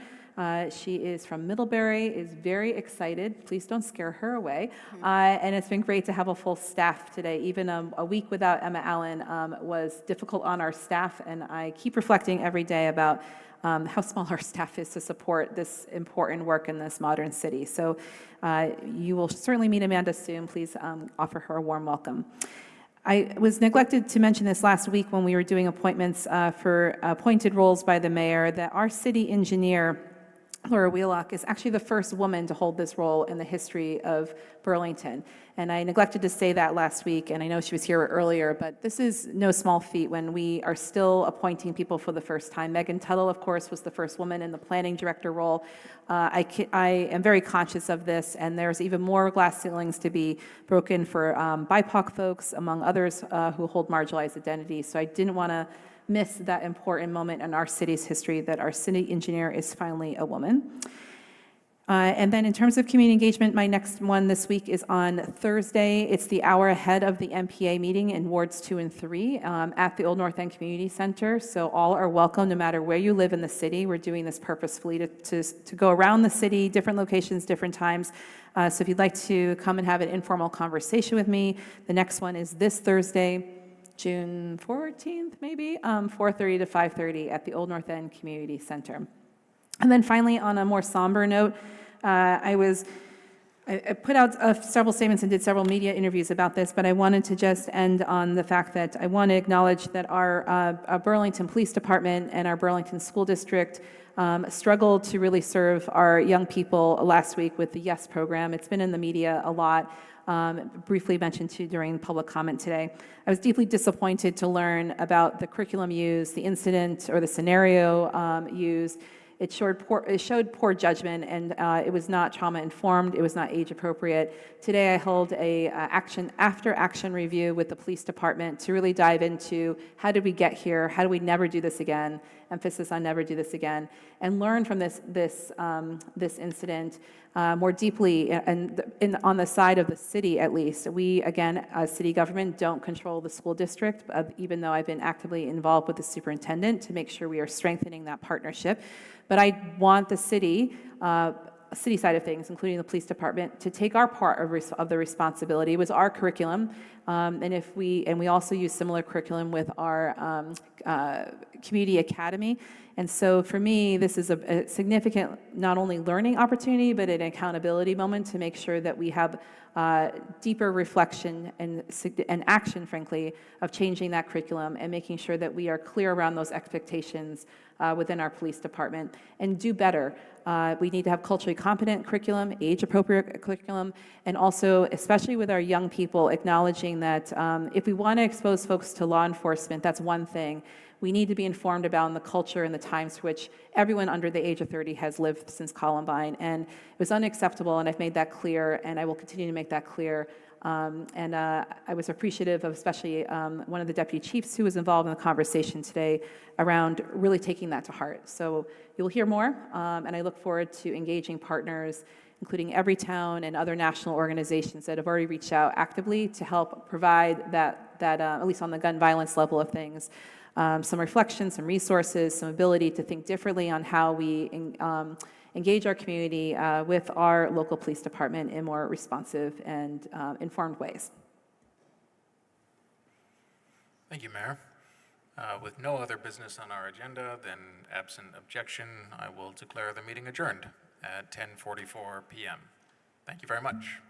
She is from Middlebury, is very excited. Please don't scare her away. And it's been great to have a full staff today. Even a week without Emma Allen was difficult on our staff, and I keep reflecting every day about how small our staff is to support this important work in this modern city. So you will certainly meet Amanda soon. Please offer her a warm welcome. I was neglected to mention this last week when we were doing appointments for appointed roles by the mayor, that our city engineer Laura Wheelock, is actually the first woman to hold this role in the history of Burlington. And I neglected to say that last week, and I know she was here earlier, but this is no small feat when we are still appointing people for the first time. Megan Tuttle, of course, was the first woman in the planning director role. I am very conscious of this, and there's even more glass ceilings to be broken for BIPOC folks, among others who hold marginalized identities. So I didn't want to miss that important moment in our city's history that our city engineer is finally a woman. And then in terms of community engagement, my next one this week is on Thursday. It's the hour ahead of the MPA meeting in Wards 2 and 3 at the Old North End Community Center. So all are welcome, no matter where you live in the city. We're doing this purposefully to go around the city, different locations, different times. So if you'd like to come and have an informal conversation with me, the next one is this Thursday, June 14th, maybe, 4:30 to 5:30 at the Old North End Community Center. And then finally, on a more somber note, I put out several statements and did several media interviews about this, but I wanted to just end on the fact that I want to acknowledge that our Burlington Police Department and our Burlington School District struggled to really serve our young people last week with the YES program. It's been in the media a lot. Briefly mentioned too during public comment today. I was deeply disappointed to learn about the curriculum used, the incident or the scenario used. It showed poor judgment, and it was not trauma-informed. It was not age-appropriate. Today, I held a after-action review with the police department to really dive into how did we get here, how do we never do this again, emphasis on never do this again, and learn from this incident more deeply, and on the side of the city at least. We, again, as city government, don't control the school district, even though I've been actively involved with the superintendent to make sure we are strengthening that partnership. But I want the city side of things, including the police department, to take our part of the responsibility. It was our curriculum, and we also use similar curriculum with our community academy. And so for me, this is a significant not only learning opportunity, but an accountability moment to make sure that we have deeper reflection and action, frankly, of changing that curriculum and making sure that we are clear around those expectations within our police department and do better. We need to have culturally competent curriculum, age-appropriate curriculum, and also, especially with our young people, acknowledging that if we want to expose folks to law enforcement, that's one thing. We need to be informed about the culture and the times to which everyone under the age of 30 has lived since Columbine. And it was unacceptable, and I've made that clear, and I will continue to make that clear. I was appreciative of especially one of the deputy chiefs who was involved in the conversation today around really taking that to heart. So you'll hear more, and I look forward to engaging partners, including Everytown and other national organizations that have already reached out actively to help provide that at least on the gun violence level of things, some reflection, some resources, some ability to think differently on how we engage our community with our local police department in more responsive and informed ways. Thank you, Mayor. With no other business on our agenda, then absent objection, I will declare the meeting adjourned at 10:44 p.m. Thank you very much.